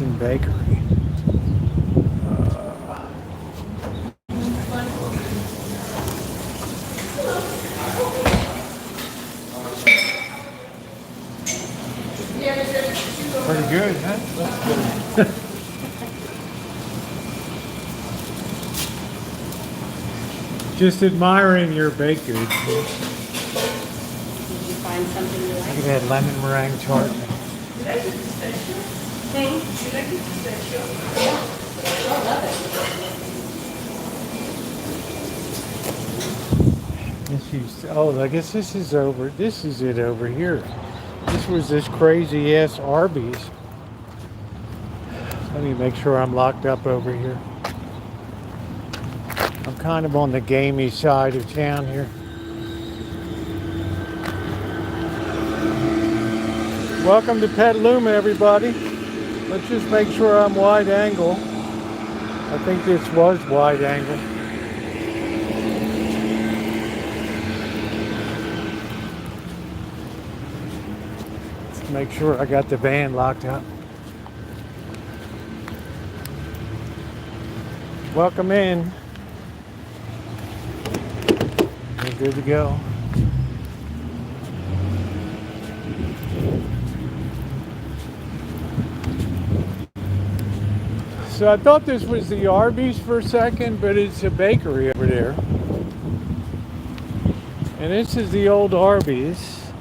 artisan bakery. Pretty good, huh? Just admiring your baked goods. Did you find something you like? Look at that lemon meringue tart. Oh, I guess this is over. This is it over here. This was this crazy ass Arby's. Let me make sure I'm locked up over here. I'm kind of on the gamey side of town here. Welcome to Petaluma, everybody. Let's just make sure I'm wide angle. I think this was wide angle. Let's make sure I got the van locked up. Welcome in. We're good to go. So I thought this was the Arby's for a second, but it's a bakery over there. And this is the old Arby's.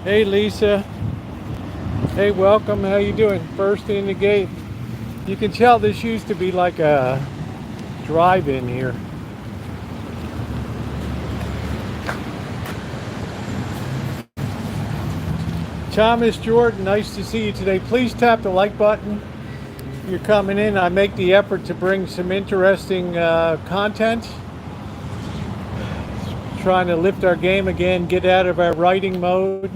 Hey Lisa. Hey, welcome. How you doing? First in the gate. You can tell this used to be like a drive-in here. Thomas Jordan, nice to see you today. Please tap the like button. You're coming in. I make the effort to bring some interesting content. Trying to lift our game again, get out of our writing mode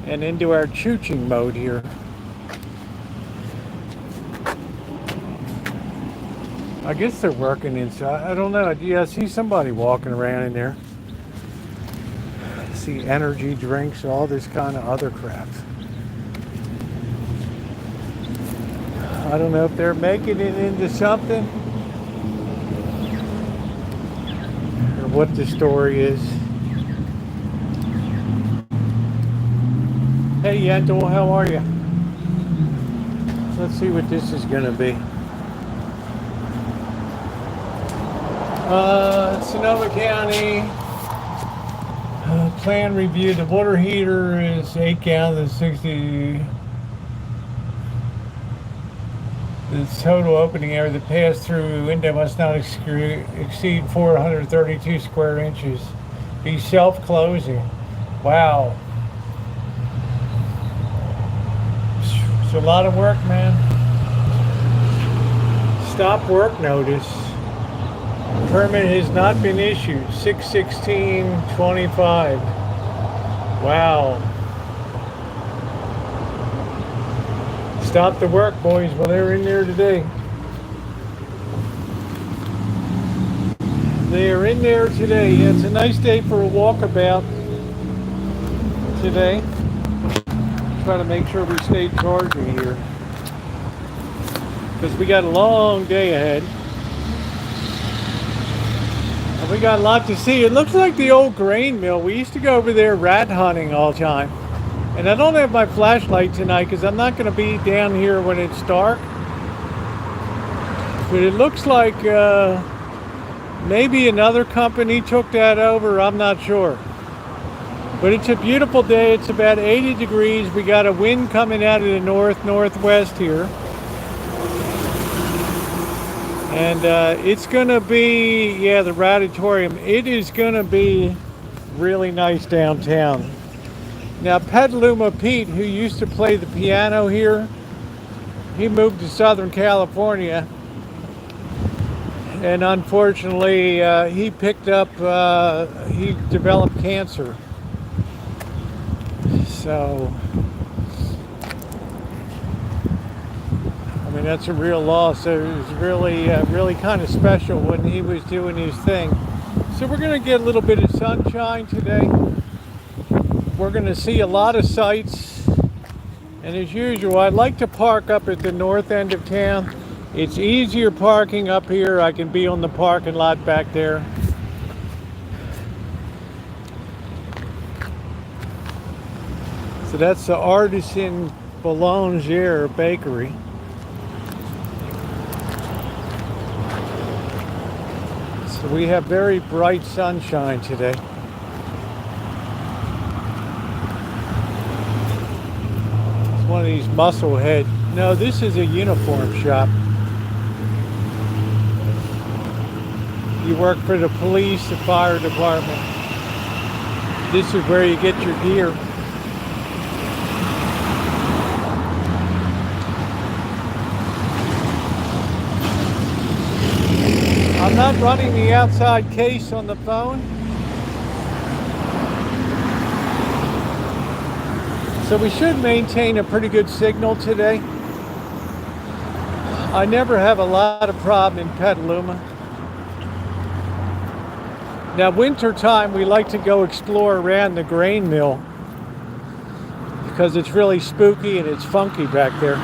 and into our chooching mode here. I guess they're working inside. I don't know. Yeah, I see somebody walking around in there. I see energy drinks, all this kind of other crap. I don't know if they're making it into something or what the story is. Hey Yentl, how are you? Let's see what this is going to be. Sonoma County plan review. The water heater is 8 gallons, 60. The total opening area, the pass-through window must not exceed 432 square inches. Be self-closing. Wow. It's a lot of work, man. Stop work notice. Permit has not been issued. 6/16/25. Wow. Stop the work, boys. Well, they're in there today. They are in there today. Yeah, it's a nice day for a walkabout today. Try to make sure we stay charging here because we got a long day ahead. And we got a lot to see. It looks like the old grain mill. We used to go over there rat hunting all the time. And I don't have my flashlight tonight because I'm not going to be down here when it's dark. But it looks like maybe another company took that over. I'm not sure. But it's a beautiful day. It's about 80 degrees. We got a wind coming out of the northwest here. And it's going to be, yeah, the Ratatorium. It is going to be really nice downtown. Now, Petaluma Pete, who used to play the piano here, he moved to Southern California. And unfortunately, he picked up, he developed cancer. So, I mean, that's a real loss. It was really kind of special when he was doing his thing. So we're going to get a little bit of sunshine today. We're going to see a lot of sights And as usual, I'd like to park up at the north end of town. It's easier parking up here. I can be on the parking lot back there. So that's the Artisan Boulanger Bakery. So we have very bright sunshine today. It's one of these musclehead. No, this is a uniform shop. You work for the police, the fire department. This is where you get your gear. I'm not running the outside case on the phone. So we should maintain a pretty good signal today. I never have a lot of problem in Petaluma. Now, winter time, we like to go explore around the grain mill because it's really spooky and it's funky back there.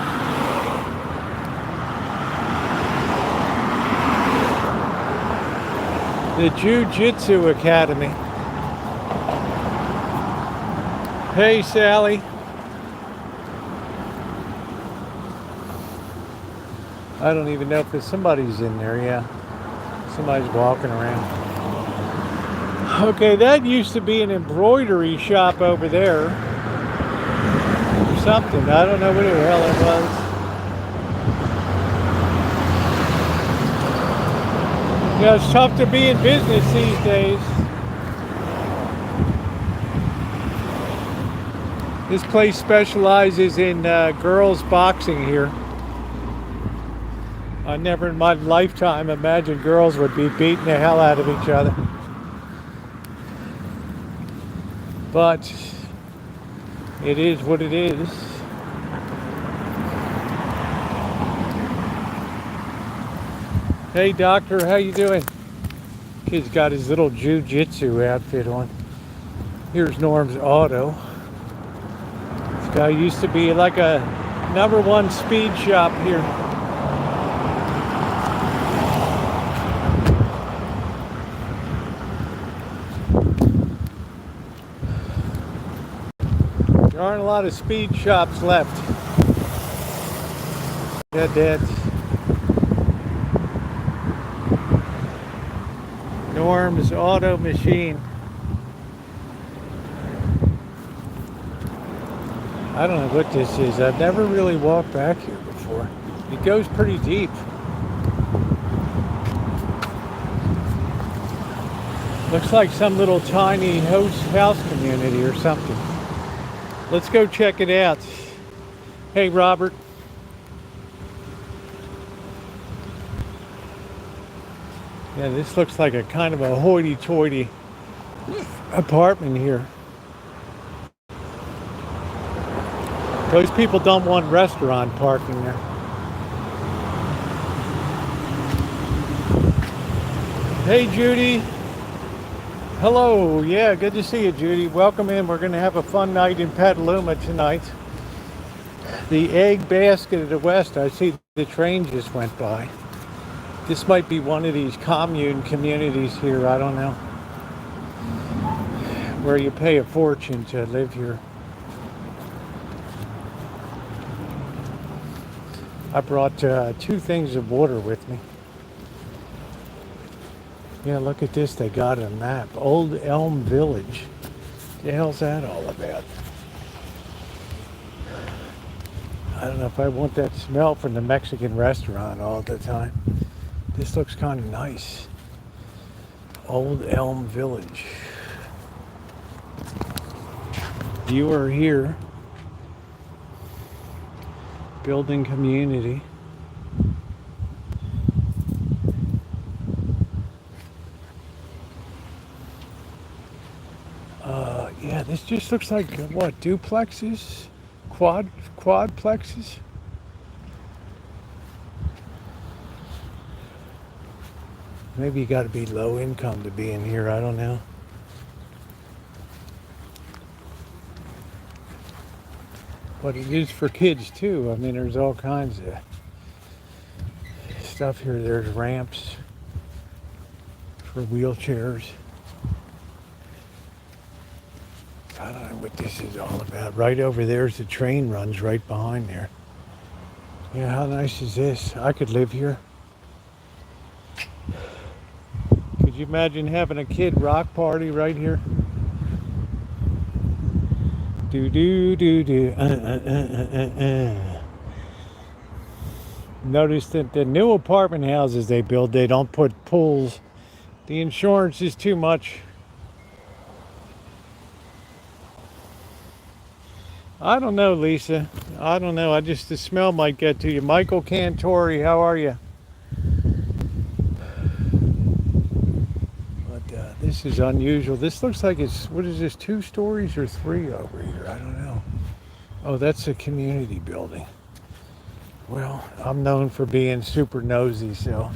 The Jiu-Jitsu Academy. Hey, Sally. I don't even know if there's somebody's in there. Yeah, somebody's walking around. Okay, that used to be an embroidery shop over there. Or something. I don't know what the hell it was. You know, it's tough to be in business these days. This place specializes in girls boxing here. I never in my lifetime imagined girls would be beating the hell out of each other. But it is what it is. Hey doctor, how you doing? Kid's got his little jiu-jitsu outfit on. Here's Norm's Auto. This guy used to be like a #1 speed shop here. There aren't a lot of speed shops left. Dead. Norm's Auto Machine. I don't know what this is. I've never really walked back here before. It goes pretty deep. Looks like some little tiny house community or something. Let's go check it out. Hey, Robert. Yeah, this looks like a kind of a hoity-toity apartment here. Those people don't want restaurant parking there. Hey, Judy. Hello. Yeah, good to see you, Judy. Welcome in. We're going to have a fun night in Petaluma tonight. The Egg Basket of the West. I see the train just went by. This might be one of these commune communities here, I don't know, where you pay a fortune to live here. I brought 2 things of water with me. Yeah, look at this, they got a map. Old Elm Village. What the hell's that all about? I don't know if I want that smell from the Mexican restaurant all the time. This looks kind of nice. Old Elm Village. You are here. Building community. Yeah, this just looks like what, duplexes? Quadplexes? Maybe you got to be low income to be in here. I don't know. but it is for kids too. I mean, there's all kinds of stuff here. There's ramps for wheelchairs. I don't know what this is all about. Right over there's the train runs right behind there. Yeah, how nice is this? I could live here. Could you imagine having a kid rock party right here? Do do do do. Notice that the new apartment houses they build, they don't put pools. The insurance is too much. I don't know, Lisa. I don't know. The smell might get to you. Michael Cantori, how are you? But this is unusual. This looks like it's, what is this, 2 stories or 3 over here? I don't know. Oh, that's a community building. Well, I'm known for being super nosy, so.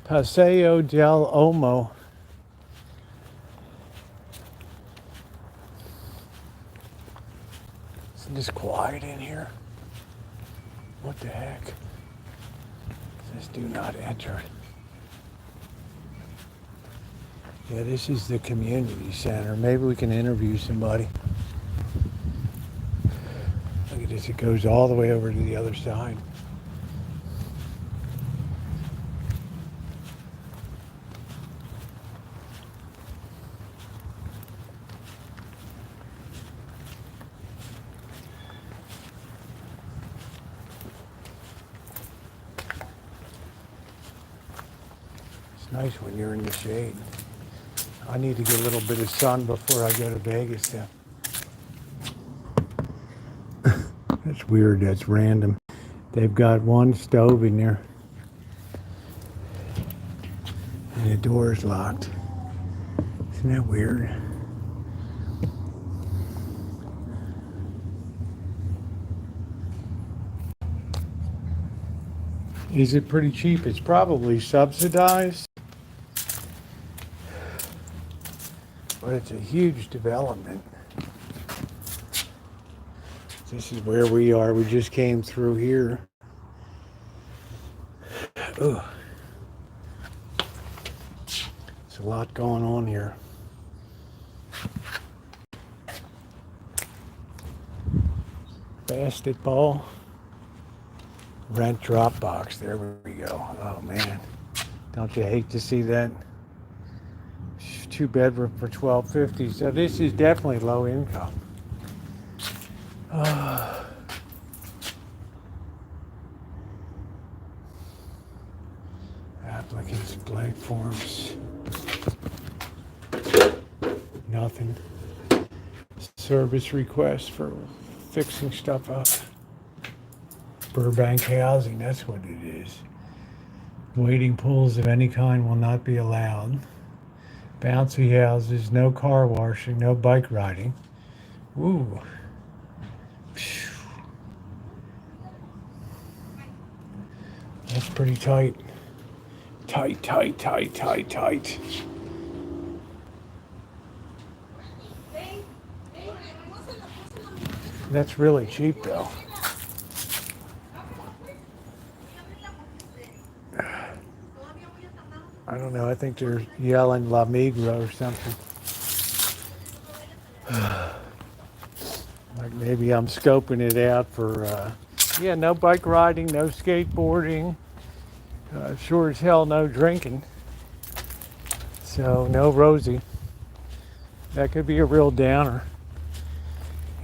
Paseo del Olmo. Isn't this quiet in here? What the heck? It says do not enter. Yeah, this is the community center. Maybe we can interview somebody. Look at this, it goes all the way over to the other side. It's nice when you're in the shade. I need to get a little bit of sun before I go to Vegas then. That's weird, that's random. They've got one stove in there. And the door is locked. Isn't that weird? Is it pretty cheap? It's probably subsidized. But it's a huge development. This is where we are. We just came through here. Ugh. There's a lot going on here. Basketball. Rent Dropbox. There we go. Oh man. Don't you hate to see that? 2-bedroom for $1,250. So this is definitely low income. Applicants, blank forms. Nothing. Service requests for fixing stuff up. Burbank housing, that's what it is. Waiting pools of any kind will not be allowed. Bouncy houses, no car washing, no bike riding. Ooh. That's pretty tight. Tight, tight, tight, tight, tight. That's really cheap though. I don't know, I think they're yelling La Migra or something. Like maybe I'm scoping it out for, yeah, no bike riding, no skateboarding, sure as hell no drinking. So no Rosie. That could be a real downer.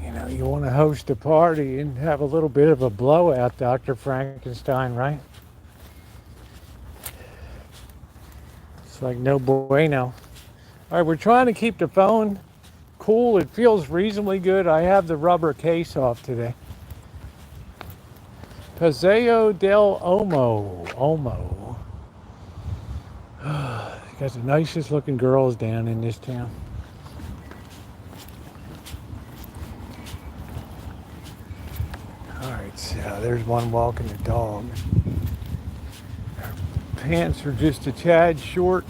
You know, you want to host a party and have a little bit of a blowout, Dr. Frankenstein, right? Like no bueno. All right, we're trying to keep the phone cool. It feels reasonably good. I have the rubber case off today. Paseo del Olmo. Got the nicest looking girls down in this town. All right, so there's one walking the dog. Pants are just a tad short.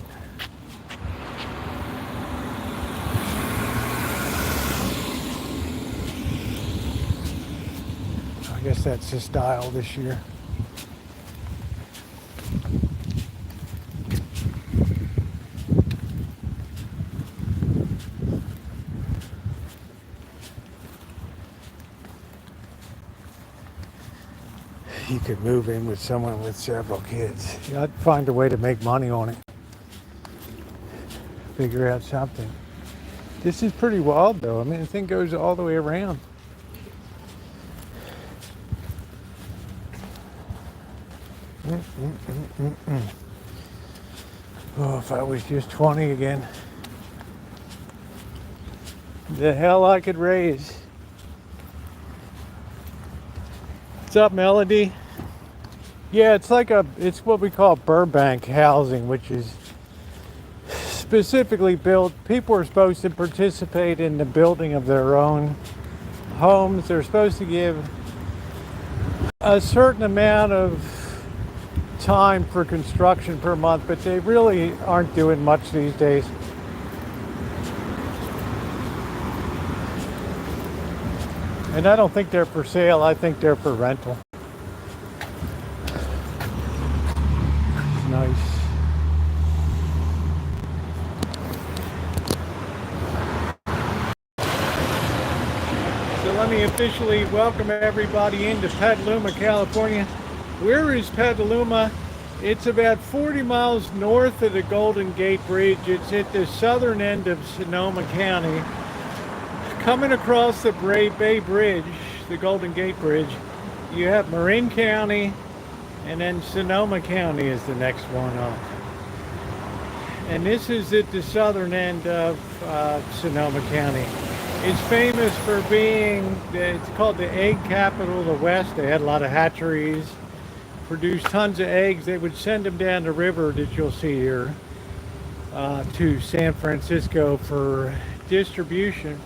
I guess that's the style this year. You could move in with someone with several kids. I'd find a way to make money on it. Figure out something. This is pretty wild though. I mean, the thing goes all the way around. Oh, if I was just 20 again. The hell I could raise. What's up, Melody? Yeah, it's what we call Burbank housing, which is specifically built. People are supposed to participate in the building of their own homes. They're supposed to give a certain amount of time for construction per month, but they really aren't doing much these days. And I don't think they're for sale. I think they're for rental. Nice. So let me officially welcome everybody into Petaluma, California. Where is Petaluma? It's about 40 miles north of the Golden Gate Bridge. It's at the southern end of Sonoma County. Coming across the Bay Bridge, the Golden Gate Bridge, you have Marin County, and then Sonoma County is the next one up. And this is at the southern end of Sonoma County. It's famous for being, it's called the egg capital of the West. They had a lot of hatcheries, produced tons of eggs. They would send them down the river that you'll see here to San Francisco for distribution.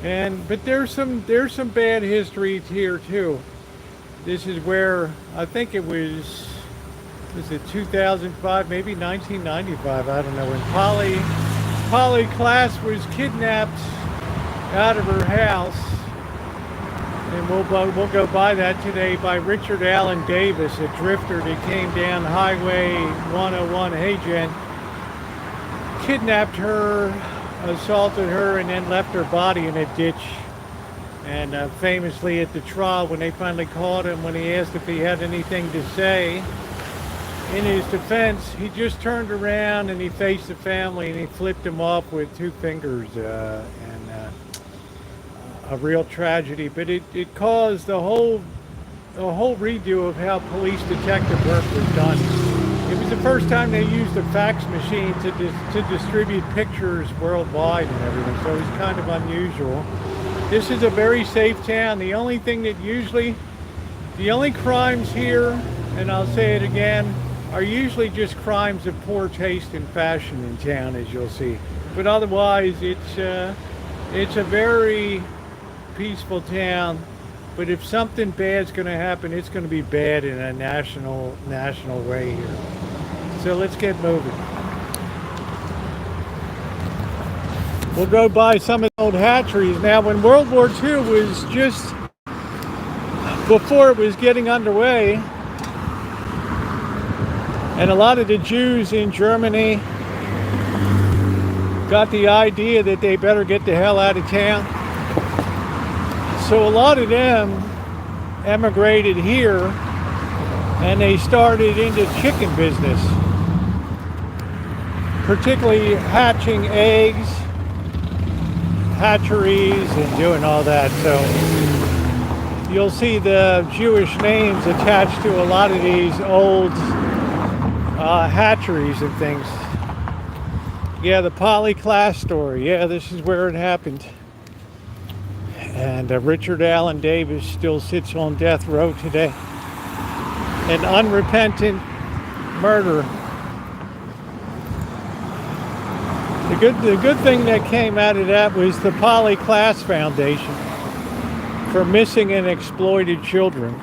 But there's some bad history here too. This is where I think it was it 2005, maybe 1995, I don't know, when Polly Klaas was kidnapped out of her house, and we'll go by that today, by Richard Allen Davis, a drifter that came down Highway 101. Hey Jen, kidnapped her, assaulted her, and then left her body in a ditch. And famously at the trial, when they finally caught him, when he asked if he had anything to say in his defense, he just turned around and he faced the family and he flipped him off with two fingers, and a real tragedy. But it caused the whole redo of how police detective work was done. It was the first time they used a fax machine to distribute pictures worldwide and everything, so it was kind of unusual. This is a very safe town. The only crimes here, and I'll say it again, are usually just crimes of poor taste and fashion in town, as you'll see. But otherwise, it's a very peaceful town. But if something bad's going to happen, it's going to be bad in a national way here. So let's get moving. We'll go by some of the old hatcheries. Now, when World War II was just before it was getting underway, and a lot of the Jews in Germany got the idea that they better get the hell out of town. So a lot of them emigrated here, and they started into chicken business, particularly hatching eggs, hatcheries, and doing all that. So you'll see the Jewish names attached to a lot of these old hatcheries and things. Yeah, the Polly Klaas story. Yeah, this is where it happened. And Richard Allen Davis still sits on death row today. An unrepentant murderer. The good thing that came out of that was the Polly Klaas Foundation for missing and exploited children.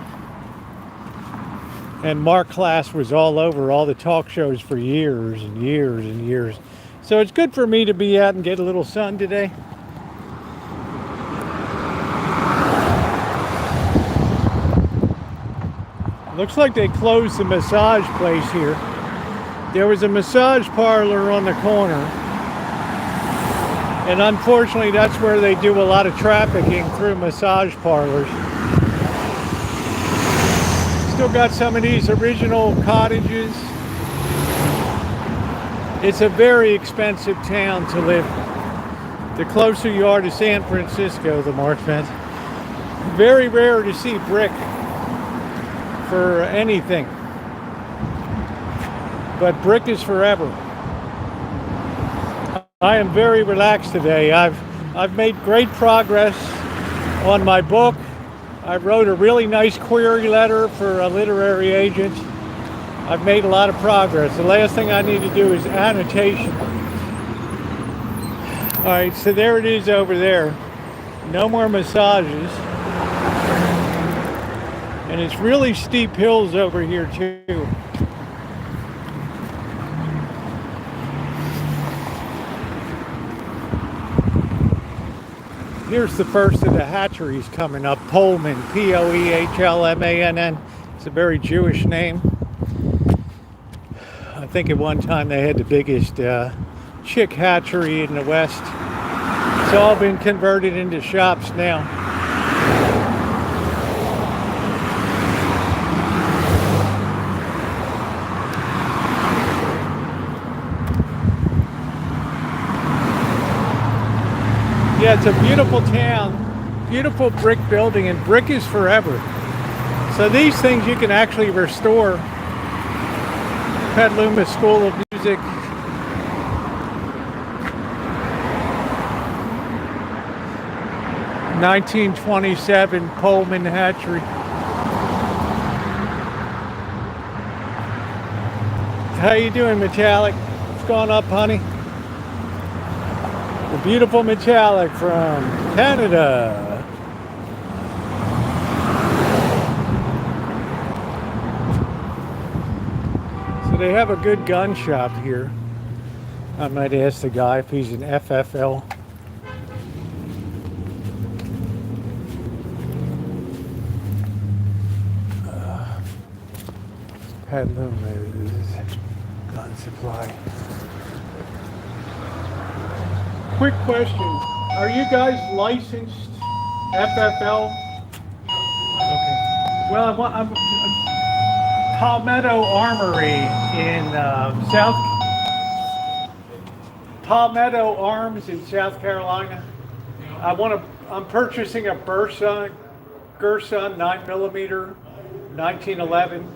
And Mark Klaas was all over all the talk shows for years and years and years. So it's good for me to be out and get a little sun today. Looks like they closed the massage place here. There was a massage parlor on the corner. And unfortunately, that's where they do a lot of trafficking through massage parlors. Still got some of these original cottages. It's a very expensive town to live. The closer you are to San Francisco, the more expensive. Very rare to see brick for anything. But brick is forever. I am very relaxed today. I've made great progress on my book. I wrote a really nice query letter for a literary agent. I've made a lot of progress. The last thing I need to do is annotation. All right, so there it is over there. No more massages. And it's really steep hills over here too. Here's the first of the hatcheries coming up, Pohlmann, Poehlmann. It's a very Jewish name. I think at one time they had the biggest chick hatchery in the West. It's all been converted into shops now. Yeah, it's a beautiful town, beautiful brick building, and brick is forever. So these things you can actually restore. Petaluma School of Music. (1927) Pohlmann Hatchery. How you doing, Metallic? What's going up, honey? The beautiful Metallic from Canada. So they have a good gun shop here. I might ask the guy if he's an FFL. Petaluma is gun supply. Quick question. Are you guys licensed FFL? Okay. Well, I'm Palmetto Armory in Palmetto Arms in South Carolina. I'm purchasing a Gerson 9mm 1911.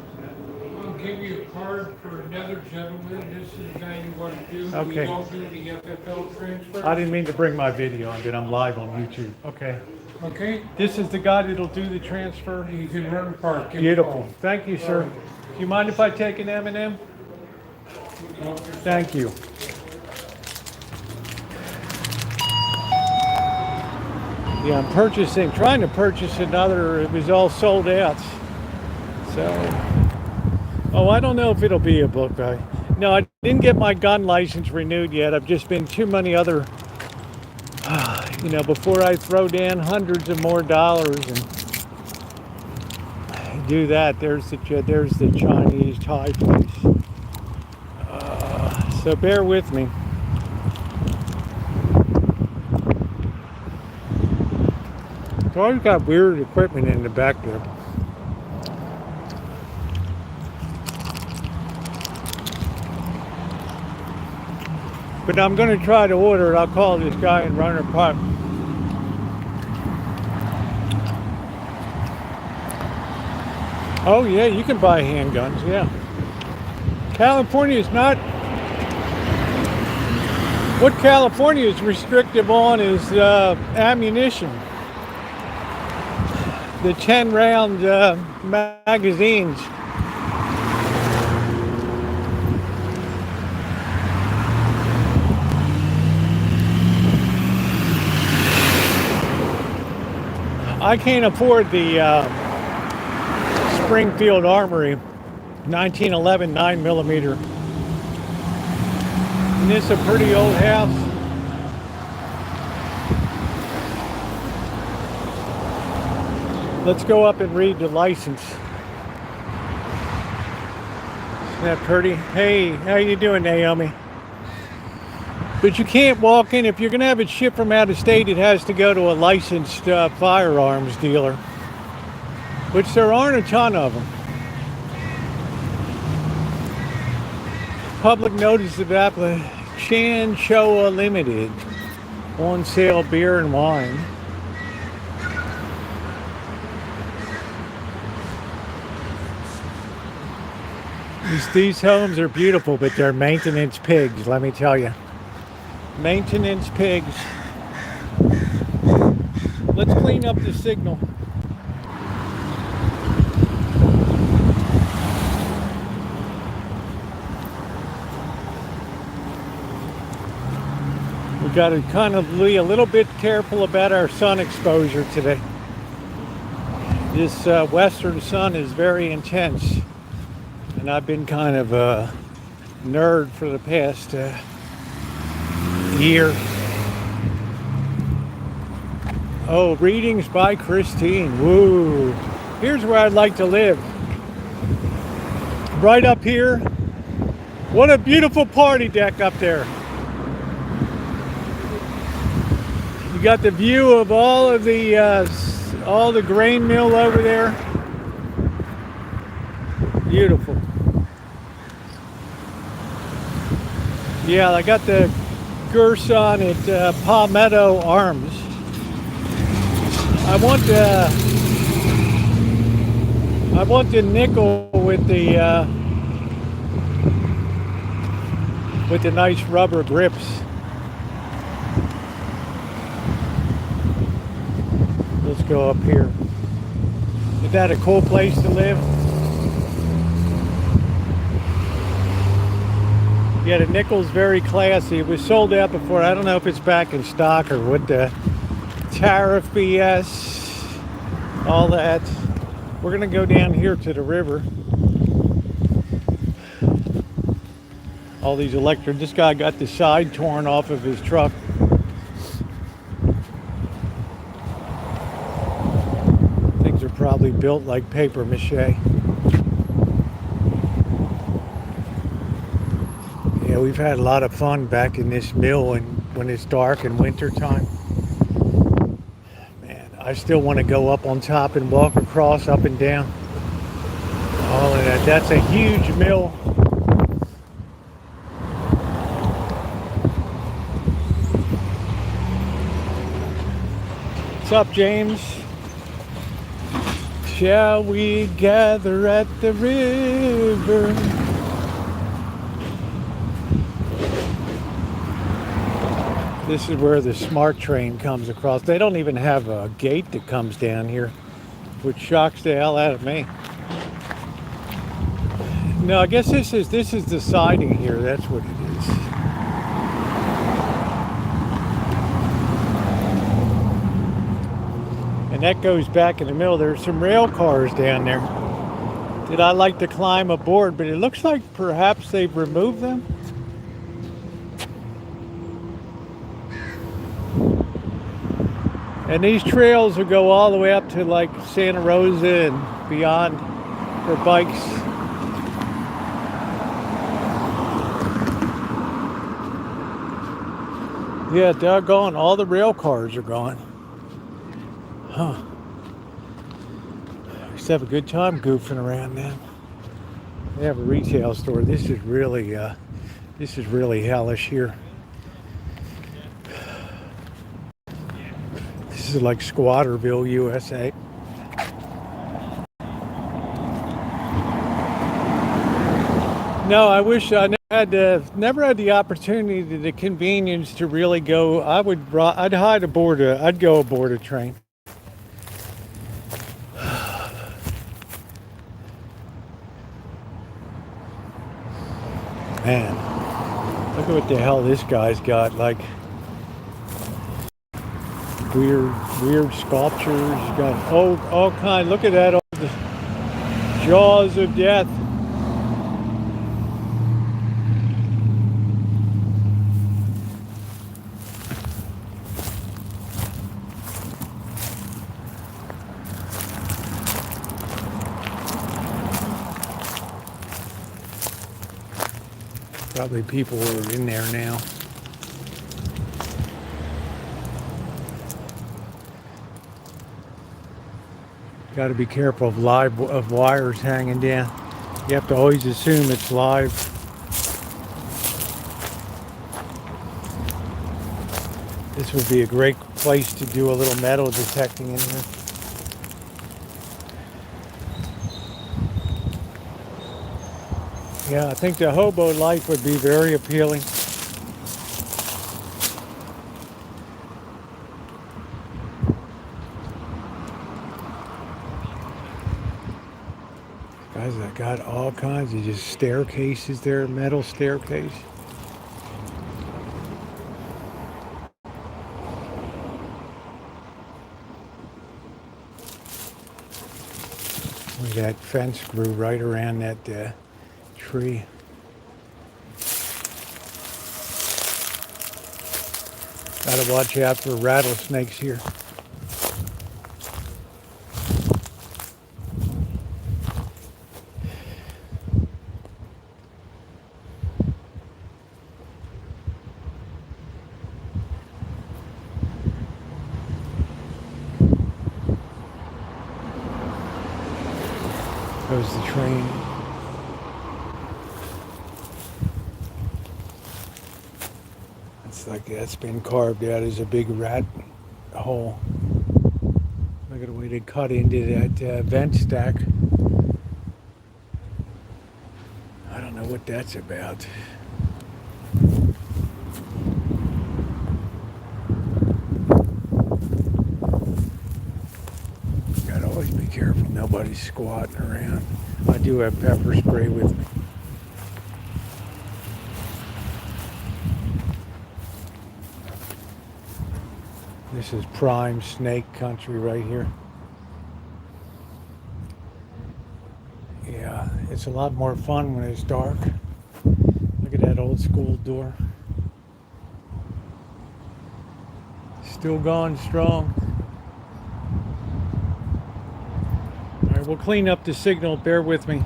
I'll give you a card for another gentleman. This is the guy you want to do. Okay. We don't do the FFL transfer. I didn't mean to bring my video on, but I'm live on YouTube. Okay. Okay? This is the guy that'll do the transfer. You can run a card. Beautiful. Thank you, sir. Do you mind if I take an M&M? Thank you. Yeah, I'm trying to purchase another. It was all sold out. So, I don't know if it'll be a book. No, I didn't get my gun license renewed yet. I've just been too many other, before I throw down hundreds of more dollars and do that. There's the Chinese Thai place. So bear with me. It's always got weird equipment in the back there. But I'm going to try to order it. I'll call this guy and run a pot. Oh yeah, you can buy handguns, yeah. California is not... What California is restrictive on is ammunition. The 10-round magazines. I can't afford the Springfield Armory 1911 9mm. And this is a pretty old house. Let's go up and read the license. Isn't that pretty? Hey, how you doing, Naomi? But you can't walk in. If you're going to have it shipped from out of state, it has to go to a licensed firearms dealer, which there aren't a ton of them. Public notice of Rancho Limited. On sale beer and wine. These homes are beautiful, but they're maintenance pigs, let me tell you. Maintenance pigs. Let's clean up the signal. We got to kind of be a little bit careful about our sun exposure today. This western sun is very intense, and I've been kind of a nerd for the past year. Oh, readings by Christine. Woo! Here's where I'd like to live. Right up here. What a beautiful party deck up there. You got the view of all the grain mill over there. Beautiful. Yeah, I got the Gerson at Palmetto Arms. I want the nickel with the nice rubber grips. Let's go up here. Is that a cool place to live? Yeah, the nickel's very classy. It was sold out before. I don't know if it's back in stock or what the tariff BS, all that. We're gonna go down here to the river. All these electric. This guy got the side torn off of his truck. Things are probably built like paper mache. Yeah, we've had a lot of fun back in this mill and when it's dark in winter time. Man, I still want to go up on top and walk across up and down. All of that. That's a huge mill. What's up, James? Shall we gather at the river? This is where the smart train comes across. They don't even have a gate that comes down here, which shocks the hell out of me. No, I guess this is the siding here. That's what it is. And that goes back in the middle. There's some rail cars down there that I like to climb aboard, but it looks like perhaps they've removed them. And these trails will go all the way up to like Santa Rosa and beyond for bikes. Yeah, they're gone. All the rail cars are gone. Huh. I used to have a good time goofing around, man. They have a retail store. This is really hellish here. This is like Squatterville, USA. No, I wish I never had the opportunity, the convenience to really go. I'd go aboard a train. Man, look at what the hell this guy's got. Like weird sculptures. You got all kind. Look at that. All the jaws of death. Probably people are in there now. Got to be careful of wires hanging down. You have to always assume it's live. This would be a great place to do a little metal detecting in here. Yeah, I think the hobo life would be very appealing. Guys, I got all kinds of just staircases there, metal staircase. That fence grew right around that tree. Gotta watch out for rattlesnakes here. Goes the train. It's like that's been carved out as a big rat hole. Look at the way they cut into that vent stack. I don't know what that's about. Gotta always be careful. Nobody's squatting around. I do have pepper spray with me. This is prime snake country right here. Yeah, it's a lot more fun when it's dark. Look at that old school door. Still going strong. All right, we'll clean up the signal. Bear with me.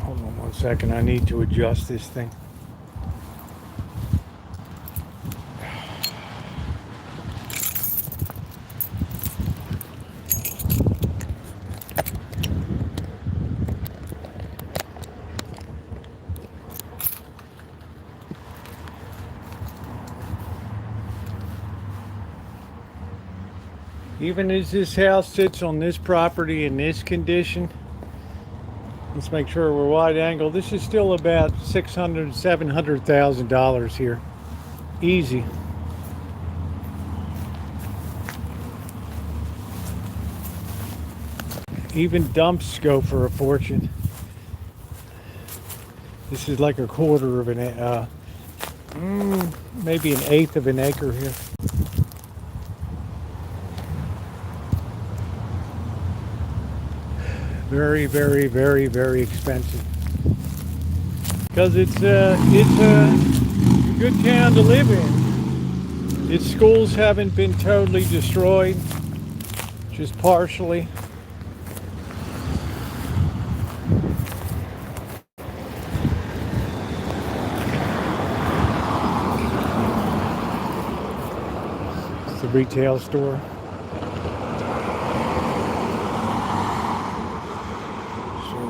Hold on 1 second. I need to adjust this thing. Even as this house sits on this property in this condition, let's make sure we're wide angle. This is still about $600,000, $700,000 here. Easy. Even dumps go for a fortune. This is like a quarter of an, maybe an eighth of an acre here. Very, very, very, very expensive. Because it's a good town to live in. Its schools haven't been totally destroyed, just partially. It's the retail store.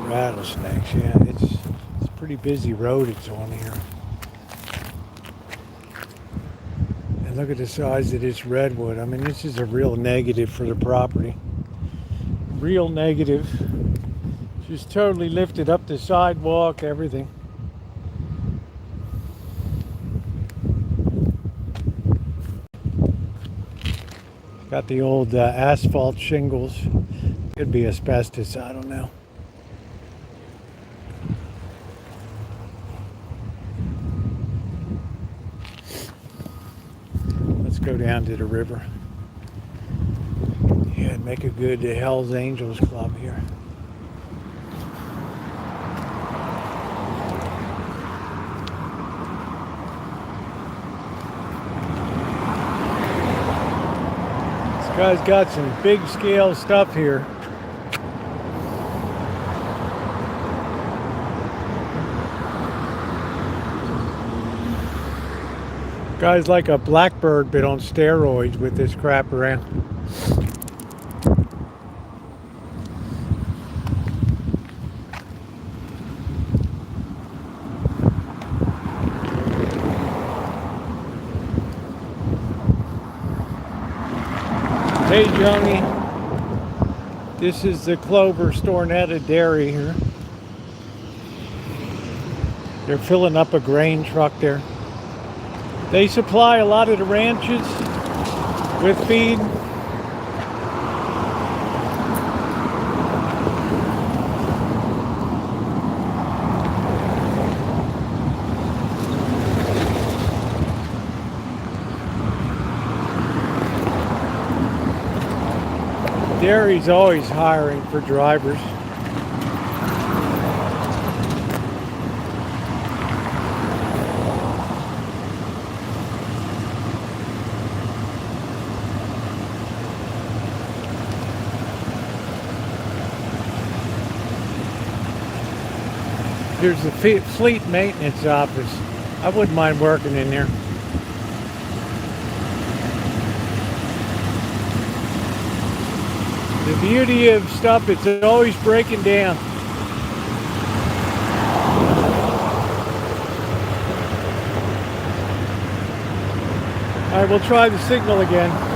Rattlesnakes, yeah, it's a pretty busy road it's on here. And look at the size of this redwood. I mean, this is a real negative for the property. Real negative. Just totally lifted up the sidewalk, everything. Got the old asphalt shingles. Could be asbestos, I don't know. Go down to the river. Yeah, make a good Hell's Angels club here. This guy's got some big scale stuff here. Guy's like a blackbird but on steroids with this crap around. Hey Joni, this is the Clover Stornetta Dairy here. They're filling up a grain truck there. They supply a lot of the ranches with feed. Dairy's always hiring for drivers. Here's the fleet maintenance office. I wouldn't mind working in there. The beauty of stuff, it's always breaking down. All right, we'll try the signal again.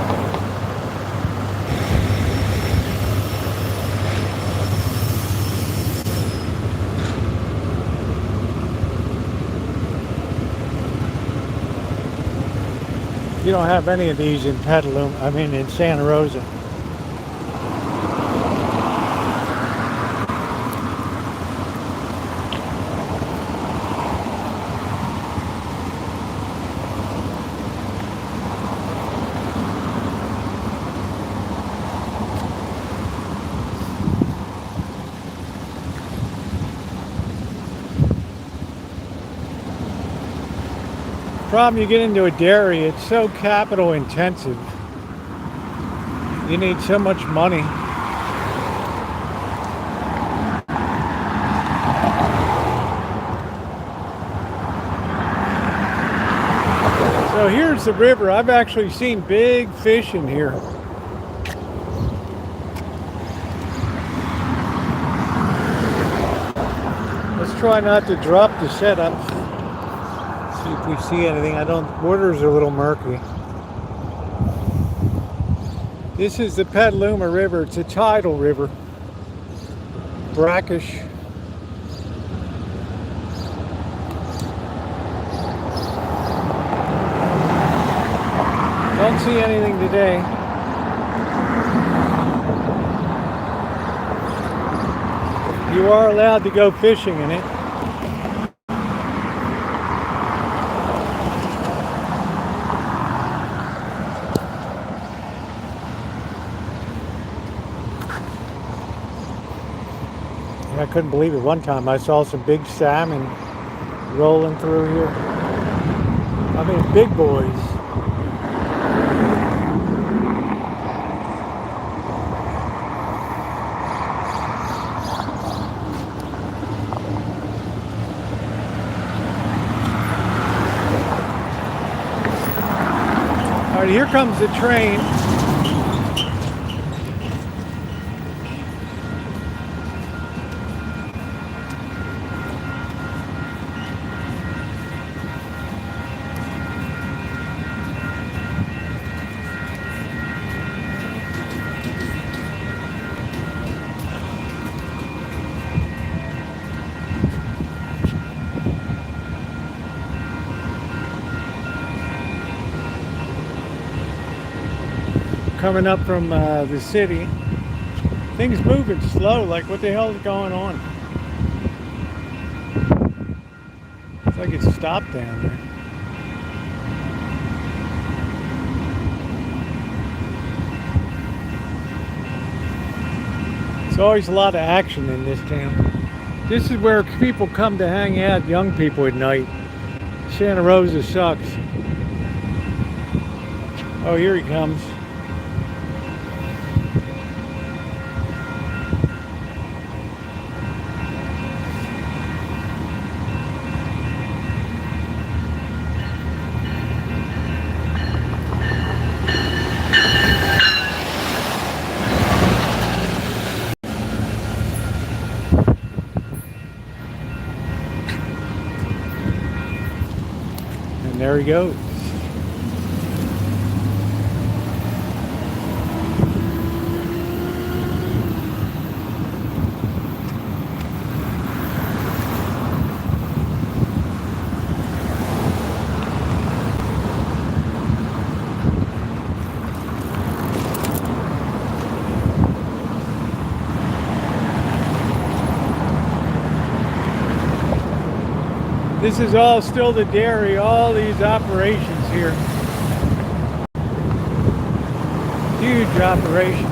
You don't have any of these in Petaluma, I mean in Santa Rosa. Problem, you get into a dairy, it's so capital intensive. You need so much money. So here's the river. I've actually seen big fish in here. Let's try not to drop the setup. See if we see anything. Water's a little murky. This is the Petaluma River. It's a tidal river. Brackish. Don't see anything today. You are allowed to go fishing in it. I couldn't believe it. One time I saw some big salmon rolling through here. I mean, big boys. All right, here comes the train. Coming up from the city. Things moving slow, like what the hell is going on? It's like it's stopped down there. There's always a lot of action in this town. This is where people come to hang out, young people at night. Santa Rosa sucks. Oh, here he comes. There he goes. This is all still the dairy, all these operations here. Huge operation.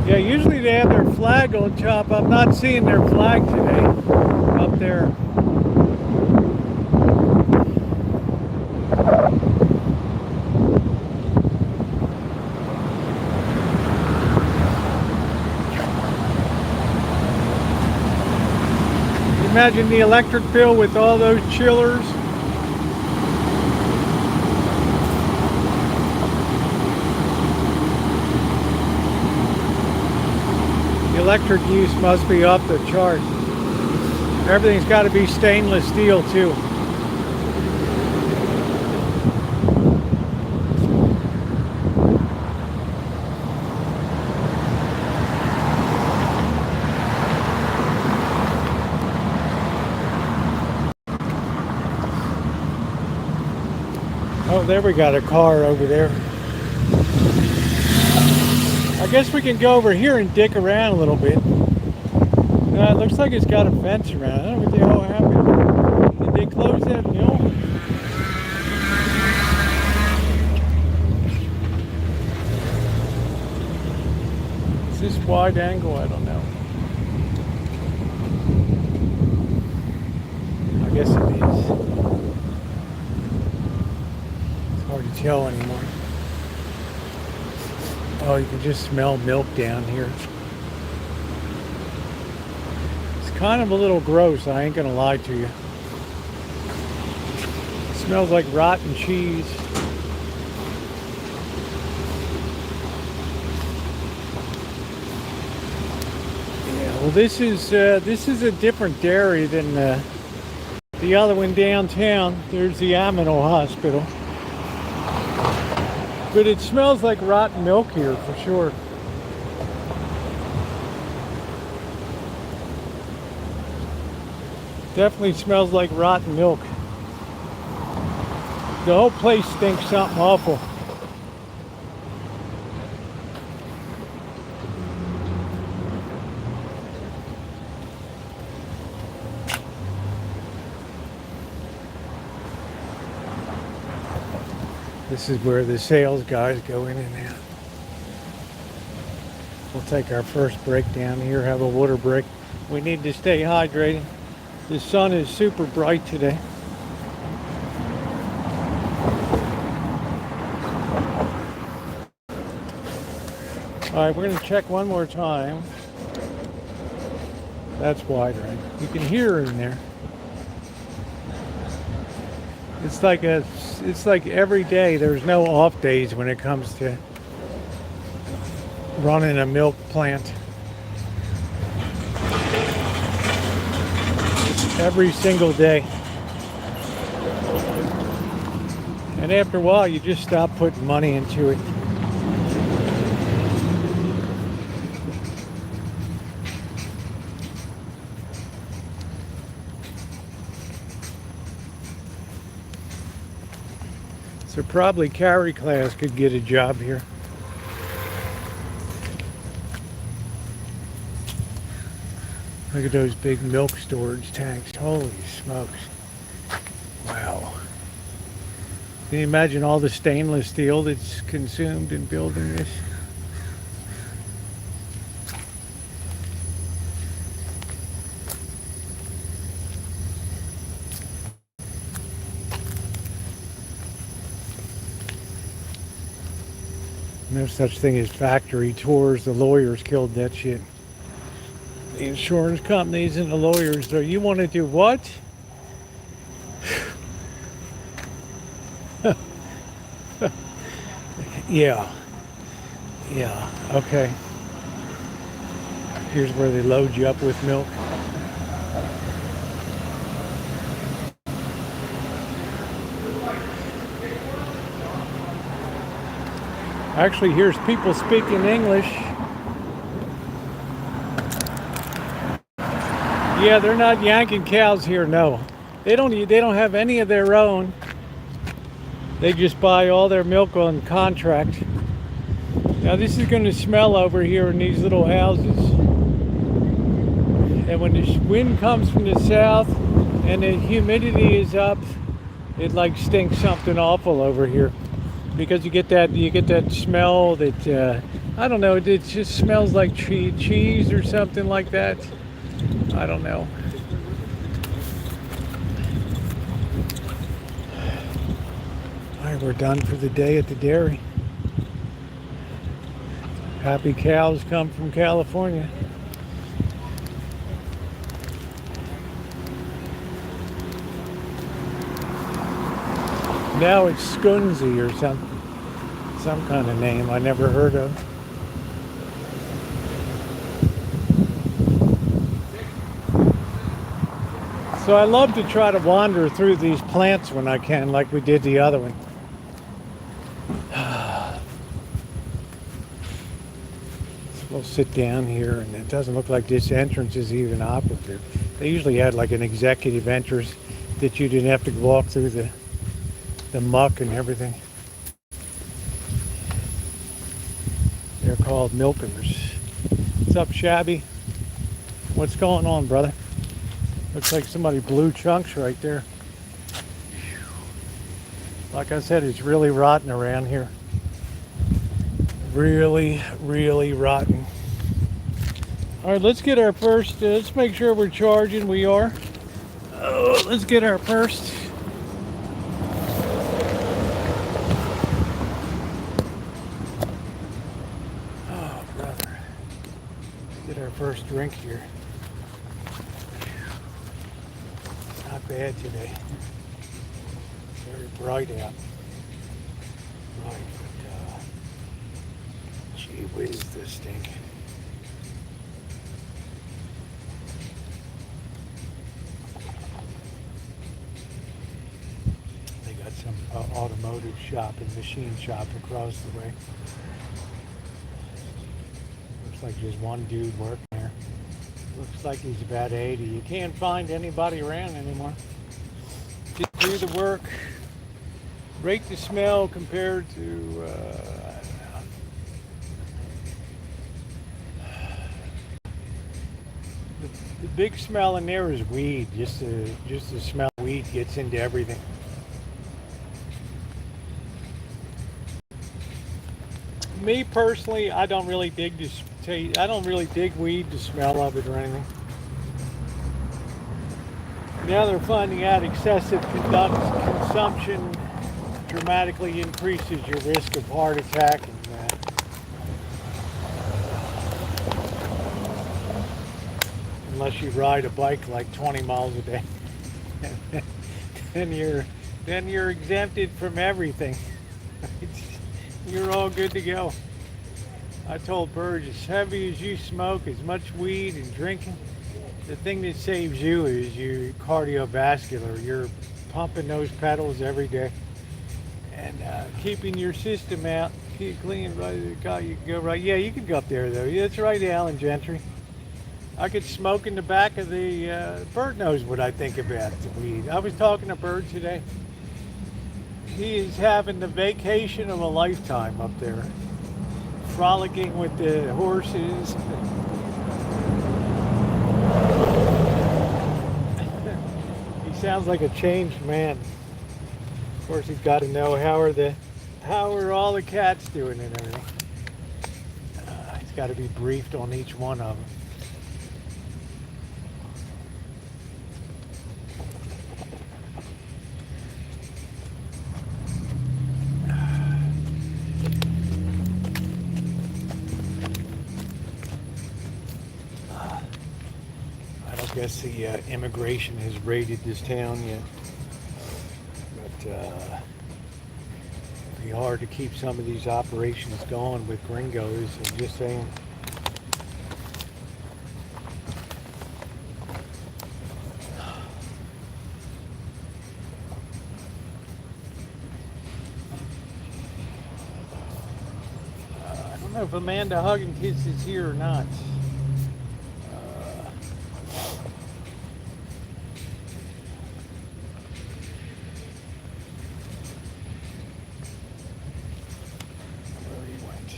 Yeah, usually they have their flag on top. I'm not seeing their flag today up there. Imagine the electric bill with all those chillers. The electric use must be off the chart. Everything's got to be stainless steel too. Oh, there we got a car over there. I guess we can go over here and dick around a little bit. It looks like it's got a fence around. I don't know what the hell happened. Did they close that mill? Is this wide angle? I don't know. I guess it is. It's hard to tell anymore. Oh, you can just smell milk down here. It's kind of a little gross, I ain't gonna lie to you. It smells like rotten cheese. Yeah, well this is a different dairy than the other one downtown. There's the Aminal Hospital. But it smells like rotten milk here for sure. Definitely smells like rotten milk. The whole place stinks something awful. This is where the sales guys go in and out. We'll take our first break down here, have a water break. We need to stay hydrated. The sun is super bright today. All right, we're going to check one more time. That's wide, right? You can hear her in there. It's like every day. There's no off days when it comes to running a milk plant. Every single day. And after a while, you just stop putting money into it. So probably carry class could get a job here. Look at those big milk storage tanks. Holy smokes. Wow. Can you imagine all the stainless steel that's consumed in building this? No such thing as factory tours. The lawyers killed that shit. The insurance companies and the lawyers. So you want to do what? Yeah. Okay. Here's where they load you up with milk. Actually, here's people speaking English. Yeah, they're not yanking cows here, no. They don't have any of their own. They just buy all their milk on contract. Now this is going to smell over here in these little houses. And when the wind comes from the south and the humidity is up, it like stinks something awful over here. Because you get that smell that, I don't know, it just smells like cheese or something like that. I don't know. All right, we're done for the day at the dairy. Happy cows come from California. Now it's Skunzi or some kind of name I never heard of. So I love to try to wander through these plants when I can, like we did the other one. So we'll sit down here, and it doesn't look like this entrance is even operative. They usually had like an executive entrance that you didn't have to walk through the muck and everything. They're called milkers. What's up, Shabby? What's going on, brother? Looks like somebody blew chunks right there. Like I said, it's really rotten around here. Really, really rotten. All right, let's get our first, let's make sure we're charging. We are. Oh, let's get our first. Oh, brother. Get our first drink here. Not bad today. Very bright out. Right, but gee whiz, this stink. They got some automotive shop and machine shop across the way. Looks like just one dude working there. Looks like he's about 80. You can't find anybody around anymore. Just do the work, rate the smell compared to, I don't know. The big smell in there is weed. Just the smell of weed gets into everything. Me personally, I don't really dig this taste. I don't really dig weed, the smell of it or anything. Now they're finding out excessive consumption dramatically increases your risk of heart attack and unless you ride a bike like 20 miles a day. then you're exempted from everything. You're all good to go. I told Burge, as heavy as you smoke, as much weed and drinking, the thing that saves you is your cardiovascular. You're pumping those pedals every day and keeping your system out. Keep clean, right? You can go right. Yeah, you can go up there though. Yeah, that's right, Alan Gentry. I could smoke in the back of the. Bird knows what I think about the weed. I was talking to Bird today. He is having the vacation of a lifetime up there, frolicking with the horses. He sounds like a changed man. Of course, he's got to know how are all the cats doing and everything. He's got to be briefed on each one of them. I guess the immigration has raided this town yet, but it'd be hard to keep some of these operations going with gringos. I'm just saying. know if Amanda Huggins is here or not. Where he went.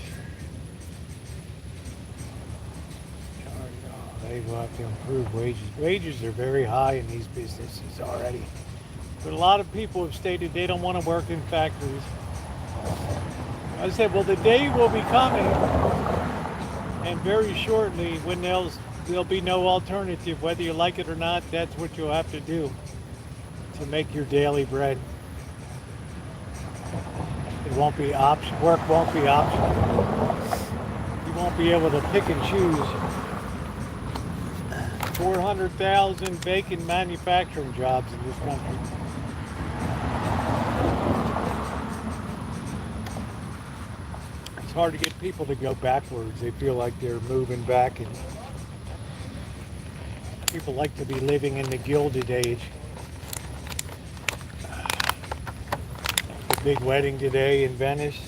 They will have to improve wages. Wages are very high in these businesses already. But a lot of people have stated they don't want to work in factories. I said, well, the day will be coming, and very shortly, when there'll be no alternative. Whether you like it or not, that's what you'll have to do to make your daily bread. It won't be option. Work won't be optional. You won't be able to pick and choose. 400,000 vacant manufacturing jobs in this country. It's hard to get people to go backwards. They feel like they're moving back, and people like to be living in the Gilded Age. The big wedding today in Venice.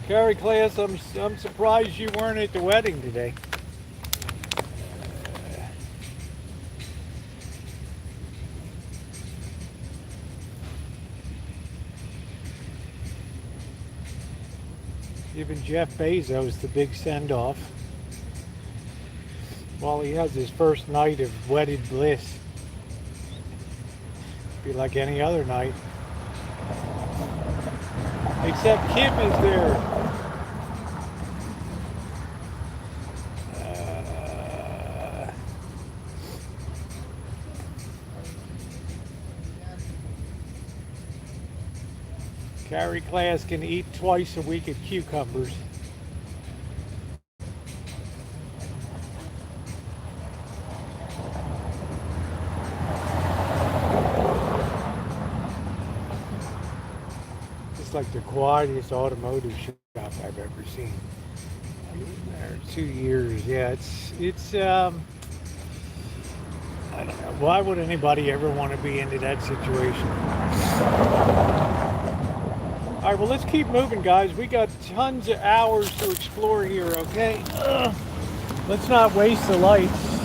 Carrie class, I'm surprised you weren't at the wedding today. Giving Jeff Bezos the big send-off while he has his first night of wedded bliss. Be like any other night. Except Kim is there. Carrie class can eat twice a week of cucumbers. It's like the quietest automotive shop I've ever seen. I've been there 2 years. Yeah, it's I don't know. Why would anybody ever want to be into that situation? All right, well, let's keep moving, guys. We got tons of hours to explore here, okay? Let's not waste the lights.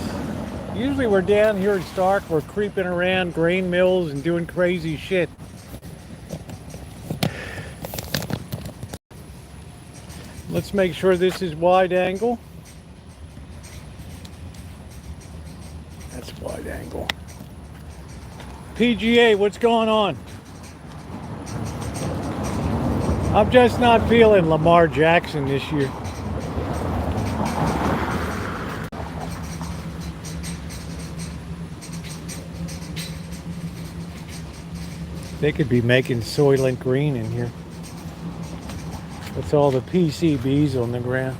Usually we're down here at Stark. We're creeping around grain mills and doing crazy shit. Let's make sure this is wide angle. That's wide angle. PGA, what's going on? I'm just not feeling Lamar Jackson this year. They could be making Soylent Green in here. That's all the PCBs on the ground.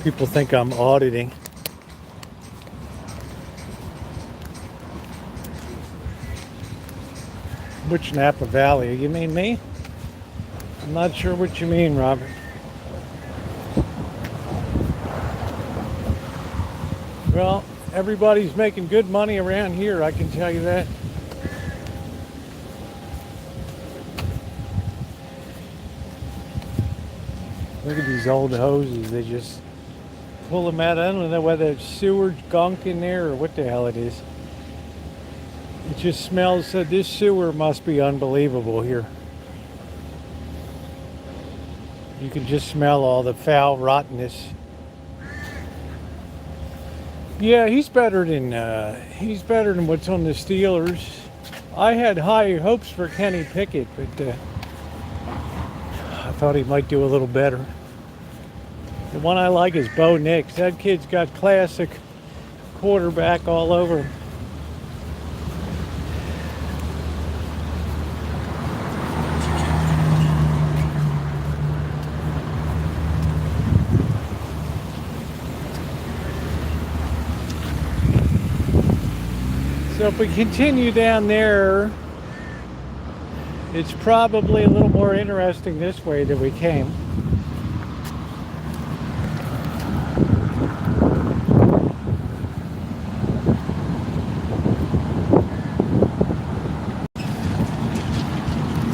People think I'm auditing. Which Napa Valley? You mean me? I'm not sure what you mean, Robert. Well, everybody's making good money around here, I can tell you that. Look at these old hoses. They just pull them out. I don't know whether it's sewer gunk in there or what the hell it is. It just smells. This sewer must be unbelievable here. You can just smell all the foul rottenness. Yeah, he's better than what's on the Steelers. I had high hopes for Kenny Pickett, but I thought he might do a little better. The one I like is Bo Nix. That kid's got classic quarterback all over him. So if we continue down there, it's probably a little more interesting this way than we came.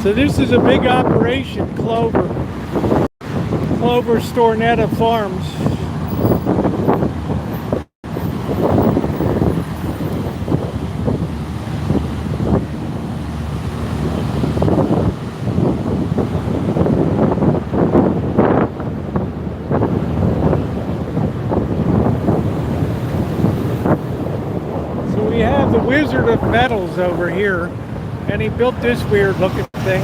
So this is a big operation, Clover Stornetta Farms. So we have the Wizard of Metals over here, and he built this weird looking thing.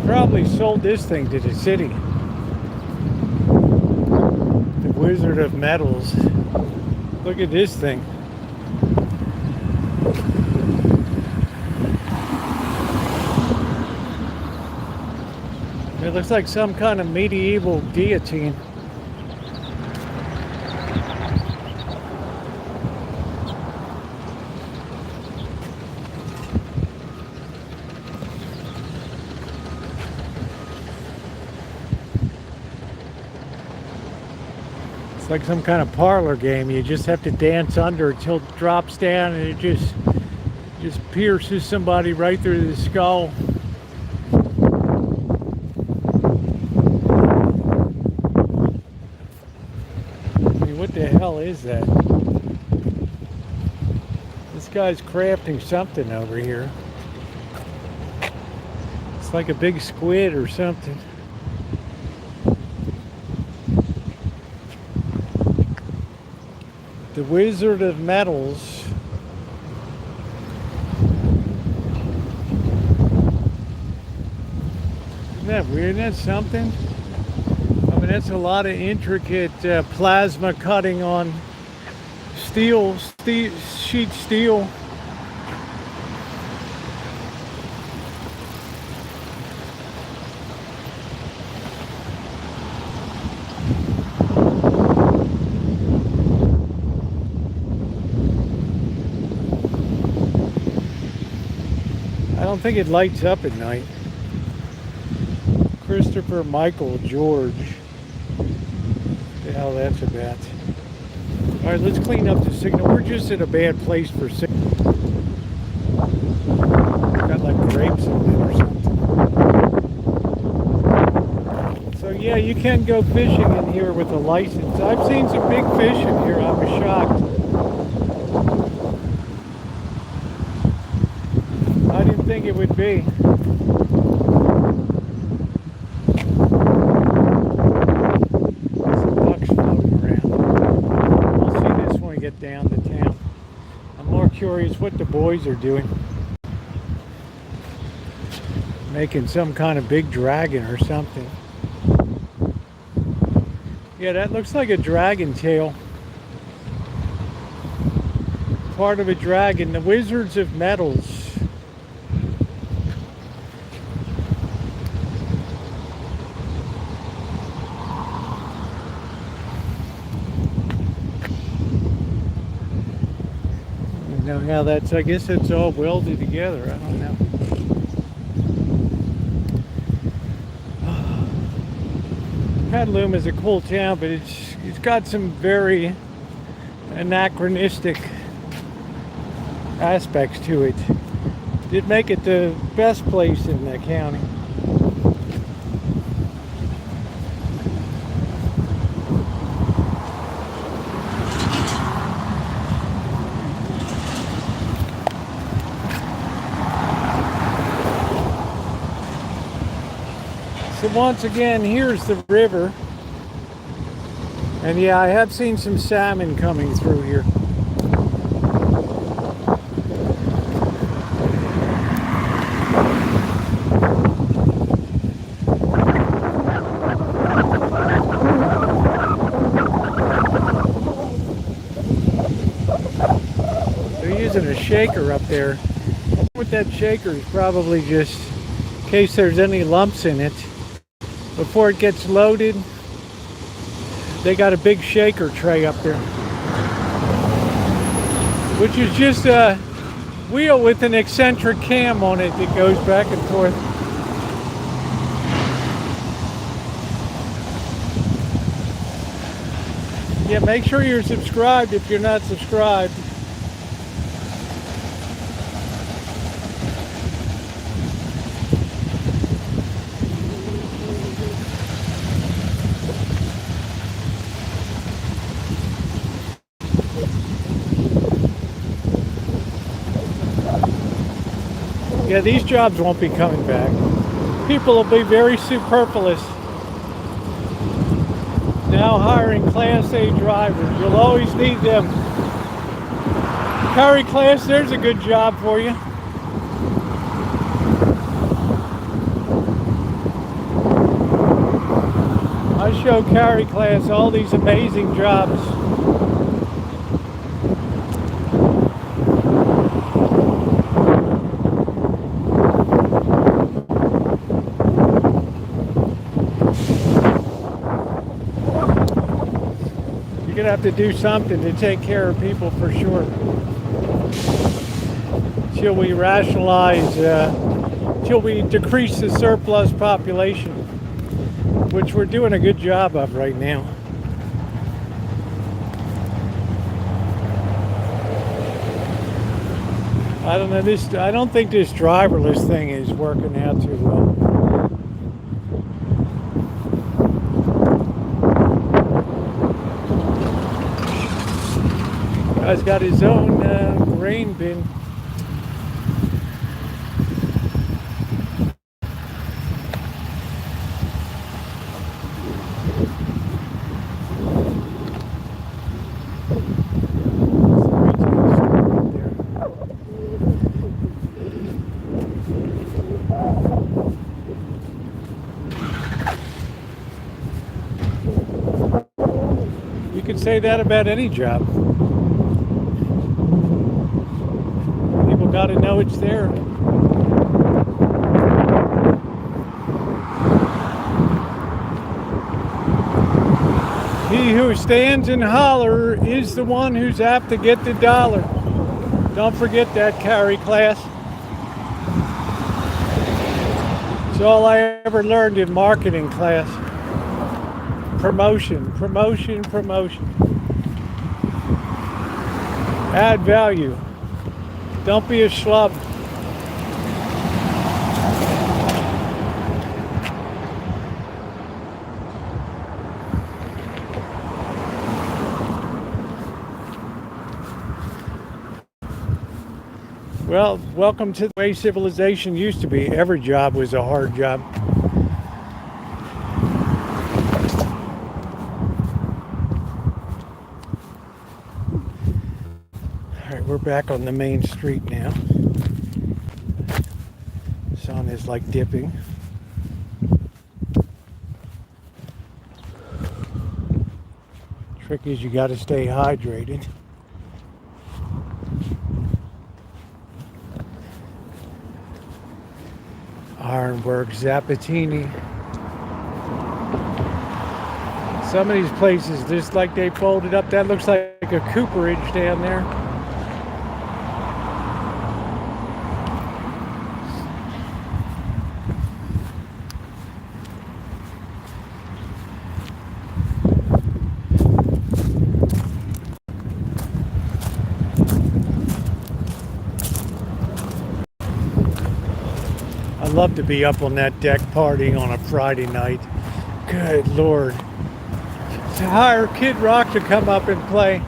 Probably sold this thing to the city. The Wizard of Metals. Look at this thing. It looks like some kind of medieval guillotine. It's like some kind of parlor game. You just have to dance under it till it drops down, and it just pierces somebody right through the skull. I mean, what the hell is that? This guy's crafting something over here. It's like a big squid or something. The Wizard of Metals. Isn't that weird? Isn't that something? I mean, that's a lot of intricate plasma cutting on sheet steel. I don't think it lights up at night. Christopher Michael George. What the hell that's about. Alright, let's clean up the signal. We're just at a bad place for signal. Got like grapes in it or something. So yeah, you can go fishing in here with a license. I've seen some big fish in here. I was shocked. I didn't think it would be. Some ducks floating around. We'll see this when we get down to town. I'm more curious what the boys are doing. Making some kind of big dragon or something. Yeah, that looks like a dragon tail. Part of a dragon. The Wizards of Metals. Now that's, I guess it's all welded together. I don't know. Petaluma is a cool town, but it's got some very anachronistic aspects to it. Did make it the best place in the county. So once again, here's the river. And yeah, I have seen some salmon coming through here. They're using a shaker up there. With that shaker is probably just in case there's any lumps in it. Before it gets loaded, they got a big shaker tray up there, which is just wheel with an eccentric cam on it that goes back and forth. Yeah, make sure you're subscribed if you're not subscribed. Yeah, these jobs won't be coming back. People will be very superfluous. Now hiring Class A drivers. You'll always need them. Carry Class, there's a good job for you. I show Carry Class all these amazing jobs. You're gonna have to do something to take care of people for sure. Till we rationalize, till we decrease the surplus population, which we're doing a good job of right now. I don't know, I don't think this driverless thing is working out too well. Guy's got his own grain bin. You could say that about any job. People got to know it's there. He who stands and holler is the one who's apt to get the dollar. Don't forget that, Carry Class. It's all I ever learned in marketing class. Promotion, promotion, promotion. Add value. Don't be a schlub. Well, welcome to the way civilization used to be. Every job was a hard job. We're back on the main street now. Sun is like dipping. Trick is you got to stay hydrated. Ironwork, Zapatini. Some of these places, just like they folded up, that looks like a cooperage down there. I'd love to be up on that deck partying on a Friday night. Good Lord. To hire Kid Rock to come up and play.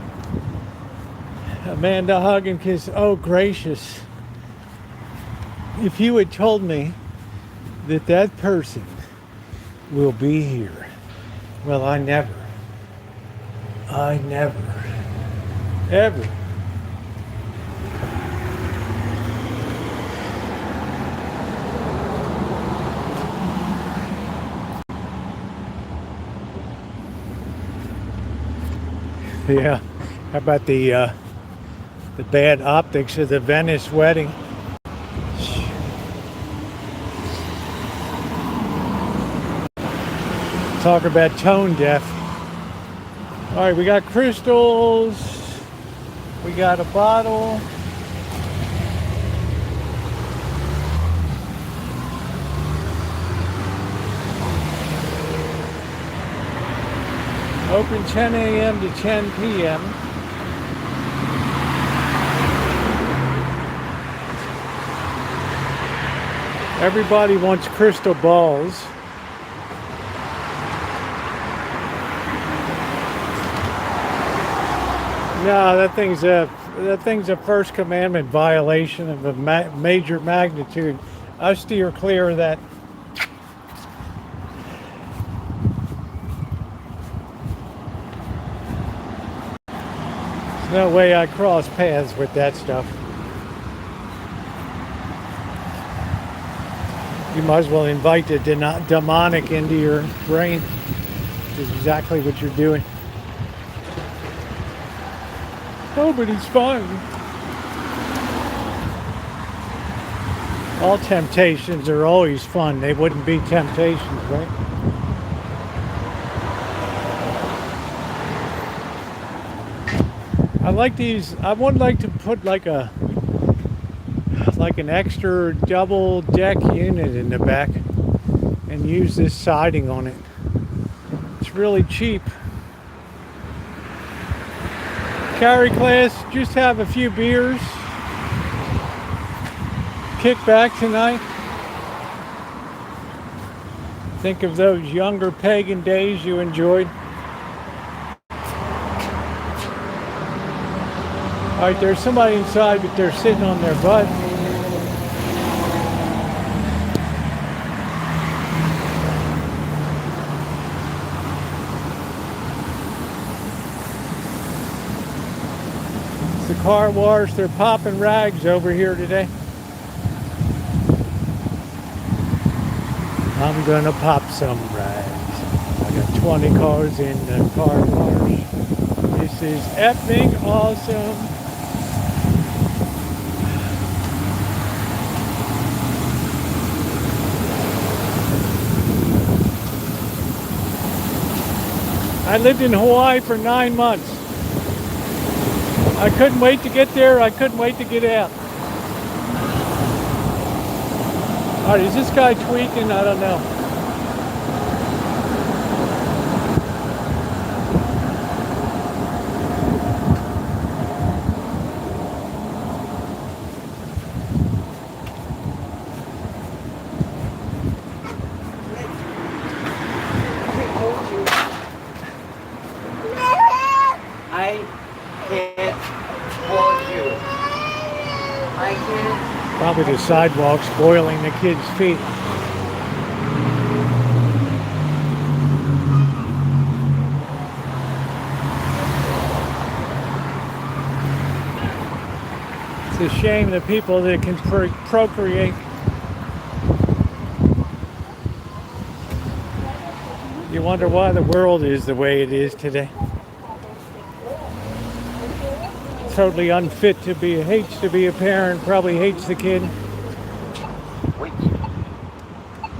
Amanda hug and kiss. Oh, gracious. If you had told me that that person will be here. Well, I never, ever. Yeah, how about the bad optics of the Venice wedding? Talk about tone deaf. All right, we got crystals. We got a bottle. Open 10 a.m. to 10 p.m. Everybody wants crystal balls. No, that thing's a First Commandment violation of a major magnitude. I steer clear of that. There's no way I cross paths with that stuff. You might as well invite the demonic into your brain. Which is exactly what you're doing. Oh, but it's fun. All temptations are always fun. They wouldn't be temptations, right? I like these. I would like to put like an extra double deck unit in the back and use this siding on it. It's really cheap. Carry class, just have a few beers. Kick back tonight. Think of those younger pagan days you enjoyed. Alright, there's somebody inside, but they're sitting on their butt. It's the car wash. They're popping rags over here today. I'm gonna pop some rags. I got 20 cars in the car wash. This is effing awesome. I lived in Hawaii for 9 months. I couldn't wait to get there. I couldn't wait to get out. All right, is this guy tweaking? I don't know. Probably the sidewalk spoiling the kids' feet. It's a shame the people that can procreate. You wonder why the world is the way it is today. Totally unfit to be, hates to be a parent, probably hates the kid.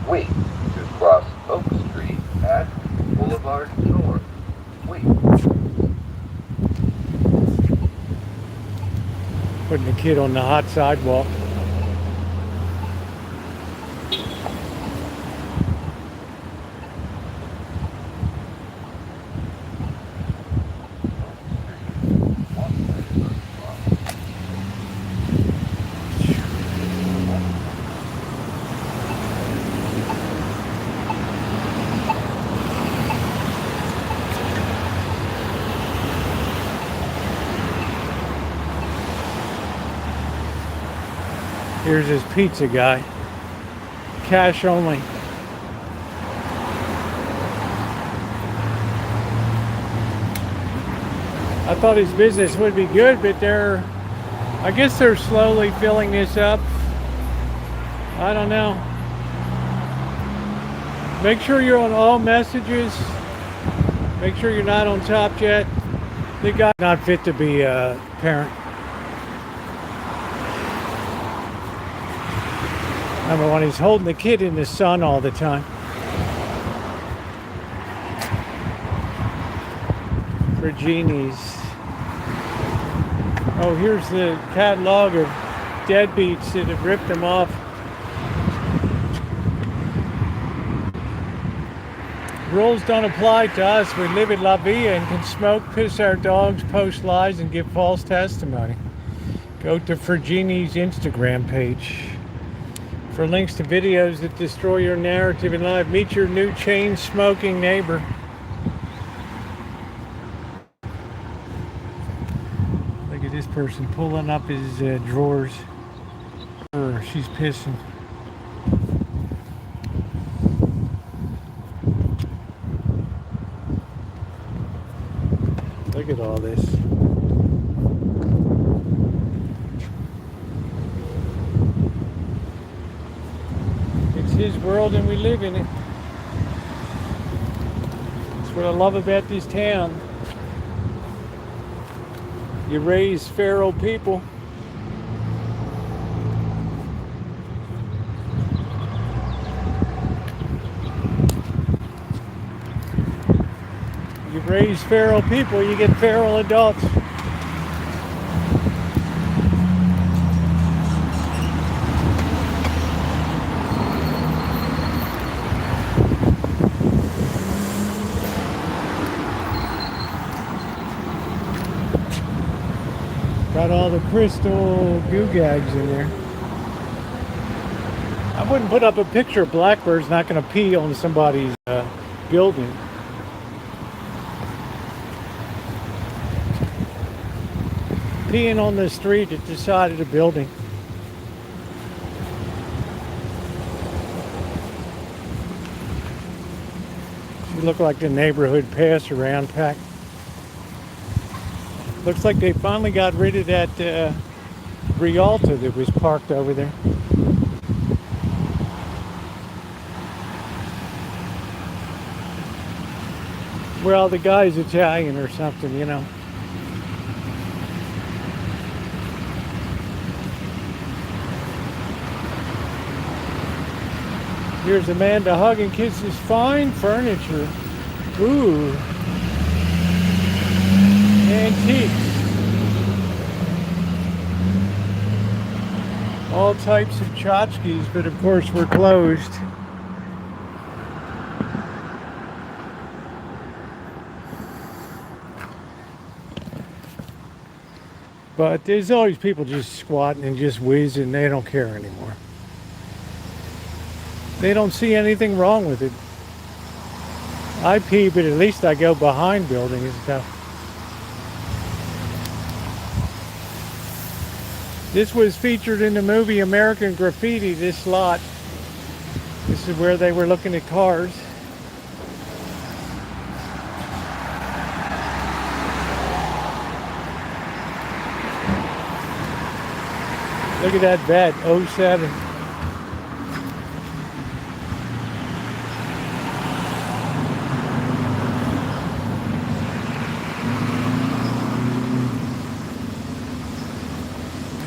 Wait to cross Oak Street at Boulevard North. Wait. Putting the kid on the hot sidewalk. Here's his pizza guy. Cash only. I thought his business would be good, but I guess they're slowly filling this up. I don't know. Make sure you're on all messages. Make sure you're not on Top Jet. The guy's not fit to be a parent. Number one, he's holding the kid in the sun all the time. For genies. Oh, here's the catalog of deadbeats that have ripped him off. Rules don't apply to us. We live in La Villa and can smoke, piss our dogs, post lies, and give false testimony. Go to Fergini's Instagram page for links to videos that destroy your narrative in life. Meet your new chain smoking neighbor. Look at this person pulling up his drawers. She's pissing. Look at all this. It's his world and we live in it. That's what I love about this town. You raise feral people. You raise feral people, you get feral adults. Got all the crystal goo gags in there. I wouldn't put up a picture of blackbirds not going to pee on somebody's building. Peeing on the street at the side of the building. You look like the neighborhood pass around pack. Looks like they finally got rid of that Rialto that was parked over there. Well, the guy's Italian or something, you know. Here's Amanda hugging kisses fine furniture. Ooh. Antiques. All types of tchotchkes, but of course we're closed. But there's always people just squatting and just whizzing. They don't care anymore. They don't see anything wrong with it. I pee, but at least I go behind buildings and stuff. This was featured in the movie American Graffiti, this lot. This is where they were looking at cars. Look at that vet, 07.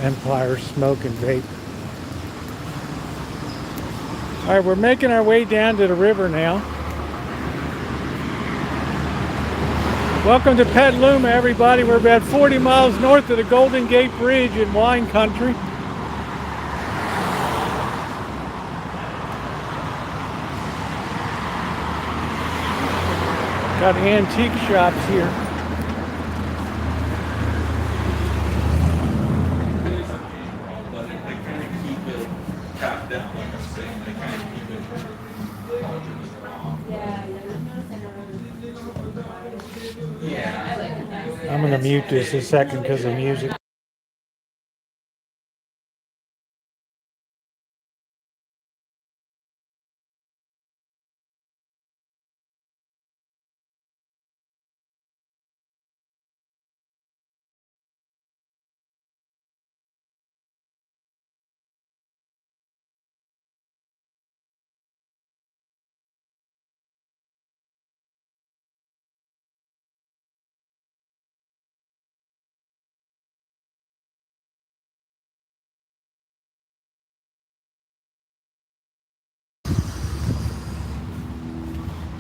Empire Smoke and Vape. All right, we're making our way down to the river now. Welcome to Petaluma, everybody. We're about 40 miles north of the Golden Gate Bridge in wine country. Got antique shops here. I'm going to mute this a second because of music.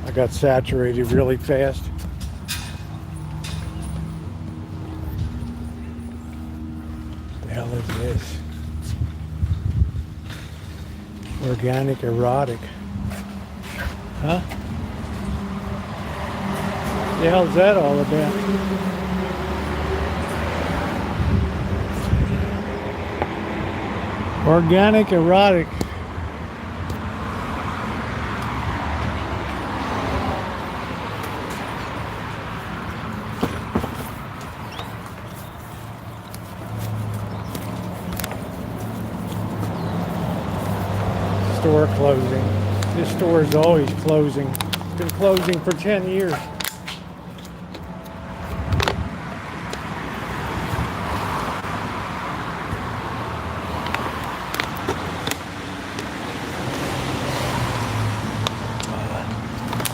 I got saturated really fast. What the hell is this? Organic erotic. Huh? The hell's that all about? Organic erotic. Store closing. This store is always closing. It's been closing for 10 years.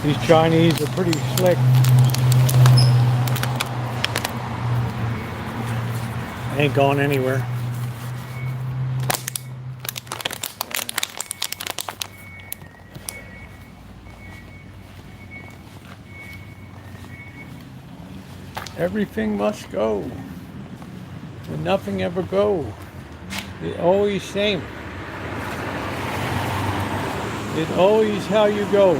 These Chinese are pretty slick. Ain't going anywhere. Everything must go. And nothing ever go. It always same. It always how you go.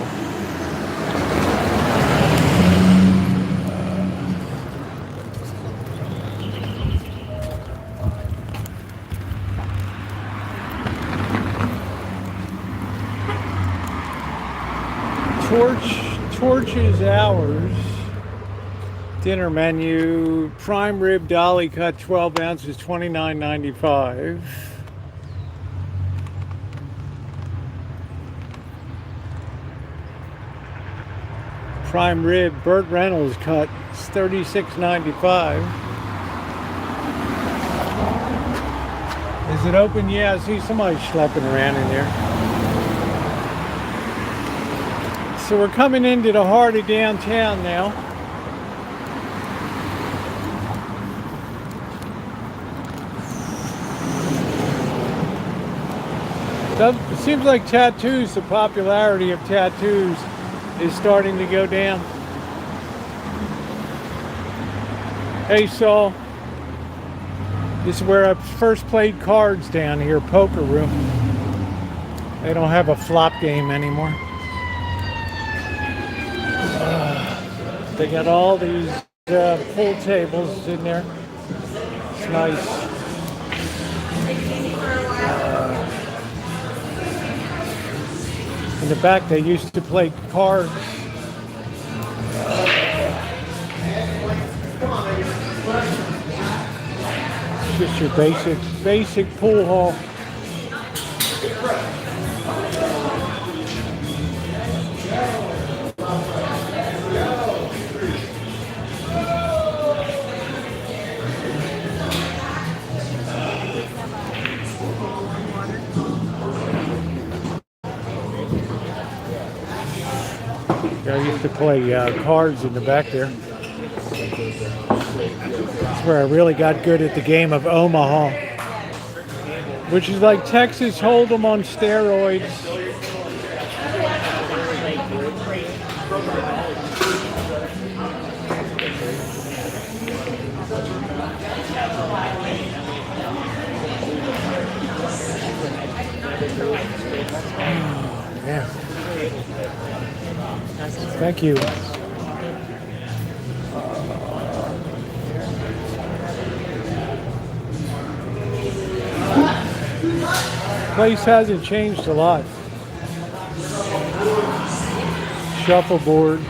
Torch is ours. Dinner menu, prime rib dolly cut 12 ounces, $29.95. Prime rib Burt Reynolds cut, it's $36.95. Is it open? Yeah, I see somebody schlepping around in there. So we're coming into the heart of downtown now. It seems like tattoos, the popularity of tattoos is starting to go down. Hey Saul, this is where I first played cards down here, poker room. They don't have a flop game anymore. They got all these pool tables in there. It's nice. In the back, they used to play cards. Just your basic pool hall. I used to play cards in the back there. That's where I really got good at the game of Omaha, which is like Texas Hold'em on steroids. Yeah. Thank you. Place hasn't changed a lot. Shuffleboard.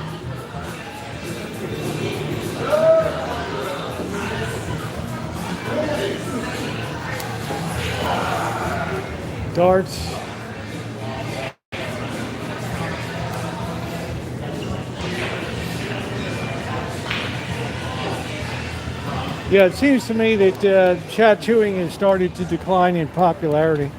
Darts. Yeah, it seems to me that tattooing has started to decline in popularity.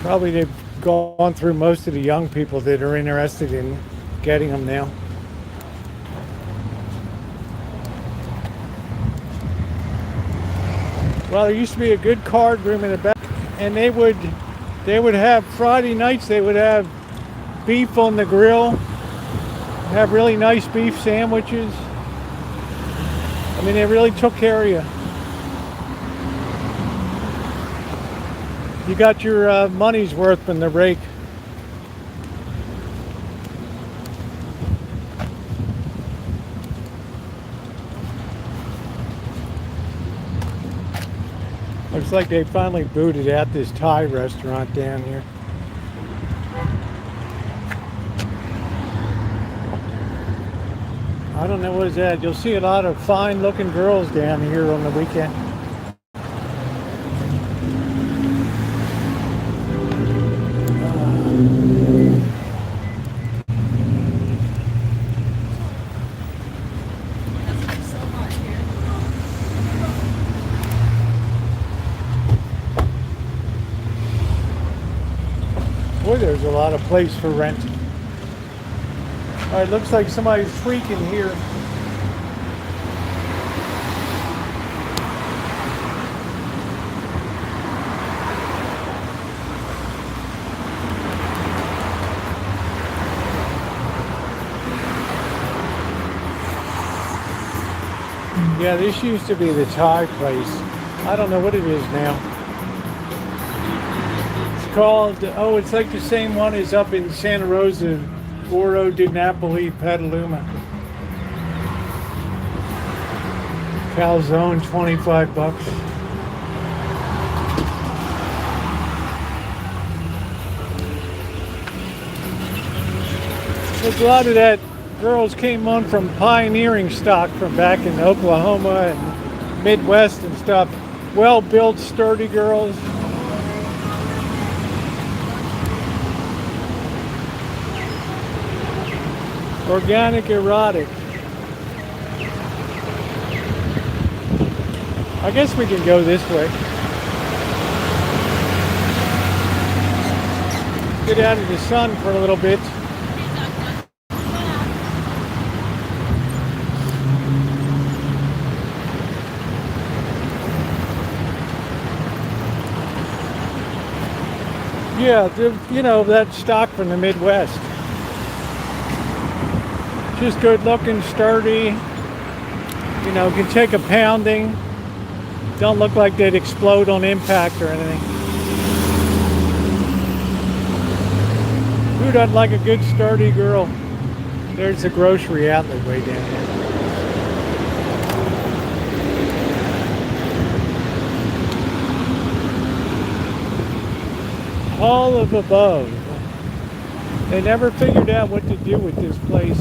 Probably they've gone through most of the young people that are interested in getting them now. Well, there used to be a good card room in the back, and they would have Friday nights. They would have beef on the grill, have really nice beef sandwiches. I mean, they really took care of you. You got your money's worth from the rake. Looks like they finally booted out this Thai restaurant down here. I don't know what is that. You'll see a lot of fine looking girls down here on the weekend. Boy, there's a lot of place for rent. All right, looks like somebody's tweaking here. Yeah, this used to be the Thai place. I don't know what it is now. It's called, oh, it's like the same one as up in Santa Rosa, Oro di Napoli, Petaluma. Calzone, 25 bucks. There's a lot of that girls came on from pioneering stock from back in Oklahoma and Midwest and stuff. Well-built, sturdy girls. Organic erotic. I guess we can go this way. Get out of the sun for a little bit. Yeah, you know, that stock from the Midwest. Just good looking, sturdy, you know, can take a pounding. Don't look like they'd explode on impact or anything. Who doesn't like a good sturdy girl? There's the grocery outlet way down there. All of above. They never figured out what to do with this place.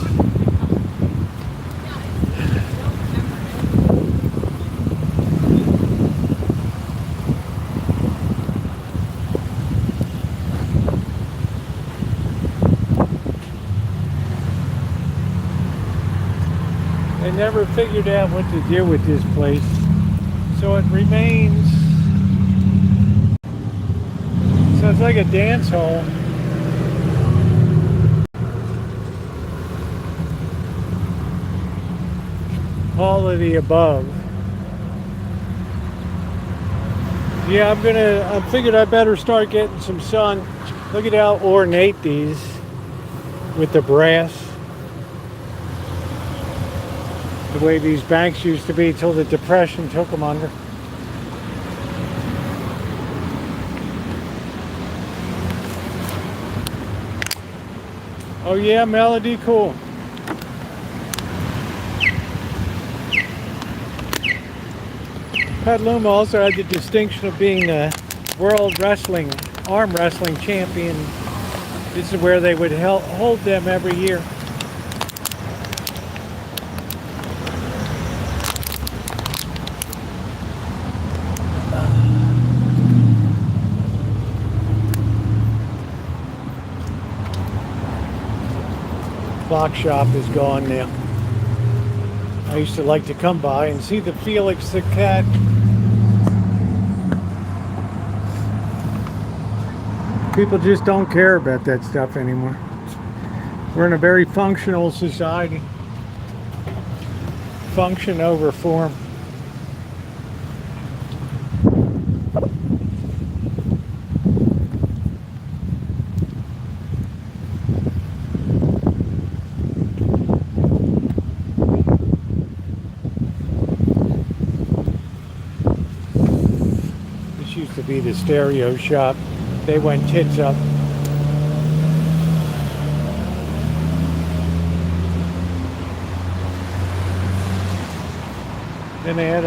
They never figured out what to do with this place. So it remains. So it's like a dance hall. All of the above. Yeah, I figured I better start getting some sun. Look at how ornate these with the brass. The way these banks used to be till the Depression took them under. Oh yeah, Melody, cool. Petaluma also had the distinction of being the world wrestling, arm wrestling champion. This is where they would hold them every year. Clock shop is gone now. I used to like to come by and see the Felix the cat. People just don't care about that stuff anymore. We're in a very functional society. Function over form. Used to be the stereo shop. They went tits up. Then they had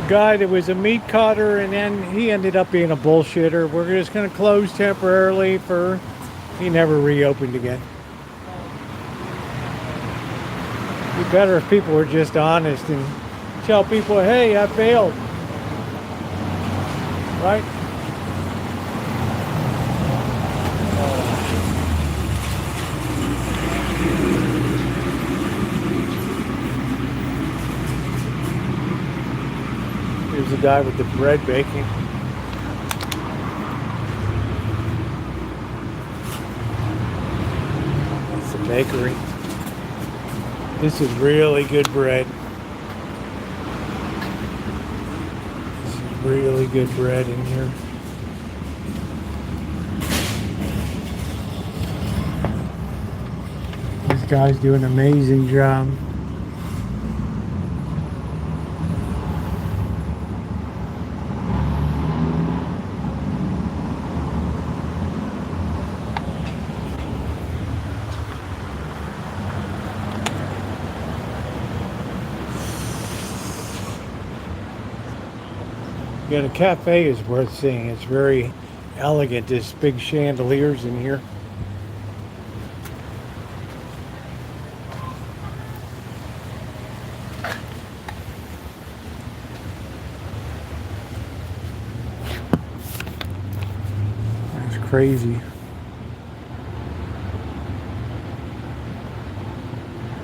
guy that was a meat cutter, and then he ended up being a bullshitter. We're just going to close temporarily for. He never reopened again. It'd be better if people were just honest and tell people, hey, I failed. Right? Here's the guy with the bread baking. It's the bakery. This is really good bread. This is really good bread in here. These guys do an amazing job. Yeah, the cafe is worth seeing. It's very elegant. There's big chandeliers in here. That's crazy.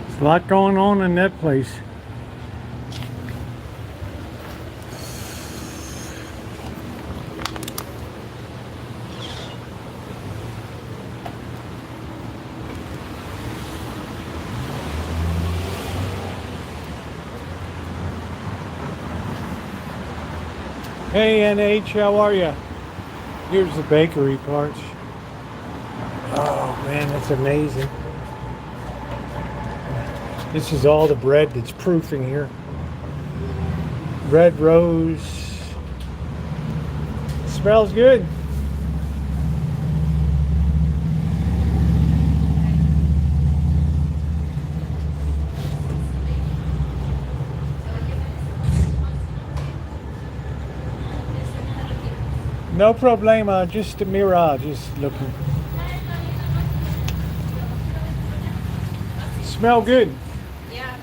There's a lot going on in that place. Hey NH, how are you? Here's the bakery parts. Oh man, that's amazing. This is all the bread that's proofing here. Red rose. Smells good. No problema, just a mirage, just looking. Smell good. Yeah.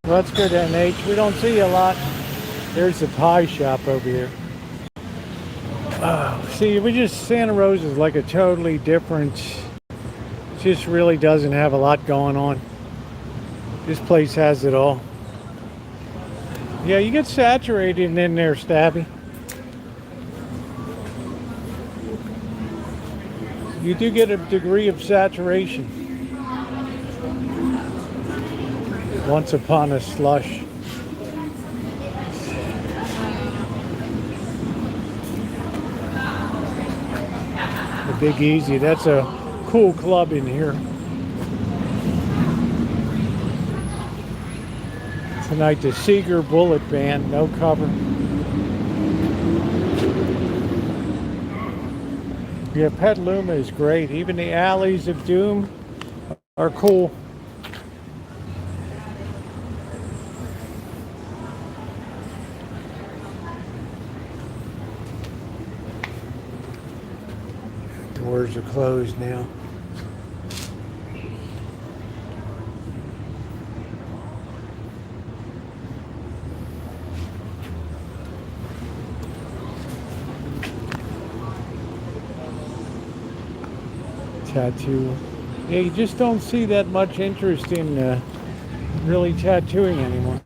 Well, that's good, NH. We don't see you a lot. There's the pie shop over here. Oh, see, Santa Rosa is like a totally different, just really doesn't have a lot going on. This place has it all. Yeah, you get saturated in there, Stabby. You do get a degree of saturation. Once upon a slush. The Big Easy, that's a cool club in here. Tonight, the Seeger Bullet Band, no cover. Yeah, Petaluma is great. Even the alleys of doom are cool. Doors are closed now. Tattoo. Yeah, you just don't see that much interest in really tattooing anymore.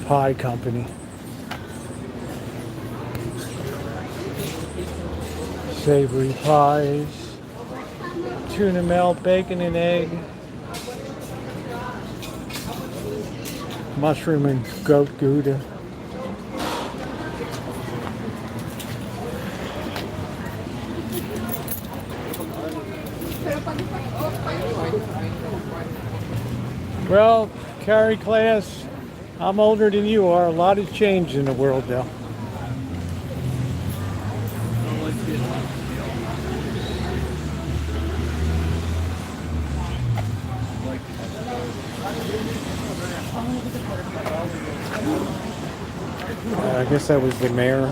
Pie company. Savory pies. Tuna melt, bacon and egg, mushroom and goat gouda. Well, Carrie class, I'm older than you are. A lot has changed in the world now. I guess that was the mayor.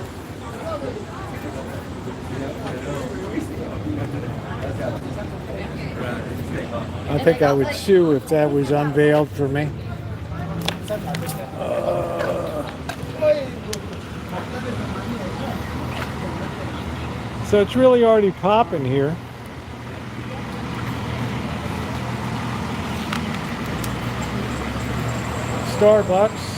I think I would sue if that was unveiled for me. So it's really already popping here. Starbucks.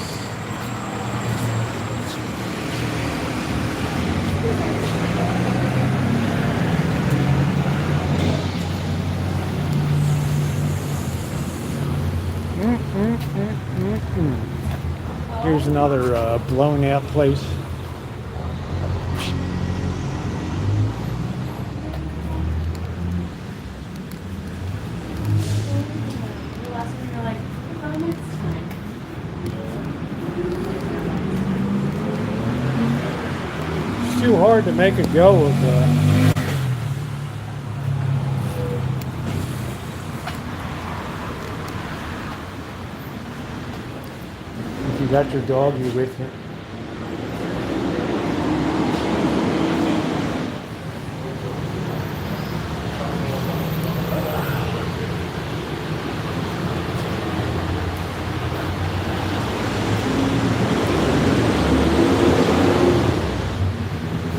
Here's another blown out place. It's too hard to make a go of if you got your doggy with you.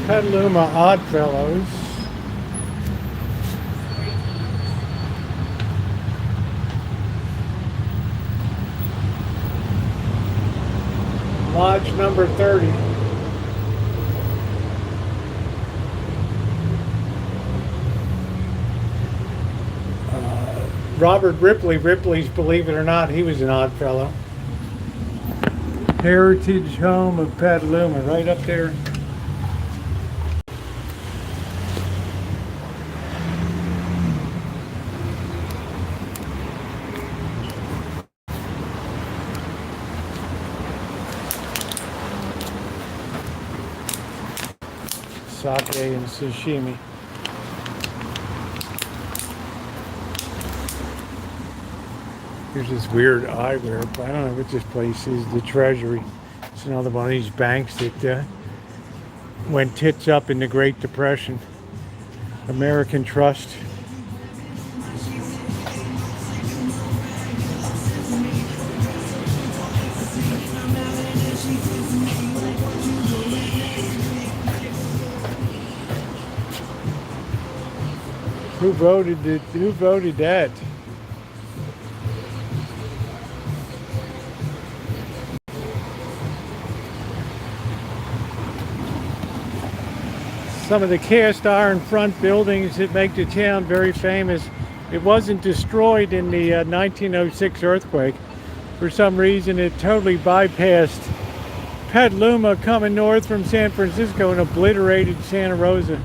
Petaluma Oddfellows. Lodge number 30. Robert Ripley's Believe It or Not, he was an odd fellow. Heritage Home of Petaluma, right up there. Sake and sashimi. Here's this weird eyewear. I don't know what this place is. The Treasury. It's another one of these banks that went tits up in the Great Depression. American Trust. Who voted that? Some of the cast iron front buildings that make the town very famous. It wasn't destroyed in the 1906 earthquake. For some reason, it totally bypassed Petaluma coming north from San Francisco and obliterated Santa Rosa.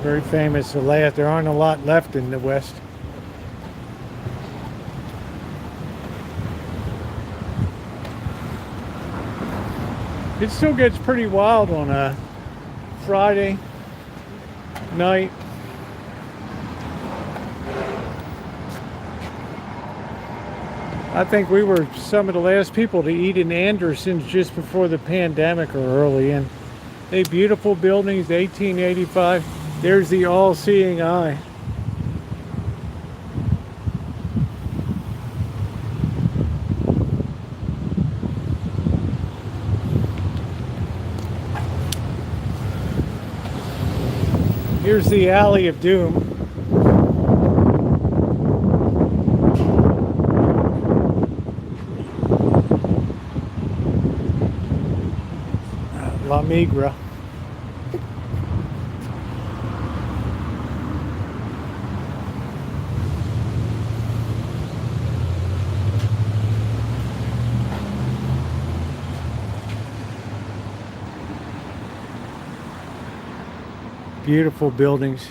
Very famous. There aren't a lot left in the West. It still gets pretty wild on a Friday night. I think we were some of the last people to eat in Anderson's just before the pandemic or early in. They beautiful buildings, 1885. There's the all-seeing eye. Here's the Alley of Doom. La Migra. Beautiful buildings.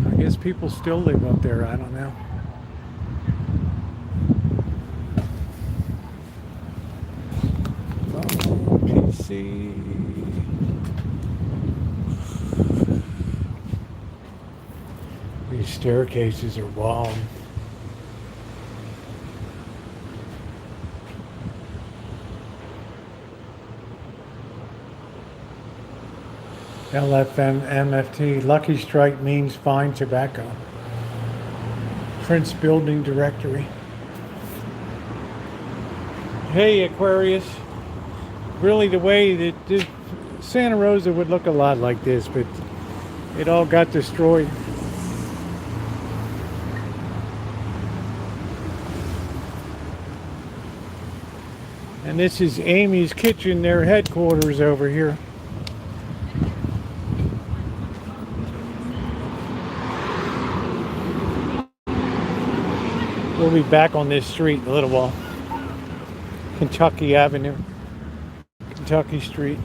I guess people still live up there, I don't know. Oh, PC. These staircases are wild. LFMMFT, Lucky Strike means fine tobacco. Prince Building Directory. Hey Aquarius, really the way that Santa Rosa would look a lot like this, but it all got destroyed. And this is Amy's Kitchen, their headquarters over here. We'll be back on this street in a little while. Kentucky Avenue, Kentucky Street.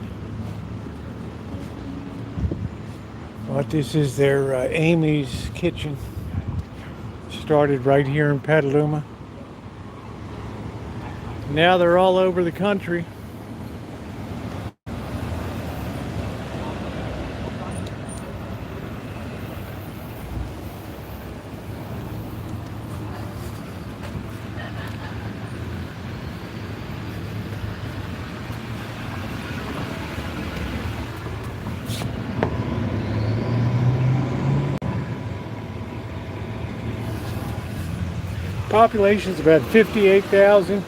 But this is their Amy's Kitchen. Started right here in Petaluma. Now they're all over the country. Population's about 58,000.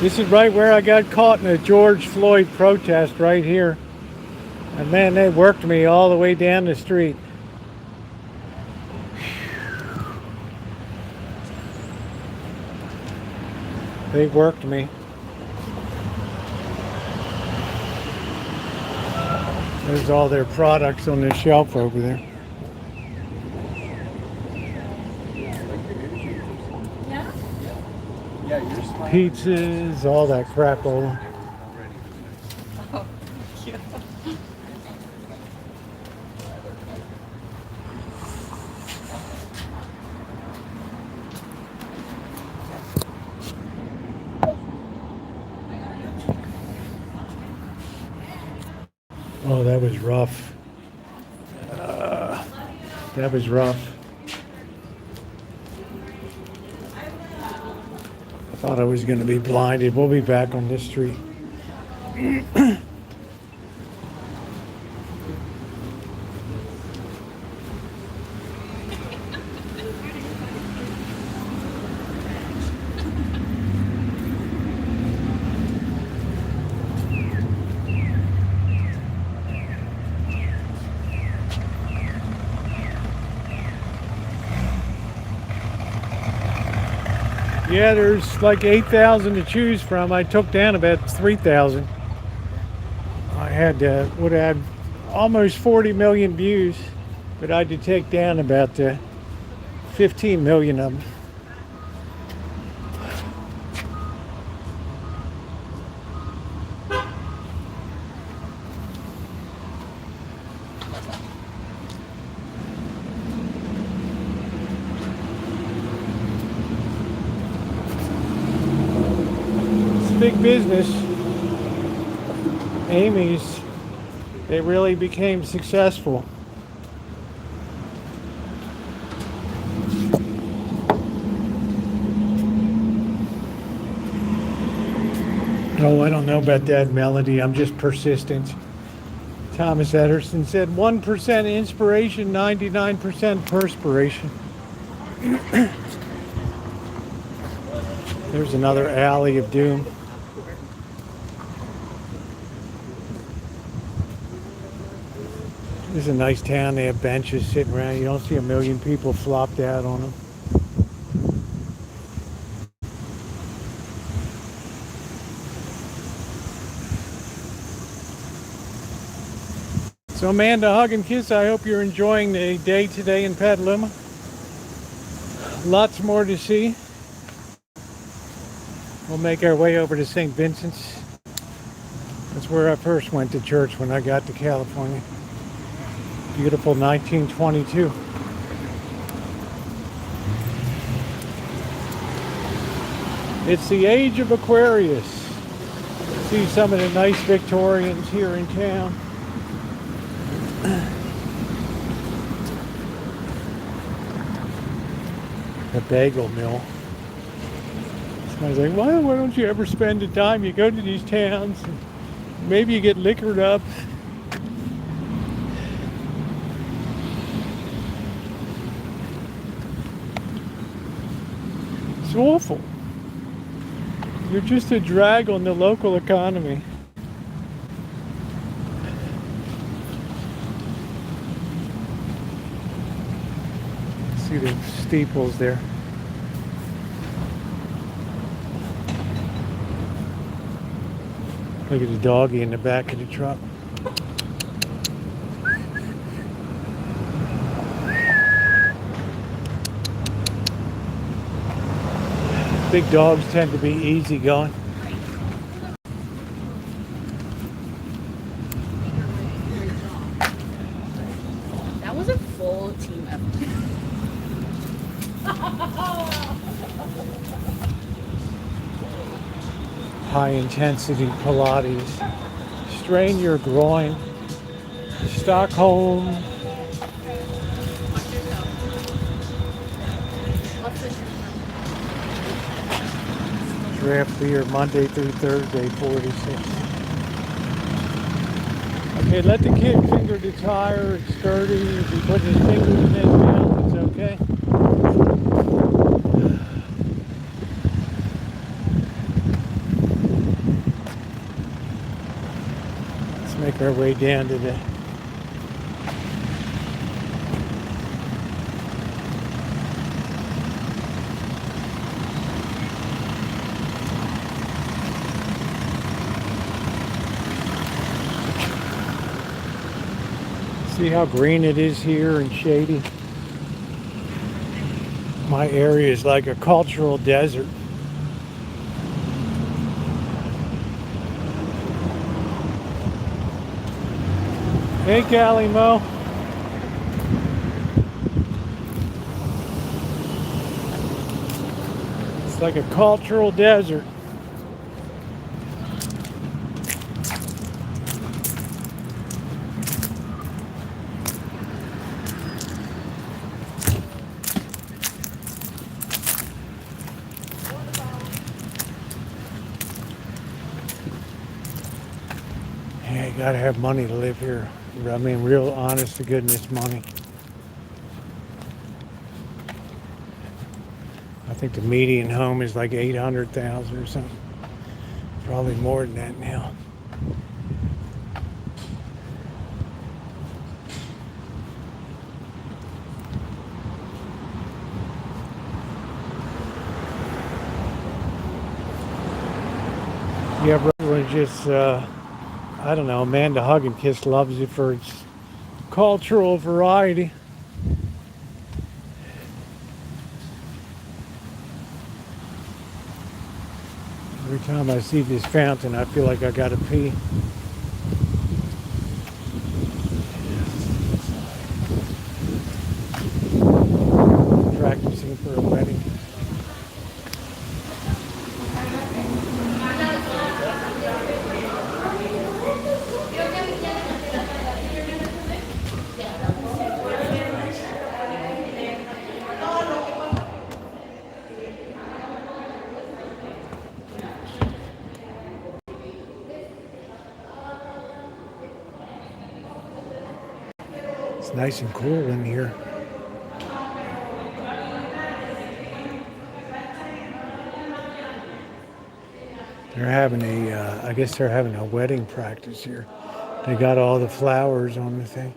This is right where I got caught in a George Floyd protest right here. And man, they worked me all the way down the street. They worked me. There's all their products on the shelf over there. Pizzas, all that crap over. Oh, cute. Oh, that was rough. That was rough. Thought I was going to be blinded. We'll be back on this street. Yeah, there's like 8,000 to choose from. I took down about 3,000. I had would have almost 40 million views, but I had to take down about 15 million of them. Big business. Amy's, they really became successful. Oh, I don't know about that melody. I'm just persistent. Thomas Edison said 1% inspiration, 99% perspiration. There's another alley of doom. This is a nice town. They have benches sitting around. You don't see a million people flopped out on them. So Amanda, hug and kiss. I hope you're enjoying the day today in Petaluma. Lots more to see. We'll make our way over to St. Vincent's. That's where I first went to church when I got to California. Beautiful 1922. It's the age of Aquarius. See some of the nice Victorians here in town. The bagel mill. I was like, well, why don't you ever spend the time? You go to these towns, and maybe you get liquored up. It's awful. You're just a drag on the local economy. See the steeples there. Look at the doggy in the back of the truck. Big dogs tend to be easygoing. That was a full team effort. High intensity Pilates. Strain your groin. Stockholm. Draft beer Monday through Thursday, 46. Okay, let the kid finger the tire. It's sturdy. If he puts his fingers in his mouth, it's okay. Let's make our way down to the see how green it is here and shady. My area is like a cultural desert. Hey, Callie Mo. It's like a cultural desert. Yeah, you gotta have money to live here. I mean, real honest to goodness money. I think the median home is like 800,000 or something. Probably more than that now. Yeah, everyone just, I don't know, Amanda Hug and Kiss loves it for its cultural variety. Every time I see this fountain, I feel like I gotta pee. Practicing for a wedding. It's nice and cool in here. They're having I guess they're having a wedding practice here. They got all the flowers on the thing.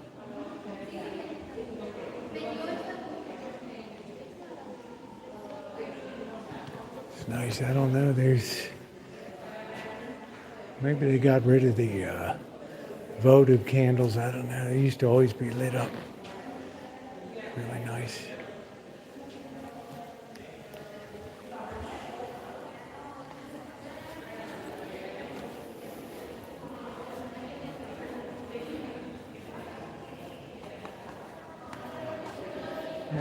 It's nice. I don't know. Maybe they got rid of the votive candles. I don't know. They used to always be lit up. Really nice.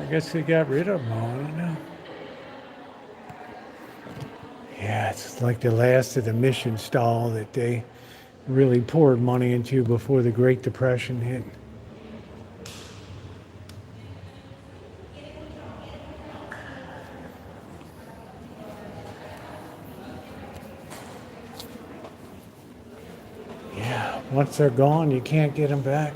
I guess they got rid of them all, I don't know. Yeah, it's like the last of the mission stall that they really poured money into before the Great Depression hit. Yeah, once they're gone, you can't get them back.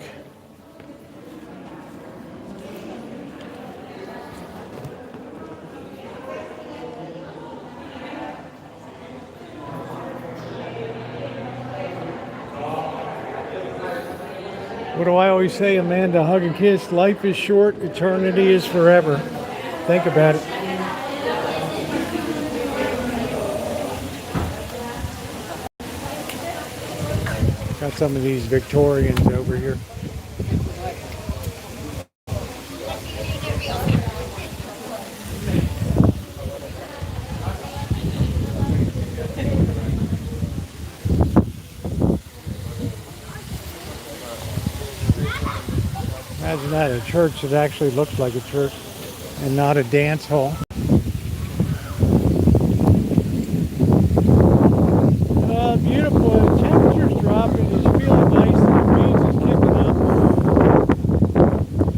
What do I always say, Amanda? Hug and kiss. Life is short, eternity is forever. Think about it. Got some of these Victorians over here. Imagine that, a church that actually looks like a church and not a dance hall. Beautiful. The temperature's dropping. It's feeling nice. The breeze is kicking up.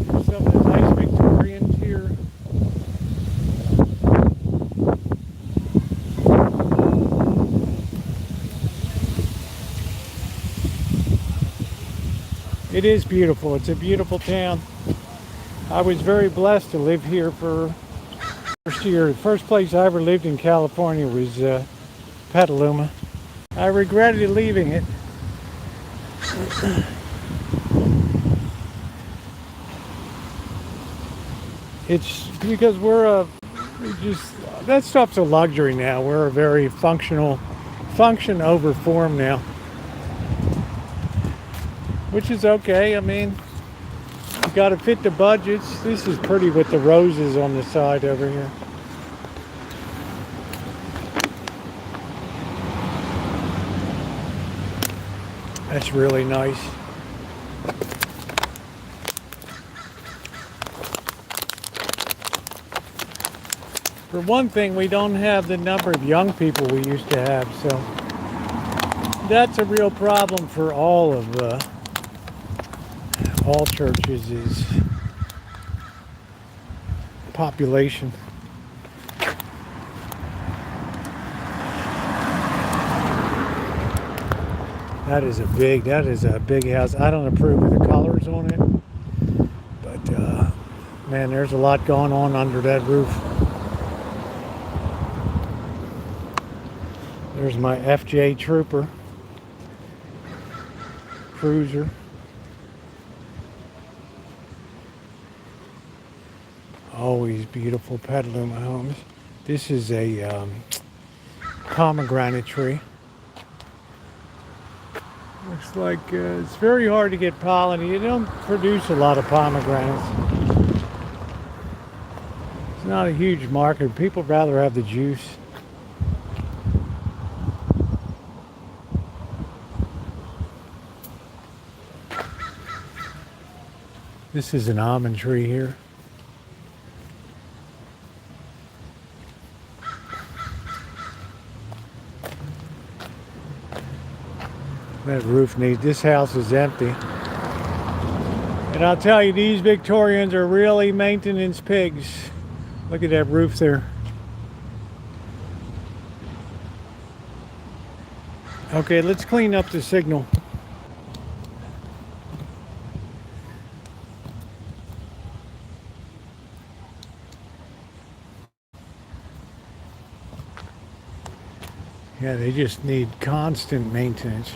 There's some of the nice Victorians here. It is beautiful. It's a beautiful town. I was very blessed to live here for first year. The first place I ever lived in California was Petaluma. I regretted leaving it. It's because that stuff's a luxury now. We're a very function over form now. Which is okay. I mean, you gotta fit the budgets. This is pretty with the roses on the side over here. That's really nice. For one thing, we don't have the number of young people we used to have, so that's a real problem for all churches is population. That is a big house. I don't approve of the colors on it, but man, there's a lot going on under that roof. There's my FJ Trooper Cruiser. Always beautiful Petaluma homes. This is a pomegranate tree. Looks like it's very hard to get pollen. You don't produce a lot of pomegranates. It's not a huge market. People rather have the juice. This is an almond tree here. That roof this house is empty. And I'll tell you, these Victorians are really maintenance pigs. Look at that roof there. Okay, let's clean up the signal. Yeah, they just need constant maintenance.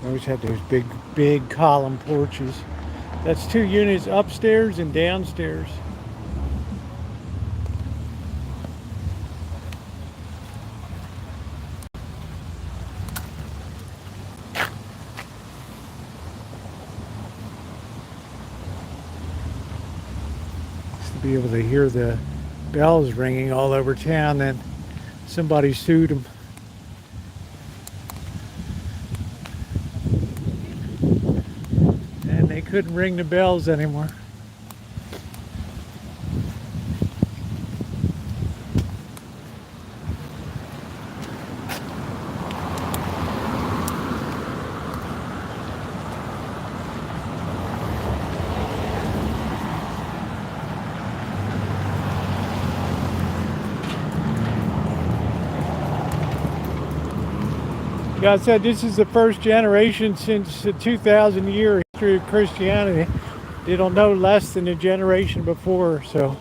They always had those big column porches. That's 2 units upstairs and downstairs. To be able to hear the bells ringing all over town, then somebody sued them. couldn't ring the bells anymore. Yeah, I said this is the first generation since the 2,000 year history of Christianity. They don't know less than the generation before. So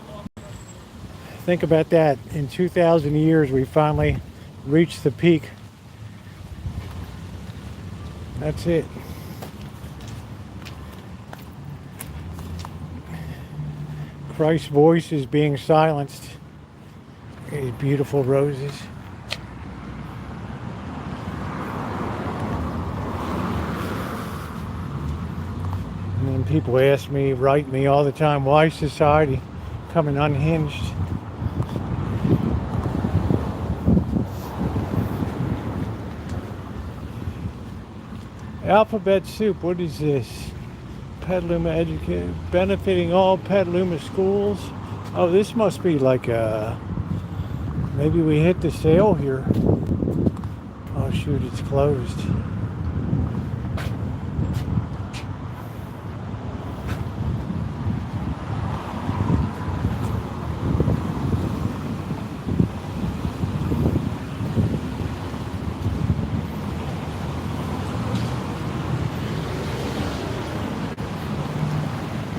think about that. In 2,000 years, we finally reached the peak. That's it. Christ's voice is being silenced. These beautiful roses. And people ask me, write me all the time, why is society coming unhinged? Alphabet soup, what is this? Petaluma educated, benefiting all Petaluma schools. Oh, this must be like maybe we hit the sale here. Oh shoot, it's closed.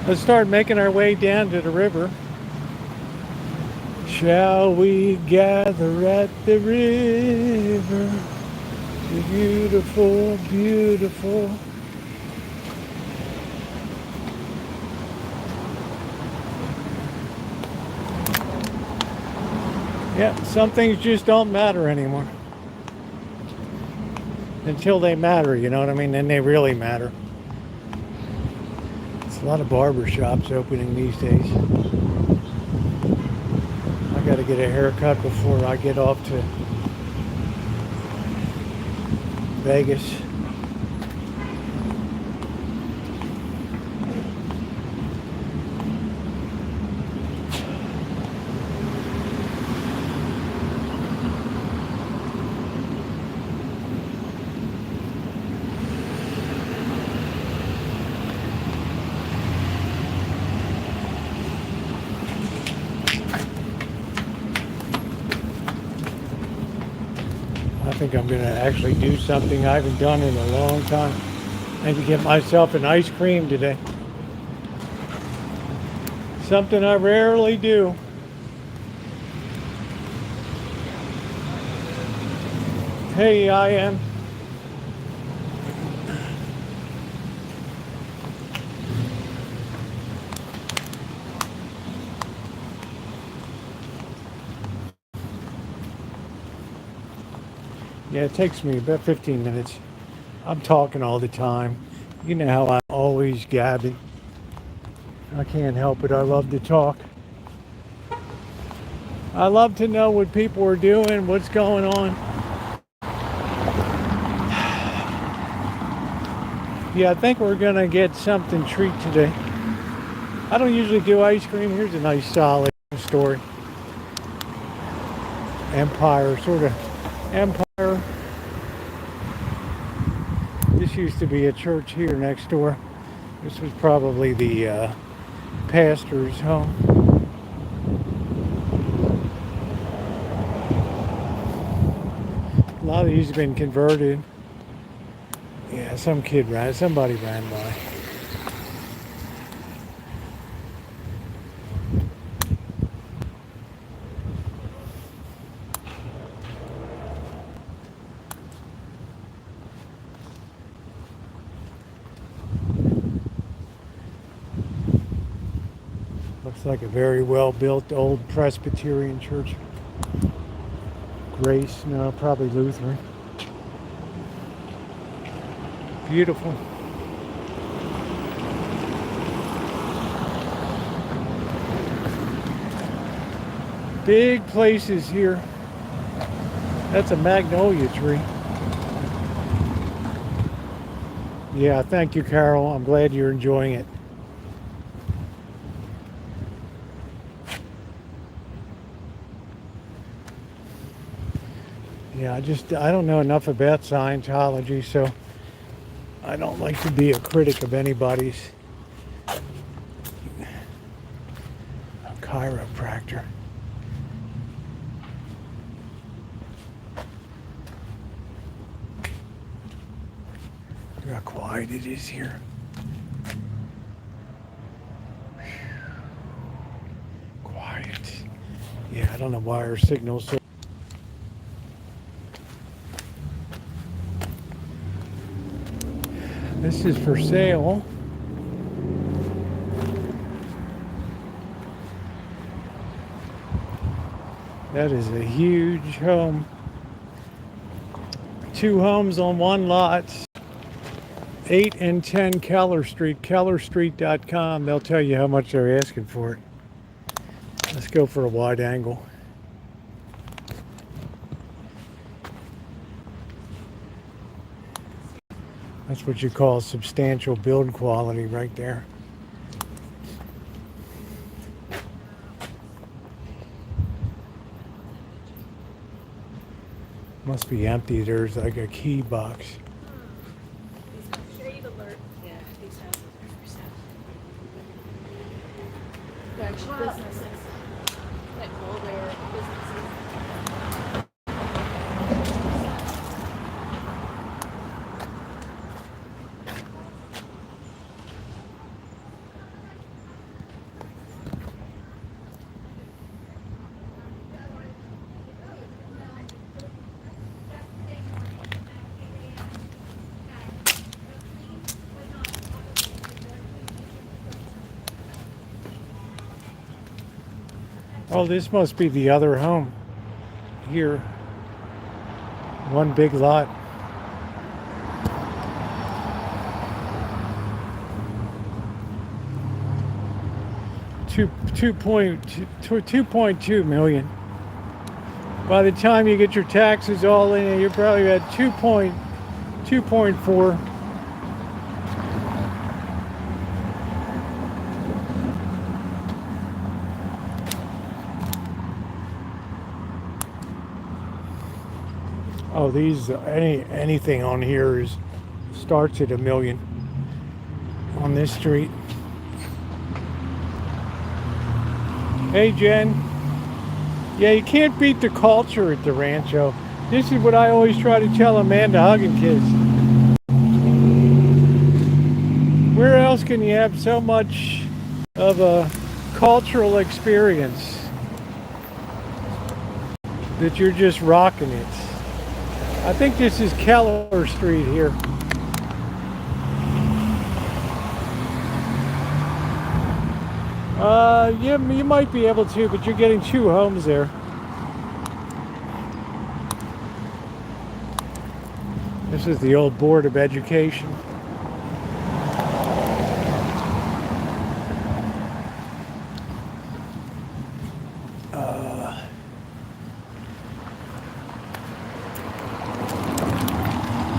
Let's start making our way down to the river. Shall we gather at the river? Beautiful, beautiful. Yeah, some things just don't matter anymore. Until they matter, you know what I mean? Then they really matter. A lot of barber shops opening these days. I got to get a haircut before I get off to Vegas. I think I'm going to actually do something I haven't done in a long time. I need to get myself an ice cream today. Something I rarely do. Hey, I am. Yeah, it takes me about 15 minutes. I'm talking all the time. You know how I'm always gabbing. I can't help it. I love to talk. I love to know what people are doing, what's going on. Yeah, I think we're gonna get something treat today. I don't usually do ice cream. Here's a nice solid story. Empire, sort of Empire. This used to be a church here next door. This was probably the pastor's home. A lot of these have been converted. Yeah, somebody ran by. Looks like a very well-built old Presbyterian church. Grace, no, probably Lutheran. Beautiful. Big places here. That's a magnolia tree. Yeah, thank you, Carol. I'm glad you're enjoying it. Yeah, I don't know enough about Scientology, so I don't like to be a critic of anybody's chiropractor. Look how quiet it is here. Quiet. Yeah, I don't know why our signal's so. This is for sale. That is a huge home. 2 homes on 1 lot. 8 and 10 Keller Street, kellerstreet.com. They'll tell you how much they're asking for it. Let's go for a wide angle. That's what you call substantial build quality right there. Must be empty. There's like a key box. Shade alert. Yeah, these houses are for sale. They're actually businesses. Like older businesses. Oh, this must be the other home here. 1 big lot. $2.2 million. By the time you get your taxes all in, you're probably at 2.4. Oh, these anything on here starts at $1 million on this street. Hey, Jen. Yeah, you can't beat the culture at the Rancho. This is what I always try to tell Amanda Huggin kids. Where else can you have so much of a cultural experience that you're just rocking it? I think this is Keller Street here. Yeah, you might be able to, but you're getting 2 homes there. This is the old Board of Education.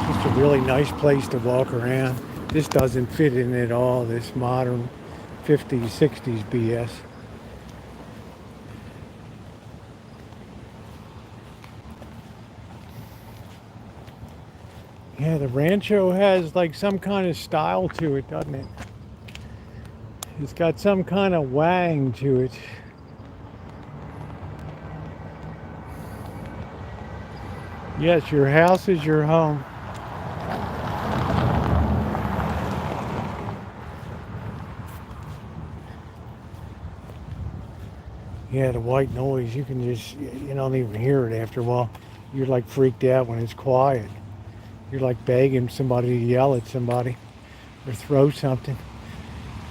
Just a really nice place to walk around. This doesn't fit in at all, this modern 50s, 60s BS. Yeah, the Rancho has like some kind of style to it, doesn't it? It's got some kind of wang to it. Yes, your house is your home. Yeah, the white noise, you don't even hear it after a while. You're like freaked out when it's quiet. You're like begging somebody to yell at somebody or throw something.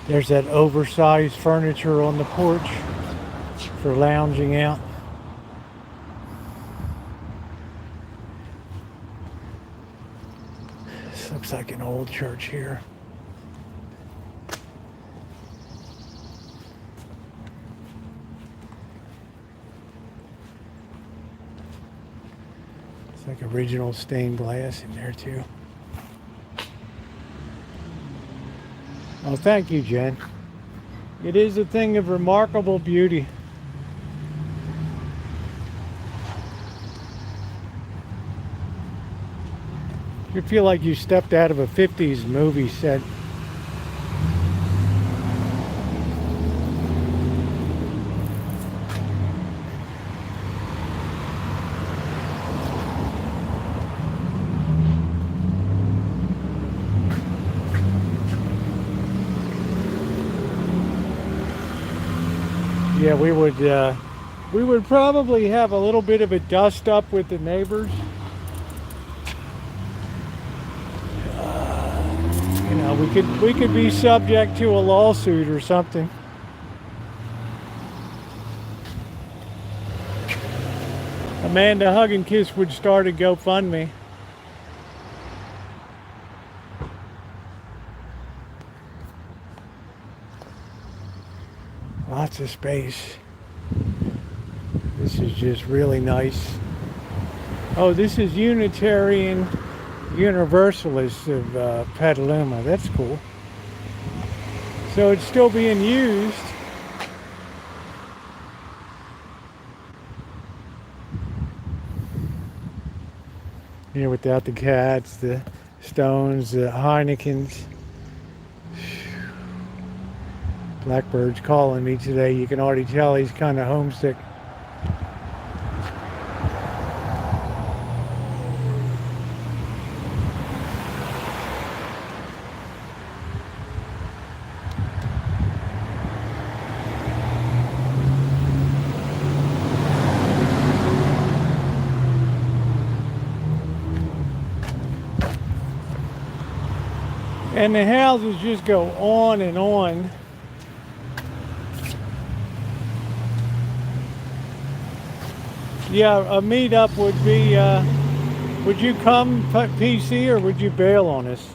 There's that oversized furniture on the porch for lounging out. This looks like an old church here. It's like original stained glass in there too. Oh, thank you, Jen. It is a thing of remarkable beauty. You feel like you stepped out of a 50s movie set. Yeah, we would probably have a little bit of a dust up with the neighbors. You know, we could be subject to a lawsuit or something. Amanda Hug and Kiss would start a GoFundMe. Lots of space. This is just really nice. Oh, this is Unitarian Universalists of Petaluma. That's cool. So it's still being used. Here without the cats, the Stones, the Heinekens. Blackbird's calling me today. You can already tell he's kind of homesick. And the houses just go on and on. Yeah, a meetup would be, would you come, PC, or would you bail on us?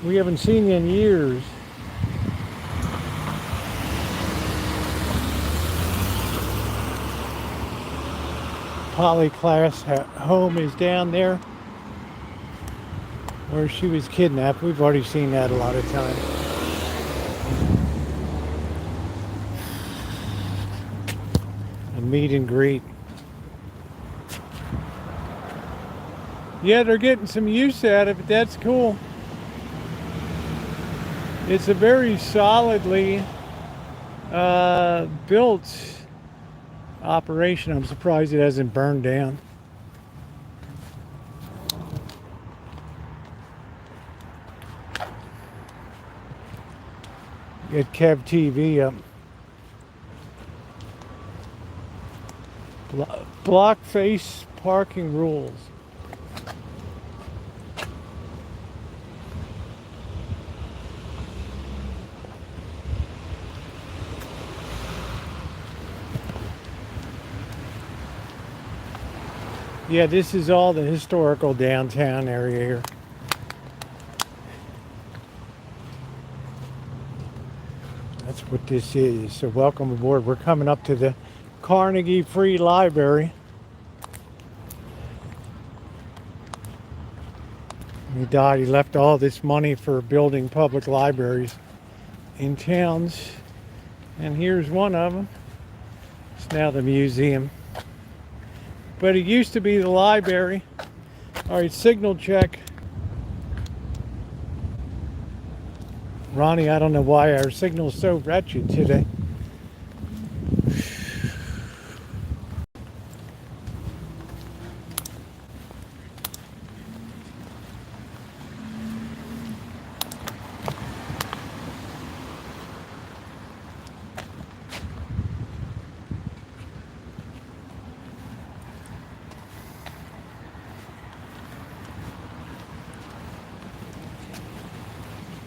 We haven't seen you in years. Polly Class home is down there, where she was kidnapped. We've already seen that a lot of times. A meet and greet. Yeah, they're getting some use out of it. That's cool. It's a very solidly built operation. I'm surprised it hasn't burned down. Get Kev TV up. Block face parking rules. Yeah, this is all the historical downtown area here. That's what this is. So welcome aboard. We're coming up to the Carnegie Free Library. He died. He left all this money for building public libraries in towns. And here's one of them. It's now the museum. But it used to be the library. All right, signal check. Ronnie, I don't know why our signal's so wretched today.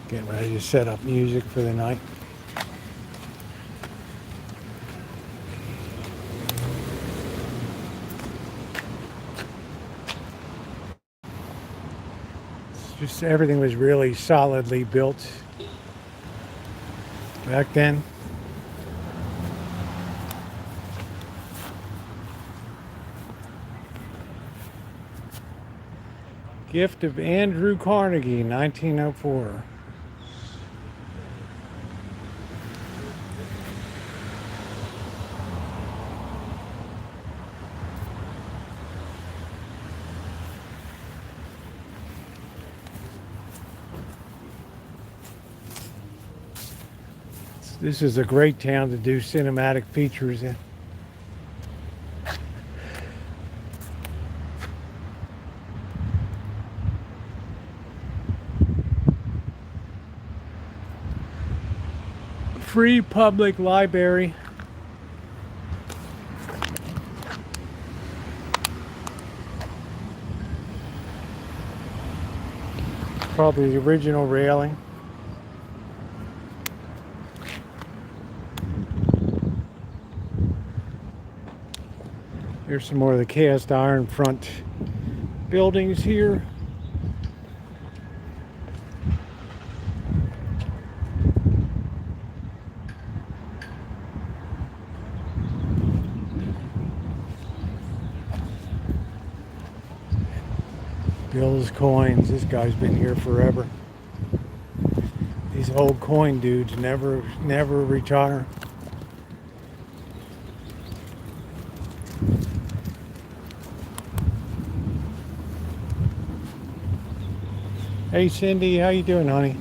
Getting ready to set up music for the night. It's just everything was really solidly built back then. Gift of Andrew Carnegie, 1904. This is a great town to do cinematic features in. Free public library. Probably the original railing. Here's some more of the cast iron front buildings here. Bill's Coins. This guy's been here forever. These old coin dudes never retire. Hey Cindy, how you doing, honey?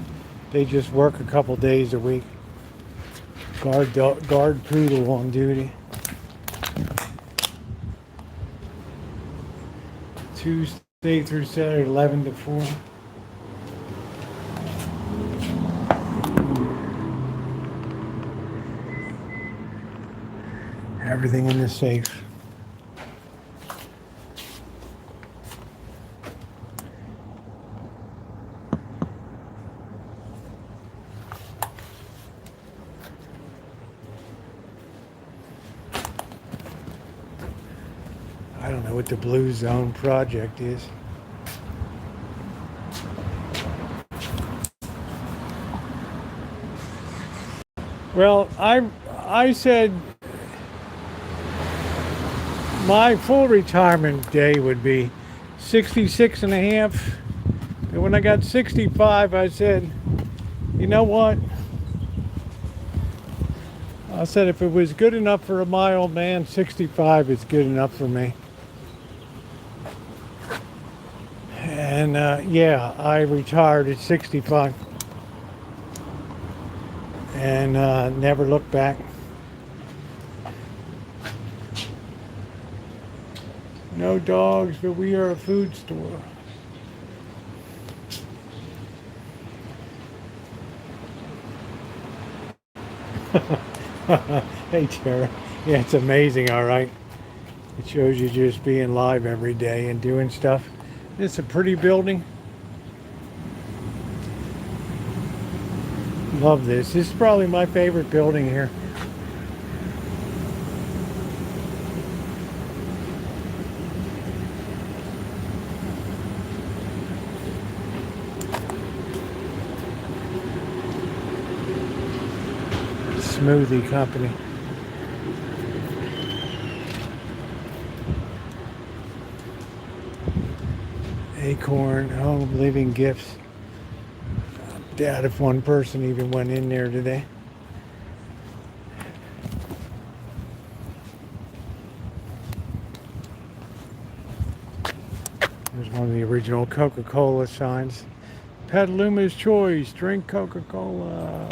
They just work a couple days a week. Guard poodle on duty. Tuesday through Saturday, 11 to 4. Everything in the safe. I don't know what the Blue Zone project is. Well, I said my full retirement day would be 66 and a half. And when I got 65, I said, you know what? I said if it was good enough for my old man, 65 is good enough for me. And yeah, I retired at 65 and never looked back. No dogs, but we are a food store. Hey Tara, yeah, it's amazing, all right. It shows you just being live every day and doing stuff. It's a pretty building. Love this. This is probably my favorite building here. Smoothie company. Acorn Home Living Gifts. I doubt if one person even went in there today. There's one of the original Coca-Cola signs. Petaluma's Choice, drink Coca-Cola.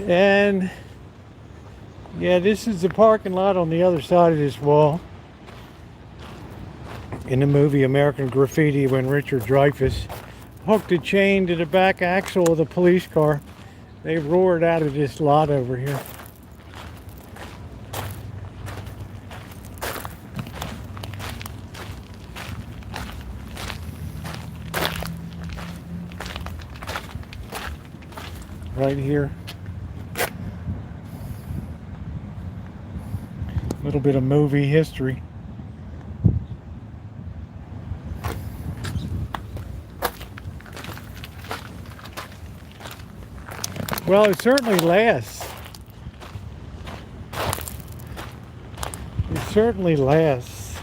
And yeah, this is the parking lot on the other side of this wall. In the movie American Graffiti, when Richard Dreyfuss hooked a chain to the back axle of the police car, they roared out of this lot over here. Right here. A little bit of movie history. Well, it certainly lasts. It certainly lasts.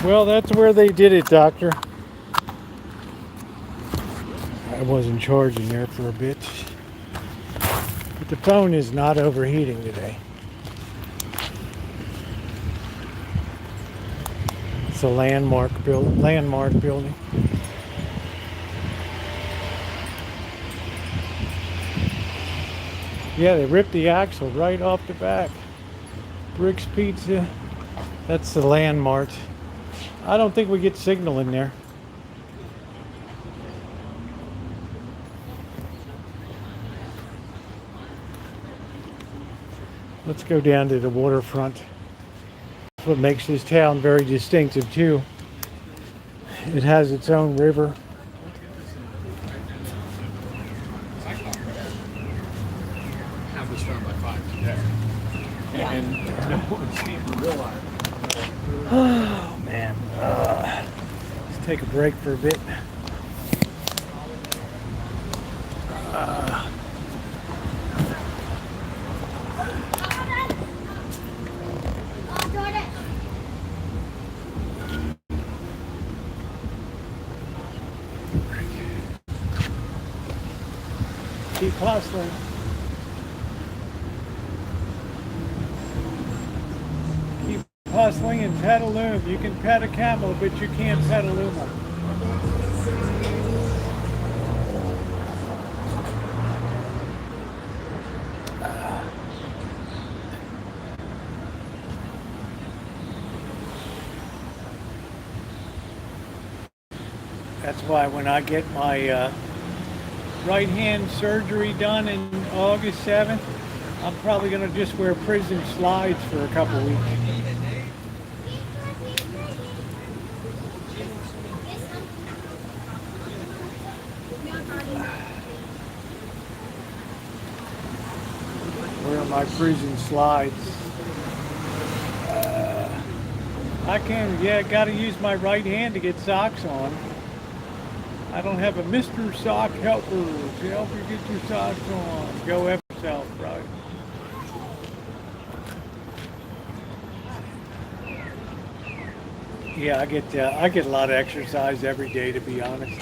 Well, that's where they did it, Doctor. I wasn't charging there for a bit. But the phone is not overheating today. a landmark building. Yeah, they ripped the axle right off the back. Bricks Pizza. That's the landmark. I don't think we get signal in there. Let's go down to the waterfront. That's what makes this town very distinctive too. It has its own river. Have this done by 5 today. And no one seemed to realize. Oh man. Let's take a break for a bit. Keep hustling. Keep hustling in Petaluma. You can pet a camel, but you can't Petaluma. That's why when I get my right hand surgery done in August 7th, I'm probably going to just wear prison slides for a couple weeks. Wear my prison slides. I got to use my right hand to get socks on. I don't have a Mr. Sock helper to help you get your socks on. Go F yourself, right? Yeah, I get a lot of exercise every day, to be honest.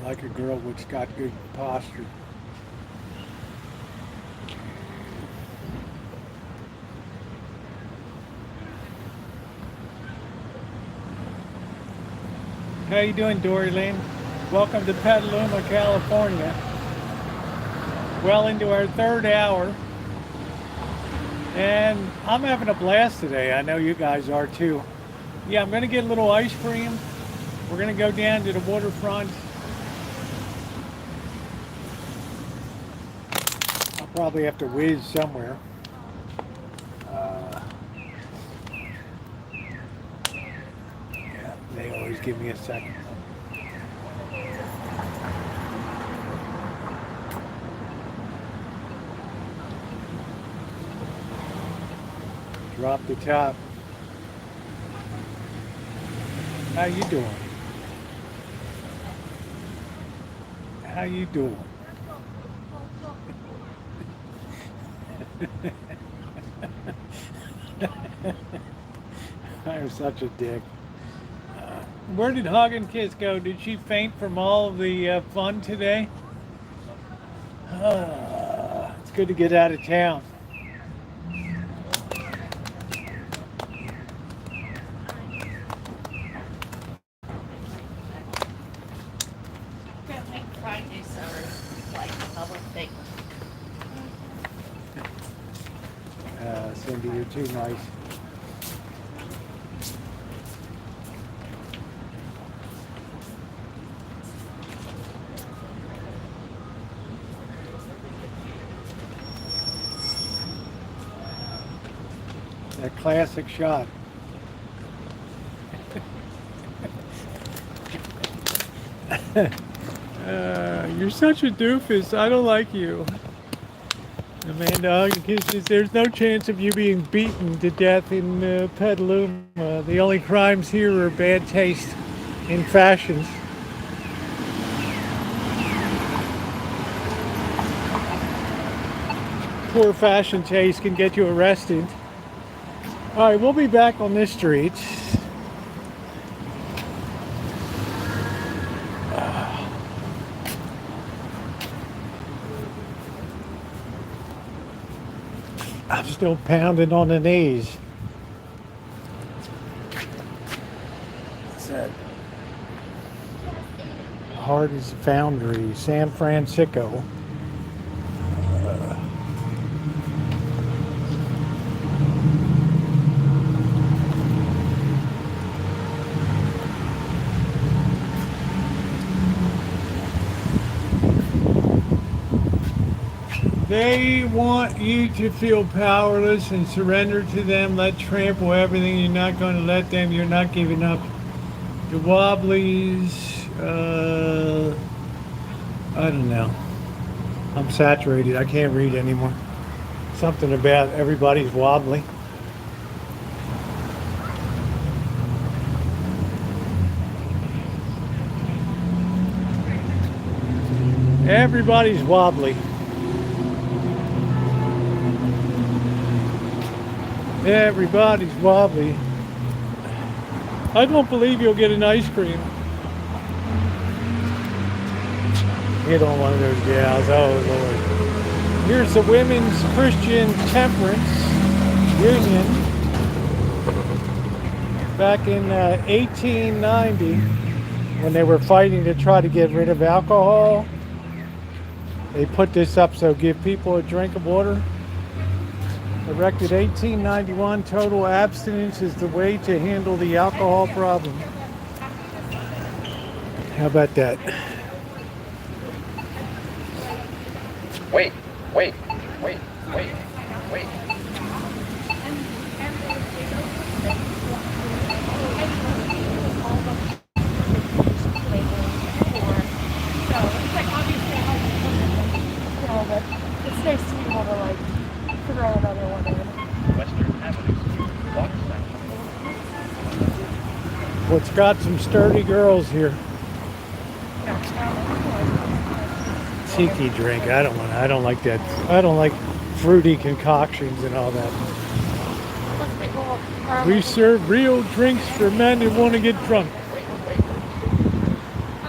Like a girl which got good posture. How you doing, Dory Lynn? Welcome to Petaluma, California. Well into our third hour. And I'm having a blast today. I know you guys are too. Yeah, I'm gonna get a little ice cream. We're gonna go down to the waterfront. Probably have to whiz somewhere. Yeah, they always give me a second. Drop the top. How you doing? How you doing? I'm such a dick. Where did Hug and Kiss go? Did she faint from all of the fun today? It's good to get out of town. Can't make Friday so like public thing. Cindy, you're too nice. That classic shot. You're such a doofus. I don't like you. Amanda Hug and Kisses, there's no chance of you being beaten to death in Petaluma. The only crimes here are bad taste in fashions. Poor fashion taste can get you arrested. All right, we'll be back on this street. I'm still pounding on the knees. What's that? Hardy's Foundry, San Francisco. They want you to feel powerless and surrender to them. Let trample everything. You're not going to let them. You're not giving up. The Wobblies. I don't know. I'm saturated. I can't read anymore. Something about everybody's wobbly. Everybody's wobbly. Everybody's wobbly. I don't believe you'll get an ice cream. Get on one of those gals. Oh, Lord. Here's the Women's Christian Temperance Union. Back in 1890, when they were fighting to try to get rid of alcohol, they put this up so give people a drink of water. Erected 1891, total abstinence is the way to handle the alcohol problem. How about that? Wait, wait, wait, wait, wait. It's nice to be able to like figure out another one. Western Avenue, Waterfront. Well, it's got some sturdy girls here. Tiki drink. I don't like that. I don't like fruity concoctions and all that. We serve real drinks for men who want to get drunk.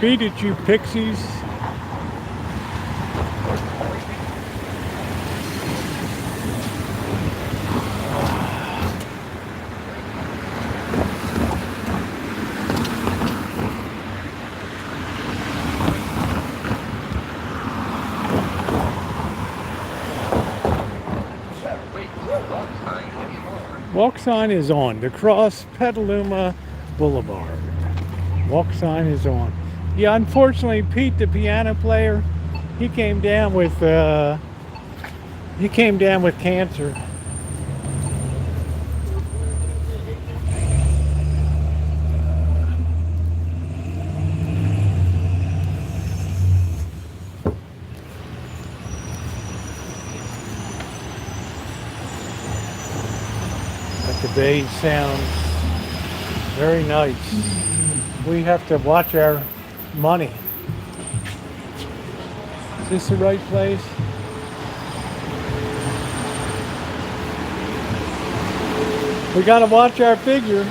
Beat it, you pixies. Walk sign is on to cross Petaluma Boulevard. Walk sign is on. Yeah, unfortunately, Pete, the piano player, he came down with cancer. The bay sounds very nice. We have to watch our money. Is this the right place? We got to watch our figure.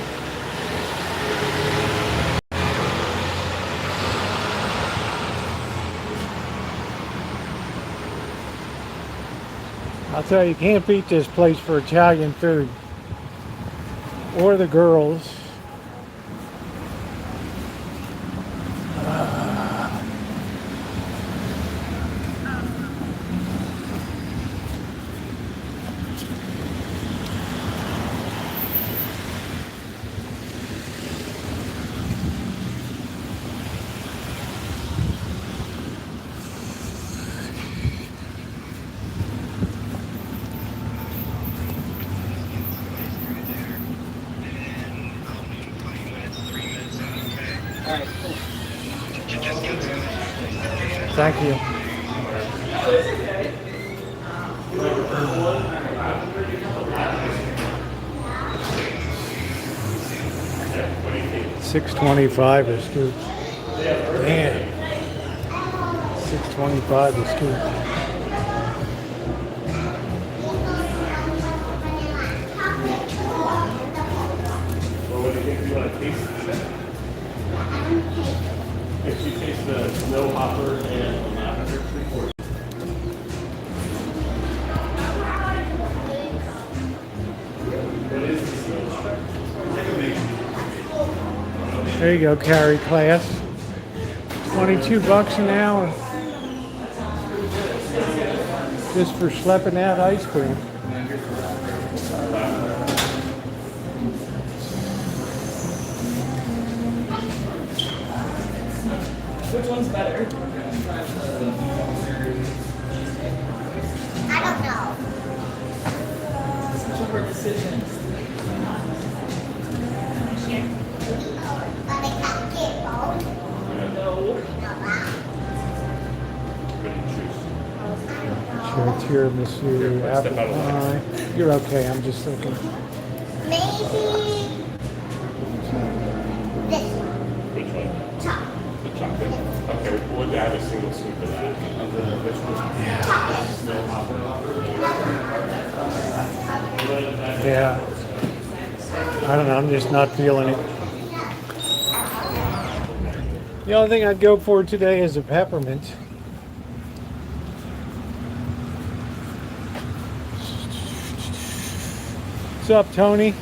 I'll tell you, you can't beat this place for Italian food. Or the girls. Thank you. $6.25 a scoop. Man. $6.25 a scoop. If you taste the snow hopper and lavender 3/4. There you go, carry class. 22 bucks an hour. Just for schlepping out ice cream. Which one's better? I don't know. Such a hard decision. But I can't get both. No. Sure, tiramisu, apple pie. You're okay, I'm just thinking. Maybe this Which one? top. The chocolate? Okay, we'll add a single scoop of that. Of the, which one? Snow hopper. Yeah. I don't know, I'm just not feeling it. The only thing I'd go for today is a peppermint. What's up, Tony?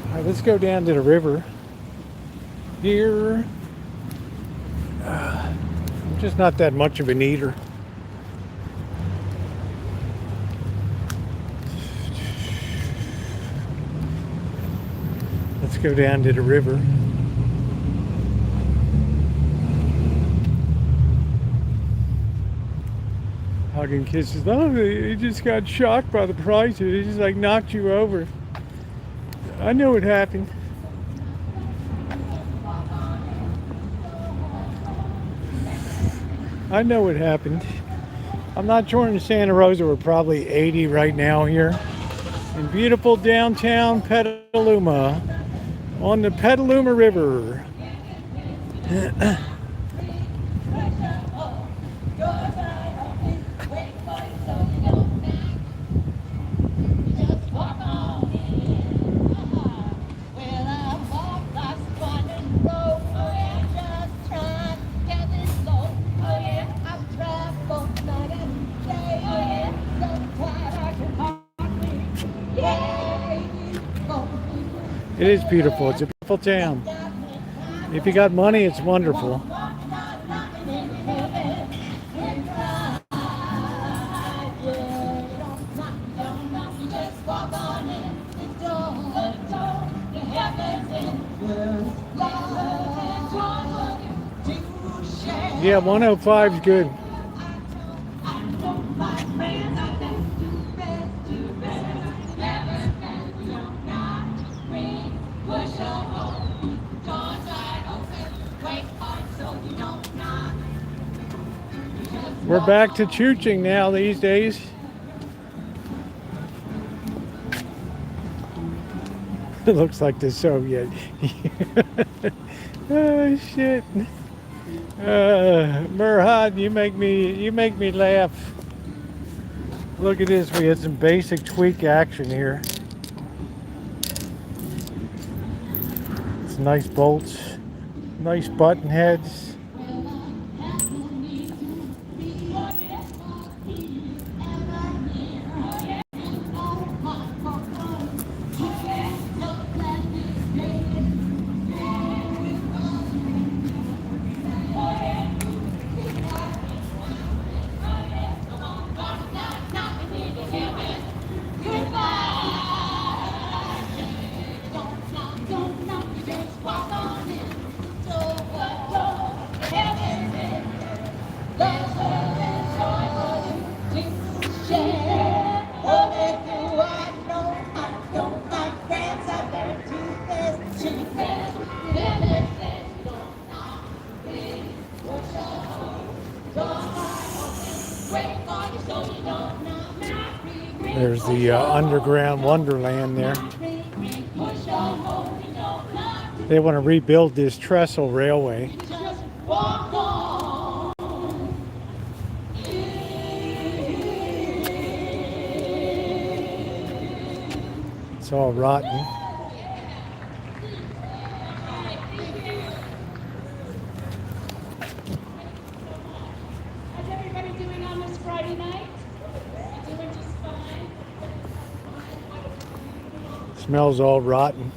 All right, let's go down to the river. Here. I'm just not that much of an eater. Let's go down to the river. Hugging kisses. Oh, he just got shocked by the prices. He just like knocked you over. I know what happened. I know what happened. I'm not sure in Santa Rosa. We're probably 80 right now here in beautiful downtown Petaluma on the Petaluma River. It is beautiful. It's a beautiful town. If you got money, it's wonderful. Yeah, 105 is good. We're back to chooching now these days. It looks like the Soviet. Oh shit. Murhad, you make me laugh. Look at this, we had some basic tweak action here. It's nice bolts, nice button heads. There's the underground wonderland there. They want to rebuild this trestle railway. It's all rotten. Smells all rotten.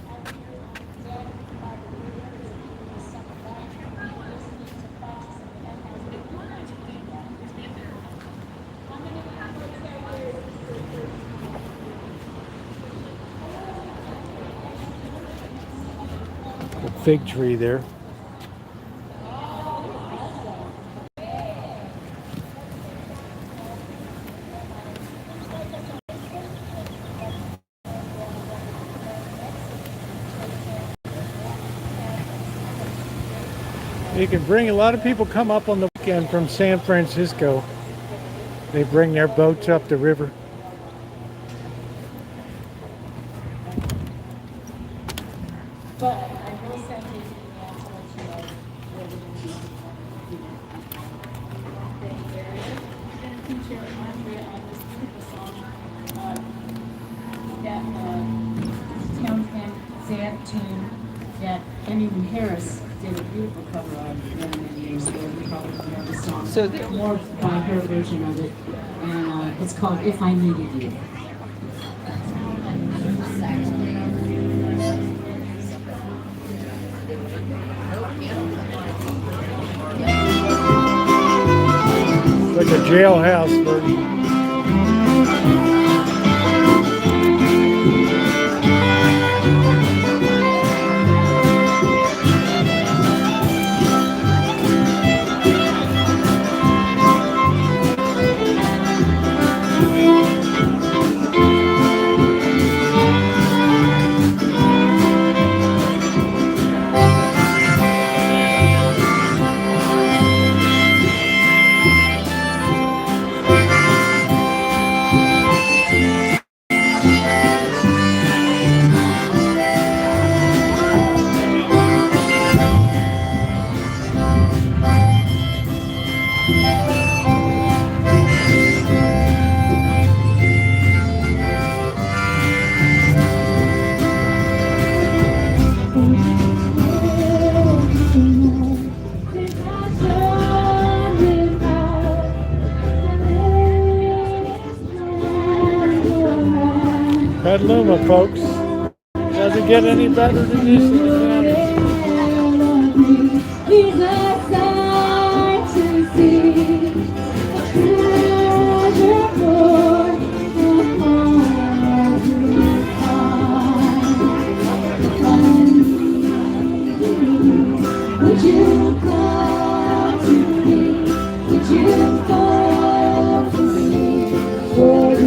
A fig tree there. You can bring, a lot of people come up on the weekend from San Francisco. They bring their boats up the river. Harris did a beautiful cover on many, many years ago. You probably know the song. So more by her version of it, and it's called "If I Needed You." Like a jailhouse version. Petaluma, folks. Doesn't get any better than this in the county. He's a sight to see, a treasure for the heart to find. Would you come to me? Would you fall for me? For the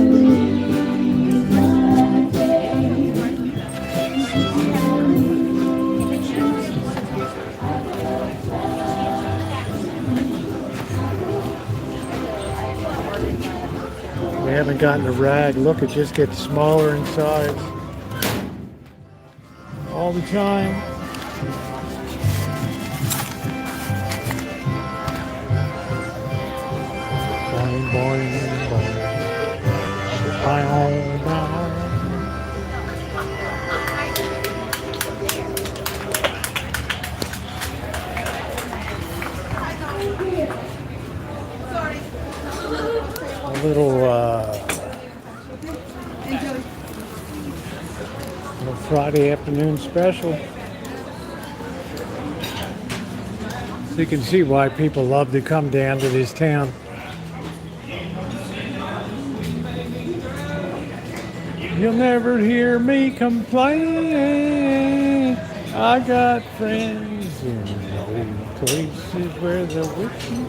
We haven't gotten a rag. Look, it just gets smaller in size all the time. Boing, boing, boing. Boing, boing. A little Friday afternoon special. So you can see why people love to come down to this town. You'll never hear me complain. I got friends in old places where the witches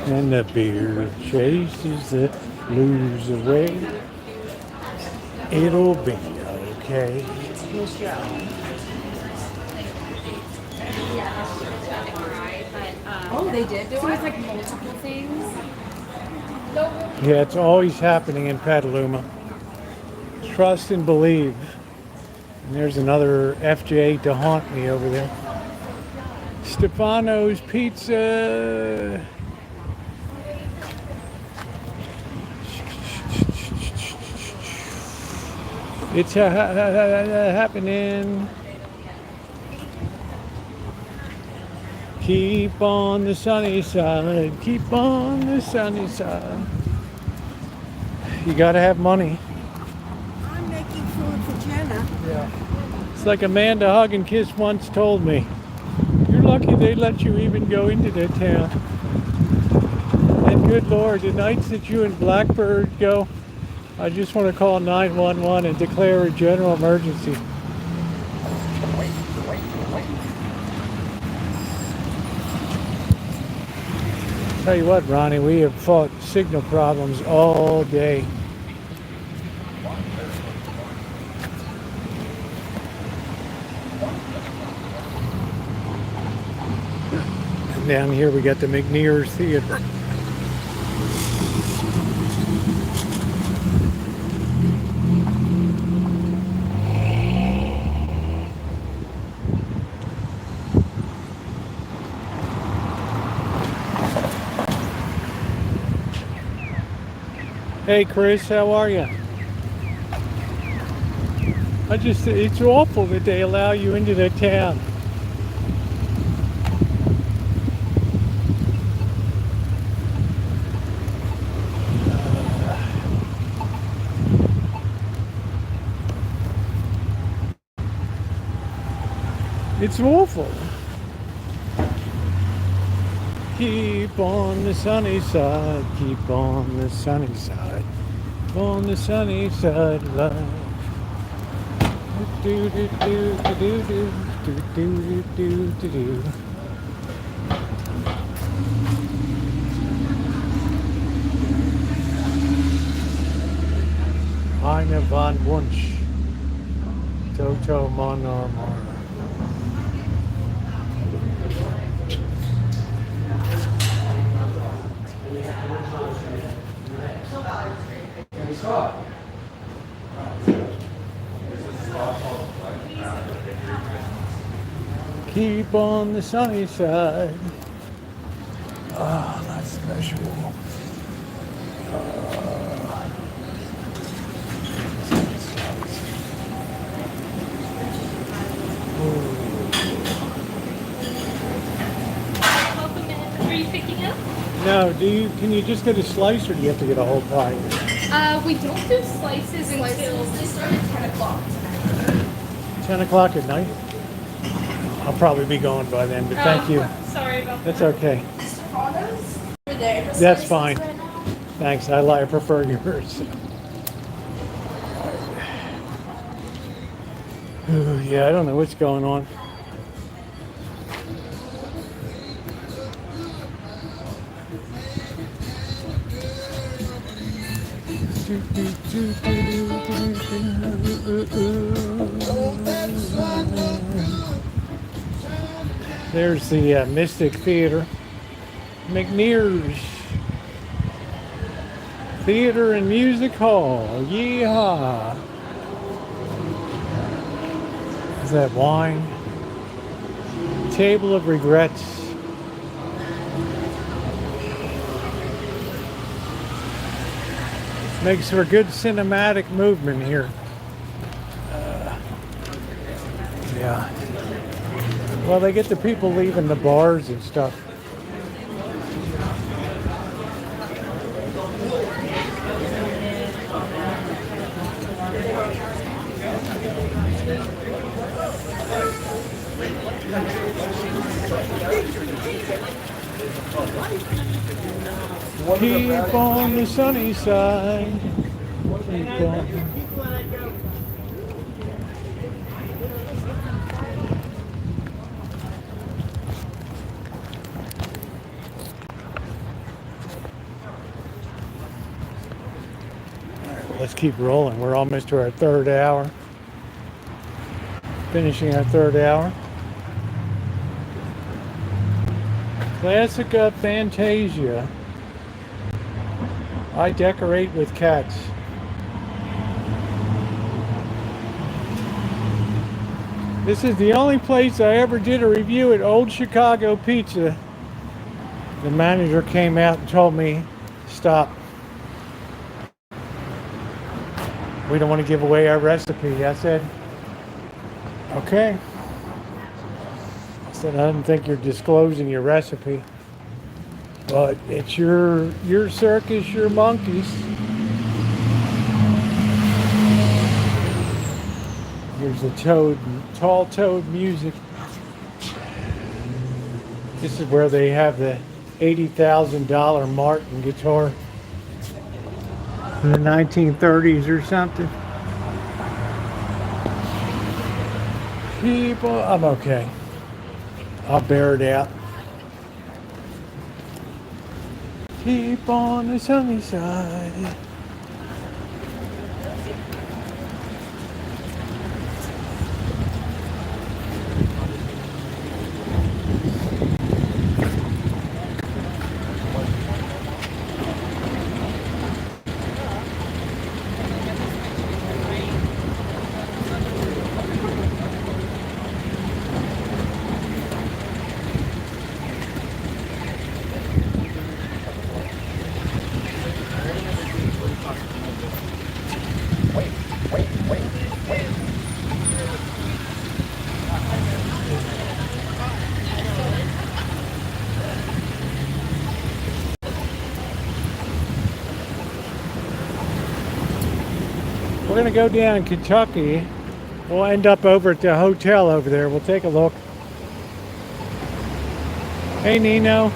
and the beer chases the blues away. It'll be okay. Oh, they did do it? So it's like multiple things? Yeah, it's always happening in Petaluma. Trust and believe. And there's another FJ to haunt me over there. Stefano's Pizza. It's happening. Keep on the sunny side. Keep on the sunny side. You gotta have money. I'm making It's like Amanda Hug and Kiss once told me. You're lucky they let you even go into the town. And good Lord, the nights that you and Blackbird go, I just want to call 911 and declare a general emergency. Tell you what, Ronnie, we have fought signal problems all day. And down here we got the McNear's Theater. Hey Chris, how are you? It's awful that they allow you into the town. It's awful. Keep on the sunny side, keep on the sunny side, on the sunny side of life. Do do do do do do do do do do. Eine van Wunsch, Toto Monormor. Keep on the sunny side. Ah, that's special. Are you picking up? No, can you just get a slice or do you have to get a whole pie? We don't do slices until they start at 10 o'clock. 10 o'clock at night? I'll probably be going by then, but thank you. Sorry about That's okay. that. That's fine. Thanks. I prefer yours. Ooh, yeah, I don't know what's going on. There's the Mystic Theater, McNear's Theater and Music Hall. Yeehaw! Is that wine? Table of Regrets. Makes for good cinematic movement here. Yeah. Well, they get the people leaving the bars and stuff. Keep on the sunny side. Keep on. Let's keep rolling. We're almost to our third hour. Finishing our third hour. Classica Fantasia. I decorate with cats. This is the only place I ever did a review at Old Chicago Pizza. The manager came out and told me, stop. We don't want to give away our recipe. I said, okay. I said, I don't think you're disclosing your recipe. But it's your circus, your monkeys. You're There's the toad, tall toad music. This is where they have the $80,000 Martin guitar in the 1930s or something. People, I'm okay. I'll bear it out. Keep on the sunny side. We're gonna go down Kentucky. We'll end up over at the hotel over there. We'll take a look. Hey, Nino.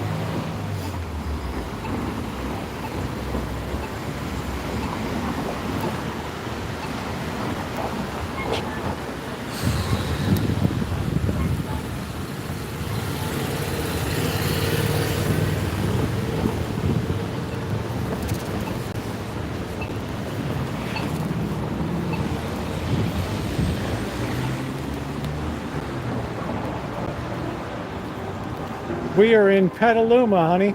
We are in Petaluma, honey.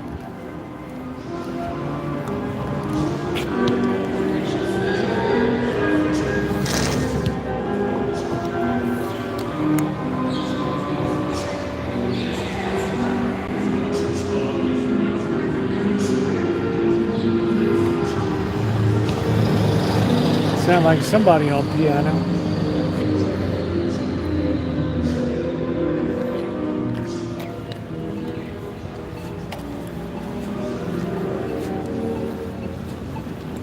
Sound like somebody on piano.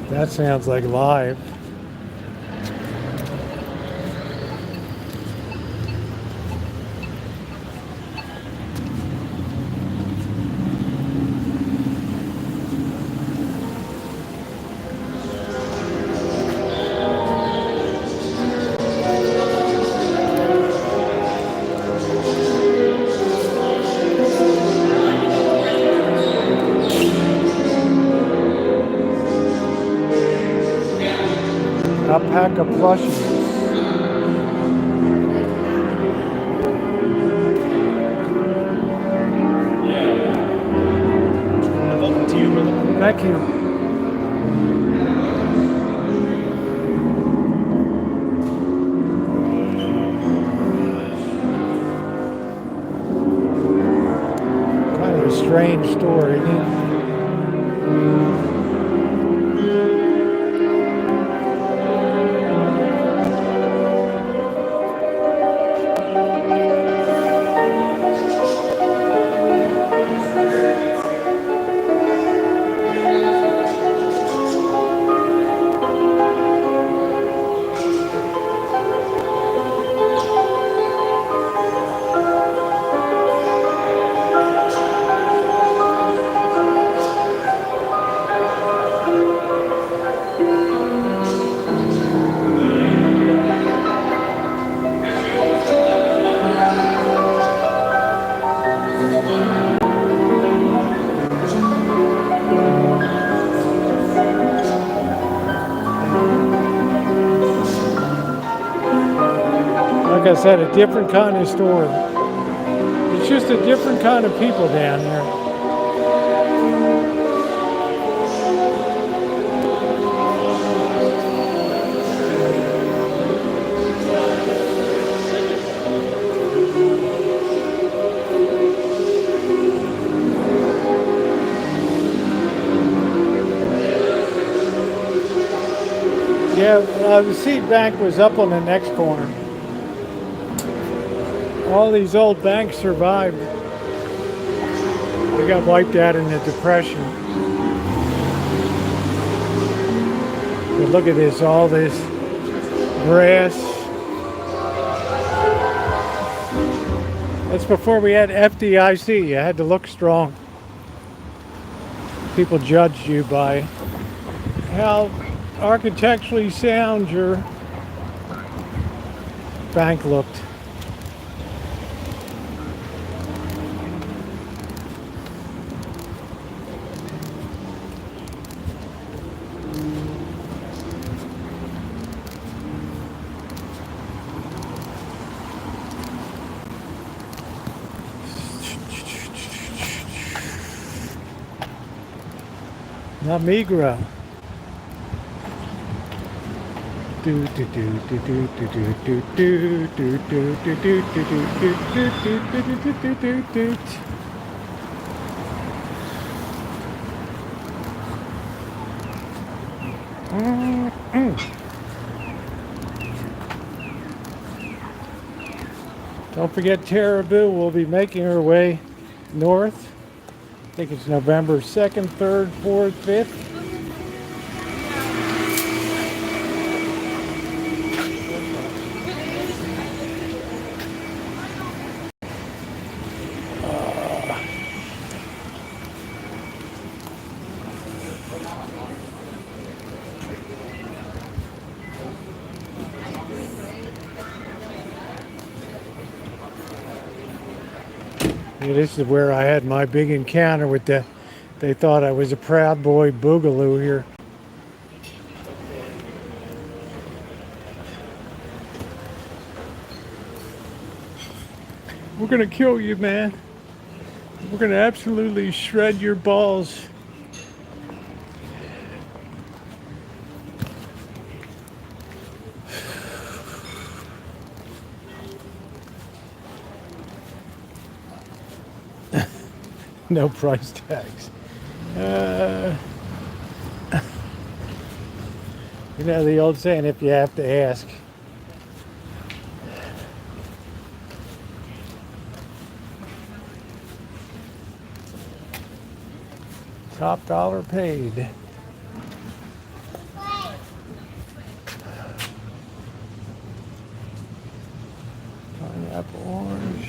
That sounds like live. Alpaca plushies. Welcome to you, brother. Thank you. Kind of a strange story, isn't it? Like I said, a different kind of store. It's just a different kind of people down there. Yeah, the seed bank was up on the next corner. All these old banks survived. They got wiped out in the Depression. But look at this, all this grass, That's before we had FDIC. You had to look strong. People judged you by how architecturally sound your bank looked. Not Migra. Do do do do do do do do do do do do do do do do do. Don't forget Caribou will be making her way north. I think it's November 2nd, 3rd, 4th, 5th. Yeah, this is where I had my big encounter with the, they thought I was a Proud Boy Boogaloo here. We're gonna kill you, man. We're gonna absolutely shred your balls. No price tags. You know the old saying, if you have to ask. Top dollar paid. Pineapple orange.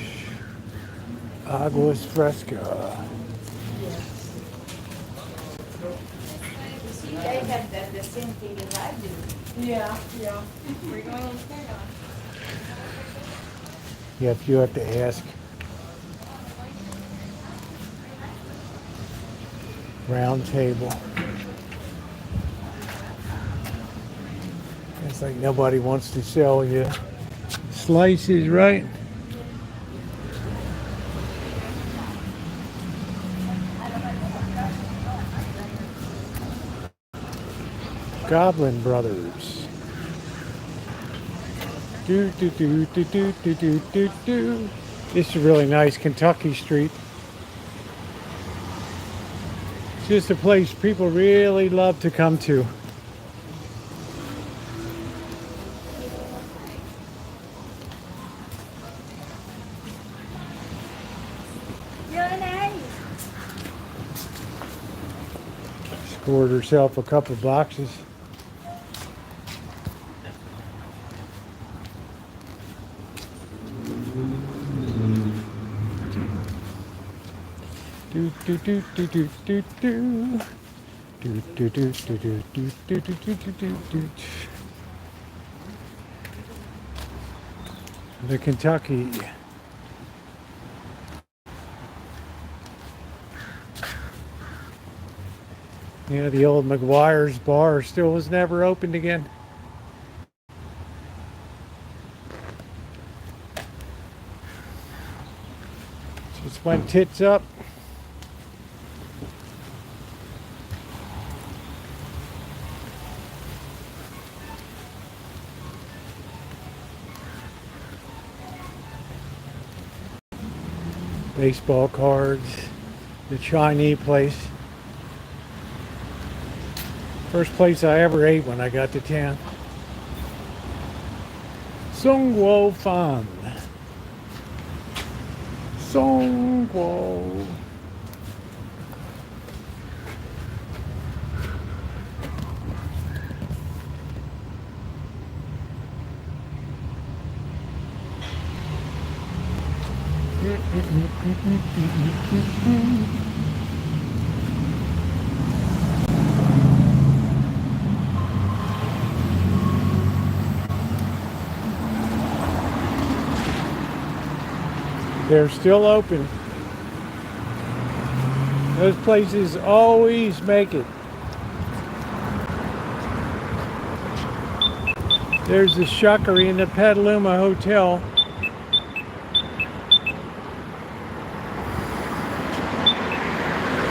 Aguas fresca. See, they have the same thing as I do. Yeah, yeah. We're going on there. Yeah, if you have to ask. Round table. It's like nobody wants to sell you slices, right? Goblin Brothers. Do do do do do do do do do. This is really nice, Kentucky Street. It's just a place people really love to come to. Scored herself a couple boxes. Do do do do do do do. Do do do do do do do do do do do. The Kentucky. Yeah, the old McGuire's bar still was never opened again. Just went tits up. Baseball cards, the Chinese place. First place I ever ate when I got to town. Songguo Fan. Songguo. They're still open. Those places always make it. There's the Shuckery in the Petaluma Hotel.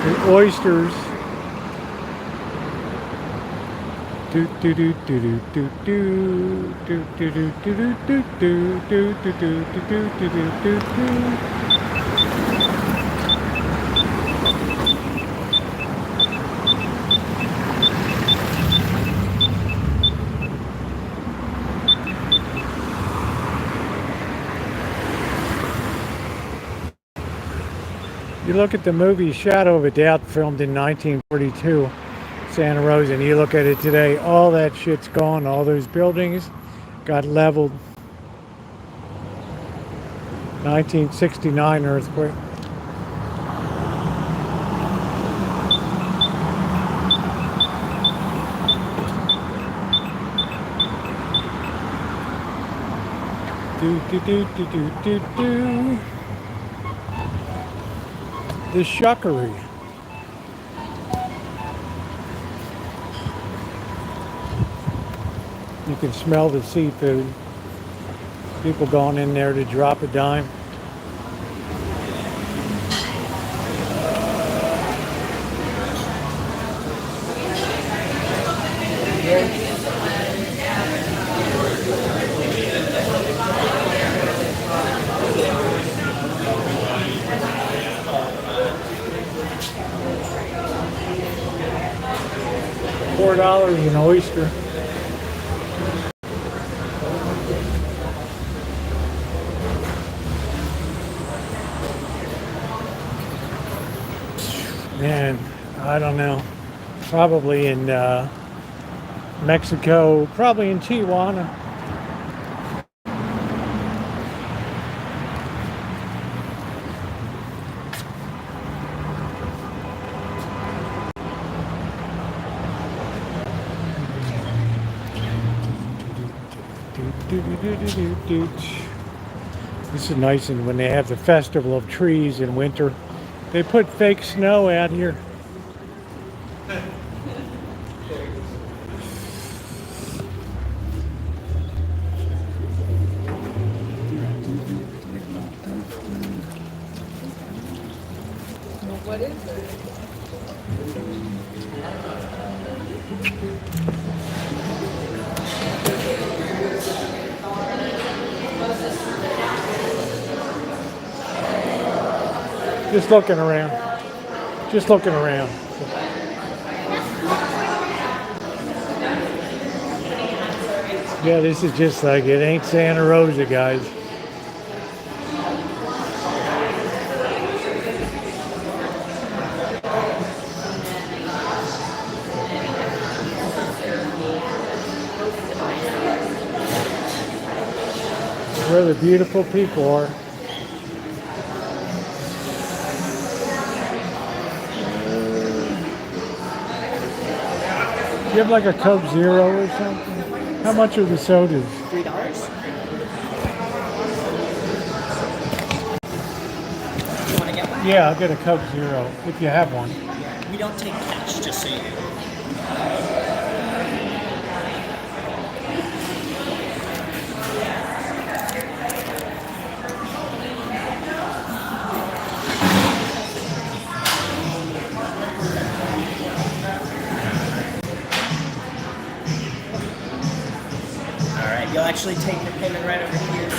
The oysters. Do do do do do do do do do do do do do do do do do do do. You look at the movie Shadow of a Doubt, filmed in 1942, Santa Rosa, and you look at it today, all that shit's gone. All those buildings got leveled. 1969 earthquake. Do do do do do do do. The Shuckery. You can smell the seafood. People going in there to drop a dime. $4 an oyster. Man, I don't know. Probably in Mexico, probably in Tijuana. This is nice, and when they have the festival of trees in winter, they put fake snow out here. What is it? Just looking around. Just looking around. Yeah, this is just like it ain't Santa Rosa, guys. Where the beautiful people are. You have like a Coke Zero or something? How much are the sodas? $3. You want to get one? Yeah, I'll get a Coke Zero if you have one. We don't take cash, just so you know. You'll actually take your payment right over here.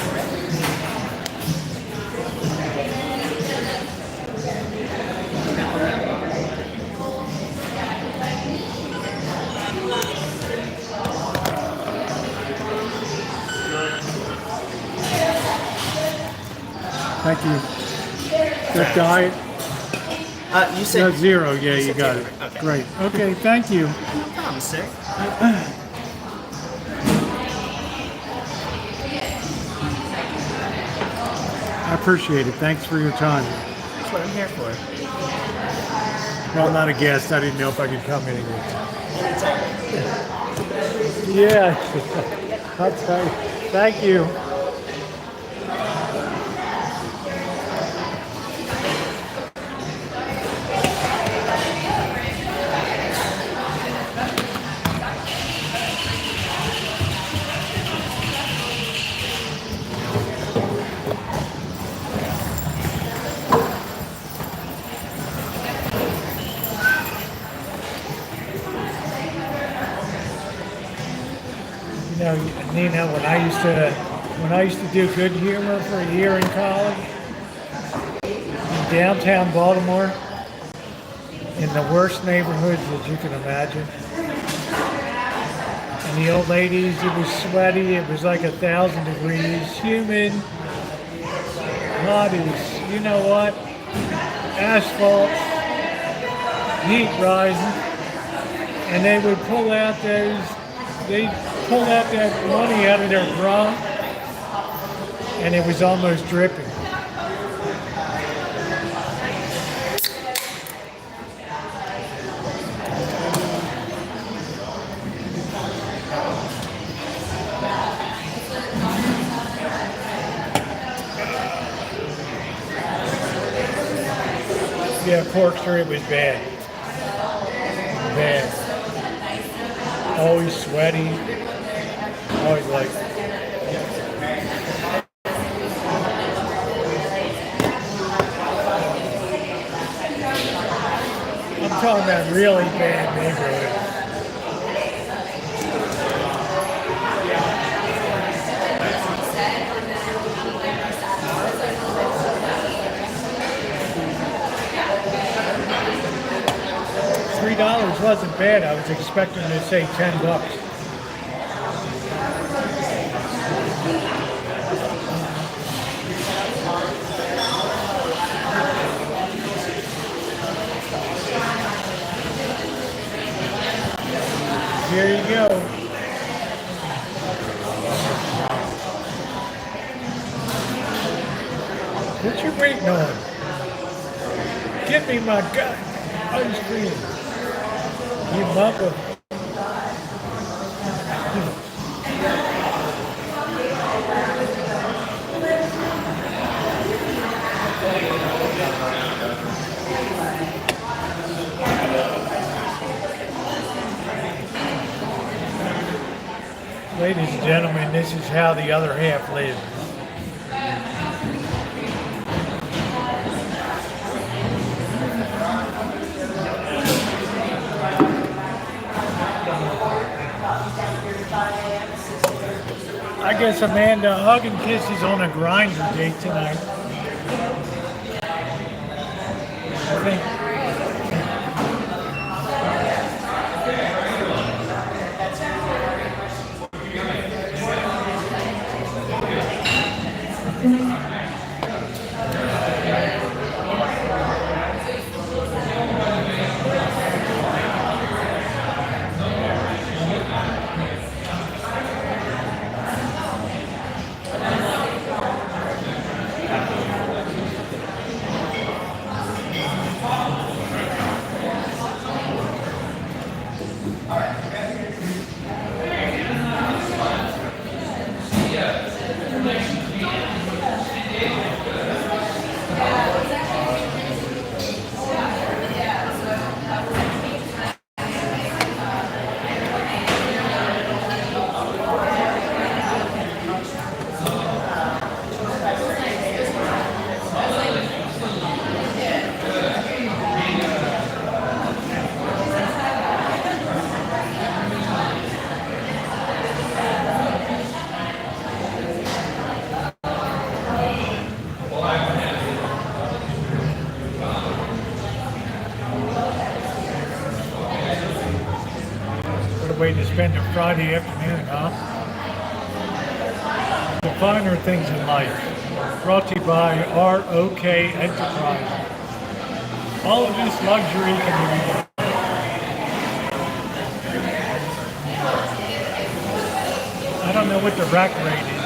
Thank you. Good diet? You said No, zero. Yeah, you said got zero. it. Okay. Great. Okay, thank you. No problem, sir. I appreciate it. Thanks for your time. That's what I'm here for. No, I'm not a guest. I didn't know if I could come anyway. Anytime. Yeah, I'll tell you. Thank you. You know, Nina, when I used to do good humor for a year in college in downtown Baltimore, in the worst neighborhoods that you can imagine. And the old ladies, it was sweaty, it was like 1,000 degrees, humid, hot as, you know what, asphalt, heat rising, and they would pull out that money out of their bra, and it was almost dripping. Yeah, corkscrew, it was bad. Bad. Always sweaty. Always like. I'm talking about really bad neighborhoods. $3 wasn't bad. I was expecting to say $10. Here you go. What you waiting on? Give me my gut. Ice cream. You mother. Ladies and gentlemen, this is how the other half lives. I guess Amanda hug and kisses on a grinder date tonight. I think. Way to spend a Friday afternoon, huh? The finer things in life. Brought to you by ROK Enterprise. All of this luxury can be. I don't know what the rack rate is.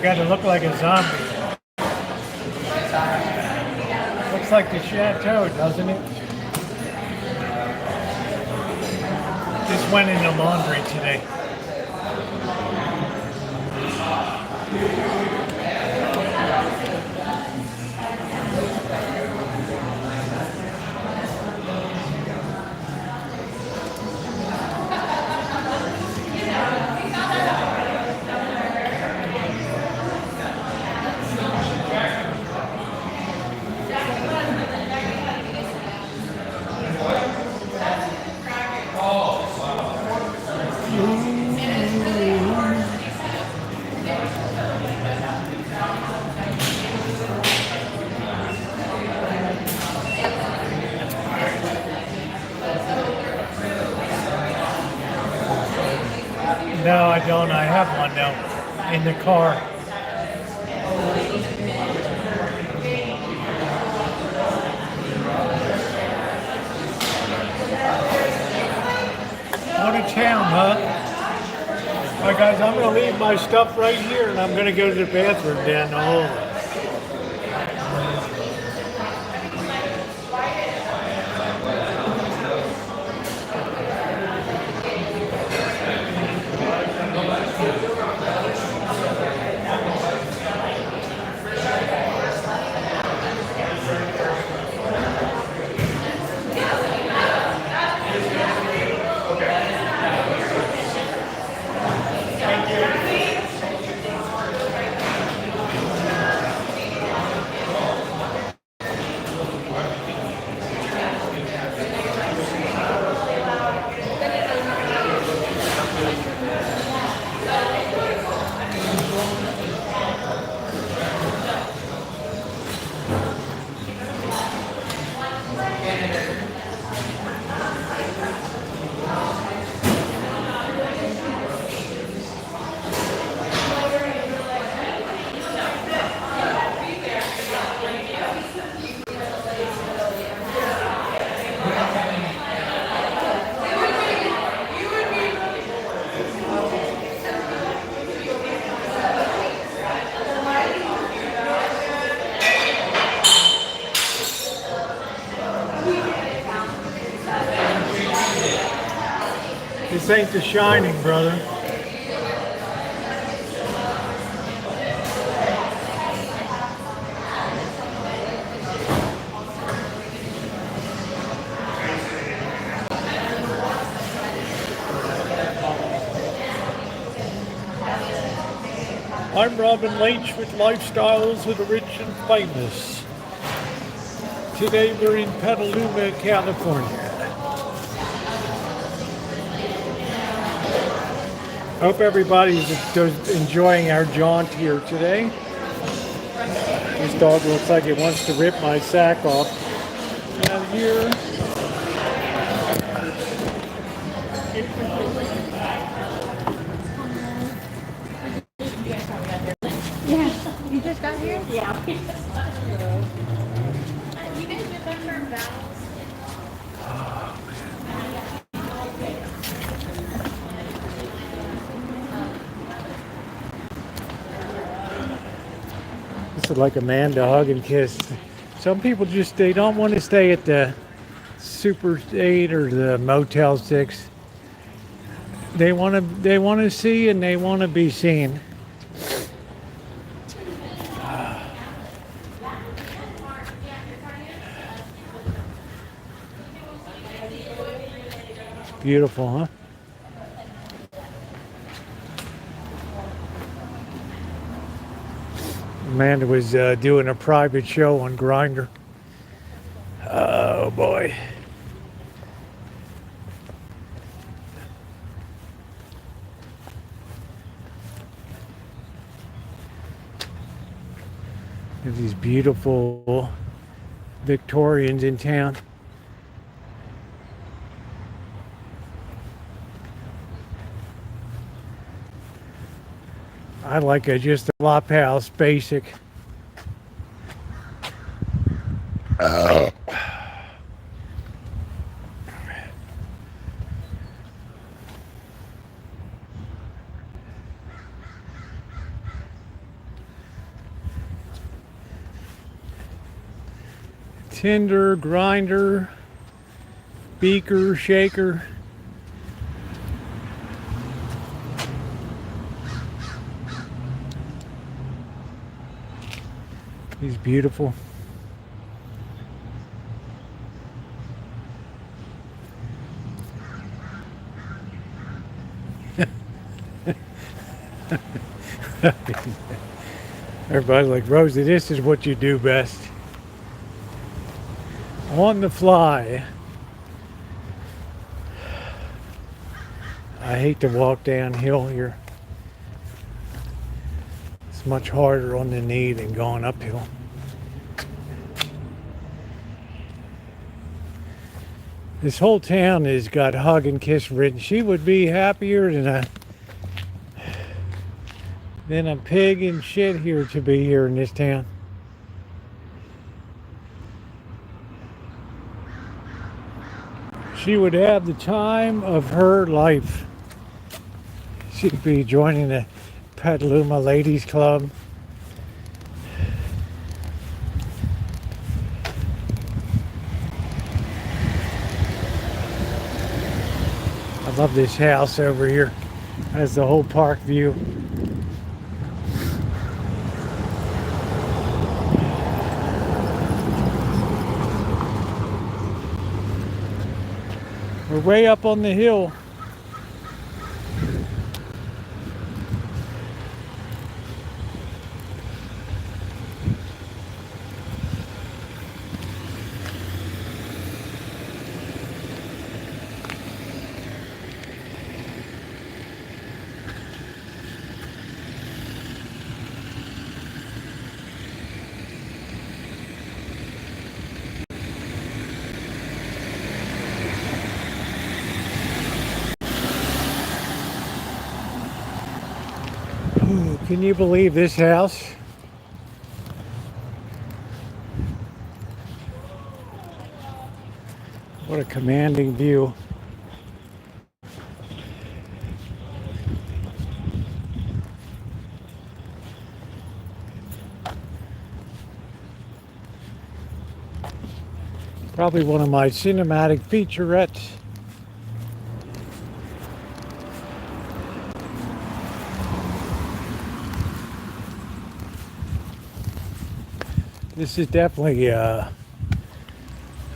got to look like a zombie. Looks like the chateau, doesn't it? Just went in the laundry today. No, I don't. I have one now in the car. What a town, huh? All right, guys, I'm going to leave my stuff right here, and I'm going to go to the bathroom down the hall. This ain't The Shining, brother. I'm Robin Leach with Lifestyles of the Rich and Famous. Today we're in Petaluma, California. Hope everybody's enjoying our jaunt here today. This dog looks like it wants to rip my sack off. Out here. Yeah, you just got here? Yeah. You guys remember Val? This is like a man to hug and kiss. Some people just, they don't want to stay at the Super 8 or the Motel 6. They want to see and they want to be seen. Beautiful, huh? Amanda was doing a private show on Grindr. Oh boy. There's these beautiful Victorians in town. I like just a flop house, basic. Tinder, grinder, beaker, shaker. He's beautiful. Everybody's like, Rosie, this is what you do best. On the fly. I hate to walk downhill here. It's much harder on the knee than going uphill. This whole town has got hug and kiss written. She would be happier than a pig in shit here to be here in this town. She would have the time of her life. She'd be joining the Petaluma Ladies Club. I love this house over here. Has the whole park view. We're way up on the hill. Can you believe this house? What a commanding view. Probably one of my cinematic featurettes. This is definitely a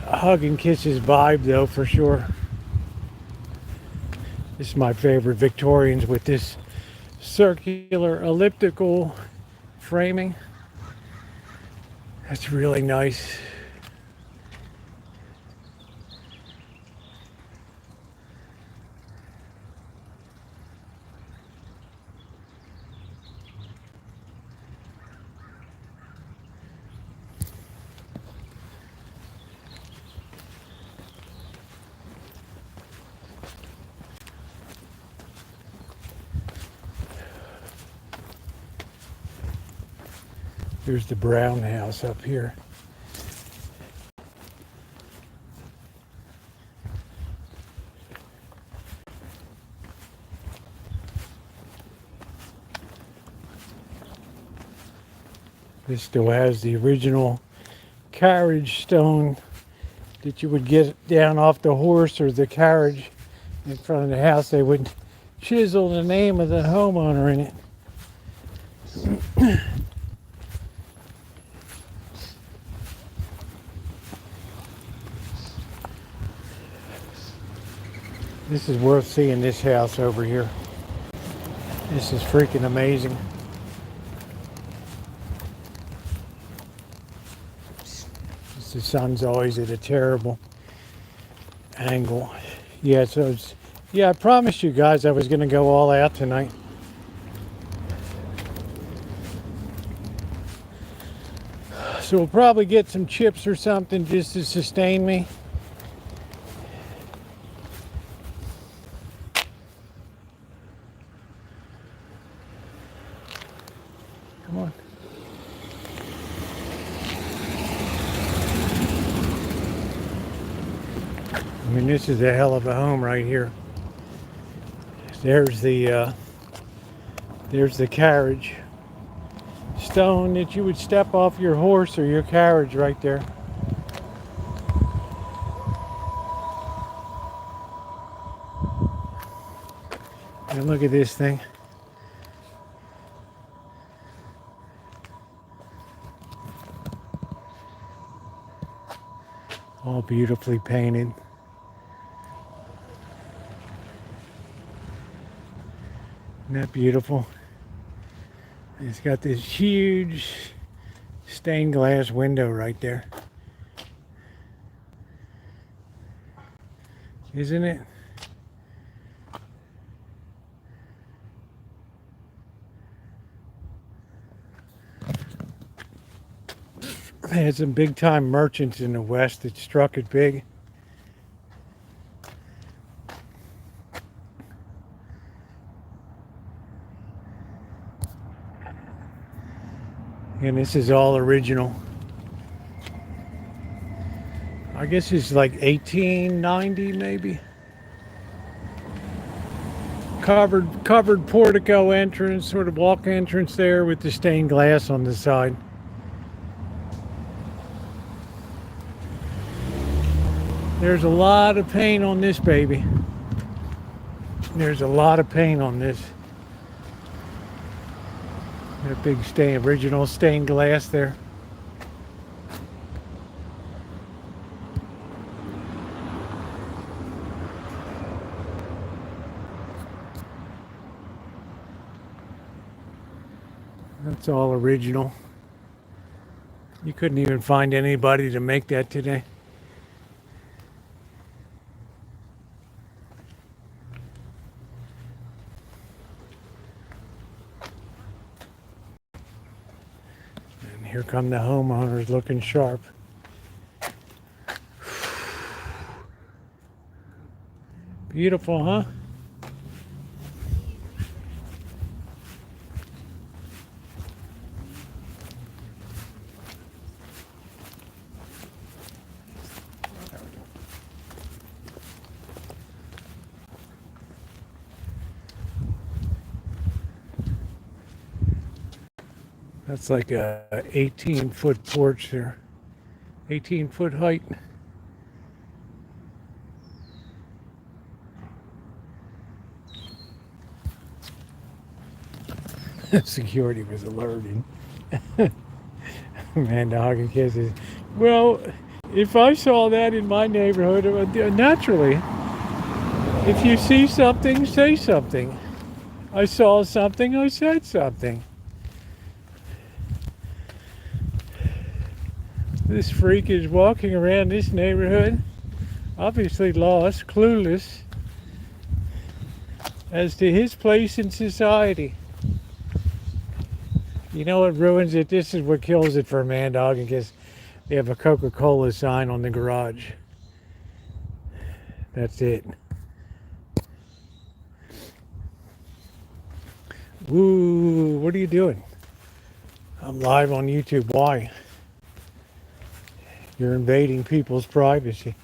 hug and kisses vibe though, for sure. This is my favorite Victorians with this circular elliptical framing. That's really nice. Here's the brown house up here. This still has the original carriage stone that you would get down off the horse or the carriage in front of the house. They would chisel the name of the homeowner in it. This is worth seeing, this house over here. This is freaking amazing. The sun's always at a terrible angle. Yeah, so it's, yeah, I promised you guys I was going to go all out tonight. So we'll probably get some chips or something just to sustain me. Come on. I mean, this is a hell of a home right here. There's the carriage stone that you would step off your horse or your carriage right there. And look at this thing. All beautifully painted. Isn't that beautiful? It's got this huge stained glass window right there. Isn't it? They had some big time merchants in the West that struck it big. And this is all original. I guess it's like 1890 maybe. Covered portico entrance, sort of walk entrance there with the stained glass on the side. There's a lot of paint on this baby. There's a lot of paint on this. That big original stained glass there. That's all original. You couldn't even find anybody to make that today. And here come the homeowners looking sharp. Beautiful, huh? That's like a 18-foot porch there. 18-foot height. Security was alerting. Man, dog and kisses. Well, if I saw that in my neighborhood, naturally, if you see something, say something. I saw something, I said something. This freak is walking around this neighborhood, obviously lost, clueless as to his place in society. You know what ruins it? This is what kills it for a man, dog, and kiss. They have a Coca-Cola sign on the garage. That's it. Woo, what are you doing? I'm live on YouTube. Why? You're invading people's privacy.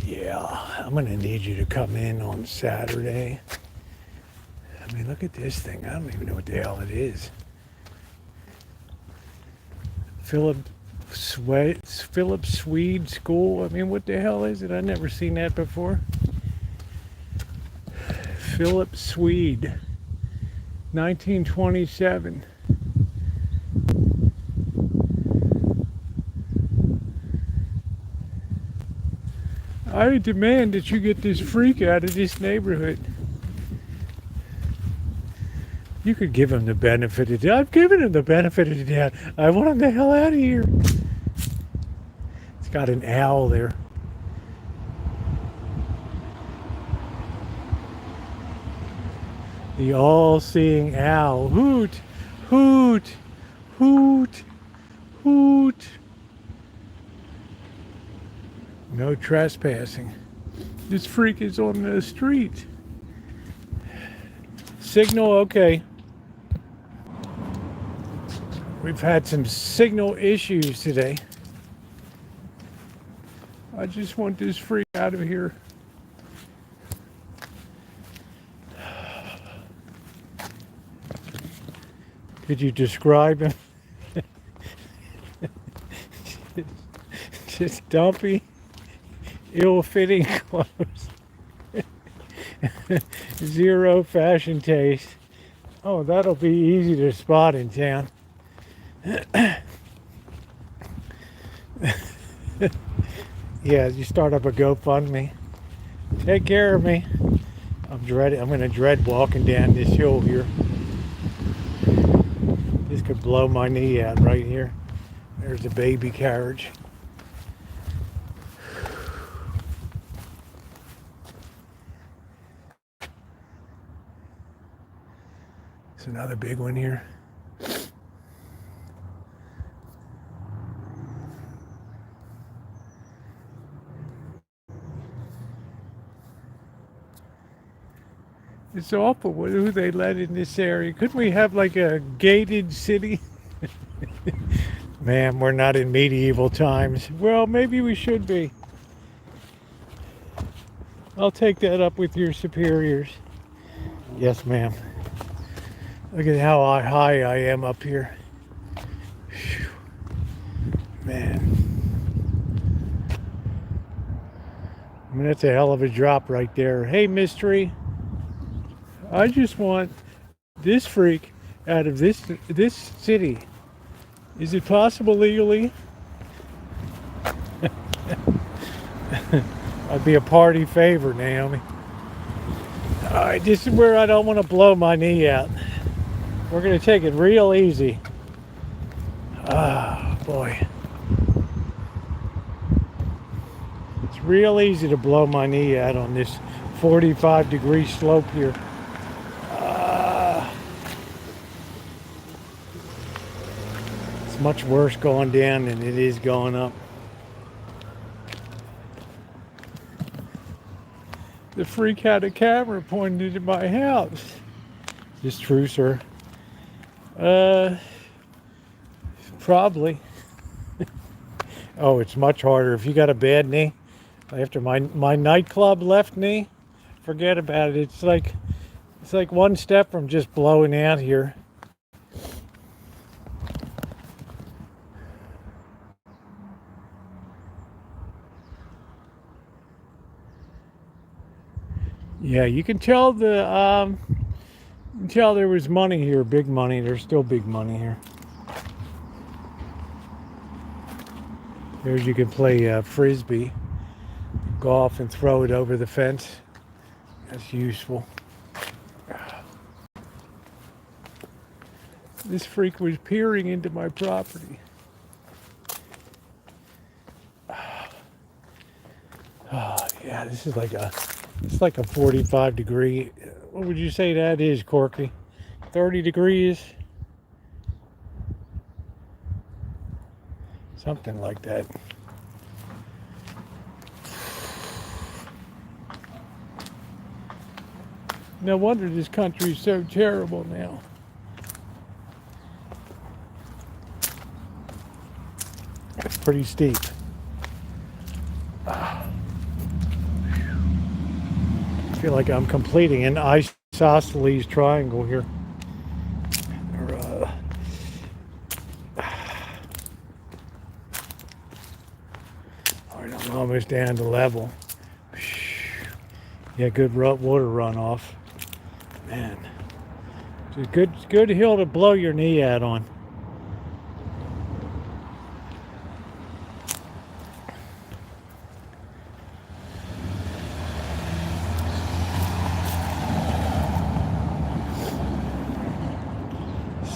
Yeah, I'm gonna need you to come in on Saturday. I mean, look at this thing. I don't even know what the hell it is. Philip Swede School. I mean, what the hell is it? I've never seen that before. Philip Swede, 1927. I demand that you get this freak out of this neighborhood. You could give him the benefit of the doubt. I've given him the benefit of the doubt. I want him the hell out of here. It's got an owl there. The all-seeing owl. Hoot, hoot, hoot, hoot. No trespassing. This freak is on the street. Signal, okay. We've had some signal issues today. I just want this freak out of here. Could you describe him? Just dumpy. ill-fitting clothes, zero fashion taste. Oh, that'll be easy to spot in town. Yeah, you start up a GoFundMe. Take care of me. I'm gonna dread walking down this hill here. This could blow my knee out right here. There's a baby carriage. It's another big one here. It's awful who they let in this area. Couldn't we have like a gated city? Man, we're not in medieval times. Well, maybe we should be. I'll take that up with your superiors. Yes, ma'am. Look at how high I am up here. Whew. Man. I mean, that's a hell of a drop right there. Hey, mystery. I just want this freak out of this city. Is it possible legally? I'd be a party favor, Naomi. All right, this is where I don't want to blow my knee out. We're going to take it real easy. Ah, boy. It's real easy to blow my knee out on this 45-degree slope here. It's much worse going down than it is going up. The freak had a camera pointed at my house. Is this true, sir? Probably. Oh, it's much harder if you got a bad knee. After my nightclub left knee, forget about it. It's like one step from just blowing out here. Yeah, you can tell there was money here, big money. There's still big money here. There's you can play frisbee, golf, and throw it over the fence. That's useful. This freak was peering into my property. Oh, yeah, this is like a 45 degree. What would you say that is, Corky? 30 degrees? Something like that. No wonder this country's so terrible now. It's pretty steep. I feel like I'm completing an isosceles triangle here. Alright, I'm almost down to level. Yeah, good water runoff. Man, it's a good hill to blow your knee out on.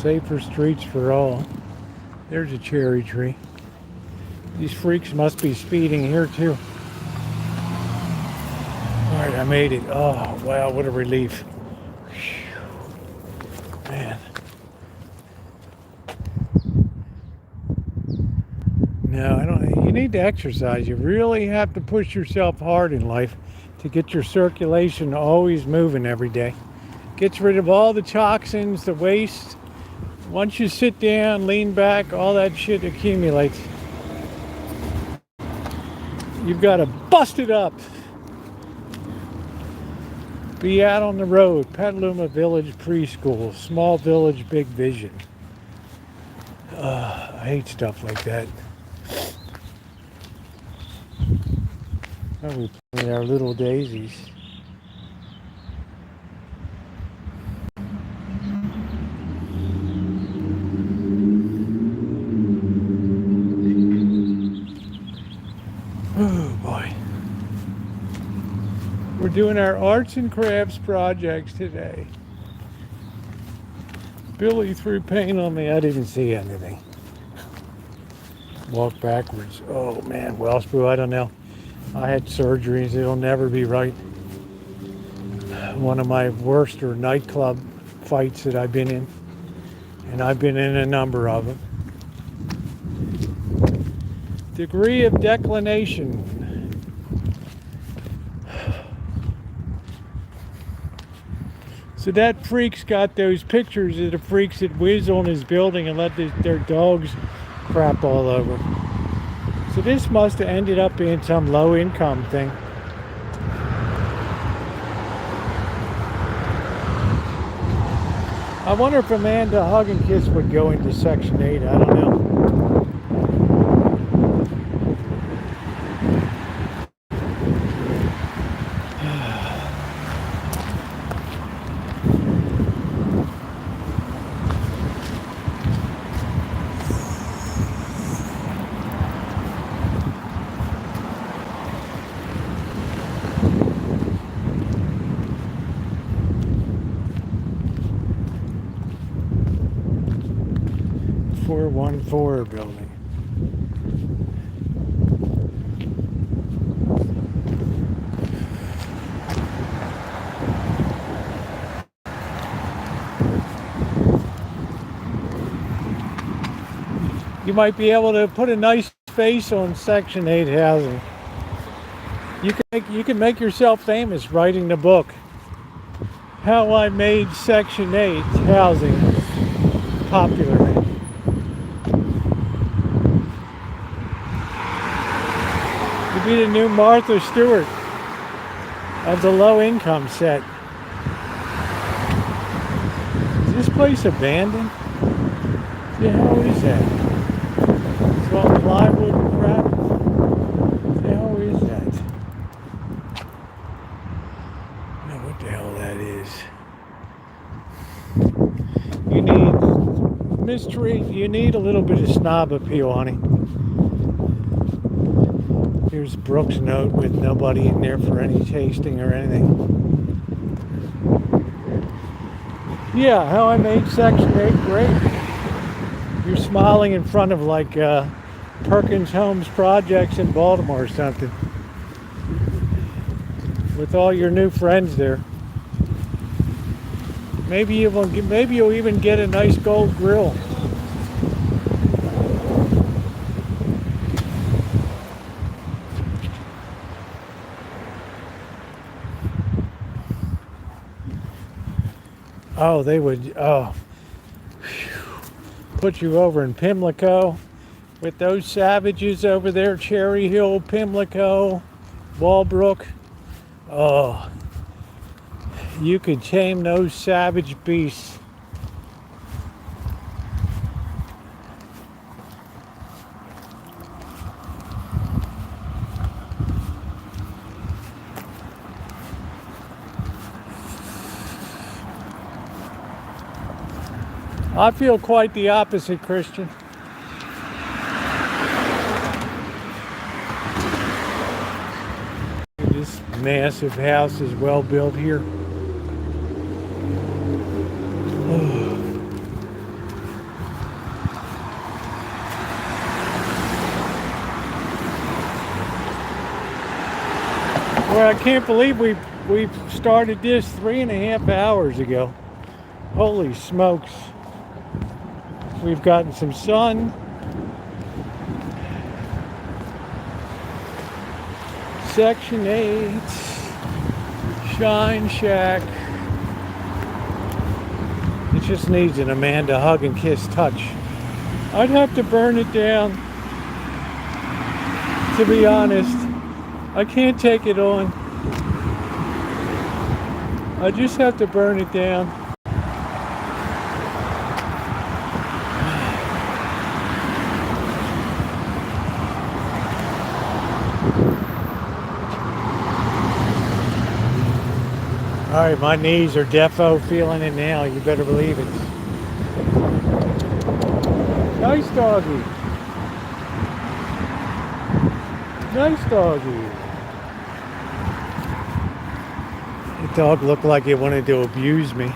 Safer streets for all. There's a cherry tree. These freaks must be speeding here too. Alright, I made it. Oh, wow, what a relief. Whew. Man. No, I don't. You need to exercise. You really have to push yourself hard in life to get your circulation always moving every day. Gets rid of all the toxins, the waste. Once you sit down, lean back, all that shit accumulates. You've got to bust it up. Be out on the road. Petaluma Village Preschool. Small village, big vision. I hate stuff like that. Oh, we planted our little daisies. Oh boy. We're doing our arts and crafts projects today. Billy threw paint on me. I didn't see anything. Walk backwards. Oh man, Wellsboro, I don't know. I had surgeries. It'll never be right. One of my worst are nightclub fights that I've been in. And I've been in a number of them. Degree of declination. So that freak's got those pictures of the freaks that whiz on his building and let their dogs crap all over. So this must have ended up being some low income thing. I wonder if Amanda Hug and Kiss would go into Section 8. I don't know. 414 building. You might be able to put a nice face on Section 8 housing. You can make yourself famous writing the book, How I Made Section 8 Housing Popular. You'd be the new Martha Stewart of the low income set. Is this place abandoned? What the hell is that? It's all plywood and crap. What the hell is that? I don't know what the hell that is. You need mystery. You need a little bit of snob appeal, honey. Here's Brooks' note with nobody in there for any tasting or anything. Yeah, How I Made Section 8 great. You're smiling in front of like Perkins Homes Projects in Baltimore or something. With all your new friends there. Maybe you'll even get a nice gold grill. Oh, they would, put you over in Pimlico with those savages over there, Cherry Hill, Pimlico, Walbrook. Oh, you could tame those savage beasts. I feel quite the opposite, Christian. This massive house is well built here. Well, I can't believe we started this 3.5 hours ago. Holy smokes. We've gotten some sun. Section 8, Shine Shack. It just needs an Amanda Hug and Kiss touch. I'd have to burn it down, to be honest. I can't take it on. I just have to burn it down. right, my knees are defo feeling it now. You better believe it. Nice doggy. Nice doggy. The dog looked like it wanted to abuse me.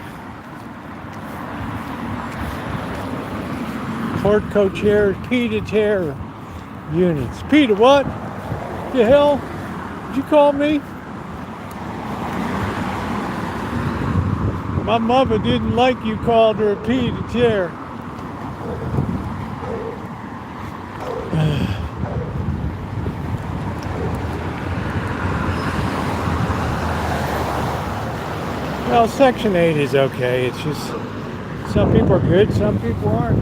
Port co-chair, P-to-chair units. Peter, what? The hell? Did you call me? My mother didn't like you called her a P-to-chair. Well, Section 8 is okay. It's just some people are good, some people aren't.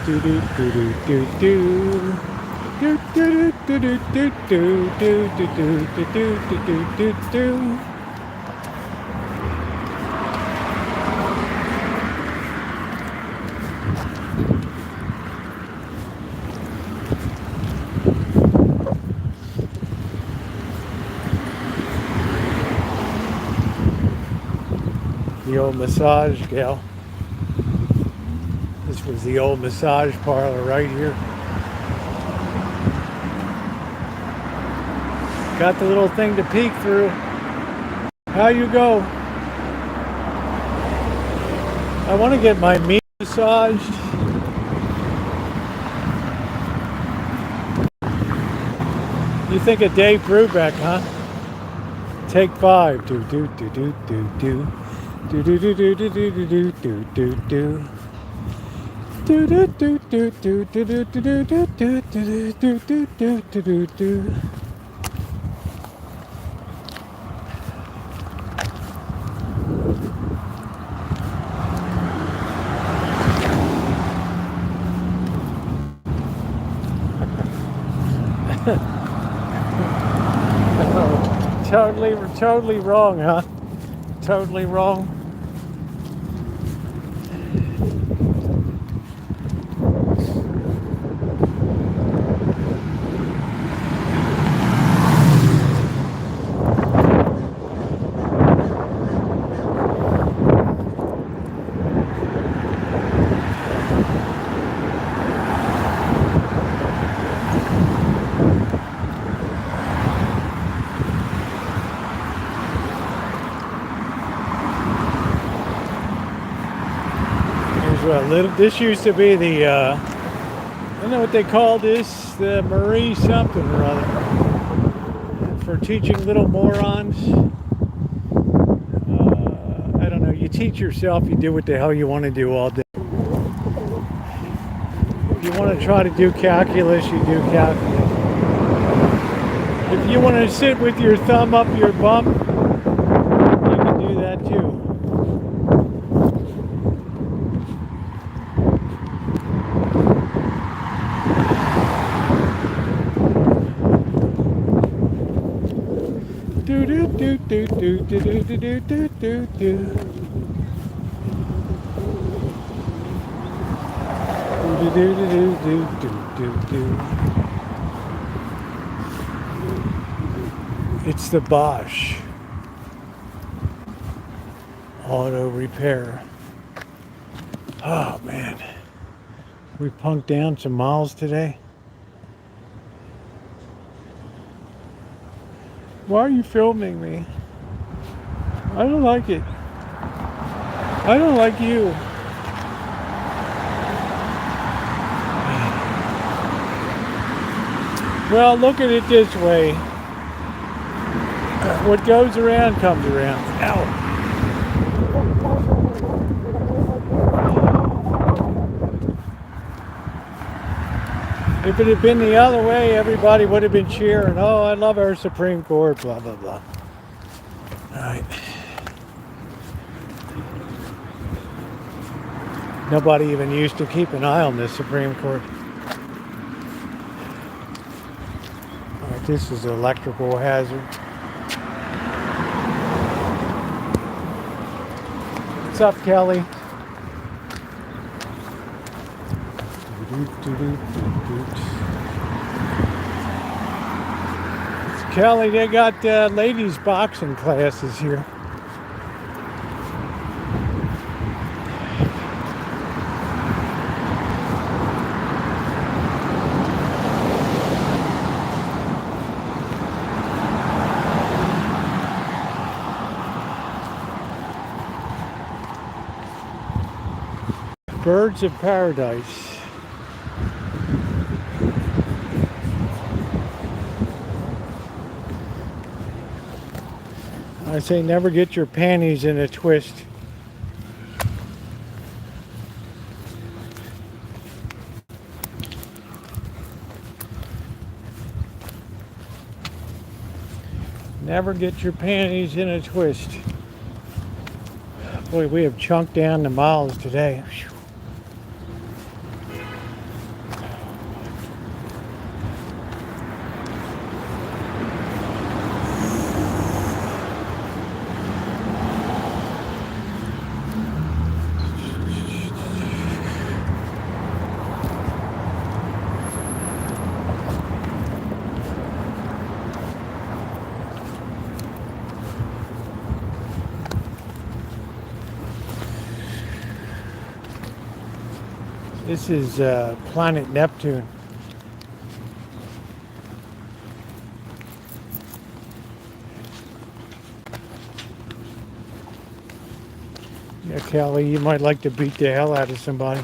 Do do do do do do. Do do do do do do do do do do do do do do. The old massage gal. This was the old massage parlor right here. Got the little thing to peek through. How you go? I want to get my meat massaged. You think of Dave Brubeck, huh? Take 5. Do do do do do do. Do do do do do do do do do do. Do do do do do do do do do do do do do do do do. Totally wrong, huh? Totally wrong. This used to be the, I don't know what they call this, the Marie something or other, for teaching little morons. I don't know, you teach yourself, you do what the hell you want to do all day. If you want to try to do calculus, you do calculus. If you want to sit with your thumb up your bum, you can do that too. Do do do do do do do do do do do. Do do do do do do do. It's the Bosch Auto Repair. Oh man, we punked down some miles today. Why are you filming me? I don't like it. I don't like you. Well, look at it this way. What goes around comes around. Ow. If it had been the other way, everybody would have been cheering. Oh, I love our Supreme Court, blah, blah, blah. All right. Nobody even used to keep an eye on the Supreme Court. All right, this is an electrical hazard. What's up, Kelly? Kelly, they got ladies boxing classes here. Birds of Paradise. I say never get your panties in a twist. Never get your panties in a twist. Boy, we have chunked down the miles today. This is planet Neptune. Yeah, Kelly, you might like to beat the hell out of somebody.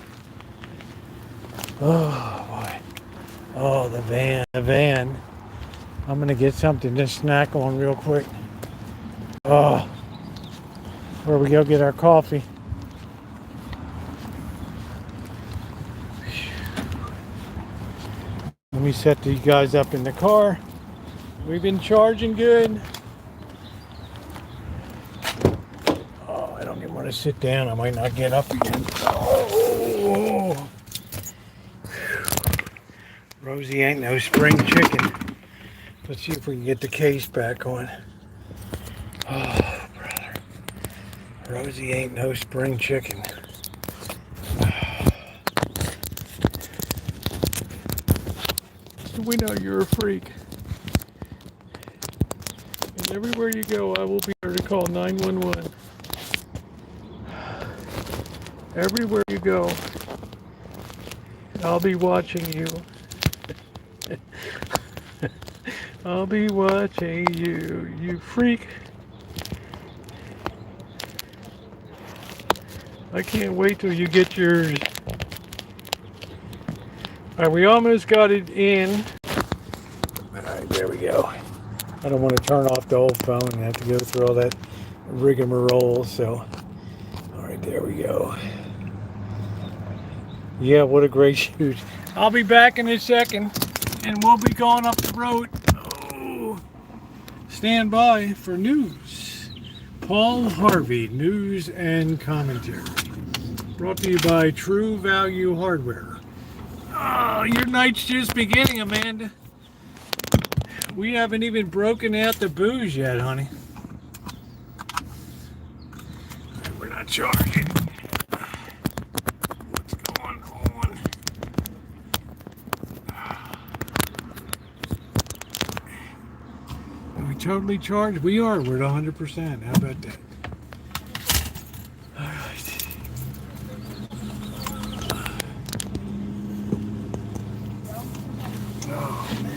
Oh, boy. Oh, the van. The van. I'm going to get something to snack on real quick. Oh, where we go get our coffee. Let me set these guys up in the car. We've been charging good. Oh, I don't even want to sit down. I might not get up again. Oh. Rosie ain't no spring chicken. Let's see if we can get the case back on. Oh, brother. Rosie ain't no spring chicken. We know you're a freak. And everywhere you go, I will be there to call 911. Everywhere you go, I'll be watching you. I'll be watching you, you freak. I can't wait till you get yours. All right, we almost got it in. All right, there we go. I don't want to turn off the old phone and have to go through all that rigmarole, so. All right, there we go. Yeah, what a great shoot. I'll be back in a second, and we'll be going up the road. Oh, stand by for news. Paul Harvey, news and commentary. Brought to you by True Value Hardware. Oh, your night's just beginning, Amanda. We haven't even broken out the booze yet, honey. We're not charging. What's going on? Are we totally charged? We are. We're at 100%. How about that? All right. Oh, man.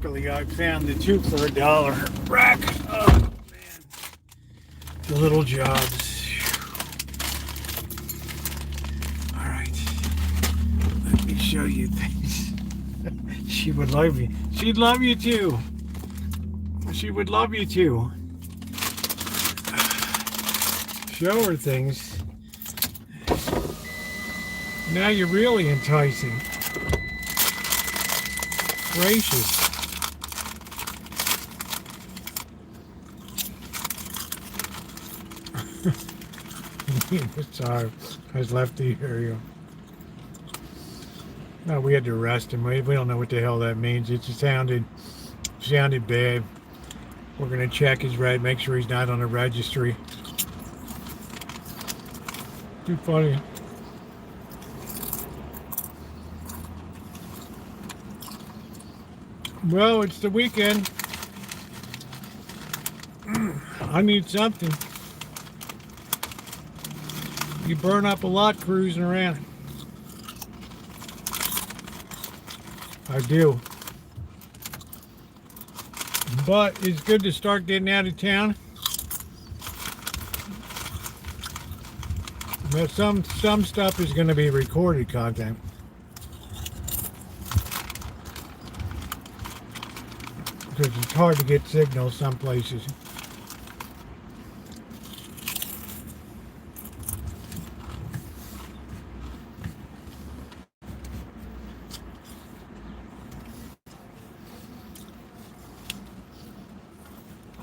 Luckily, I found the 2 for $1 rack. Oh, man. The little jobs. All right. Let me show you things. She would love you. She'd love you too. She would love you too. Show her things. Now you're really enticing. Gracious. Sorry, I was left the area. No, we had to arrest him. We don't know what the hell that means. It just sounded bad. We're gonna check his red, make sure he's not on a registry. Too funny. Well, it's the weekend. I need something. You burn up a lot cruising around. I do. But it's good to start getting out of town. But some stuff is going to be recorded content. Because it's hard to get signal some places.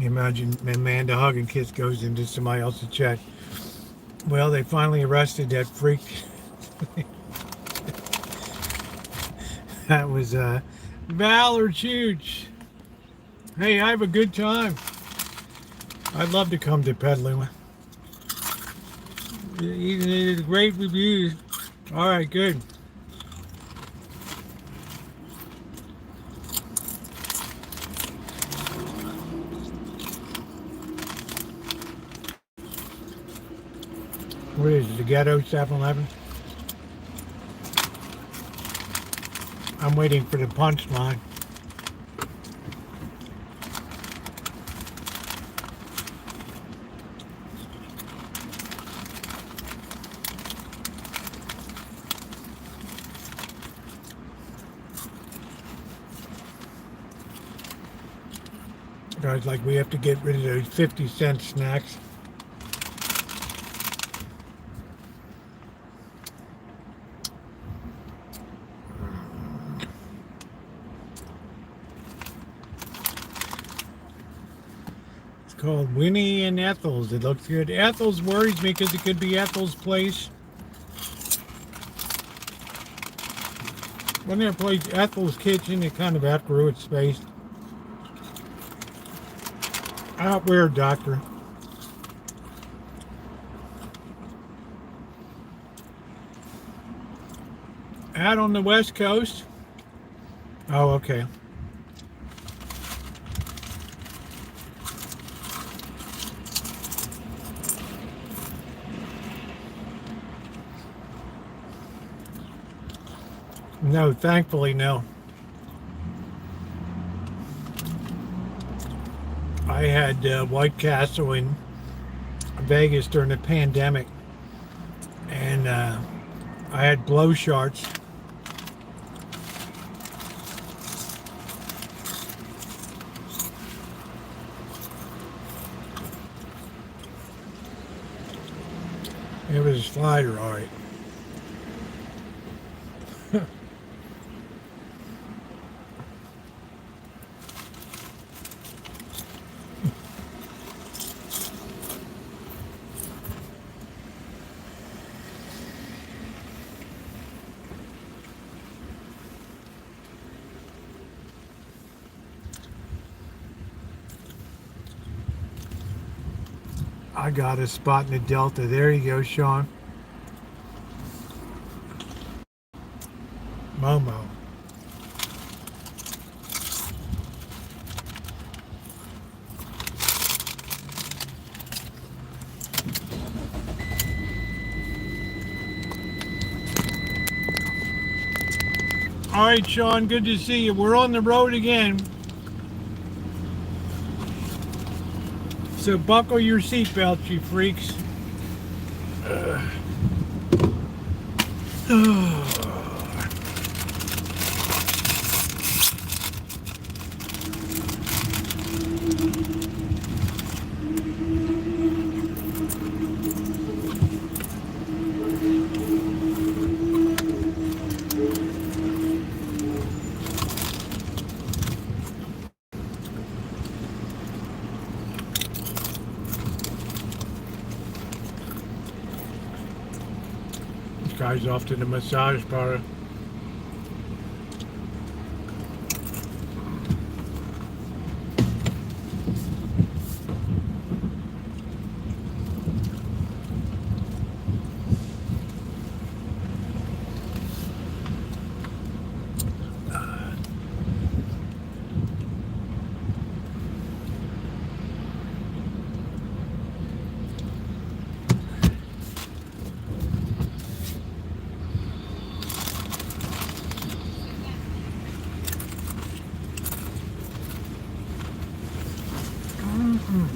You imagine a man to hug and kiss goes into somebody else's check. Well, they finally arrested that freak. That was Valor Chooch. Hey, I have a good time. I'd love to come to Petaluma. It's great reviews. All right, good. What is it, the Ghetto 7-Eleven? I'm waiting for the punchline. Guys, like we have to get rid of those 50-cent snacks. Called Winnie and Ethel's. It looks good. Ethel's worries me because it could be Ethel's place. When there place Ethel's kitchen, it kind of outgrew its space. Out where, Doctor? Out on the West Coast? Oh, okay. No, thankfully, no. I had White Castle in Vegas during the pandemic, and I had blow sharts. It was a slider, all right. I got a spot in the Delta. There you go, Sean. Momo. All right, Sean, good to see you. We're on the road again. So buckle your seatbelts, you freaks. Guy's off to the massage parlor.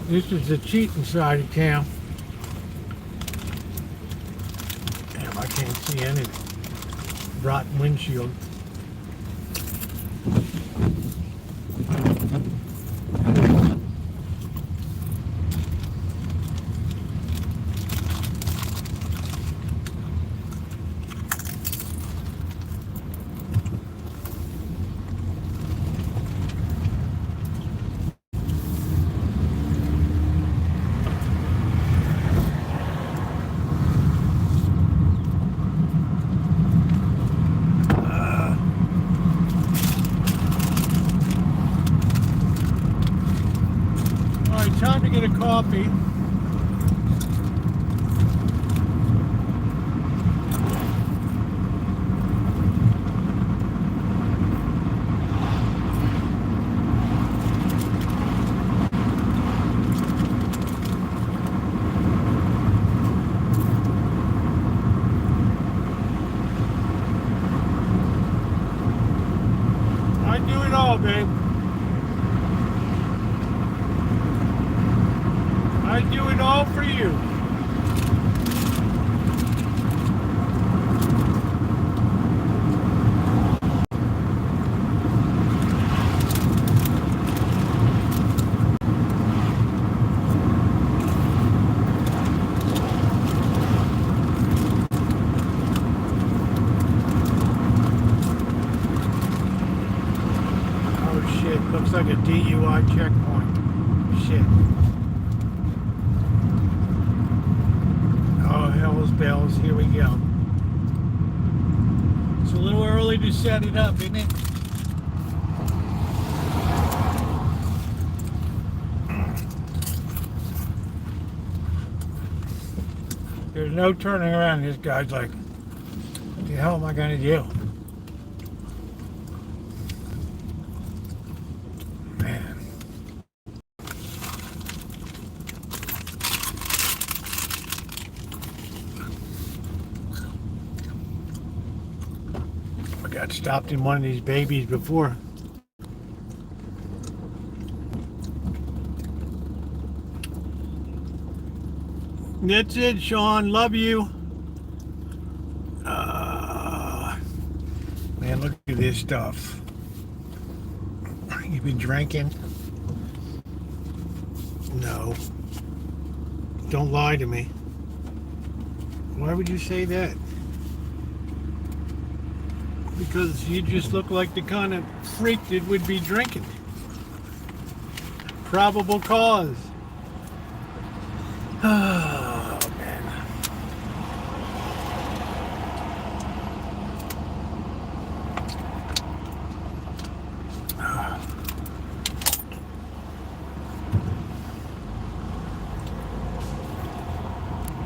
This is the cheating side of town. Damn, I can't see any rotten windshield. Time to get a coffee. I do it all, babe. I do it all for you. Oh shit, looks like a DUI checkpoint. Shit. Bells, here we go. It's a little early to set it up, isn't it? There's no turning around. This guy's like, what the hell am I gonna do? Man. Got stopped in one of these babies before. That's it, Sean. Love you. Man, look at this stuff. You been drinking? No. Don't lie to me. Why would you say that? Because you just look like the kind of freak that would be drinking. Probable cause. Oh, man.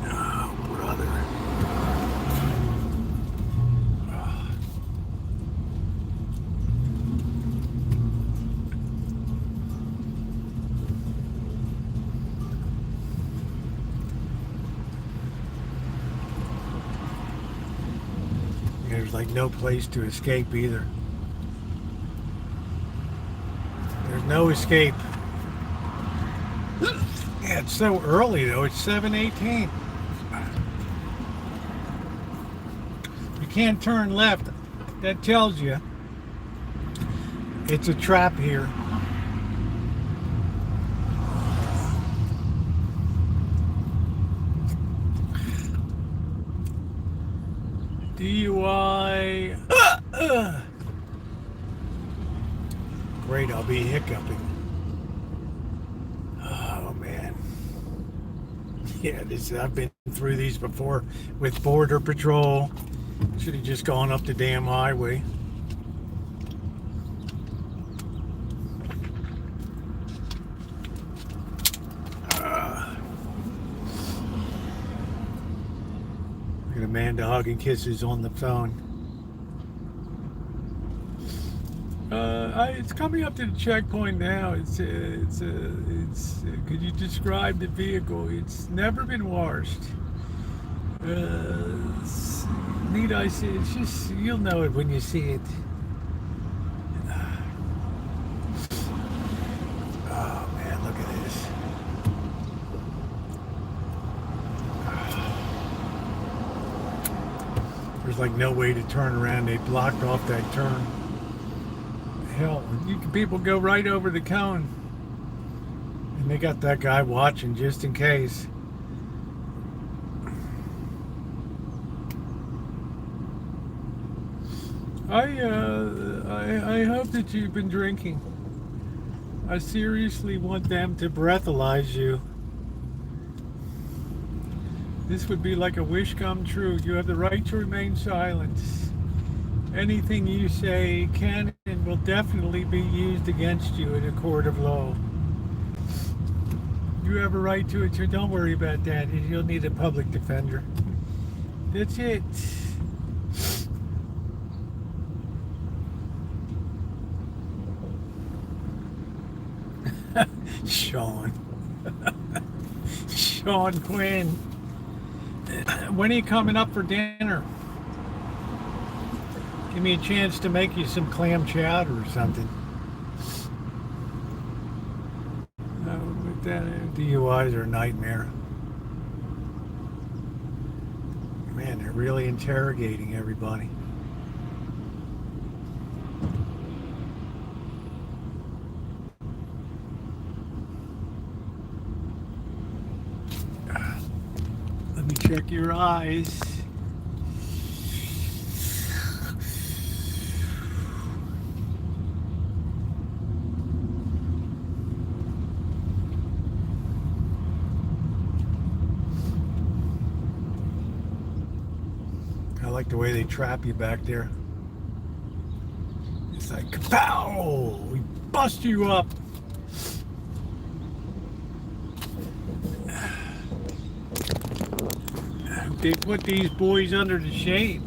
Oh, brother. There's like no place to escape either. There's no escape. Yeah, it's so early though. It's 7:18. You can't turn left. That tells you it's a trap here. DUI. Great, I'll be hiccuping. Oh man. Yeah, I've been through these before with Border Patrol. Should have just gone up the damn highway. Look at Amanda hugging kisses on the phone. It's coming up to the checkpoint now. Could you describe the vehicle? It's never been washed. Need I see? It's just, you'll know it when you see it. Oh man, look at this. There's like no way to turn around. They blocked off that turn. Hell, people go right over the cone. And they got that guy watching just in case. I hope that you've been drinking. I seriously want them to breathalyze you. This would be like a wish come true. You have the right to remain silent. Anything you say can and will definitely be used against you in a court of law. You have a right to it, so don't worry about that. You'll need a public defender. That's it. Sean. Sean Quinn. When are you coming up for dinner? Give me a chance to make you some clam chowder or something. But that DUIs are a nightmare. Man, they're really interrogating everybody. Let me check your eyes. I like the way they trap you back there. It's like, kapow! We bust you up! They put these boys under the shade.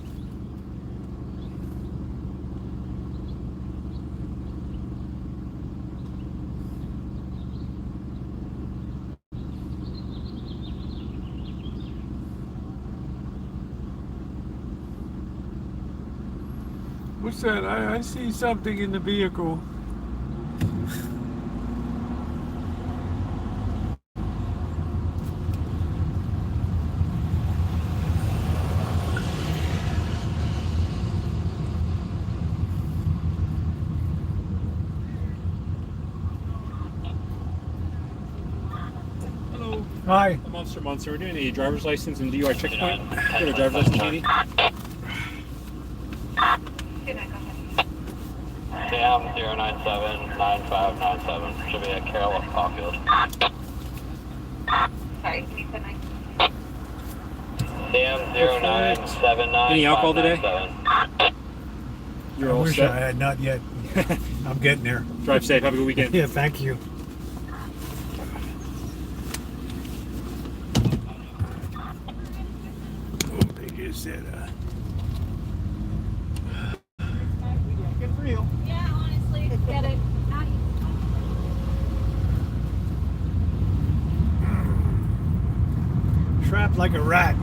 What's that? I see something in the vehicle. Hello. Hi. I'm Officer Munson. We're doing a driver's license and DUI checkpoint. You have a driver's license, Katie? Cam 0979597 should be at Carroll of Caulfield. Sorry, can you put my... Cam 0979597. Any alcohol today? You're I all wish set. I had, not yet. I'm getting there. Drive safe. Have a good weekend. Yeah, thank you. Oh, they just said, get real. Yeah, honestly, get it. Not you. Trapped like a rat.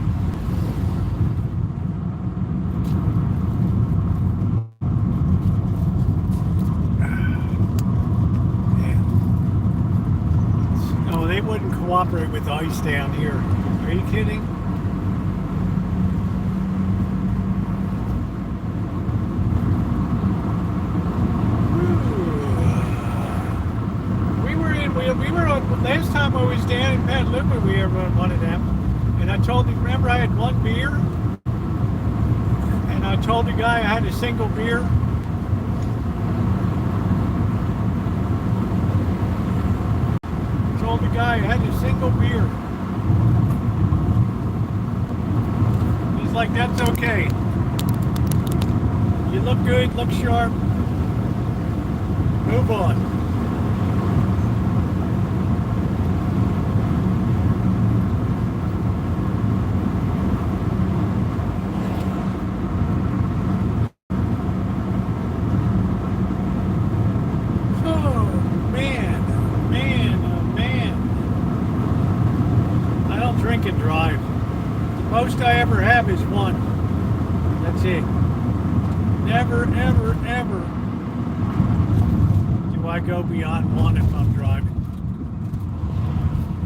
Oh, they wouldn't cooperate with ice down here. Are you kidding? We were on, last time I was down in Petaluma, we were on one of them. And I told him, remember I had one beer? And I told the guy I had a single beer. Told the guy I had a single beer. He's like, that's okay. You look good, look sharp. Move on. Most I ever have is one. That's it. Never, ever, ever do I go beyond one if I'm driving.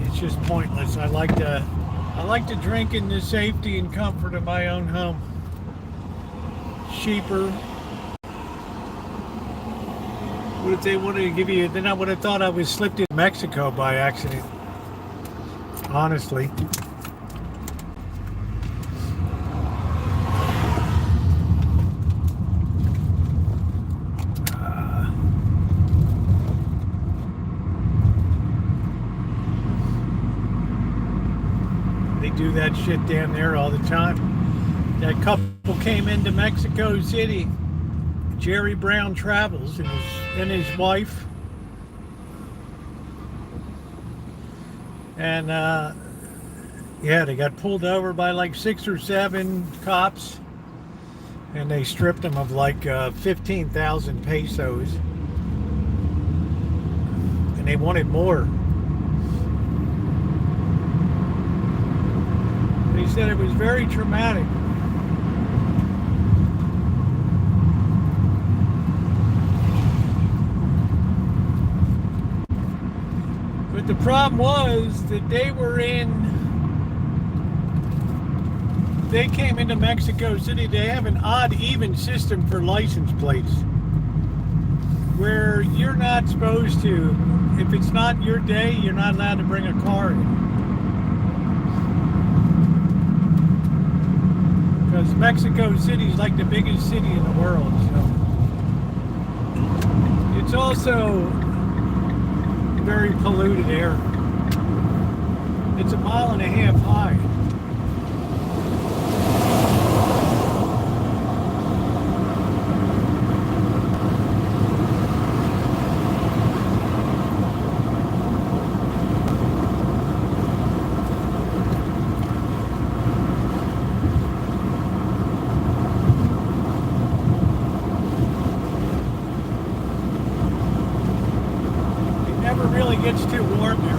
It's just pointless. I like to drink in the safety and comfort of my own home. Cheaper. What if they wanted to give you? Then I would have thought I was slipped in Mexico by accident. Honestly. Do that shit down there all the time. That couple came into Mexico City, Jerry Brown Travels and his wife, and yeah, they got pulled over by like 6 or 7 cops, and they stripped them of like 15,000 pesos, and they wanted more. He said it was very traumatic. But the problem was that they came into Mexico City. They have an odd even system for license plates where you're not supposed to, if it's not your day, you're not allowed to bring a car in. Because Mexico City is like the biggest city in the world, so it's also very polluted air. It's 1.5 miles high. Gets too warm there.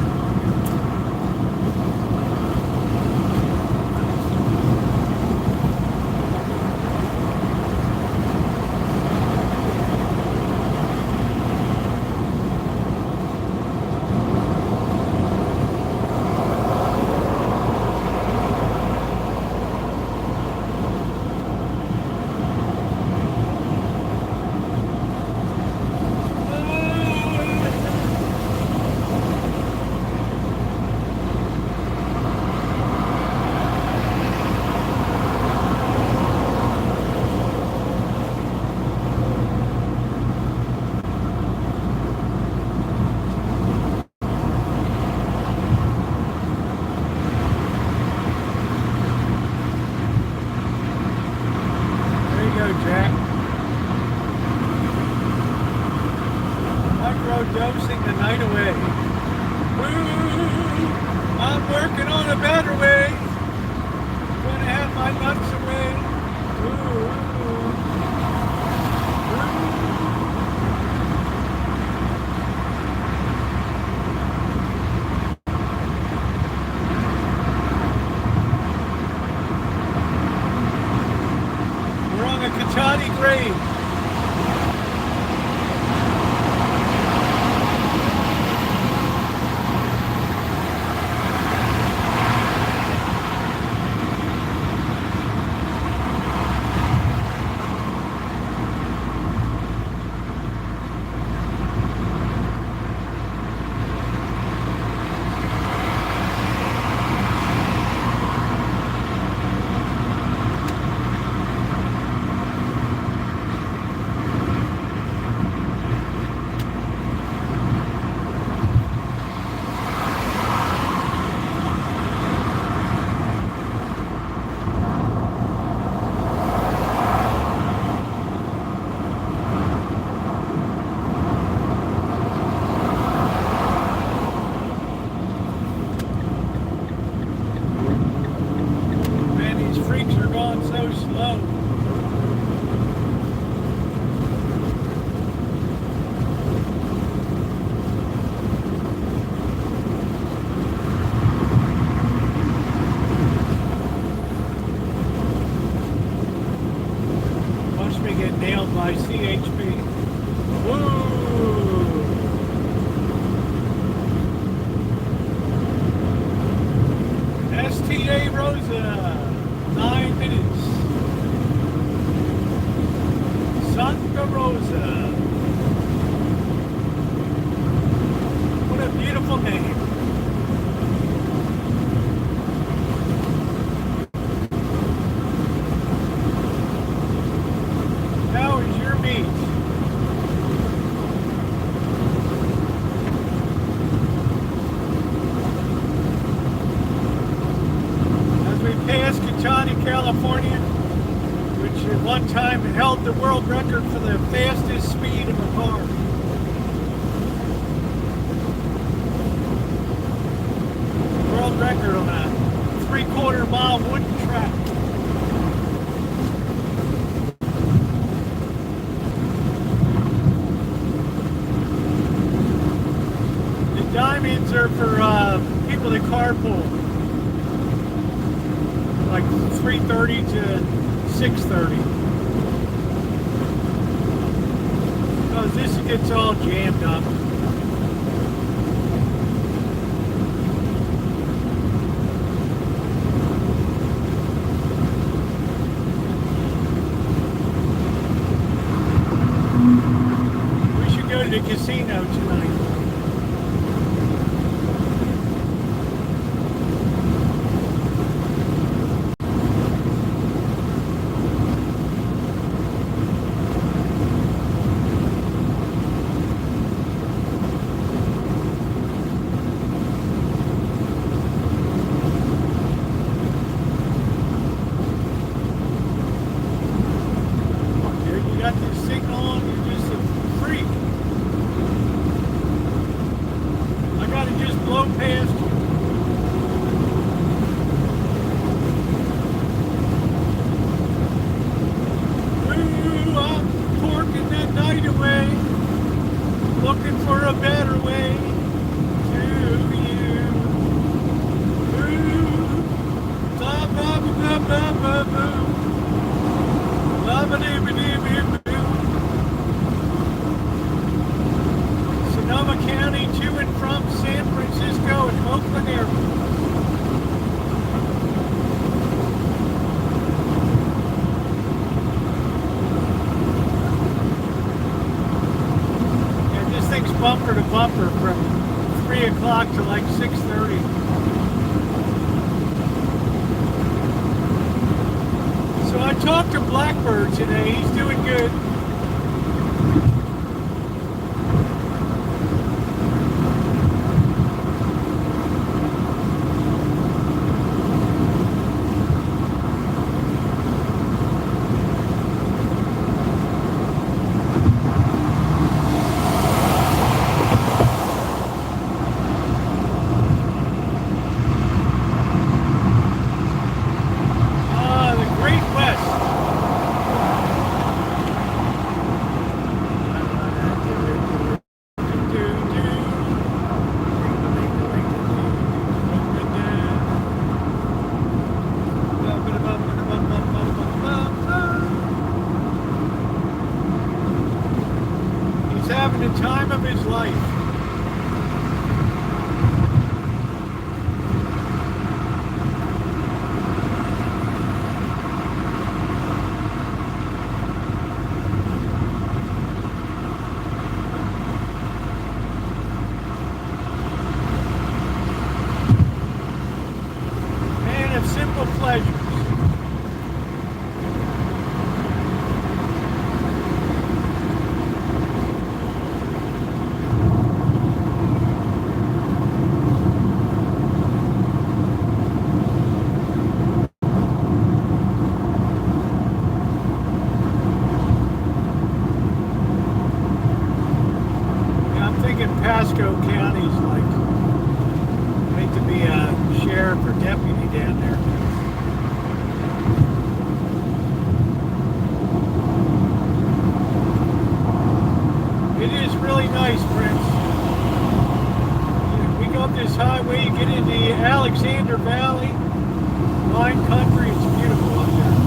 by CHP. Woo! STA Rosa, 9 minutes. Santa Rosa. What a beautiful name. How is your meat? As we pass Kitani, California, which at one time held the world record for the fastest speed of a car. World record on a 3/4 mile wooden track. The diamonds are for people that carpool, like 3:30 to 6:30. Because this gets all jammed up. We should go to the casino tonight. Sonoma County to and from San Francisco and Oakland Airport. Yeah, this thing's bumper to bumper from 3 o'clock to like 6:30. So I talked to Blackbird today. He's doing good. Having the time of his life. Man of simple pleasures. Pasco County's like need to be a sheriff or deputy down there. It is really nice, Prince. We go up this highway, you get into the Alexander Valley, wine country. It's beautiful up there.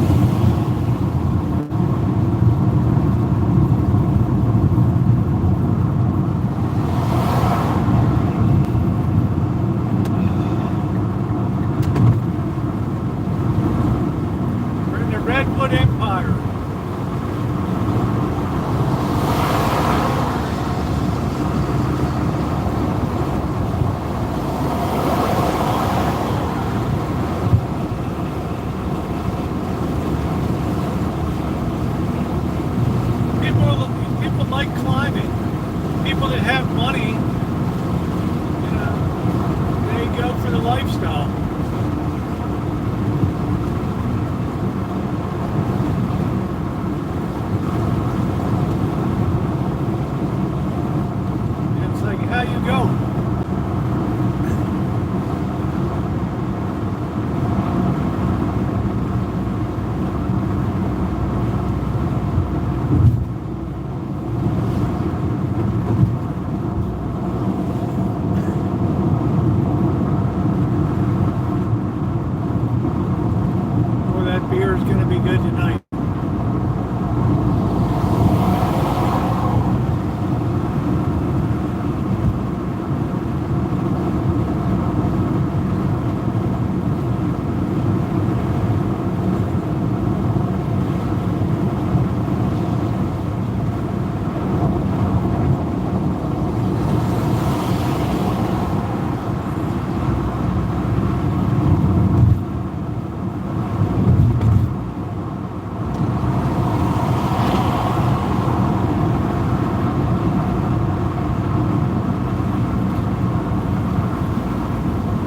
lifestyle. It's like, how you go? Oh, that beer is going to be good tonight.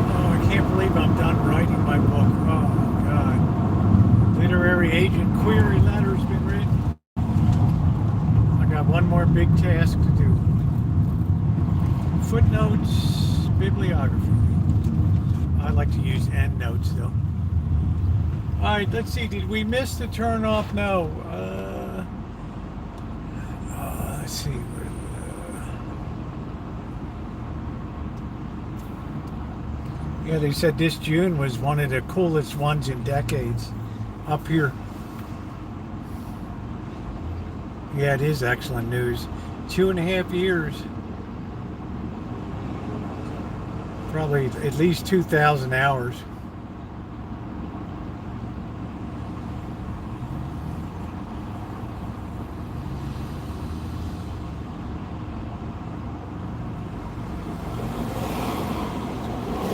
Oh, I can't believe I'm done writing my book. Oh, God. Literary agent query letter's been written. I got one more big task to do. Footnotes, bibliography. I like to use endnotes, though. All right, let's see. Did we miss the turnoff? No. Let's see. Yeah, they said this June was one of the coolest ones in decades up here. Yeah, it is excellent news. 2.5 years. Probably at least 2,000 hours.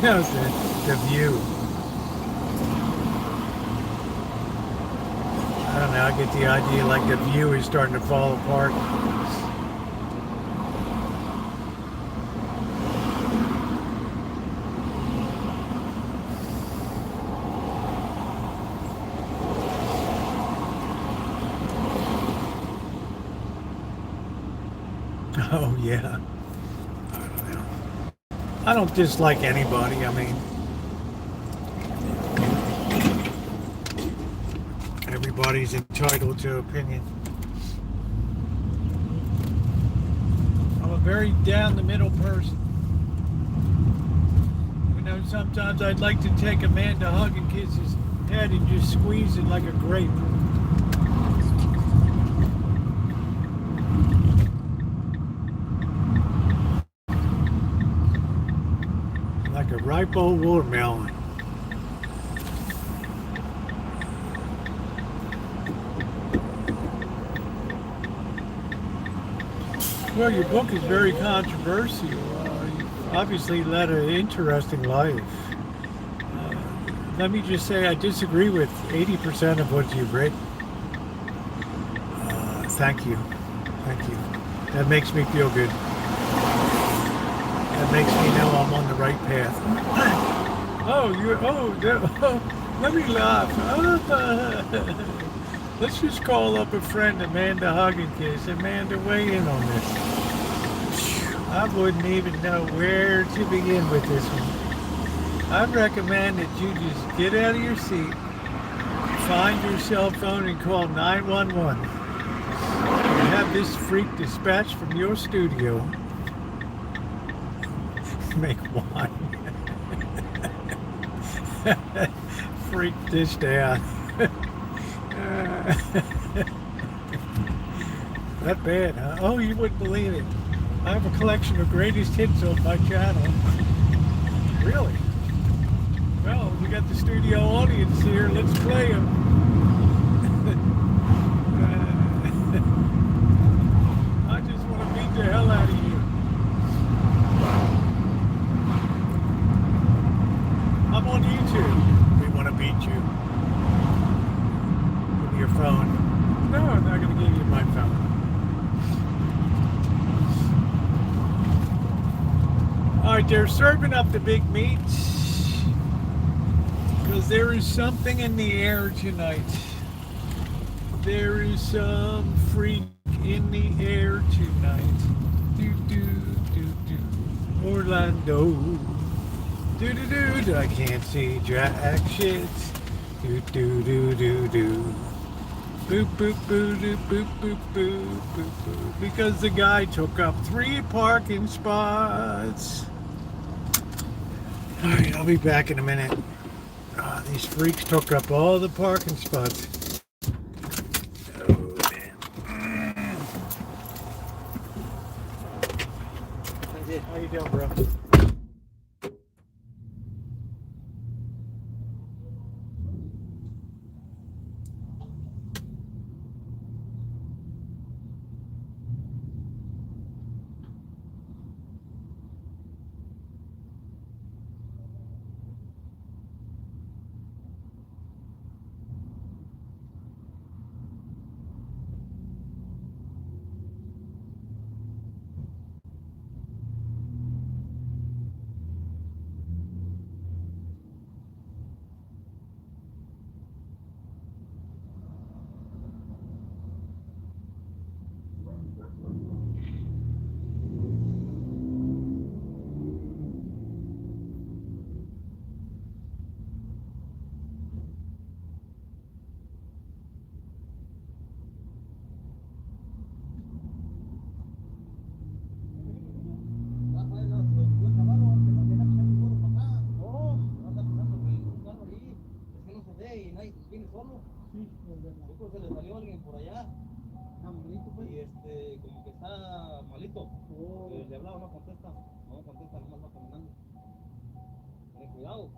No, the view. I don't know, I get the idea like the view is starting to fall apart. Oh, yeah. I don't know. I don't dislike anybody. I mean, everybody's entitled to opinion. I'm a very down the middle person. You know, sometimes I'd like to take a man to hug and kiss his head and just squeeze it like a grape. Like a ripe old watermelon. Well, your book is very controversial. You obviously led an interesting life. Let me just say I disagree with 80% of what you've written. Thank you. Thank you. That makes me feel good. That makes me know I'm on the right path. Let me laugh. Let's just call up a friend, Amanda Hug and Kiss. Amanda, weigh in on this. I wouldn't even know where to begin with this one. I recommend that you just get out of your seat, find your cell phone and call 911. And have this freak dispatched from your studio. Make wine. Freak this down. That bad, huh? Oh, you wouldn't believe it. I have a collection of greatest hits on my channel. Really? Well, we got the studio audience here. Let's play them. I just want to beat the hell out of you. I'm on YouTube. We want to beat you. Give me your phone. No, I'm not going to give you my phone. All right, they're serving up the big meats. Because there is something in the air tonight. There is some freak in the air tonight. Do do do do. Orlando. Do do do do. I can't see jack shit. Do do do do do. Boop boop boo doo boop boop boo boop boo. Because the guy took up 3 parking spots. Alright, I'll be back in a minute. These freaks took up all the parking spots. Oh, man. How you doing, bro? Se le salió alguien por allá. Y como que está malito. Le hablaba, no contesta. No contesta, nomás va caminando. Ten cuidado.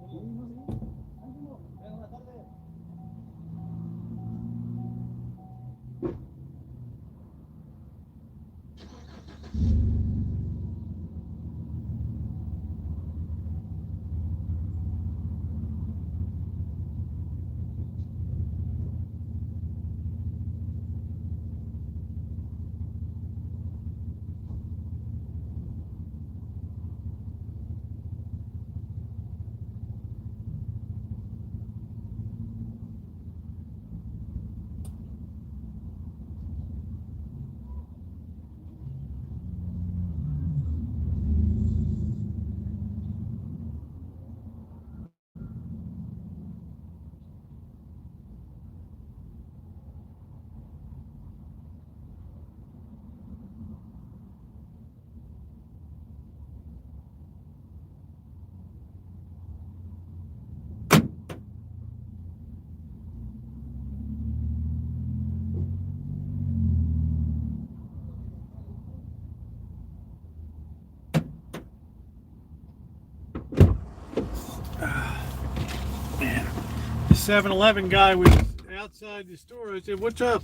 Buenas tardes. Man, the 7-Eleven guy was outside the store. I said, "What's up?"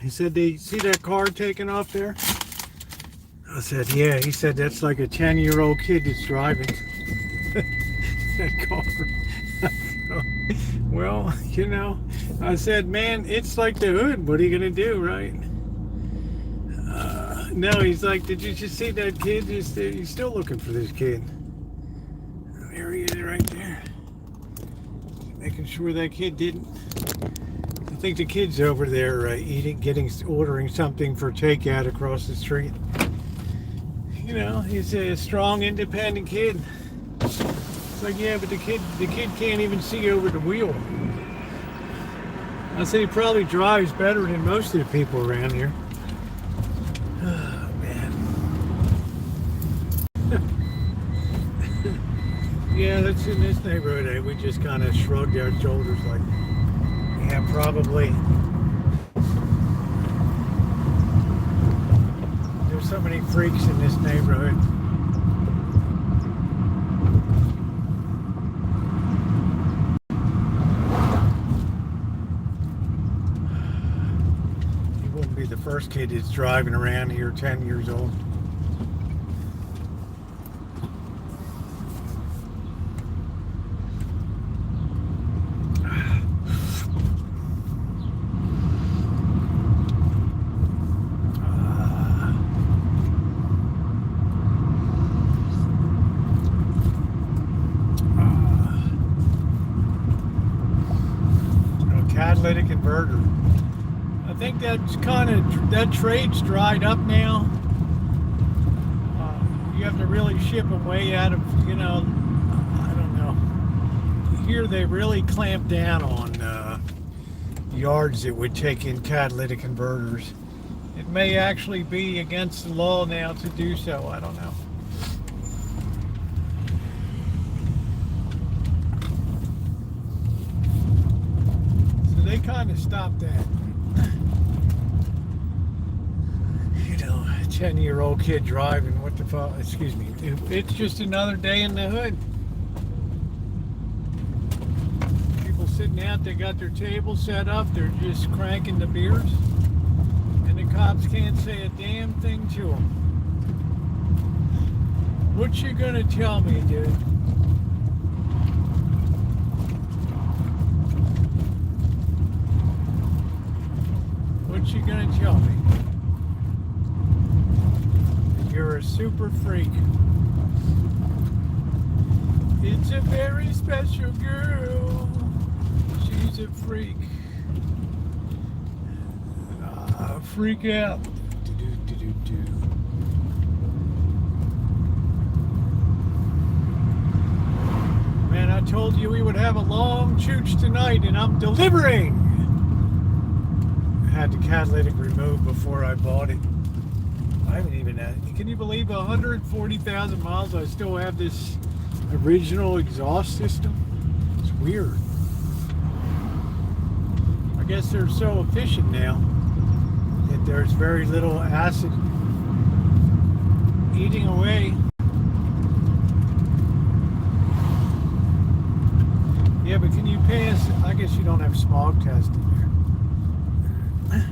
He said, "They see that car taking off there?" I said, "Yeah." He said, "That's like a 10-year-old kid that's driving that car." Well, you know, I said, "Man, it's like the hood. What are you gonna do, right?" No, he's like, "Did you just see that kid? He's still looking for this kid." There he is, right there. Making sure that kid didn't. I think the kid's over there ordering something for takeout across the street. You know, he's a strong, independent kid. It's like, yeah, but the kid can't even see over the wheel. I say he probably drives better than most of the people around here. Oh, man. Yeah, that's in this neighborhood. We just kind of shrugged our shoulders like, yeah, probably. There's so many freaks in this neighborhood. He wouldn't be the first kid that's driving around here 10 years old. catalytic converter. I think that's that trade's dried up now. You have to really ship them way out of, I don't know. Here they really clamp down on yards that would take in catalytic converters. It may actually be against the law now to do so. I don't know. So they kind of stopped that. 10-year-old kid driving, what the fuck, excuse me. It's just another day in the hood. People sitting out, they got their table set up, they're just cranking the beers, and the cops can't say a damn thing to them. What you gonna tell me, dude? What you gonna tell me? You're a super freak. It's a very special girl. She's a freak. Freak out. Man, I told you we would have a long chooch tonight, and I'm delivering. I had the catalytic removed before I bought it. I haven't even had it. Can you believe 140,000 miles I still have this original exhaust system? It's weird. I guess they're so efficient now that there's very little acid eating away. Yeah, but can you pass? I guess you don't have smog testing there.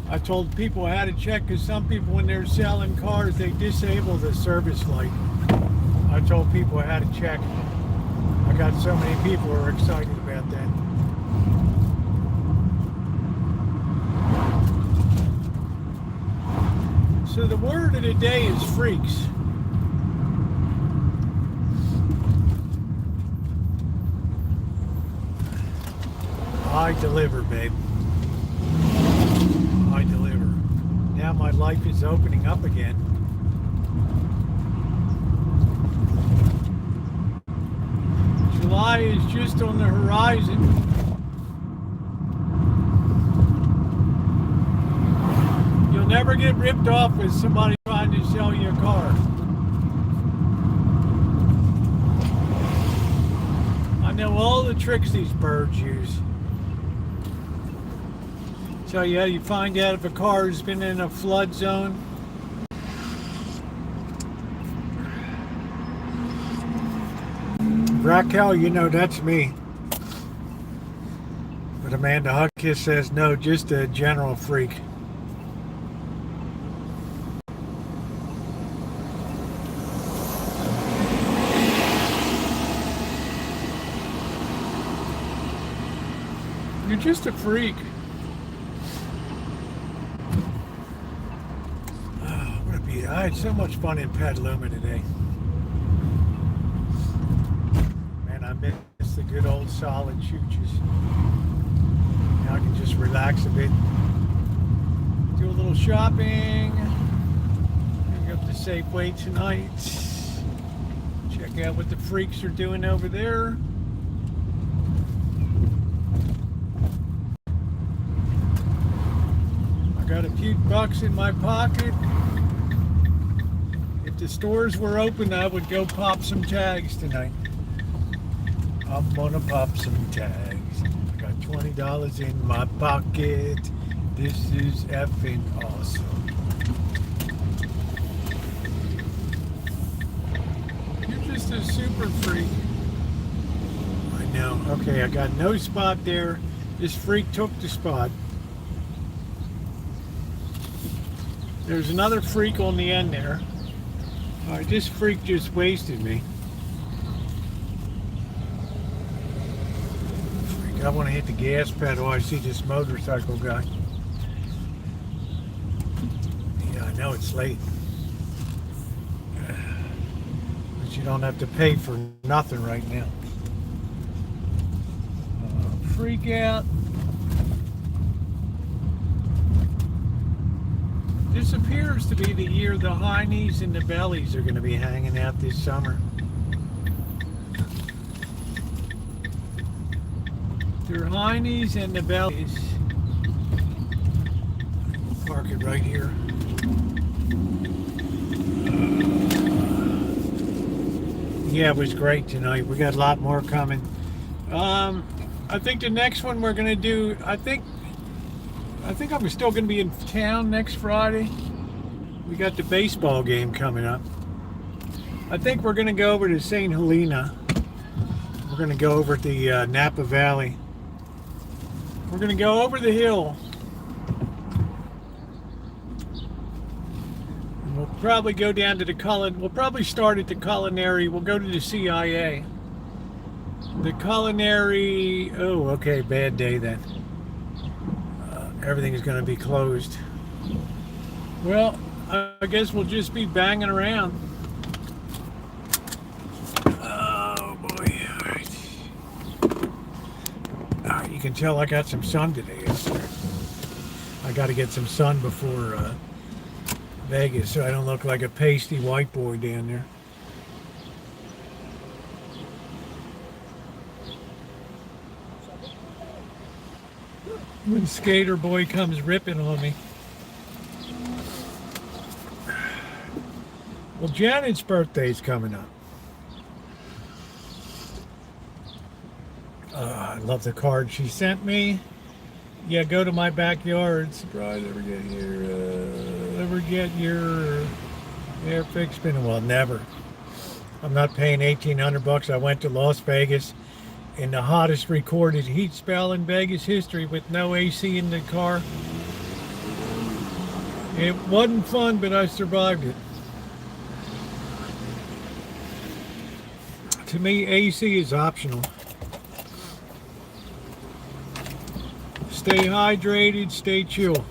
I told people how to check, because some people, when they're selling cars, they disable the service light. I told people how to check. I got so many people who are excited about that. So the word of the day is freaks. I deliver, babe. I deliver. Now my life is opening up again. July is just on the horizon. You'll never get ripped off with somebody trying to sell you a car. I know all the tricks these birds use. Tell you how you find out if a car has been in a flood zone. Raquel, you know that's me. But Amanda Huckkiss says no, just a general freak. You're just a freak. I had so much fun in Petaluma today. Man, I miss the good old solid chooches. Now I can just relax a bit. Do a little shopping. Pick up the Safeway tonight. Check out what the freaks are doing over there. I got a few bucks in my pocket. If the stores were open, I would go pop some tags tonight. I'm gonna pop some tags. I got $20 in my pocket. This is effing awesome. You're just a super freak. I know. Okay, I got no spot there. This freak took the spot. There's another freak on the end there. All right, this freak just wasted me. Freak, I want to hit the gas pedal. I see this motorcycle guy. Yeah, I know it's late. But you don't have to pay for nothing right now. freak out. This appears to be the year the heinies and the bellies are going to be hanging out this summer. They're heinies and the bellies. Park it right here. Yeah, it was great tonight. We got a lot more coming. I think the next one we're gonna do. I think I'm still gonna be in town next Friday. We got the baseball game coming up. I think we're gonna go over to St. Helena. We're gonna go over to the Napa Valley. We're gonna go over the hill. We'll probably go down to the we'll probably start at the culinary. We'll go to the CIA. The culinary, oh, okay, bad day then. Everything is going to be closed. Well, I guess we'll just be banging around. Oh boy, all right. You can tell I got some sun today. I got to get some sun before Vegas, so I don't look like a pasty white boy down there. When Skater Boy comes ripping on me. Well, Janet's birthday's coming up. I love the card she sent me. Yeah, go to my backyard. Surprise, ever get your air fix spinning? Well, never. I'm not paying $1,800. I went to Las Vegas in the hottest recorded heat spell in Vegas history with no AC in the car. It wasn't fun, but I survived it. To me, AC is optional. Stay hydrated, stay chill.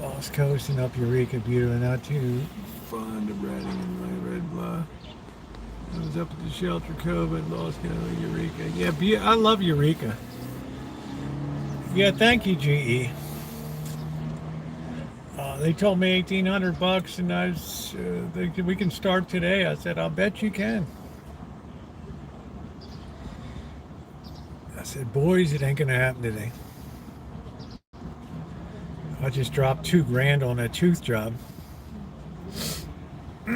Lost Coast and up Eureka, beautiful, not too fond of riding in my red blah. I was up at the Shelter Cove at Lost Coast, Eureka. Yeah, I love Eureka. Yeah, thank you, GE. They told me $1,800, and I was, we can start today. I said, I'll bet you can. I said, boys, it ain't gonna happen today. I just dropped $2,000 on a tooth job. I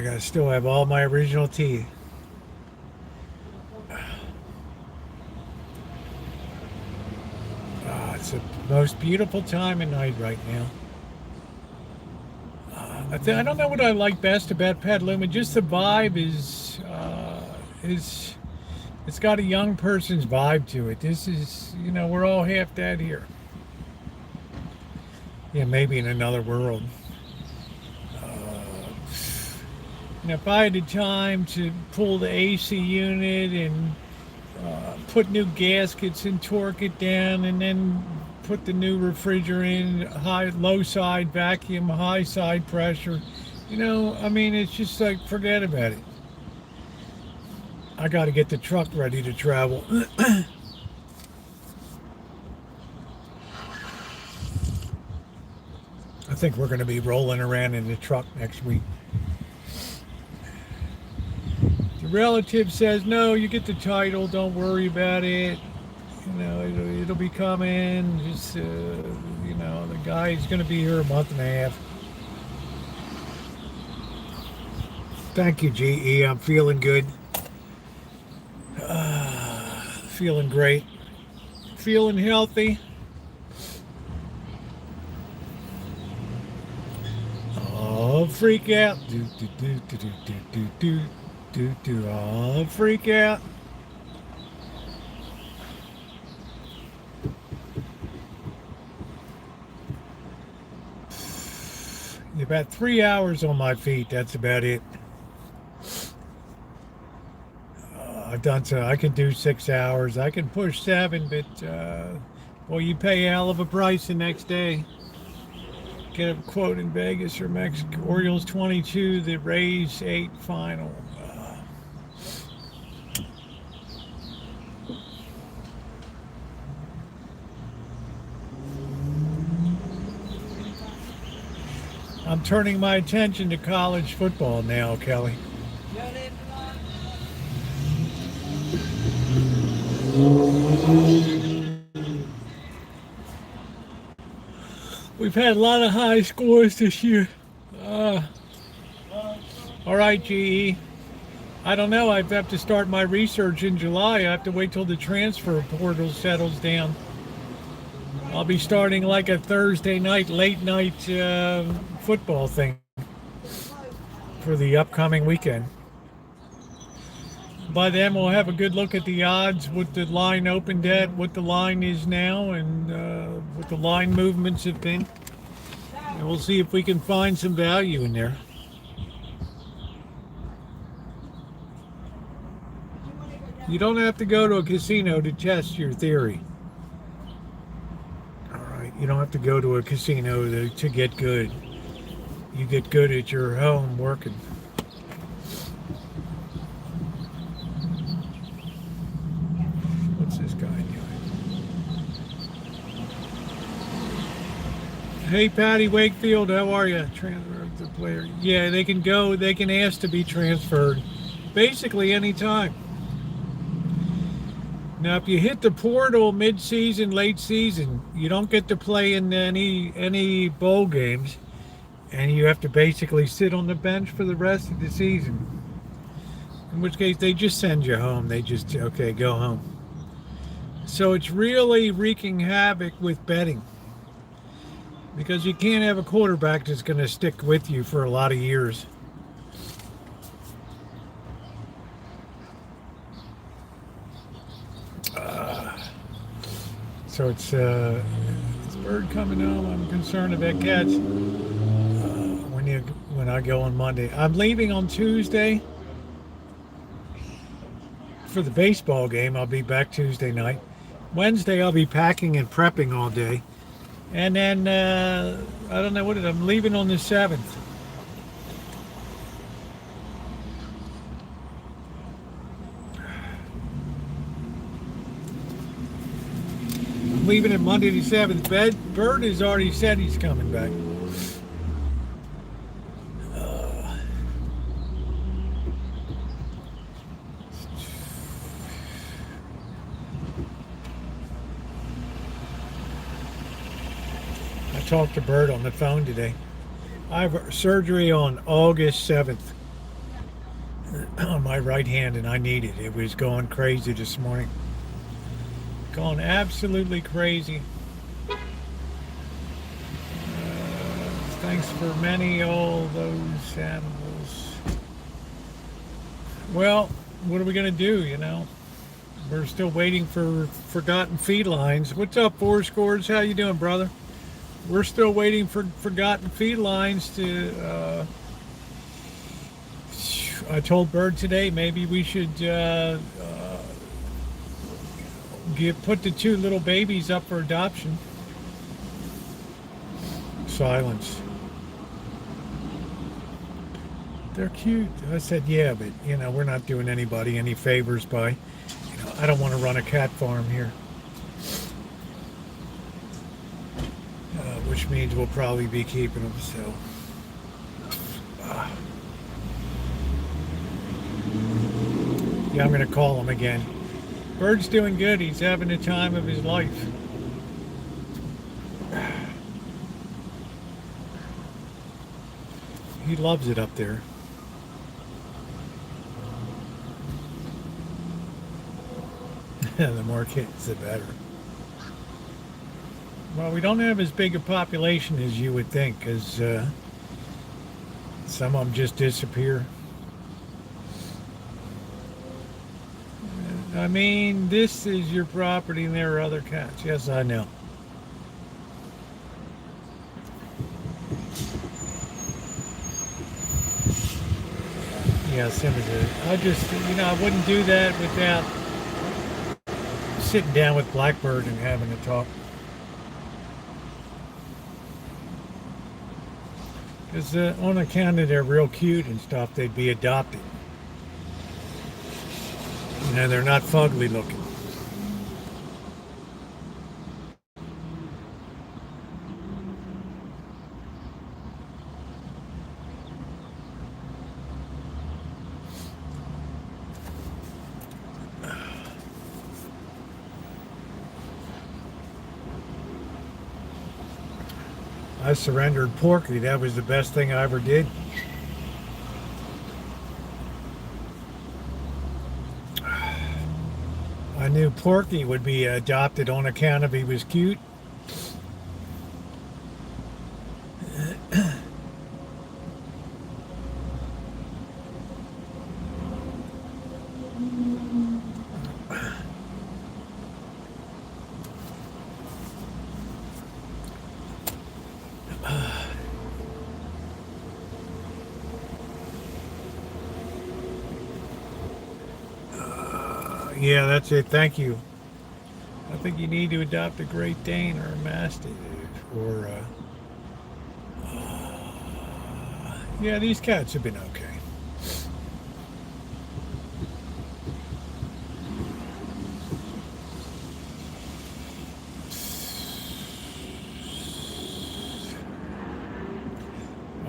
gotta still have all my original teeth. It's the most beautiful time of night right now. I don't know what I like best about Petaluma. Just the vibe is it's got a young person's vibe to it. This is, we're all half dead here. Yeah, maybe in another world. And if I had the time to pull the AC unit and put new gaskets and torque it down, and then put the new refrigerant in, low side vacuum, high side pressure, it's just like, forget about it. I got to get the truck ready to travel. I think we're going to be rolling around in the truck next week. The relative says, no, you get the title, don't worry about it. It'll be coming. Just, the guy's going to be here a month and a half. Thank you, GE. I'm feeling good. Feeling great. Feeling healthy. Oh, freak out. Oh, freak out. About 3 hours on my feet. That's about it. I've done so. I can do 6 hours. I can push 7, but well, you pay a hell of a price the next day. Get a quote in Vegas or Mexico. Orioles 22, the Rays 8 final. I'm turning my attention to college football now, Kelly. We've had a lot of high scores this year. All right, GE. I don't know. I have to start my research in July. I have to wait till the transfer portal settles down. I'll be starting like a Thursday night, late night football thing for the upcoming weekend. By then, we'll have a good look at the odds, what the line opened at, what the line is now, and what the line movements have been. And we'll see if we can find some value in there. You don't have to go to a casino to test your theory. All right, you don't have to go to a casino to get good. You get good at your home working. What's this guy doing? Hey, Patty Wakefield, how are you? Transfer the player. Yeah, they can go. They can ask to be transferred, basically anytime. Now, if you hit the portal mid-season, late season, you don't get to play in any bowl games, and you have to basically sit on the bench for the rest of the season. In which case, they just send you home. They just, okay, go home. So it's really wreaking havoc with betting, because you can't have a quarterback that's going to stick with you for a lot of years. So it's bird coming home. I'm concerned about cats when I go on Monday. I'm leaving on Tuesday for the baseball game. I'll be back Tuesday night. Wednesday I'll be packing and prepping all day, and then I don't know what it is. I'm leaving on the 7th. Leaving it Monday the 7th. Bird has already said he's coming back. I talked to Bird on the phone today. I have surgery on August 7th on my right hand, and I need it. It was going crazy this morning. Going absolutely crazy. Thanks for all those animals. Well, what are we going to do, you know? We're still waiting for forgotten felines. What's up, Four Scores? How you doing, brother? We're still waiting for forgotten felines to... I told Bird today maybe we should... put the 2 little babies up for adoption. Silence. They're cute. I said, yeah, but you know, we're not doing anybody any favors by, you know, I don't want to run a cat farm here. Which means we'll probably be keeping them, so. Yeah, I'm going to call him again. Bird's doing good. He's having the time of his life. He loves it up there. The more kids, the better. Well, we don't have as big a population as you would think, because some of them just disappear. I mean, this is your property and there are other cats. Yes, I know. Yeah, Sim is it. I just, you know, I wouldn't do that without sitting down with Blackbird and having a talk. Because on account of they're real cute and stuff, they'd be adopted. You know, they're not fugly looking. I surrendered Porky. That was the best thing I ever did. I knew Porky would be adopted on account of he was cute. Yeah, that's it. Thank you. I think you need to adopt a Great Dane or a Mastiff, or yeah, these cats have been okay.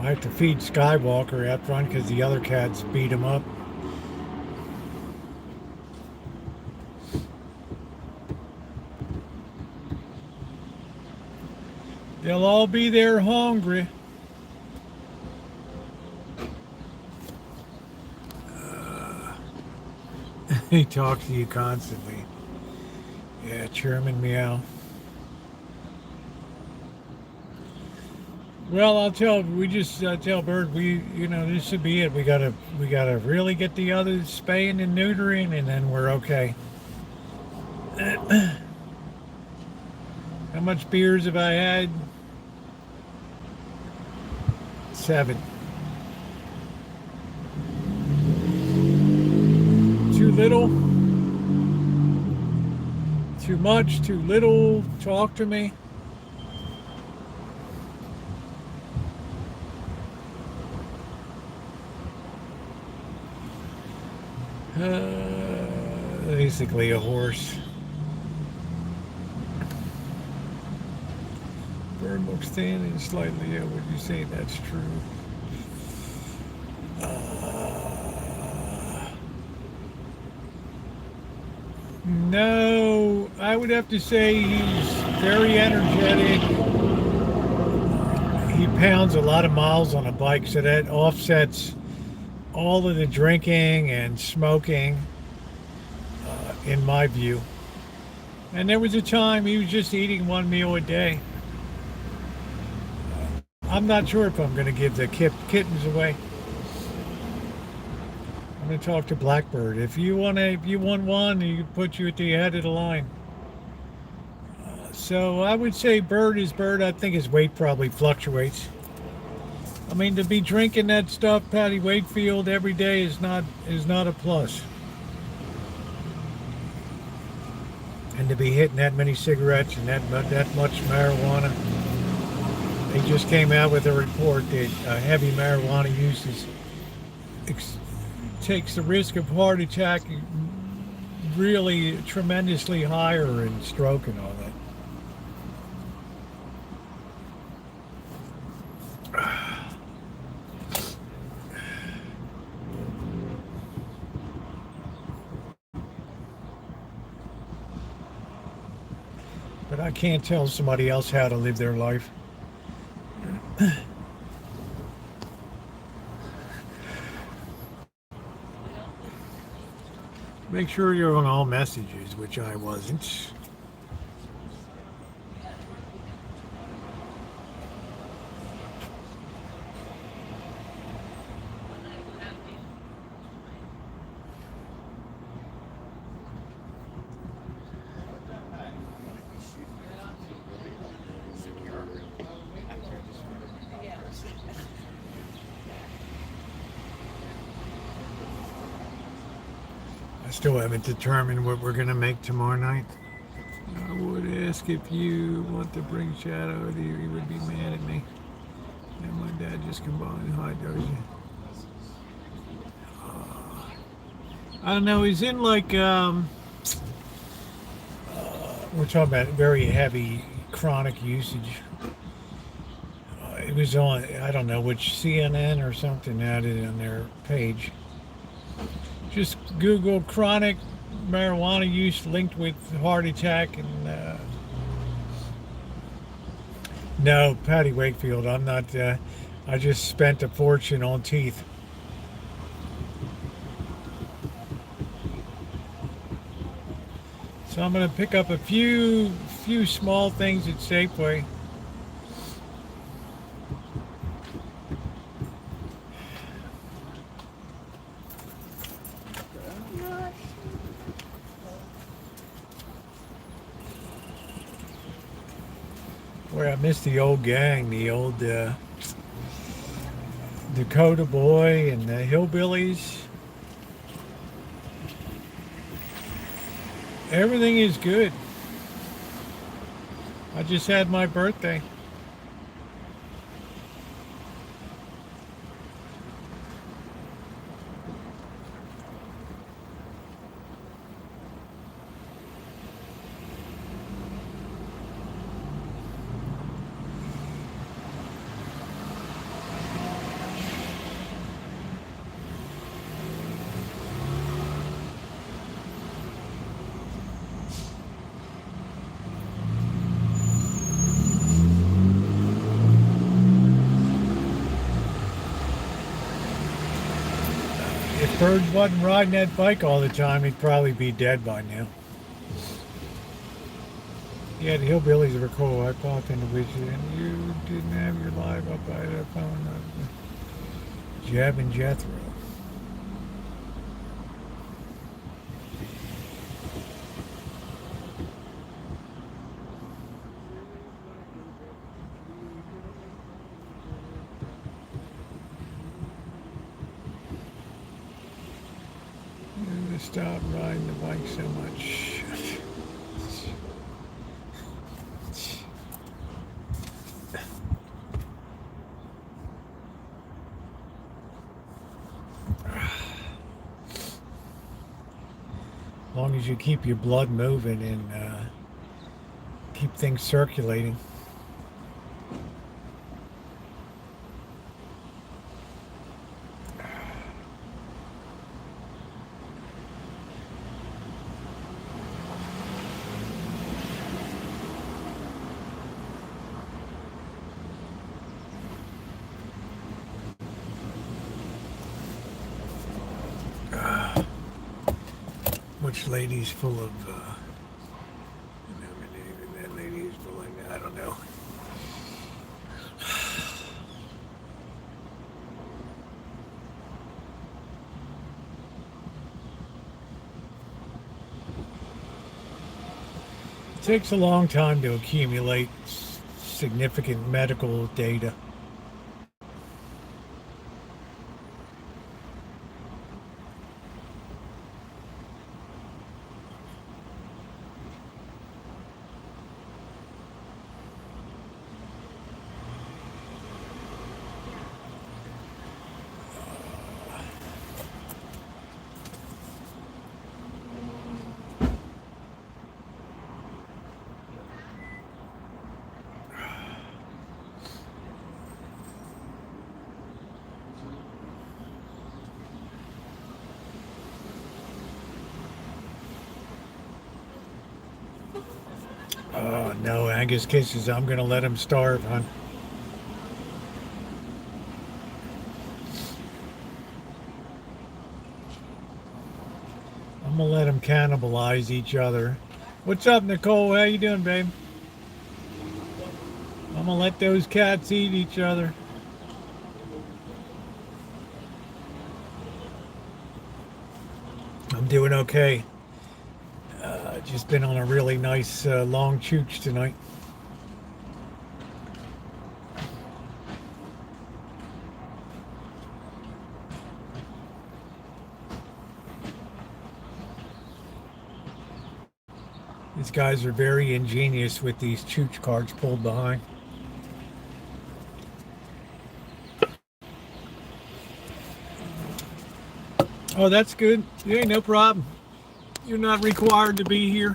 I have to feed Skywalker out front because the other cats beat him up. They'll all be there hungry. He talks to you constantly. Yeah, Chairman Meow. Well, I'll tell. We just tell Bird. This should be it. We gotta really get the others spaying and neutering, and then we're okay. How much beers have I had? 7. Too little? Too much? Too little? Talk to me. Basically a horse. Bird looks thin and slightly ill. Would you say that's true? No, I would have to say he's very energetic. He pounds a lot of miles on a bike, so that offsets all of the drinking and smoking, in my view. And there was a time he was just eating 1 meal a day. I'm not sure if I'm going to give the kittens away. I'm going to talk to Blackbird. If you want one, he can put you at the head of the line. So I would say Bird is Bird. I think his weight probably fluctuates. I mean, to be drinking that stuff, Patty Wakefield, every day is not a plus. And to be hitting that many cigarettes and that much marijuana. They just came out with a report that heavy marijuana use takes the risk of heart attack really tremendously higher, and stroke and all that. But I can't tell somebody else how to live their life. Make sure you're on all messages, which I wasn't. I still haven't determined what we're going to make tomorrow night. I would ask if you want to bring Shadow with you. He would be mad at me. And my dad just combined. Hi, Rosie. I don't know. He's in like, we're talking about very heavy chronic usage. It was on, I don't know which CNN or something had it on their page. Just Google chronic marijuana use linked with heart attack, and No, Patty Wakefield. I'm not. I just spent a fortune on teeth. So I'm gonna pick up a few small things at Safeway. Where I miss the old gang, the old Dakota Boy and the Hillbillies. Everything is good. I just had my birthday. If Bird wasn't riding that bike all the time, he'd probably be dead by now. Yeah, the Hillbillies were cool. I popped into which and you didn't have your live up by the phone. Jeb and Jethro. Stop riding the bike so much. As long as you keep your blood moving and keep things circulating. Which lady's full of, that lady's full of, I don't know. It takes a long time to accumulate significant medical data. Oh, no, Angus Kisses. I'm going to let him starve, hon. I'm going to let them cannibalize each other. What's up, Nicole? How you doing, babe? I'm going to let those cats eat each other. I'm doing okay. Just been on a really nice long chooch tonight. These guys are very ingenious with these chooch carts pulled behind. Oh, that's good. Yeah, no problem. You're not required to be here.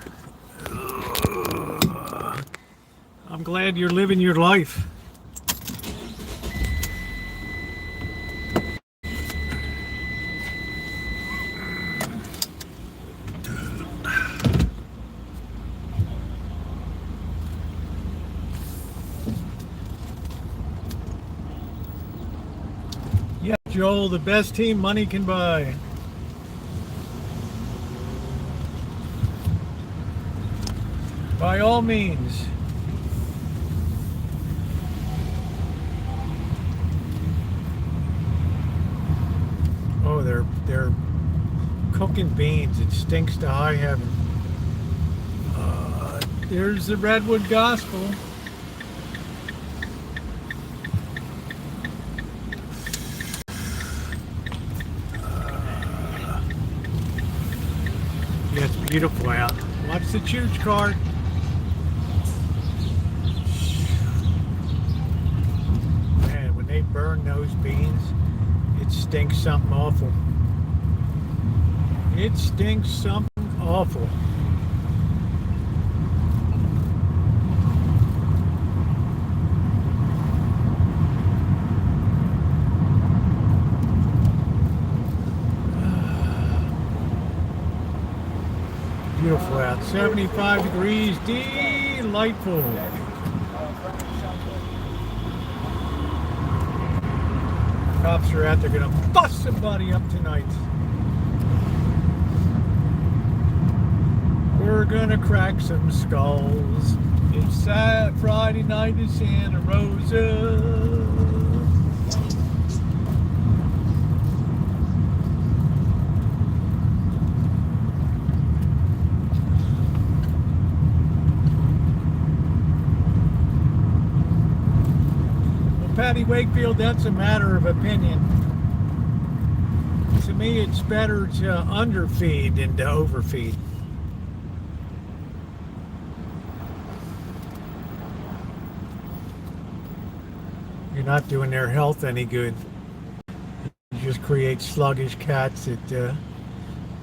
I'm glad you're living your life. Joel, the best team money can buy. By all means. Oh, they're cooking beans. It stinks to high heaven. There's the Redwood Gospel. Yeah, it's beautiful out. Watch the chooch cart. Man, when they burn those beans, it stinks something awful. It stinks something awful. Beautiful out. 75 degrees. Delightful. Cops are out there gonna bust somebody up tonight. We're gonna crack some skulls. It's Friday night in Santa Rosa. Patty Wakefield, that's a matter of opinion. To me, it's better to underfeed than to overfeed. You're not doing their health any good. You just create sluggish cats that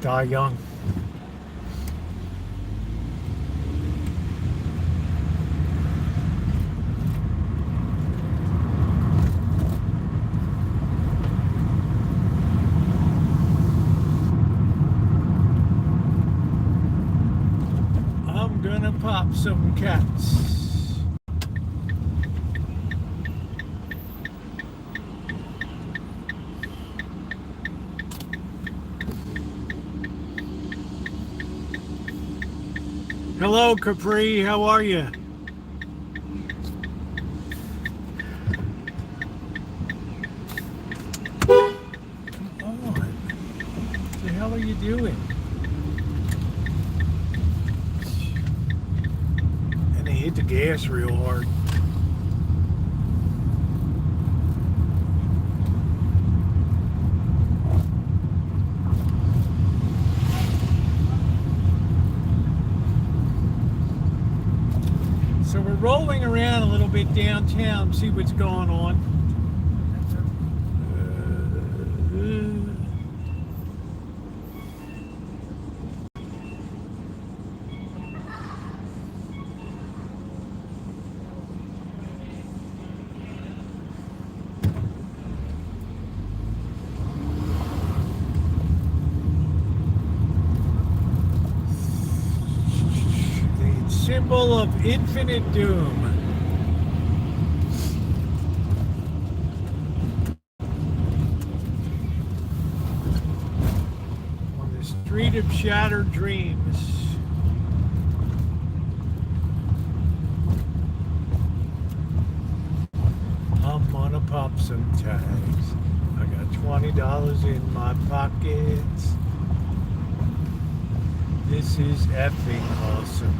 die young. Pop some cats. Hello, Capri. How are you? Come on. What the hell are you doing? Hit the gas real hard. So we're rolling around a little bit downtown, see what's going on. Symbol of infinite doom. On the street of shattered dreams. I'm gonna pop some tags. I got $20 in my pockets. This is effing awesome.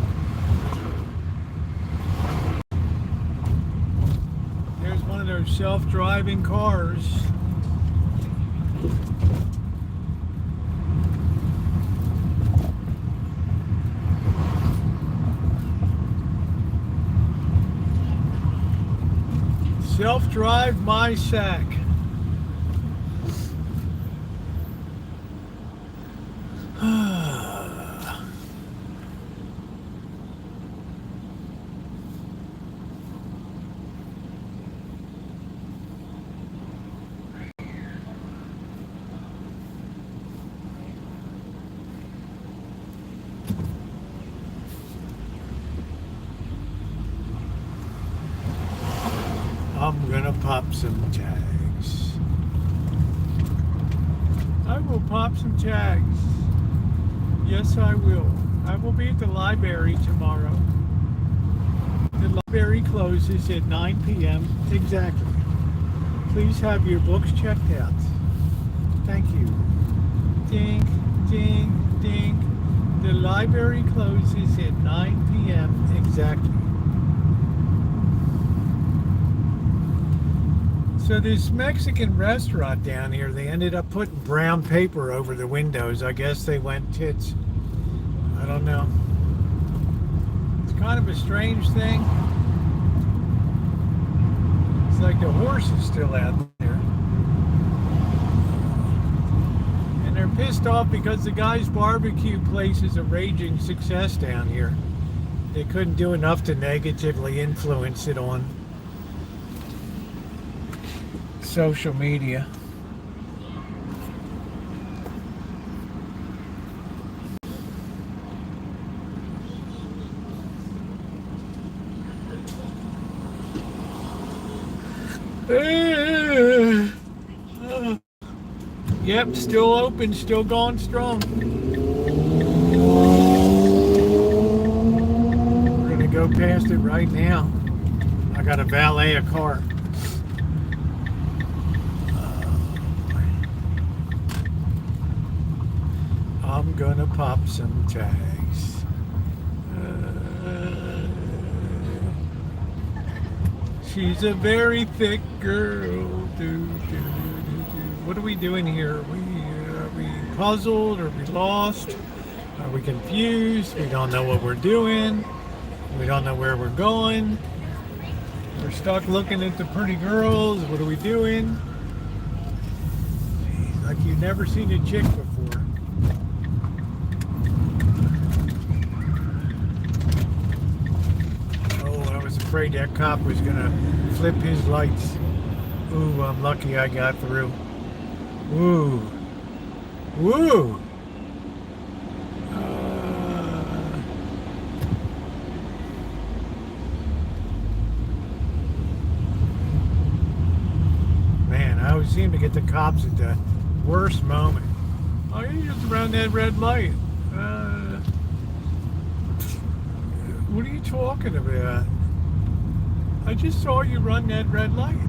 There's one of those self-driving cars. Self-drive my sack. I'm gonna pop some tags. I will pop some tags. Yes, I will. I will be at the library tomorrow. The library closes at 9 p.m. exactly. Please have your books checked out. Thank you. Ding, ding, ding. The library closes at 9 p.m. exactly. So this Mexican restaurant down here, they ended up putting brown paper over the windows. I guess they went tits. I don't know. It's kind of a strange thing. It's like the horse is still out there. And they're pissed off because the guy's barbecue place is a raging success down here. They couldn't do enough to negatively influence it on social media. Yep, still open, still going strong. We're gonna go past it right now. I gotta valet a car. I'm gonna pop some tags. She's a very thick girl. What are we doing here? Are we puzzled? Are we lost? Are we confused? We don't know what we're doing. We don't know where we're going. We're stuck looking at the pretty girls. What are we doing? Like you've never seen a chick before. Afraid that cop was gonna flip his lights. Ooh, I'm lucky I got through. Ooh. Woo! Man, I always seem to get the cops at the worst moment. Oh, you're just around that red light. What are you talking about? I just saw you run that red light.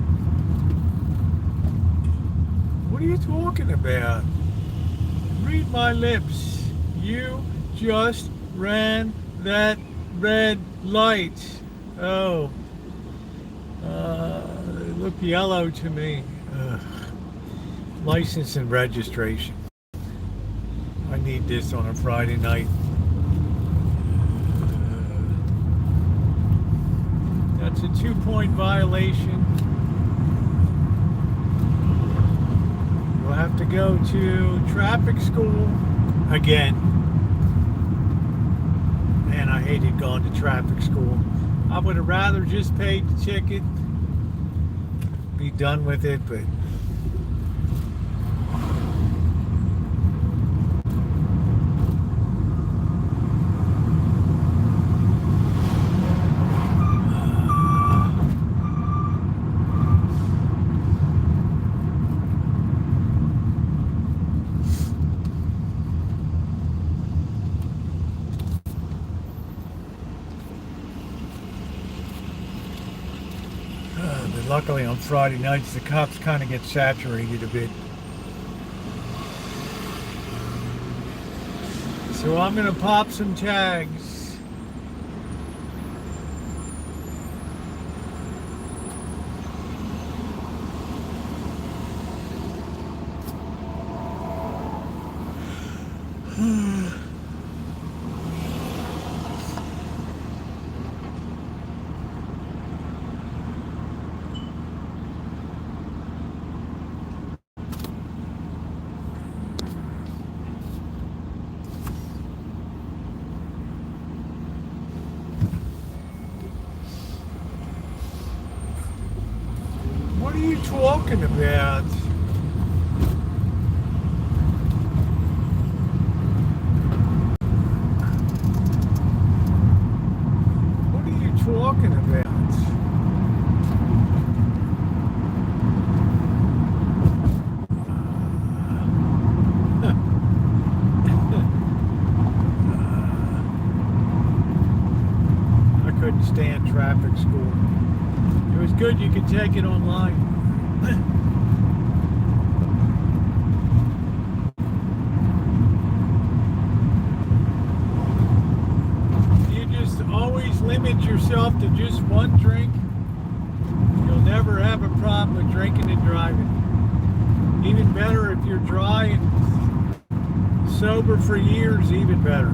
What are you talking about? Read my lips. You just ran that red light. Oh. It looked yellow to me. License and registration. I need this on a Friday night. That's a 2-point violation. We'll have to go to traffic school again. Man, I hated going to traffic school. I would have rather just paid the ticket, be done with it, but luckily on Friday nights the cops kind of get saturated a bit. So I'm gonna pop some tags. What are you talking about? What are you talking about? can take it online. You just always limit yourself to just one drink. You'll never have a problem with drinking and driving. Even better if you're dry and sober for years, even better.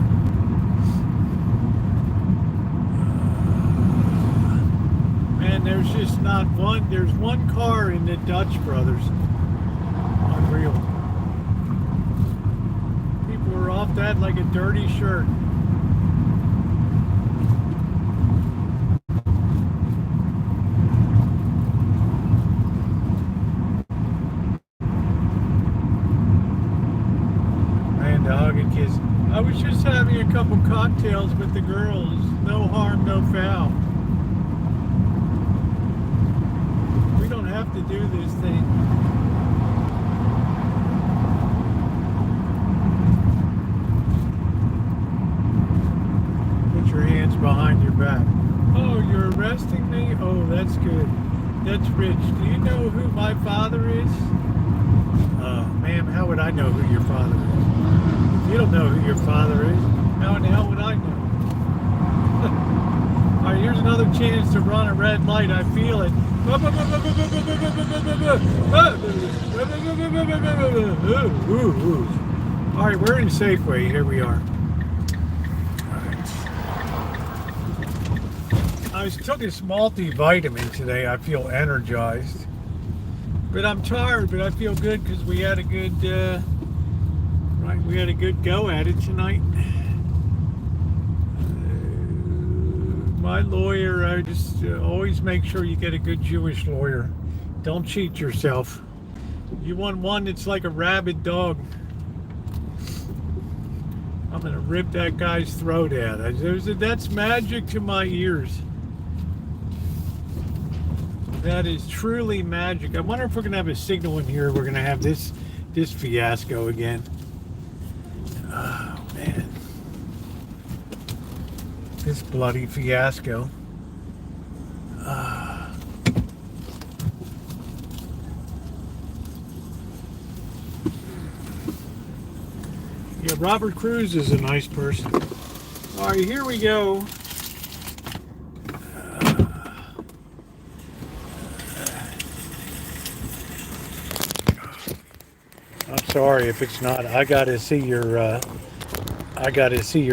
Man, there's just not one. There's one car in the Dutch Brothers. Unreal. People are off that like a dirty shirt. Man, the hug and kiss. I was just having a couple cocktails with the girls. No harm, no foul. We don't have to do this thing. Put your hands behind your back. Oh, you're arresting me? Oh, that's good. That's rich. Do you know who my father is? Ma'am, how would I know who your father is? If you don't know who your father is, how in the hell would I know? All right, here's another chance to run a red light. I feel it. All right, we're in Safeway. Here we are. I took this multivitamin today. I feel energized. But I'm tired, but I feel good because we had a good, we had a good go at it tonight. My lawyer, I just always make sure you get a good Jewish lawyer. Don't cheat yourself. You want one that's like a rabid dog. I'm gonna rip that guy's throat out. That's magic to my ears. That is truly magic. I wonder if we're gonna have a signal in here. We're gonna have this fiasco again. Oh man, this bloody fiasco. Yeah, Robert Cruz is a nice person. All right, here we go. I'm sorry if it's not. I gotta see your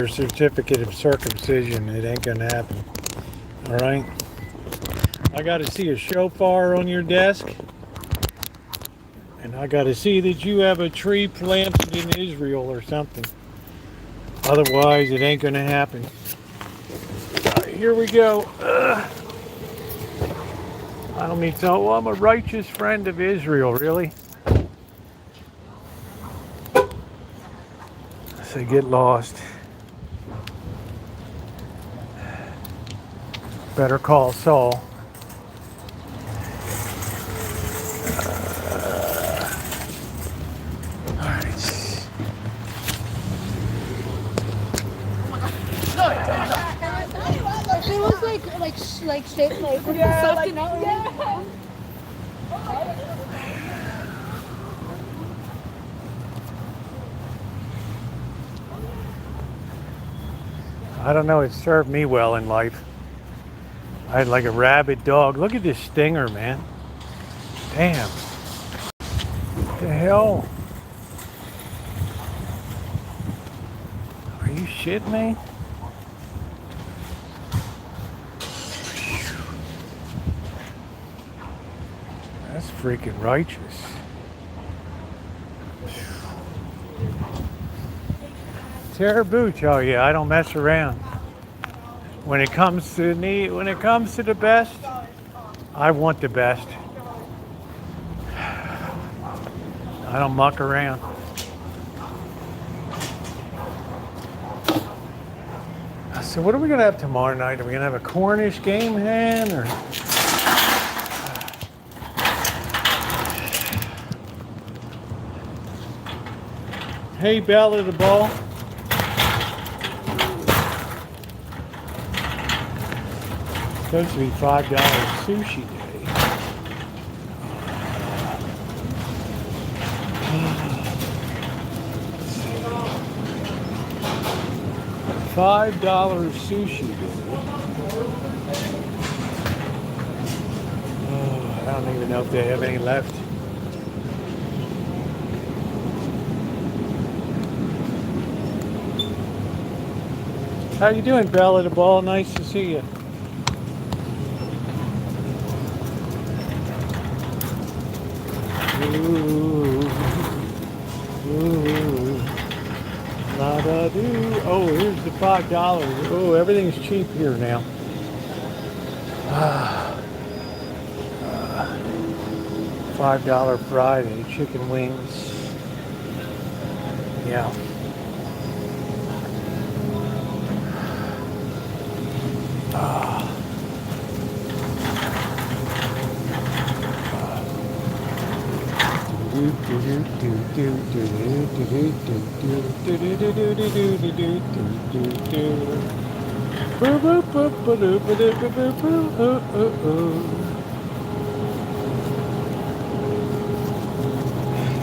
certificate of circumcision. It ain't gonna happen. All right. I gotta see a shofar on your desk, and I gotta see that you have a tree planted in Israel or something. Otherwise, it ain't gonna happen. All right, here we go. I don't mean to. Oh, I'm a righteous friend of Israel. Really? So get lost. Better call Saul. It was like shaped like something else. Yeah. I don't know, it served me well in life. I had like a rabid dog. Look at this stinger, man. Damn. What the hell? Are you shitting me? That's freaking righteous. Terror booch. Oh yeah, I don't mess around. When it comes to me, when it comes to the best, I want the best. I don't muck around. So what are we gonna have tomorrow night? Are we gonna have a Cornish game hand or? Hey, Bella the ball. Supposed to be $5 sushi day. $5 sushi. Oh, I don't even know if they have any left. How you doing, Bella the Ball? Nice to see you. Ooh, ooh, la da do. Oh, here's the $5. Oh, everything's cheap here now. $5 Friday chicken wings. Yeah.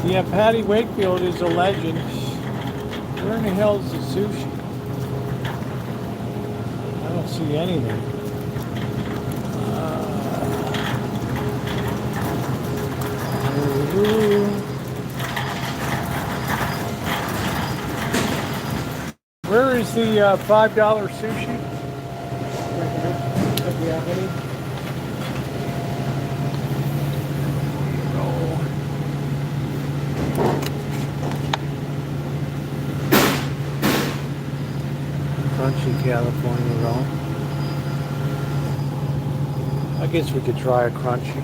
Yeah, Patty Wakefield is a legend. Where in the hell is the sushi? I don't see anything. Where is the $5 sushi? Do we have any? Crunchy California roll. I guess we could try a crunchy.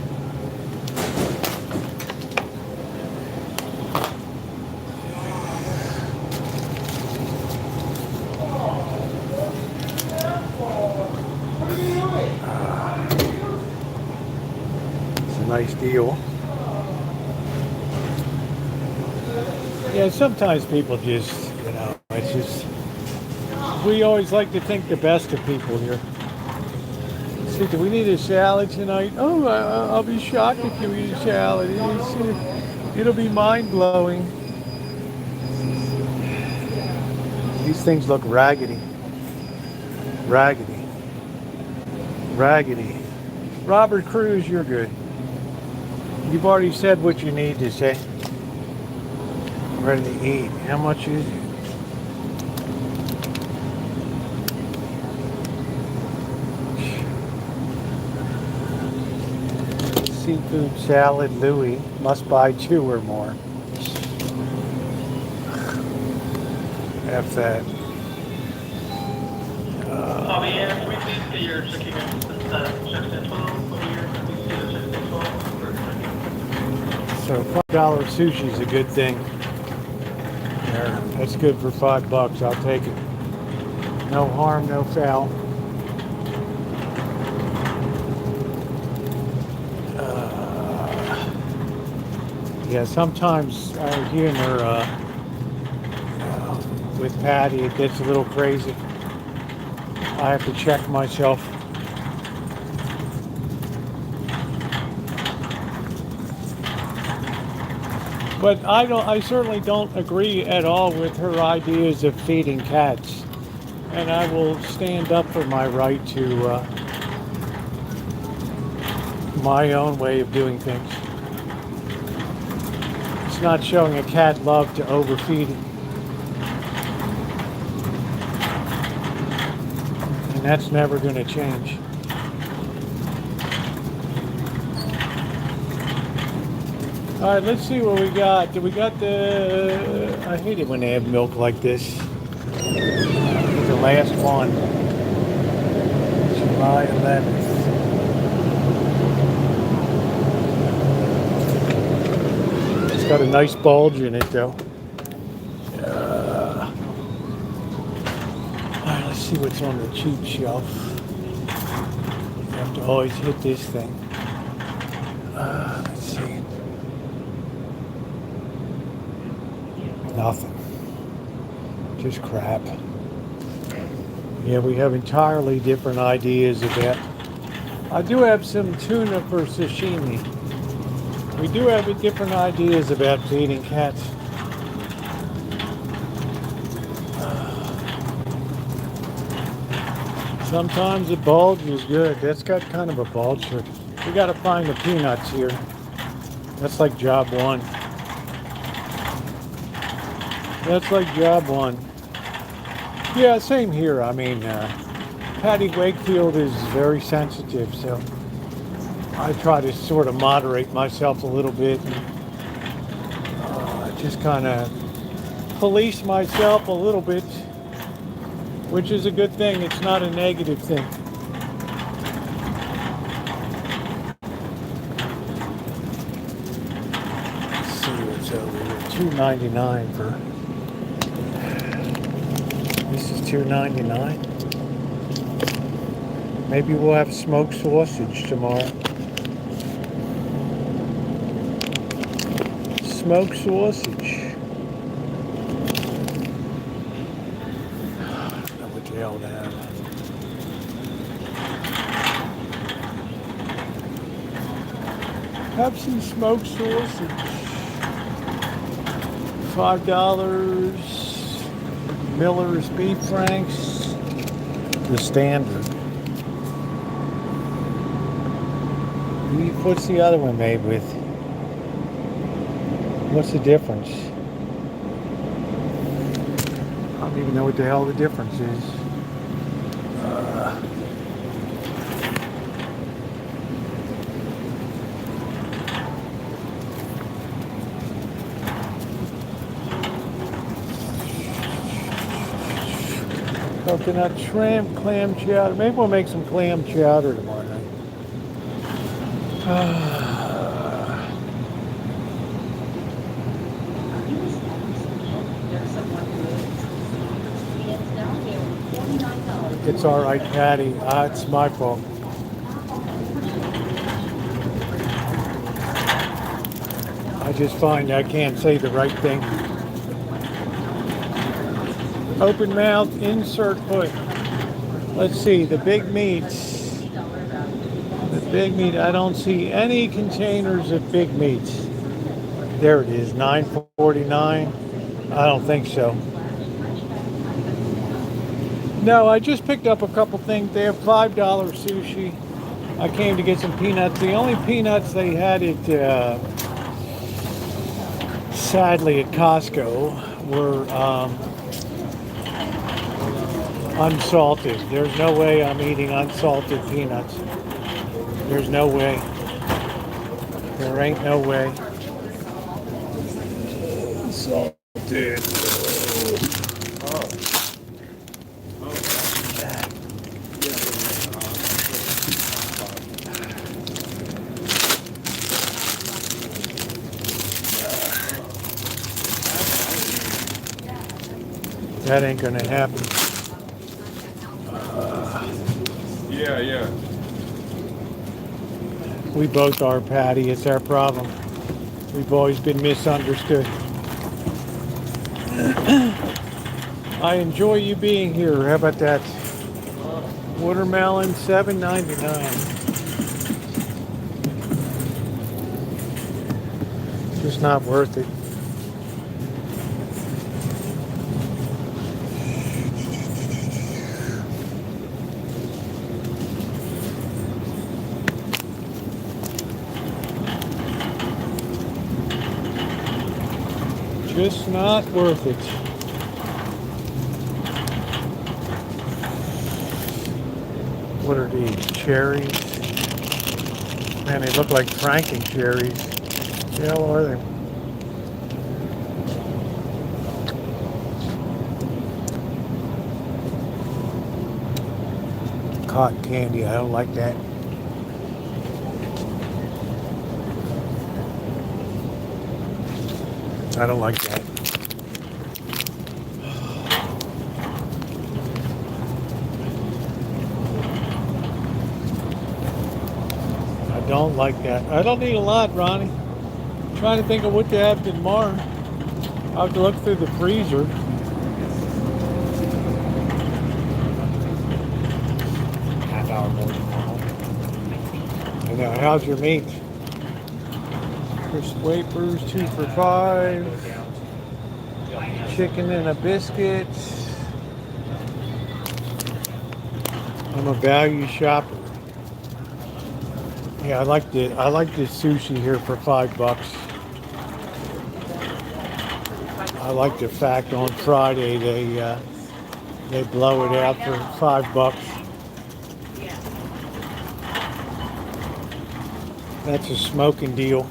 It's a nice deal. Yeah, sometimes people just, it's just, we always like to think the best of people here. See, do we need a salad tonight? Oh, I'll be shocked if you eat a salad. It'll be mind-blowing. These things look raggedy. Raggedy. Raggedy. Robert Cruz, you're good. You've already said what you need to say. I'm ready to eat. How much is it? Seafood salad, Louis. Must buy 2 or more. F that. So $5 sushi is a good thing. There, that's good for $5. I'll take it. No harm, no foul. Yeah, sometimes our humor with Patty, it gets a little crazy. I have to check myself. But I certainly don't agree at all with her ideas of feeding cats. And I will stand up for my right to my own way of doing things. It's not showing a cat love to overfeed it. And that's never going to change. All right, let's see what we got. We got the... I hate it when they have milk like this. The last one. July 11th. It's got a nice bulge in it, though. All right, let's see what's on the cheap shelf. You have to always hit this thing. Let's see. Nothing. Just crap. Yeah, we have entirely different ideas of that. I do have some tuna for sashimi. We do have different ideas about feeding cats. Sometimes the bulge is good. That's got kind of a bulge to it. We got to find the peanuts here. That's like job one. That's like job one. Yeah, same here. I mean, Patty Wakefield is very sensitive, so I try to sort of moderate myself a little bit and just kind of police myself a little bit, which is a good thing. It's not a negative thing. Let's see what's over here. $2.99 for. This is $2.99. Maybe we'll have smoked sausage tomorrow. Smoked sausage. I don't know what the hell that is. Have some smoked sausage. $5. Miller's Beef Franks. The standard. What's the other one made with? What's the difference? I don't even know what the hell the difference is. Coconut shrimp, clam chowder. Maybe we'll make some clam chowder tomorrow night. It's all right, Patty. It's my fault. I just find I can't say the right thing. Open mouth, insert foot. Let's see, the big meats. The big meat, I don't see any containers of big meats. There it is, $9.49. I don't think so. No, I just picked up a couple things. They have $5 sushi. I came to get some peanuts. The only peanuts they had at, sadly, at Costco were unsalted. There's no way I'm eating unsalted peanuts. There's no way. There ain't no way. Salted. That ain't gonna happen. Yeah. We both are, Patty. It's our problem. We've always been misunderstood. I enjoy you being here. How about that? Watermelon, $7.99. Just not worth it. Just not worth it. What are these? Cherries? Man, they look like Franken cherries. What the hell are they? Cotton candy, I don't like that. I don't like that. I don't like that. I don't need a lot, Ronnie. I'm trying to think of what to have tomorrow. I'll have to look through the freezer. Half hour more tomorrow. I know. How's your meat? Crisp wafers, 2 for $5. Chicken and a biscuit. I'm a value shopper. Yeah, I like the sushi here for $5. I like the fact on Friday they blow it out for $5. That's a smoking deal.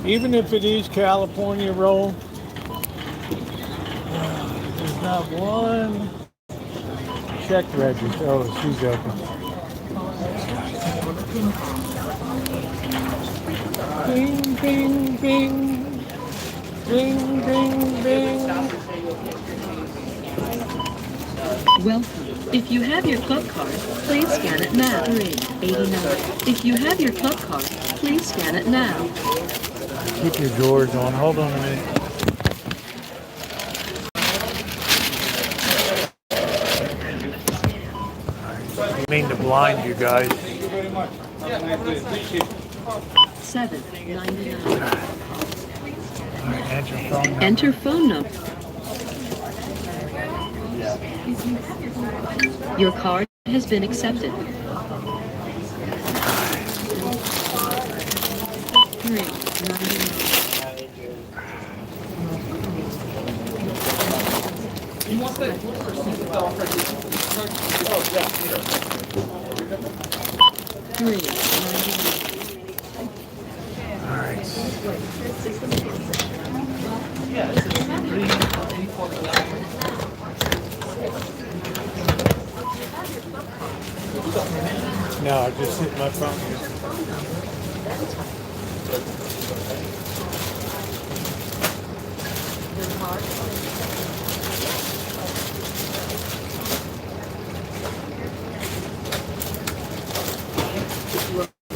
Even if it is California roll, there's not one check register. Oh, she's open. Bing, bing, bing. Bing, bing, bing. Welcome. If you have your club card, please scan it now. 389. If you have your club card, please scan it now. Keep your doors on. Hold on a minute. I mean to blind you guys. Thank you very much. Have a nice day. Appreciate it. $7.99. Enter phone number. Enter phone number. Your card has been accepted. 3. All right. No, I just hit my phone.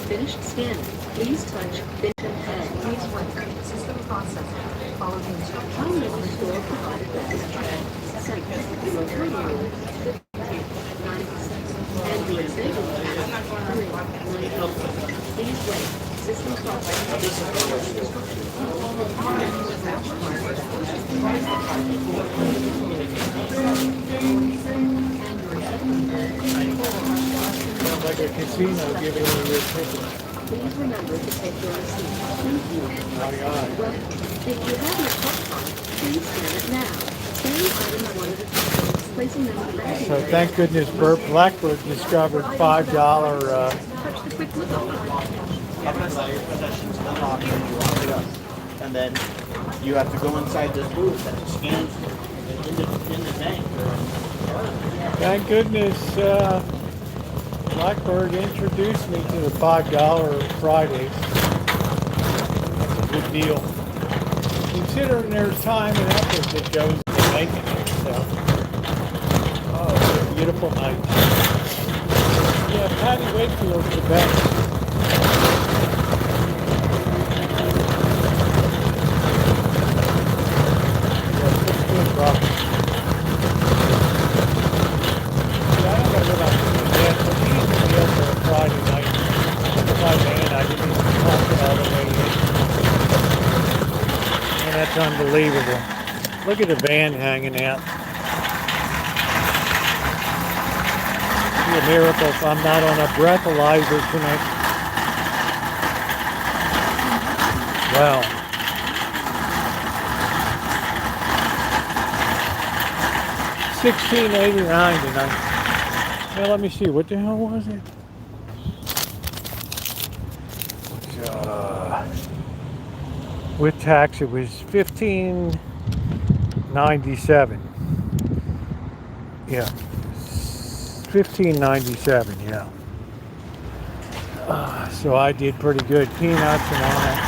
Finished scanning. Please touch finish and pay. Please wait. System processing. Follow the instructions on the store provided with this check. Second, your turnover. 90%. And the executive. 3. Please wait. System Sounds like a casino giving you your ticket. Please remember to take your receipt. Thank you. Aye, aye. Well, if you have your club card, please scan it now. Scan items one at a time, placing them in the bag. So thank goodness Blackbird discovered $5 Touch the quick look on. And then you have to go inside this booth and scan in the bank. Thank goodness Blackbird introduced me to the $5 Fridays. That's a good deal. Considering there's time and effort that goes into making it. So. Oh, it's a beautiful night. Yeah, Patty Wakefield's the best. That's unbelievable. Look at the van hanging out. It's a miracle if I'm not on a breathalyzer tonight. Wow. $16.89 tonight. Now let me see. What the hell was it? With tax, it was $15.97. Yeah, $15.97. Yeah. So I did pretty good. Peanuts and all that.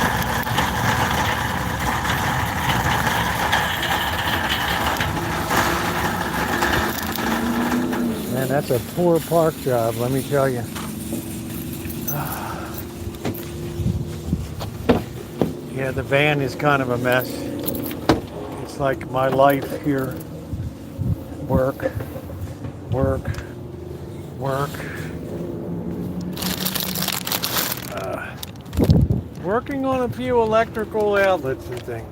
Man, that's a poor park job, let me tell you. Yeah, the van is kind of a mess. It's like my life here. Work, work, work. Working on a few electrical outlets and things.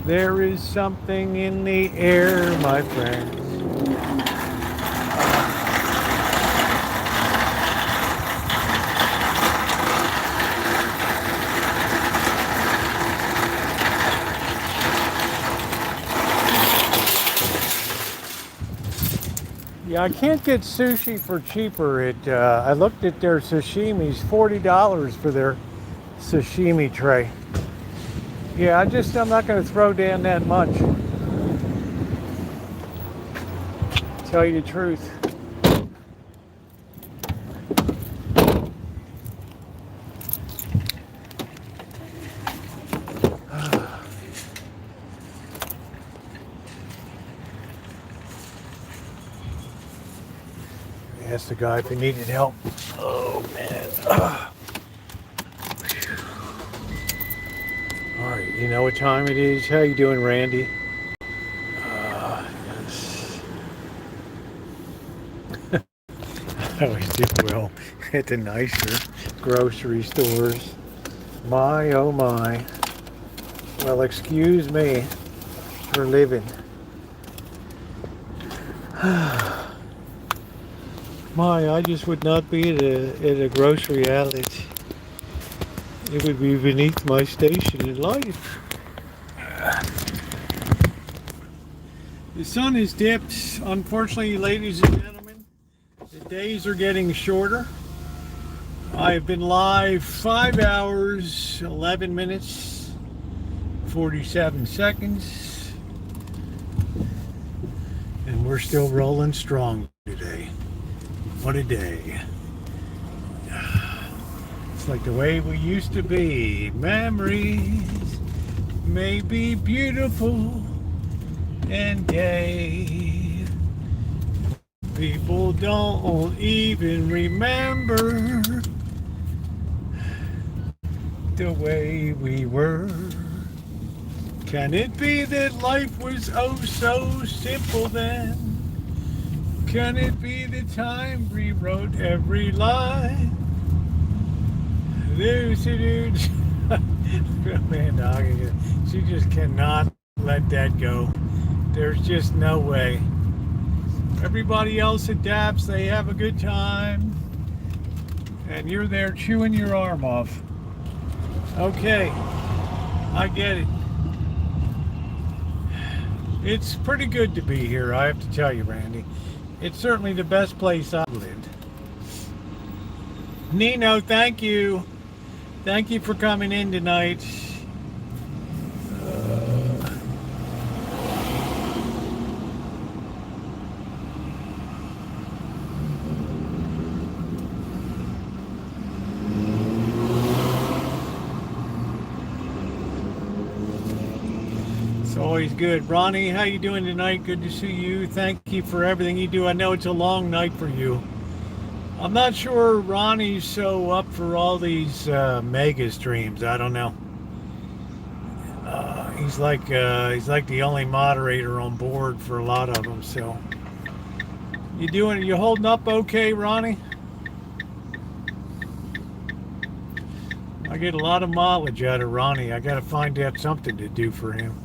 There is something in the air, my friends. Yeah, I can't get sushi for cheaper. I looked at their sashimis, $40 for their sashimi tray. Yeah, I'm not going to throw down that much. Tell you the truth. Asked the guy if he needed help. Oh man. All right, you know what time it is? How you doing, Randy? Yes. I always do well at the nicer grocery stores. My, oh my. Well, excuse me for living. My, I just would not be at a grocery outlet. It would be beneath my station in life. The sun has dipped. Unfortunately, ladies and gentlemen, the days are getting shorter. I have been live 5 hours, 11 minutes, 47 seconds. And we're still rolling strong today. What a day. It's like the way we used to be. Memories may be beautiful and gay. People don't even remember the way we were. Can it be that life was oh so simple then? Can it be the time rewrote every line? Dudes. Man, dog, she just cannot let that go. There's just no way. Everybody else adapts, they have a good time, and you're there chewing your arm off. Okay, I get it. It's pretty good to be here, I have to tell you, Randy. It's certainly the best place I've lived. Nino, thank you. Thank you for coming in tonight. It's always good. Ronnie, how you doing tonight? Good to see you. Thank you for everything you do. I know it's a long night for you. I'm not sure Ronnie's so up for all these mega streams. I don't know. He's like the only moderator on board for a lot of them. So you holding up okay, Ronnie? I get a lot of mileage out of Ronnie. I got to find out something to do for him.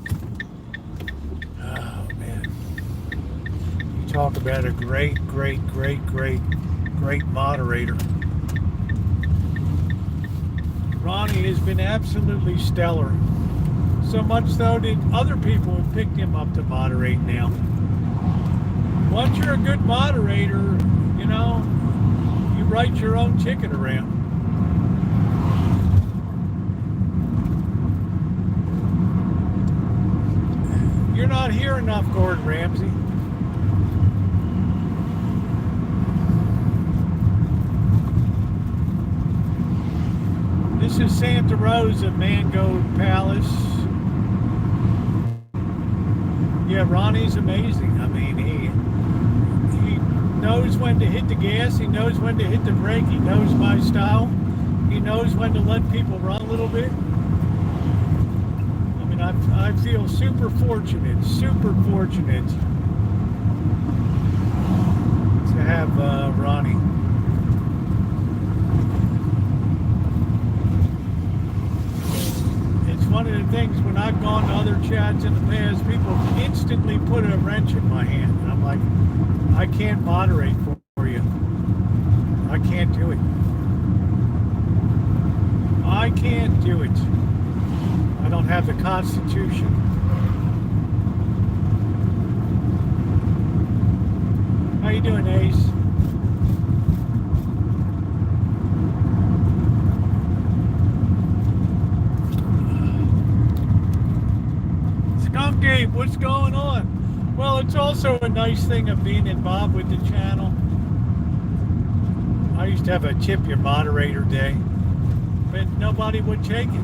Oh man, you talk about a great moderator. Ronnie has been absolutely stellar. So much so that other people have picked him up to moderate now. Once you're a good moderator, you know, you write your own ticket around. You're not here enough, Gordon Ramsay. This is Santa Rosa Mango Palace. Yeah, Ronnie's amazing. I mean, he knows when to hit the gas. He knows when to hit the brake. He knows my style. He knows when to let people run a little bit. I mean, I feel super fortunate to have Ronnie. One of the things when I've gone on other chats in the past, people instantly put a wrench in my hand. And I'm like, I can't moderate for you. I can't do it. I can't do it. I don't have the constitution. How you doing, Ace? Skunk Ape, what's going on? Well, it's also a nice thing of being involved with the channel. I used to have a tip your moderator day, but nobody would take it.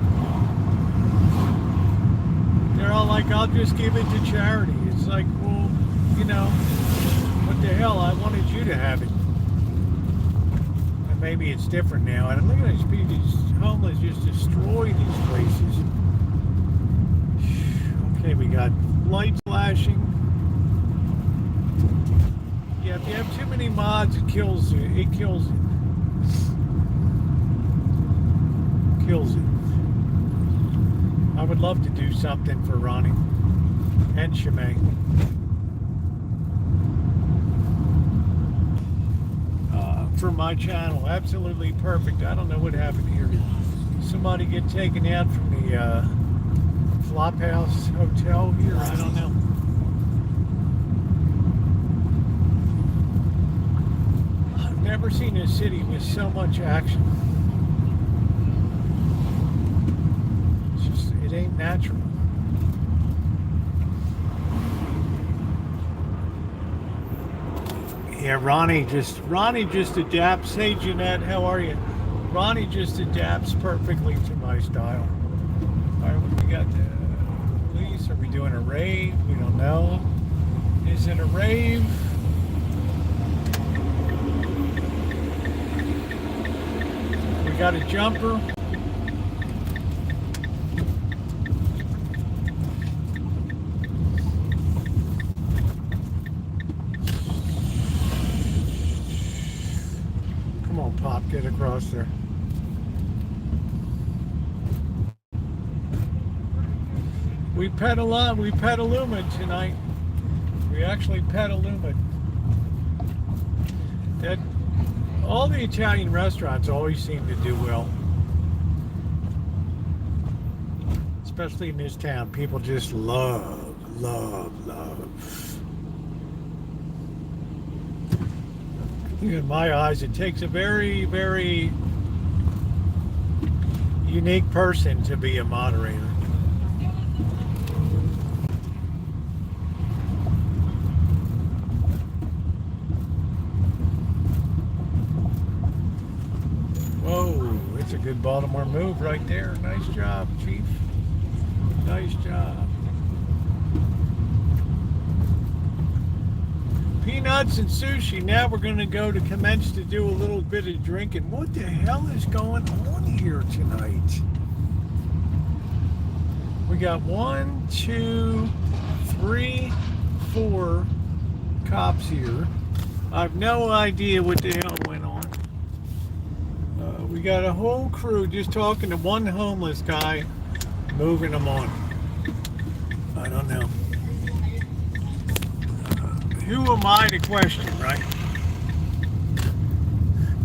They're all like, I'll just give it to charity. It's like, well, you know, what the hell? I wanted you to have it. And maybe it's different now. And look at these people, these homeless just destroy these places. Okay, we got lights flashing. Yeah, if you have too many mods, it kills you. It kills it. Kills it. I would love to do something for Ronnie and Shimei. For my channel, absolutely perfect. I don't know what happened here. Did somebody get taken out from the Flophouse Hotel here? I don't know. I've never seen a city with so much action. It's just, it ain't natural. Yeah, Ronnie just adapts. Hey, Jeanette, how are you? Ronnie just adapts perfectly to my style. All right, what do we got? Police? Are we doing a rave? We don't know. Is it a rave? We got a jumper. Come on, Pop, get across there. We Petaluma tonight. We actually Petaluma. That all the Italian restaurants always seem to do well. Especially in this town. People just love. In my eyes, it takes a very, very unique person to be a moderator. Whoa, it's a good Baltimore move right there. Nice job, Chief. Nice job. Peanuts and sushi. Now we're going to go to commence to do a little bit of drinking. What the hell is going on here tonight? We got 1, 2, 3, 4 cops here. I have no idea what the hell went on. We got a whole crew just talking to one homeless guy, moving him on. I don't know. Who am I to question, right?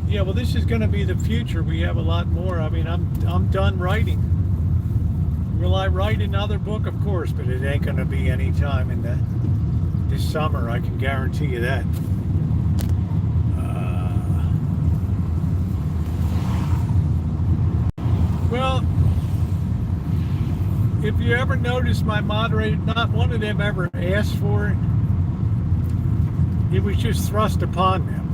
Yeah, well, this is going to be the future. We have a lot more. I mean, I'm done writing. Will I write another book? Of course, but it ain't going to be any time in this summer. I can guarantee you that. Well, if you ever notice my moderator, not one of them ever asked for it. It was just thrust upon them.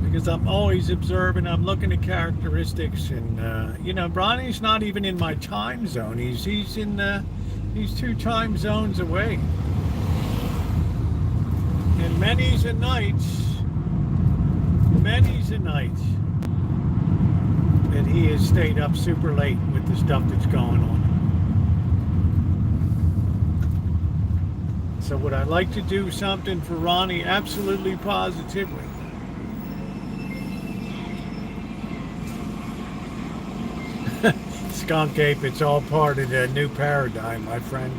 Because I'm always observing, I'm looking at characteristics, and you know, Ronnie's not even in my time zone. He's 2 time zones away. And many's a night that he has stayed up super late with the stuff that's going on. So would I like to do something for Ronnie? Absolutely, positively. Skunk ape, it's all part of the new paradigm, my friend.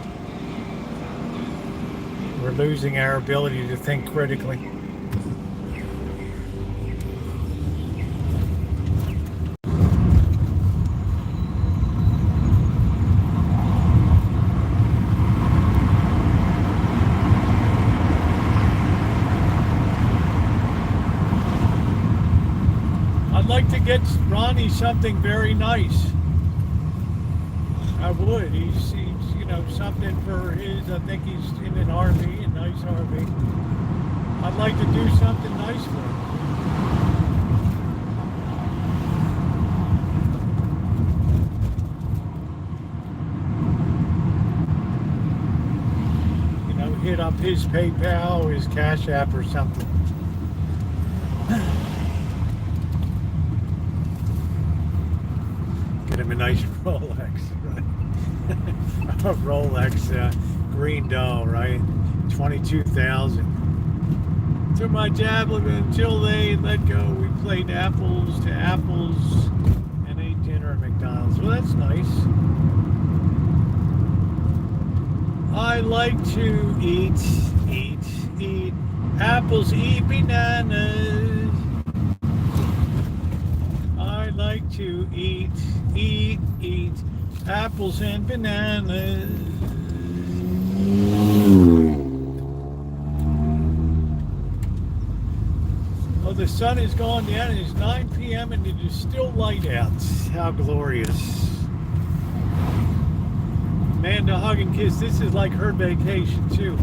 We're losing our ability to think critically. I'd like to get Ronnie something very nice. I would. He's you know, something for his, I think he's in an RV, a nice RV. I'd like to do something nice for him. You know, hit up his PayPal, his Cash App or something. Get him a nice Rolex, right? A Rolex green doll, right? 22,000. Took my tablet until they let go. We played apples to apples and ate dinner at McDonald's. Well, that's nice. I like to eat apples, eat bananas. I like to eat apples and bananas. Oh, the sun is going down. It is 9 p.m. and it is still light out. How glorious. Amanda, hug and kiss. This is like her vacation too.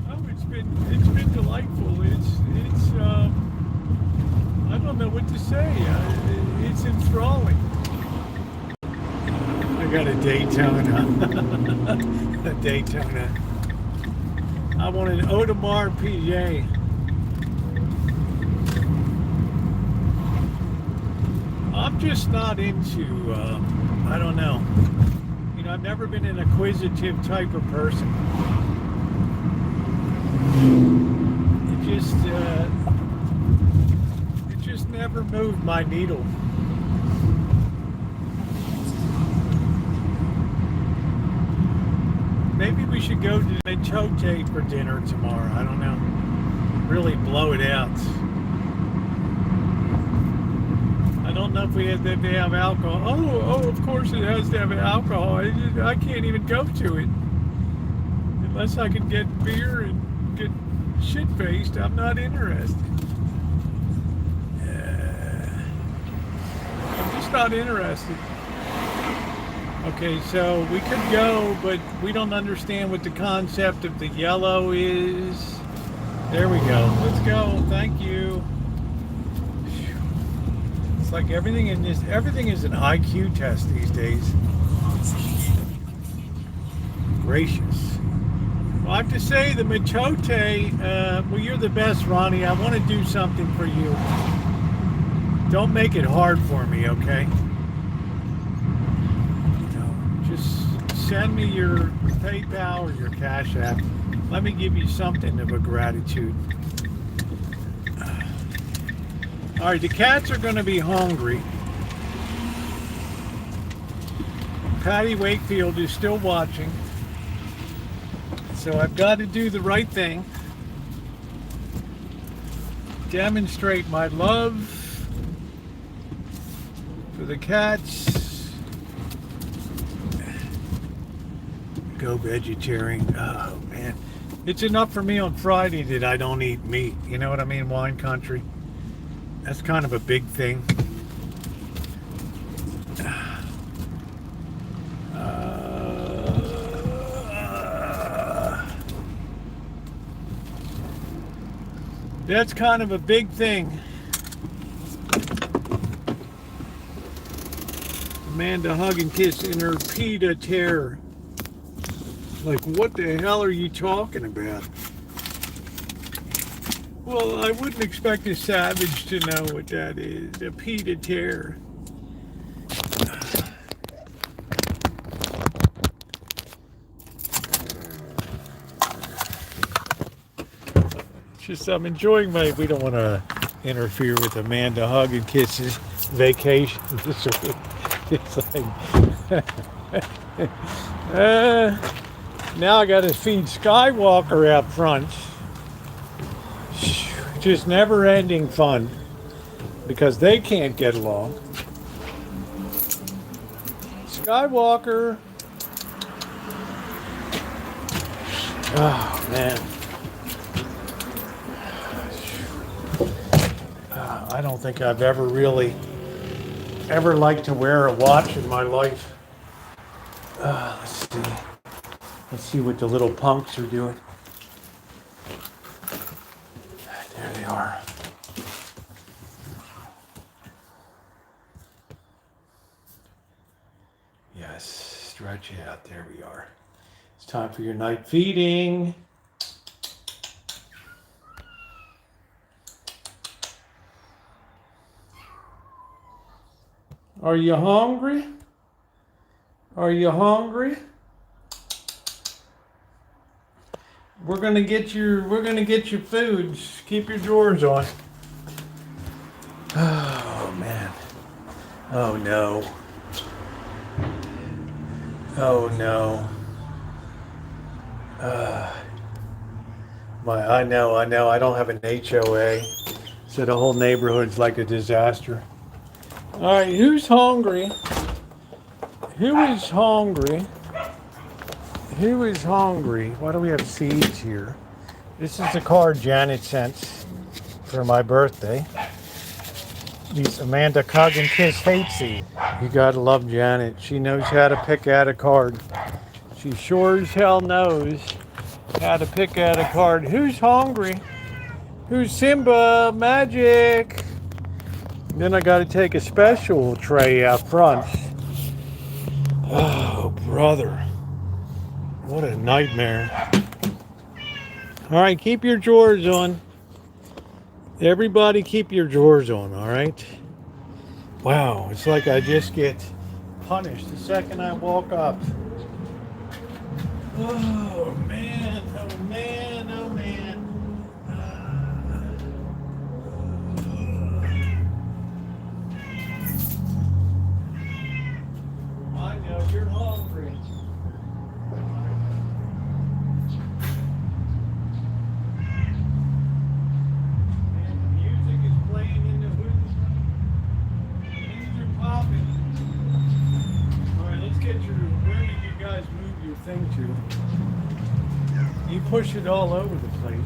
Oh, it's been delightful. It's I don't know what to say. It's enthralling. I got a Daytona. A Daytona. I want an Audemars Piguet. I'm just not into, I don't know. You know, I've never been an acquisitive type of person. It just never moved my needle. Maybe we should go to Metote for dinner tomorrow. I don't know. Really blow it out. I don't know if they have alcohol. Oh, of course it has to have alcohol. I can't even go to it. Unless I can get beer and get shit-faced, I'm not interested. I'm just not interested. Okay, so we could go, but we don't understand what the concept of the yellow is. There we go. Let's go. Thank you. It's like everything is an IQ test these days. Gracious. Well, I have to say, the Metote, well, you're the best, Ronnie. I want to do something for you. Don't make it hard for me, okay? Just send me your PayPal or your Cash App. Let me give you something of a gratitude. All right, the cats are going to be hungry. Patty Wakefield is still watching. So I've got to do the right thing. Demonstrate my love for the cats. Go vegetarian. Oh man, it's enough for me on Friday that I don't eat meat. You know what I mean? Wine country. That's kind of a big thing. That's kind of a big thing. Amanda, hug and kiss in her pita terror. Like, what the hell are you talking about? Well, I wouldn't expect a savage to know what that is. A pita terror. Just, I'm enjoying we don't want to interfere with Amanda hug and kisses vacation this week. It's like, now I got to feed Skywalker out front. Just never-ending fun because they can't get along. Skywalker. Oh man. I don't think I've ever liked to wear a watch in my life. Let's see. Let's see what the little punks are doing. There they are. Yes, stretch it out. There we are. It's time for your night feeding. Are you hungry? Are you hungry? We're gonna get your food. Just keep your drawers on. Oh man. Oh no. Oh no. I know. I don't have an HOA, so the whole neighborhood's like a disaster. All right, who's hungry? Who is hungry? Who is hungry? Why do we have seeds here? This is the card Janet sent for my birthday. These Amanda Hug and Kiss hate seeds. You gotta love Janet. She knows how to pick out a card. She sure as hell knows how to pick out a card. Who's hungry? Who's Simba? Magic. Then I gotta take a special tray out front. Oh, brother. What a nightmare. All right, keep your drawers on. Everybody keep your drawers on, all right? Wow, it's like I just get punished the second I walk up. Oh, man, oh, man, oh, man. I know you're hungry. Thing to. You push it all over the place.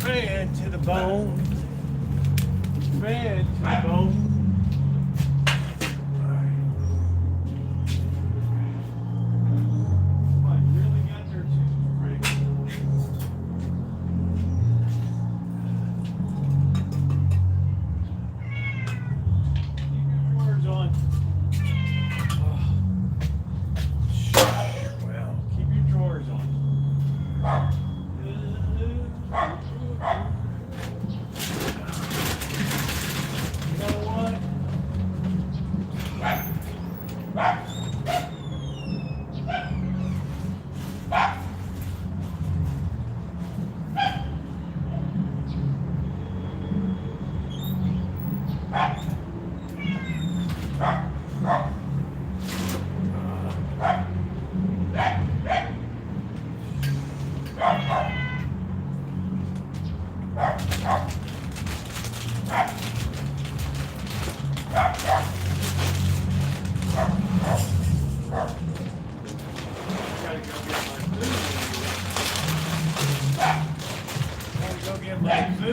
Red to the bone. Red to the bone.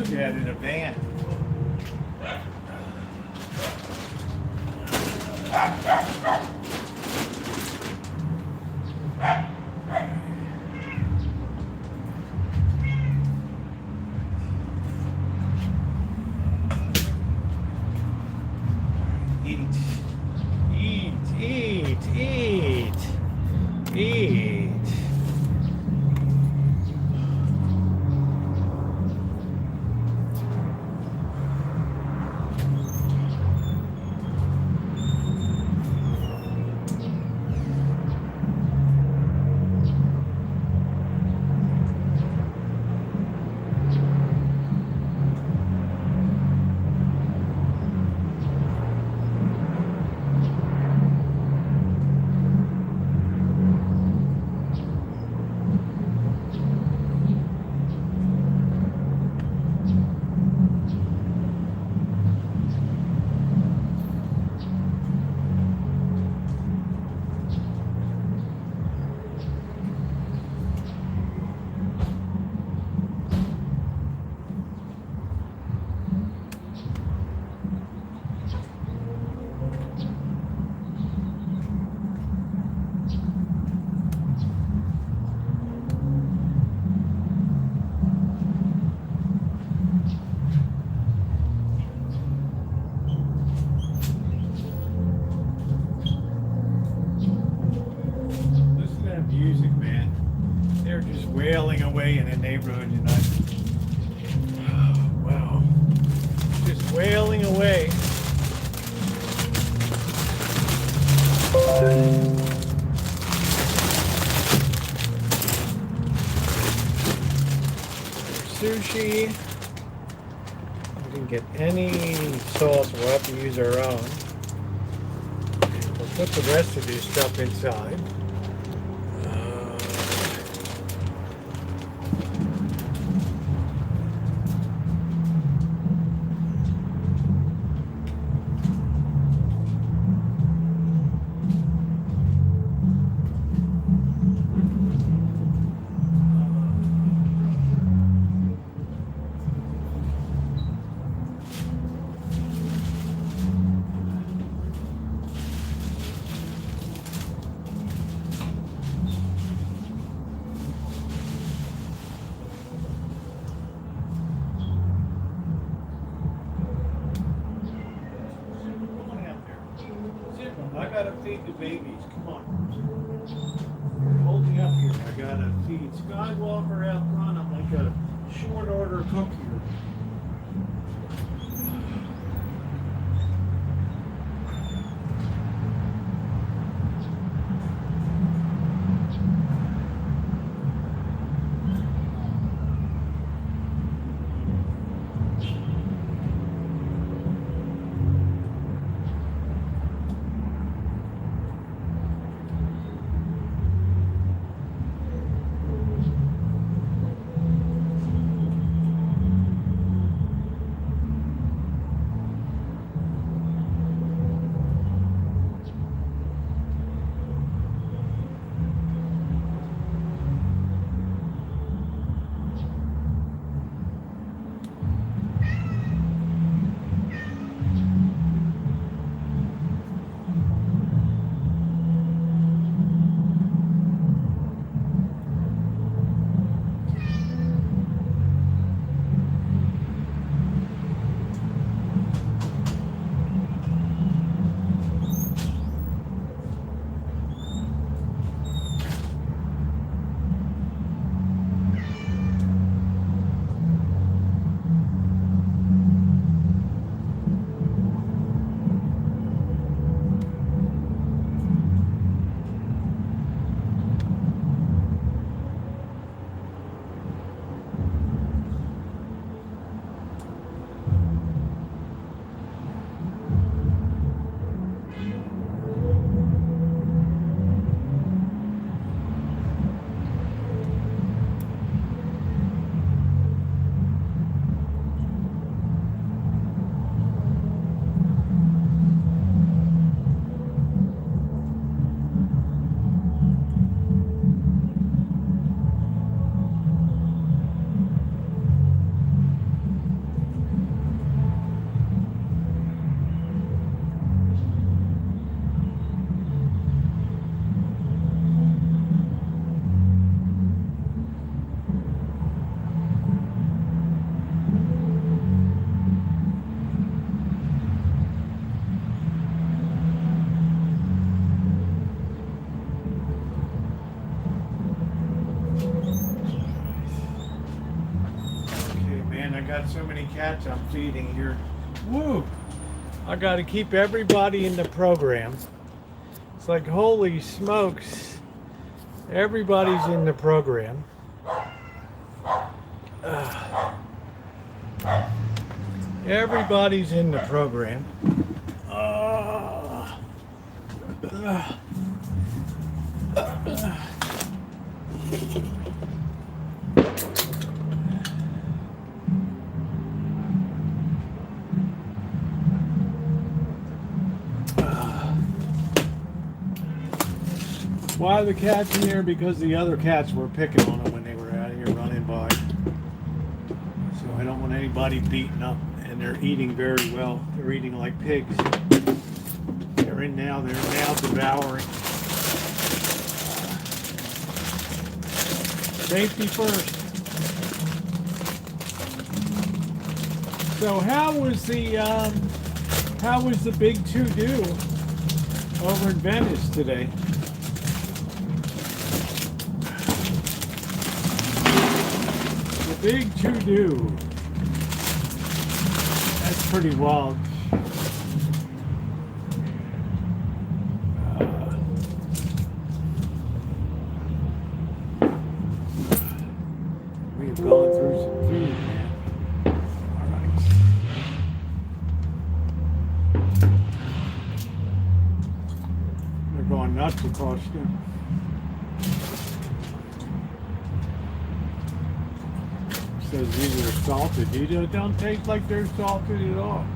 In a van. Eat. they're just wailing away in the neighborhood tonight. Wow. Just wailing away. Sushi. We didn't get any sauce. We'll have to use our own. We'll put the rest of this stuff inside. I gotta feed the babies. Come on. Hold me up here. I gotta feed Skywalker out front. I'm like a short order cook here. got so many cats I'm feeding here. Woo! I got to keep everybody in the program. It's like, holy smokes. Everybody's in the program. Everybody's in the program. Why are the cats in here? Because the other cats were picking on them when they were out here running by. So I don't want anybody beaten up. And they're eating very well. They're eating like pigs. They're now devouring. Safety first. So how was the big to-do over in Venice today? big to-do. That's pretty wild. We've gone through some food, man. All right. They're going nuts across there. Says these are salted. These don't taste like they're salted at all.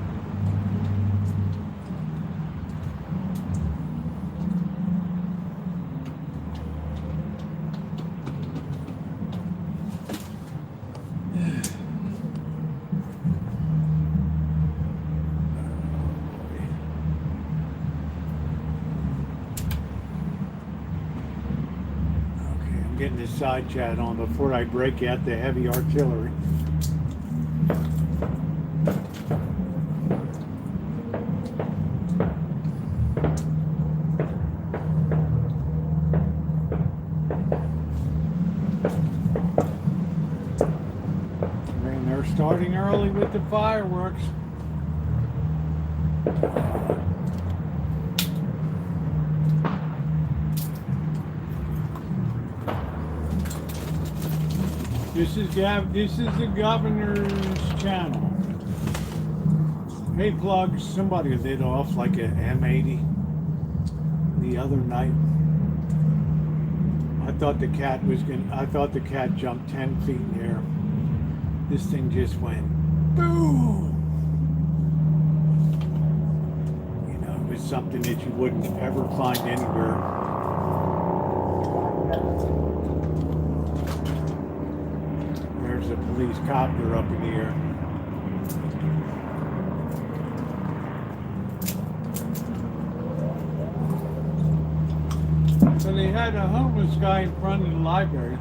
Getting this side chat on before I break out the heavy artillery. And they're starting early with the fireworks. This is the governor's channel. Hey, plugs, somebody lit off like a M80 the other night. I thought the cat jumped 10 feet in the air. This thing just went boom. You know, it was something that you wouldn't ever find anywhere. A police copter up in the air. So they had a homeless guy in front of the library,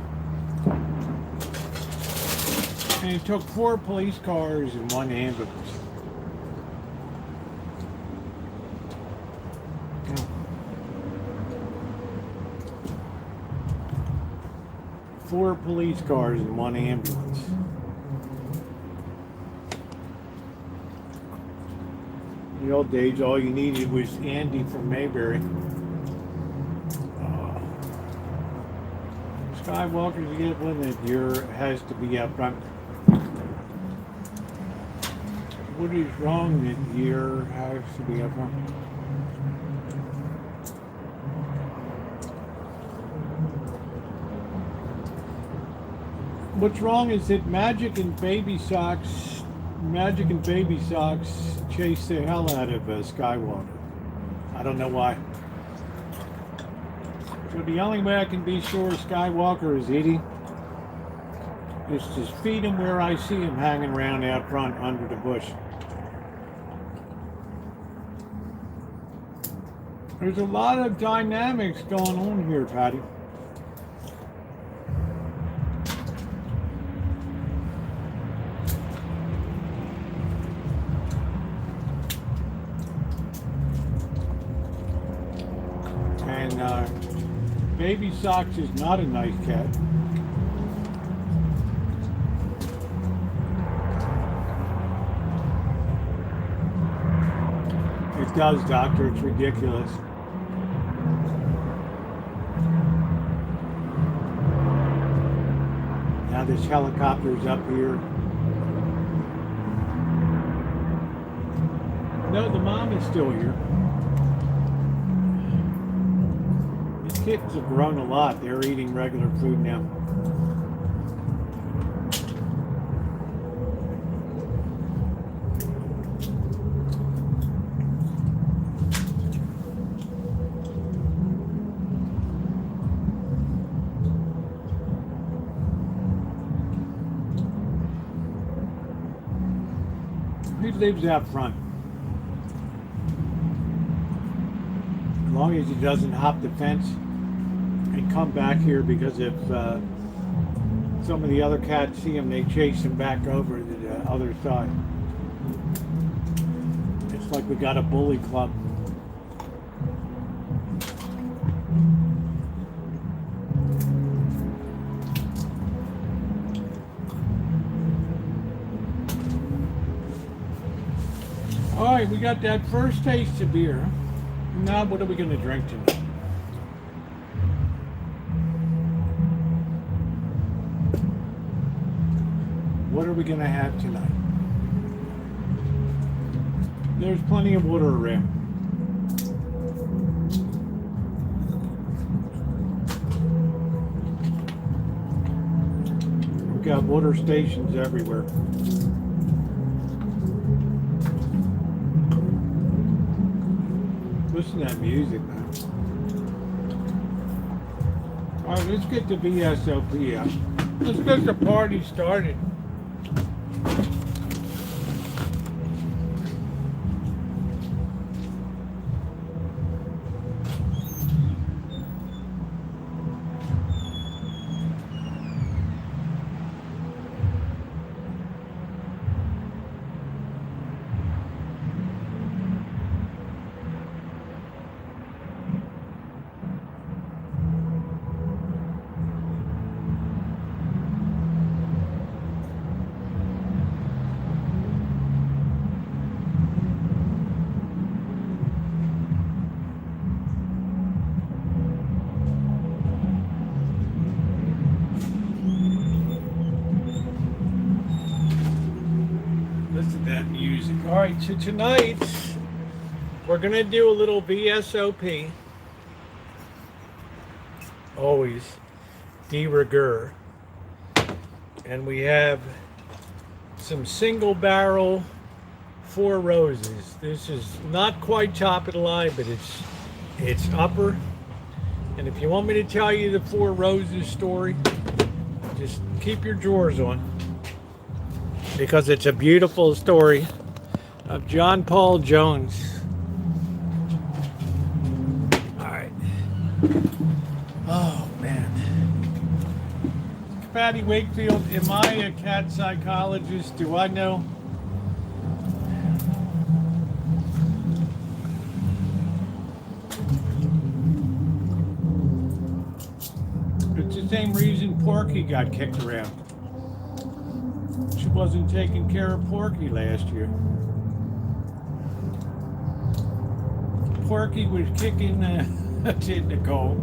and it took 4 police cars and 1 ambulance. Four police cars and 1 ambulance. In the old days, all you needed was Andy from Mayberry. Skywalker to get one that deer has to be up front. What is wrong that deer has to be up front? What's wrong is that Magic and Baby Socks chase the hell out of Skywalker. I don't know why. So the only way I can be sure Skywalker is eating is to feed him where I see him hanging around out front under the bush. There's a lot of dynamics going on here, Patty. Baby Socks is not a nice cat. It does, Doctor. It's ridiculous. Now this helicopter's up here. No, the mom is still here. Kittens have grown a lot. They're eating regular food now. He lives out front. As long as he doesn't hop the fence and come back here, because if some of the other cats see him, they chase him back over to the other side. It's like we got a bully club. right, we got that first taste of beer. Now, what are we going to drink tonight? What are we going to have tonight? There's plenty of water around. We've got water stations everywhere. Listen to that music, man. All right, let's get the VSOP out. Let's get the party started. All right, so tonight we're gonna do a little VSOP. Always de rigueur. And we have some single barrel Four Roses. This is not quite top of the line, but it's upper. And if you want me to tell you the Four Roses story, just keep your drawers on, because it's a beautiful story of John Paul Jones. All right. Oh, man. Patty Wakefield, am I a cat psychologist? Do I know? It's the same reason Porky got kicked around. She wasn't taking care of Porky last year. Porky was kicking Sid Nicole.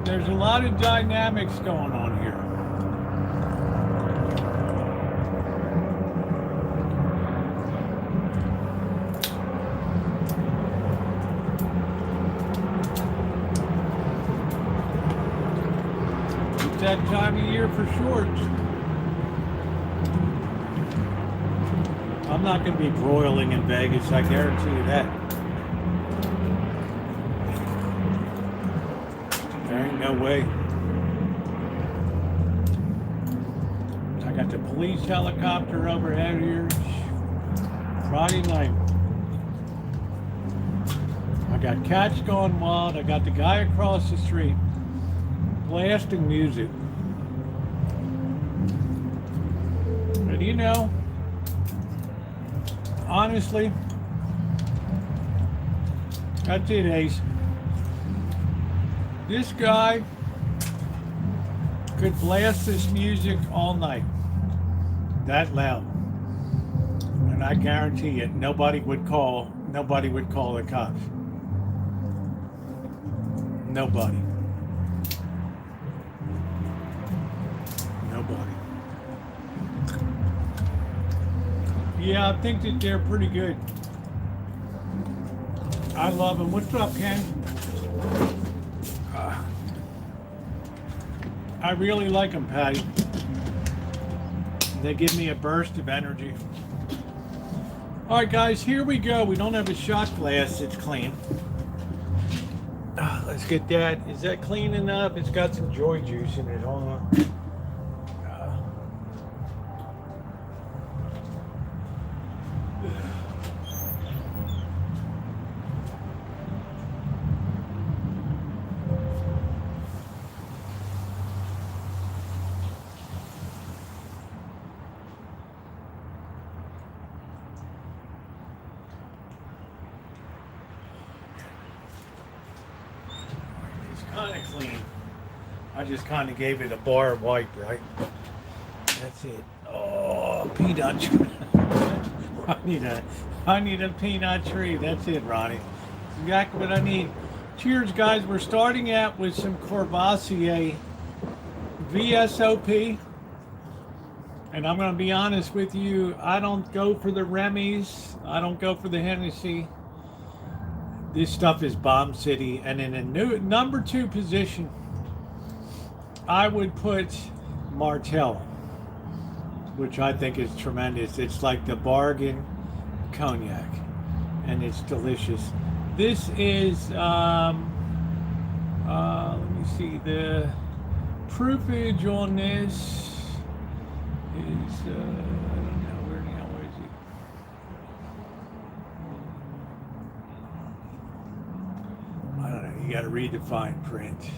There's a lot of dynamics going on here. That time of year for shorts. I'm not going to be broiling in Vegas, I guarantee you that. There ain't no way. I got the police helicopter overhead here. Friday night. I got cats going wild. I got the guy across the street blasting music. And you know, honestly, that's it, Ace. This guy could blast this music all night, that loud, and I guarantee you, nobody would call the cops. Nobody. Yeah, I think that they're pretty good. I love them. What's up, Ken? I really like them, Patty. They give me a burst of energy. All right, guys, here we go. We don't have a shot glass. It's clean. Let's get that. Is that clean enough? It's got some joy juice in it. Hold on. clean. I just kind of gave it a bar wipe, right? That's it. Oh, peanut tree. I need a peanut tree. That's it, Ronnie. That's exactly what I need. Cheers, guys. We're starting out with some Courvoisier VSOP. And I'm going to be honest with you, I don't go for the Remy's. I don't go for the Hennessy. This stuff is Bomb City. And in a number 2 position, I would put Martell, which I think is tremendous. It's like the bargain cognac, and it's delicious. This is, let me see, the proofage on this is, I don't know, where the hell is it? I don't know, you got to read the fine print.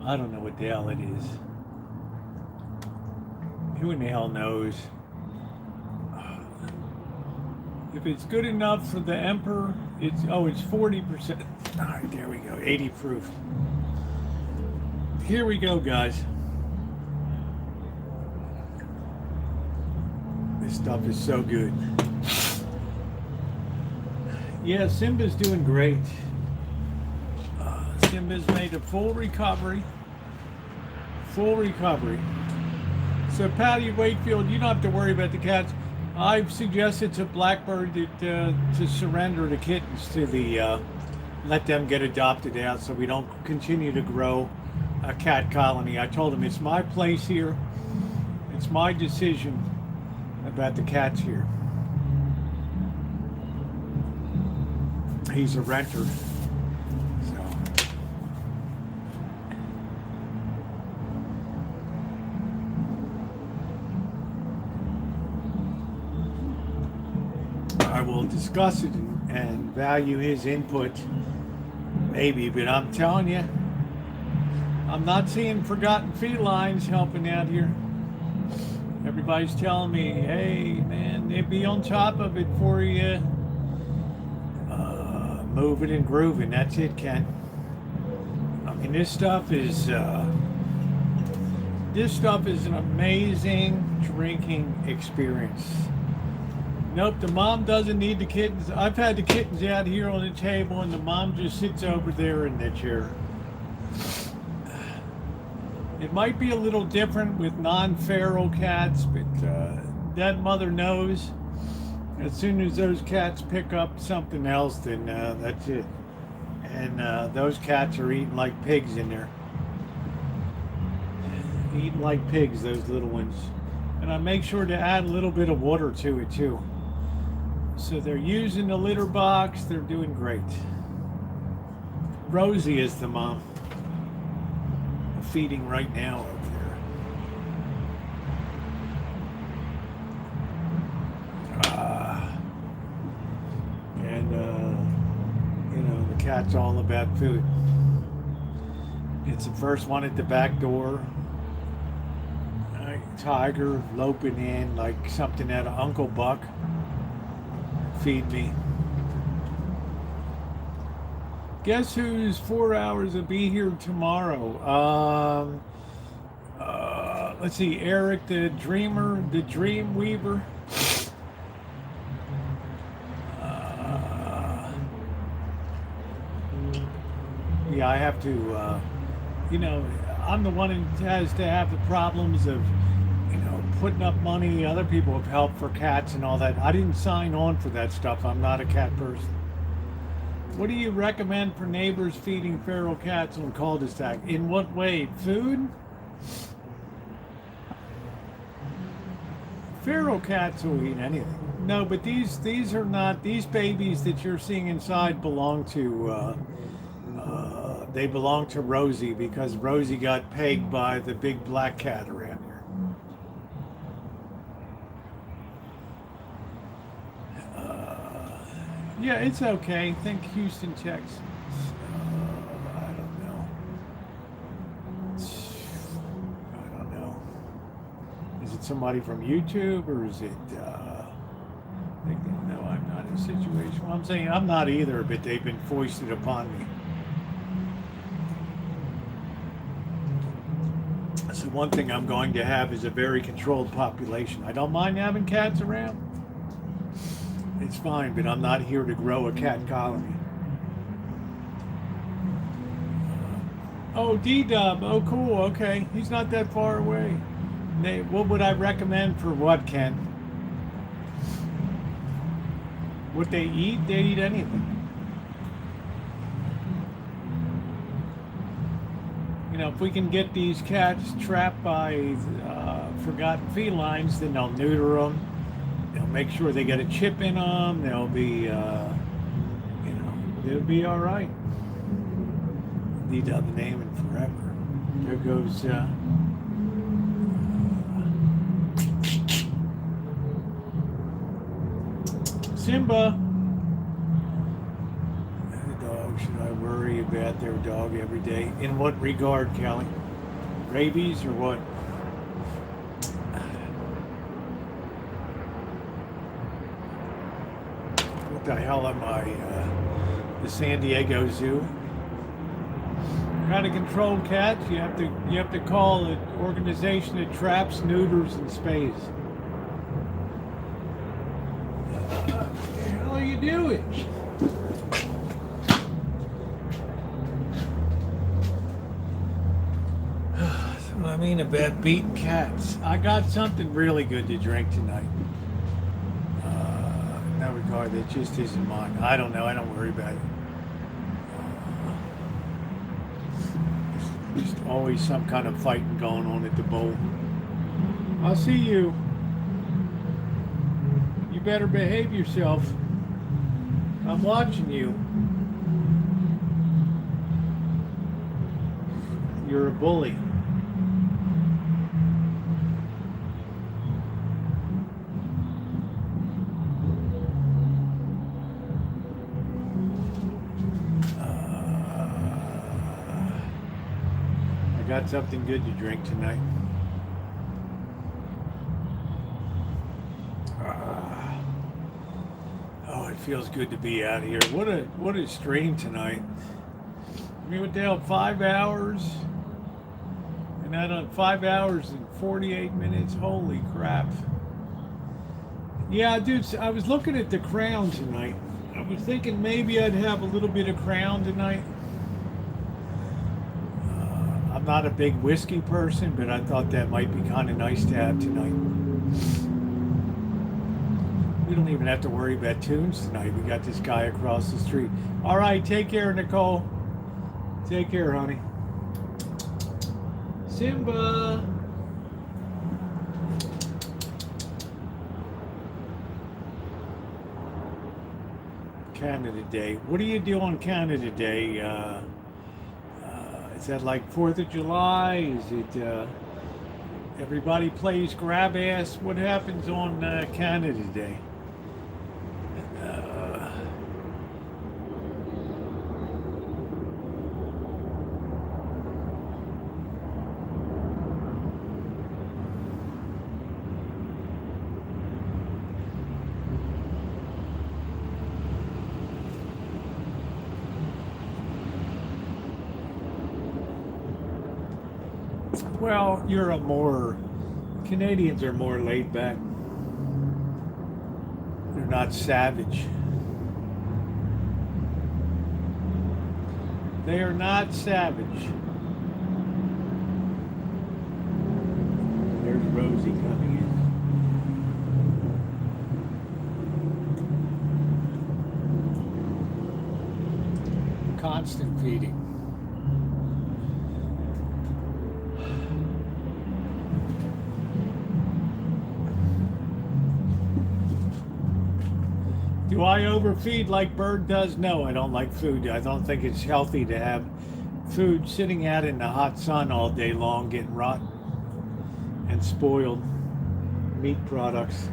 I don't know what the hell it is. Who in the hell knows? If it's good enough for the Emperor, it's 40%. All right, there we go, 80 proof. Here we go, guys. This stuff is so good. Yeah, Simba's doing great. Simba's made a full recovery. So Patty Wakefield, you don't have to worry about the cats. I've suggested to Blackbird that, to surrender the kittens to the, let them get adopted out so we don't continue to grow a cat colony. I told him it's my place here. It's my decision about the cats here. He's a renter. I will discuss it and value his input, maybe, but I'm telling you, I'm not seeing forgotten felines helping out here. Everybody's telling me, hey, man, they'd be on top of it for you. Moving and grooving, that's it, Ken. I mean, this stuff is an amazing drinking experience. Nope, the mom doesn't need the kittens. I've had the kittens out here on the table, and the mom just sits over there in the chair. It might be a little different with non-feral cats, but that mother knows as soon as those cats pick up something else, then that's it. And those cats are eating like pigs in there. Eating like pigs, those little ones. And I make sure to add a little bit of water to it too. So they're using the litter box. They're doing great. Rosie is the mom. Feeding right now over there. You know, the cat's all about food. It's the first one at the back door. Tiger loping in like something out of Uncle Buck. Feed me. Guess who's 4 hours will be here tomorrow? Let's see, Eric the Dreamer, the Dream Weaver. Yeah, I have to, you know, I'm the one who has to have the problems of, you know, putting up money. Other people have helped for cats and all that. I didn't sign on for that stuff. I'm not a cat person. What do you recommend for neighbors feeding feral cats on cul-de-sac? In what way? Food? Feral cats will eat anything. No, but these are not, these babies that you're seeing inside belong to, they belong to Rosie because Rosie got pegged by the big black cat around here. Yeah, it's okay. Think Houston, Texas. I don't know. Is it somebody from YouTube or is it? No, I'm not. situation. Well, I'm saying I'm not either, but they've been foisted upon me. So one thing I'm going to have is a very controlled population. I don't mind having cats around. It's fine, but I'm not here to grow a cat colony. Oh, D-Dub. Oh, cool. Okay. He's not that far away. What would I recommend for what, Ken? What they eat? They eat anything. You know, if we can get these cats trapped by forgotten felines, then they'll neuter them. They'll make sure they get a chip in them. They'll be, they'll be all right. Need other name in forever. There goes. Simba. The dog, should I worry about their dog every day? In what regard, Kelly? Rabies or what? What the hell am I? The San Diego Zoo? How to control cats? You have to call an organization that traps, neuters, and spays. What the hell are you doing? That's what I mean about beating cats. I got something really good to drink tonight. In that regard, that just isn't mine. I don't know. I don't worry about it. There's always some kind of fighting going on at the bowl. I'll see you. You better behave yourself. I'm watching you. You're a bully. Got something good to drink tonight. Oh, it feels good to be out here. What a stream tonight. I mean, what the hell, 5 hours? And that on 5 hours and 48 minutes. Holy crap. Yeah, dude, I was looking at the Crown tonight. I was thinking maybe I'd have a little bit of Crown tonight. I'm not a big whiskey person, but I thought that might be kind of nice to have tonight. We don't even have to worry about tunes tonight. We got this guy across the street. All right, take care, Nicole. Take care, honey. Simba. Canada Day. What do you do on Canada Day? Is that like 4th of July? Is it everybody plays grab ass? What happens on Canada Day? Well, Canadians are more laid back. They're not savage. They are not savage. There's Rosie coming in. Constant feeding. Do I overfeed like Bird does? No, I don't like food. I don't think it's healthy to have food sitting out in the hot sun all day long getting rotten and spoiled. Meat products.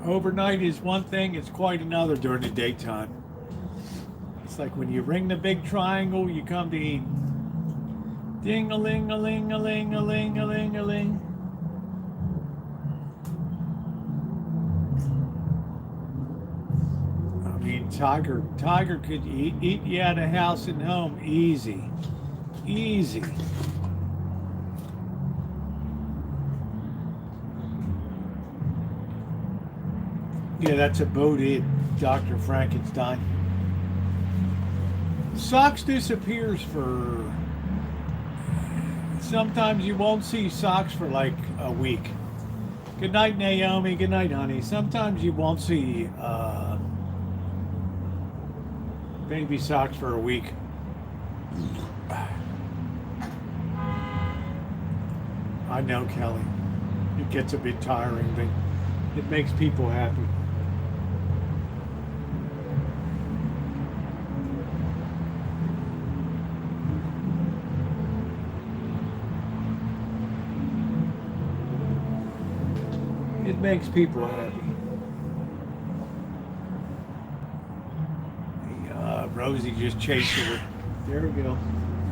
Overnight is one thing, it's quite another during the daytime. It's like when you ring the big triangle, you come to eat. Ding-a-ling-a-ling-a-ling-a-ling-a-ling-a-ling-a-ling. I mean, Tiger could eat you out of house and home easy. Easy. Yeah, that's about it, Dr. Frankenstein. Socks disappears for... Sometimes you won't see socks for like a week. Good night, Naomi. Good night, honey. Sometimes you won't see baby socks for a week. I know, Kelly. It gets a bit tiring, but it makes people happy. It makes people happy. Rosie just chased away. There we go.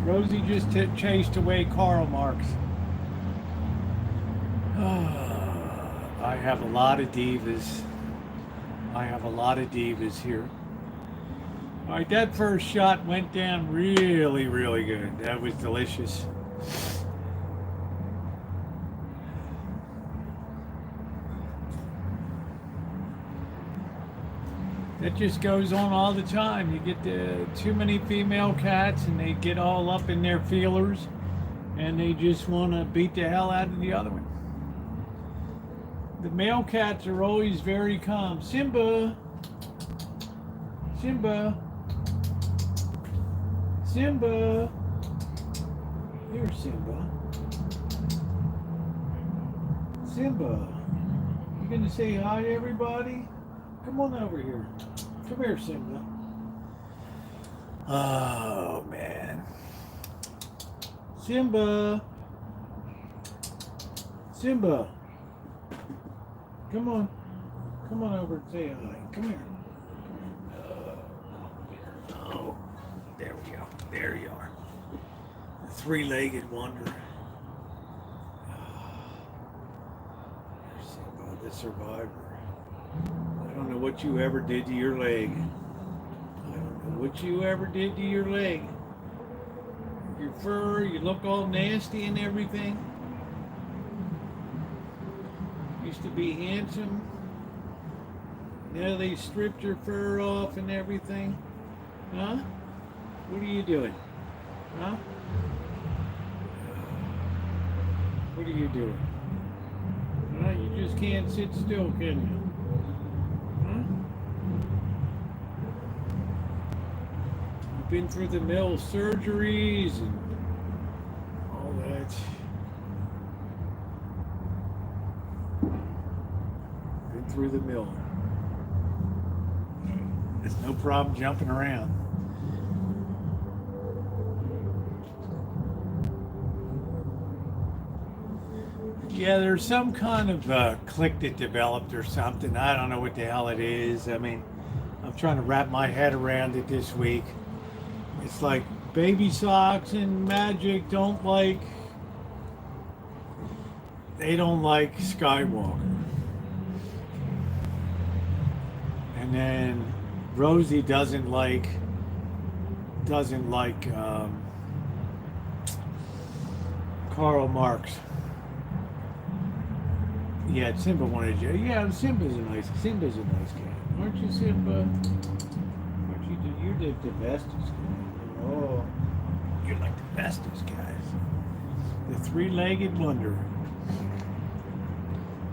Rosie just chased away Karl Marx. I have a lot of divas. I have a lot of divas here. All right, that first shot went down really, really good. That was delicious. That just goes on all the time. You get too many female cats and they get all up in their feelers and they just want to beat the hell out of the other one. The male cats are always very calm. Simba! Simba! Simba! Here's Simba. Simba! You gonna say hi to everybody? Come on over here. Come here, Simba. Oh, man. Simba. Simba. Come on. Come on over and say hi. Come here. Oh, there we go. There you are. The three-legged wonder. There's Simba, the survivor. I don't know what you ever did to your leg. I don't know what you ever did to your leg. Your fur, you look all nasty and everything. Used to be handsome. Now they stripped your fur off and everything. Huh? What are you doing? Huh? What are you doing? You just can't sit still, can you? Been through the mill surgeries and all that. Been through the mill. There's no problem jumping around. Yeah, there's some kind of clique that developed or something. I don't know what the hell it is. I mean, I'm trying to wrap my head around it this week. It's like Baby Socks and Magic don't like Skywalker. And then Rosie doesn't like Karl Marx. Yeah, Simba wanted you. Yeah, Simba's a nice guy. Aren't you, Simba? You're the bestest guy. Oh, you're like the bestest guys. The three-legged wonder.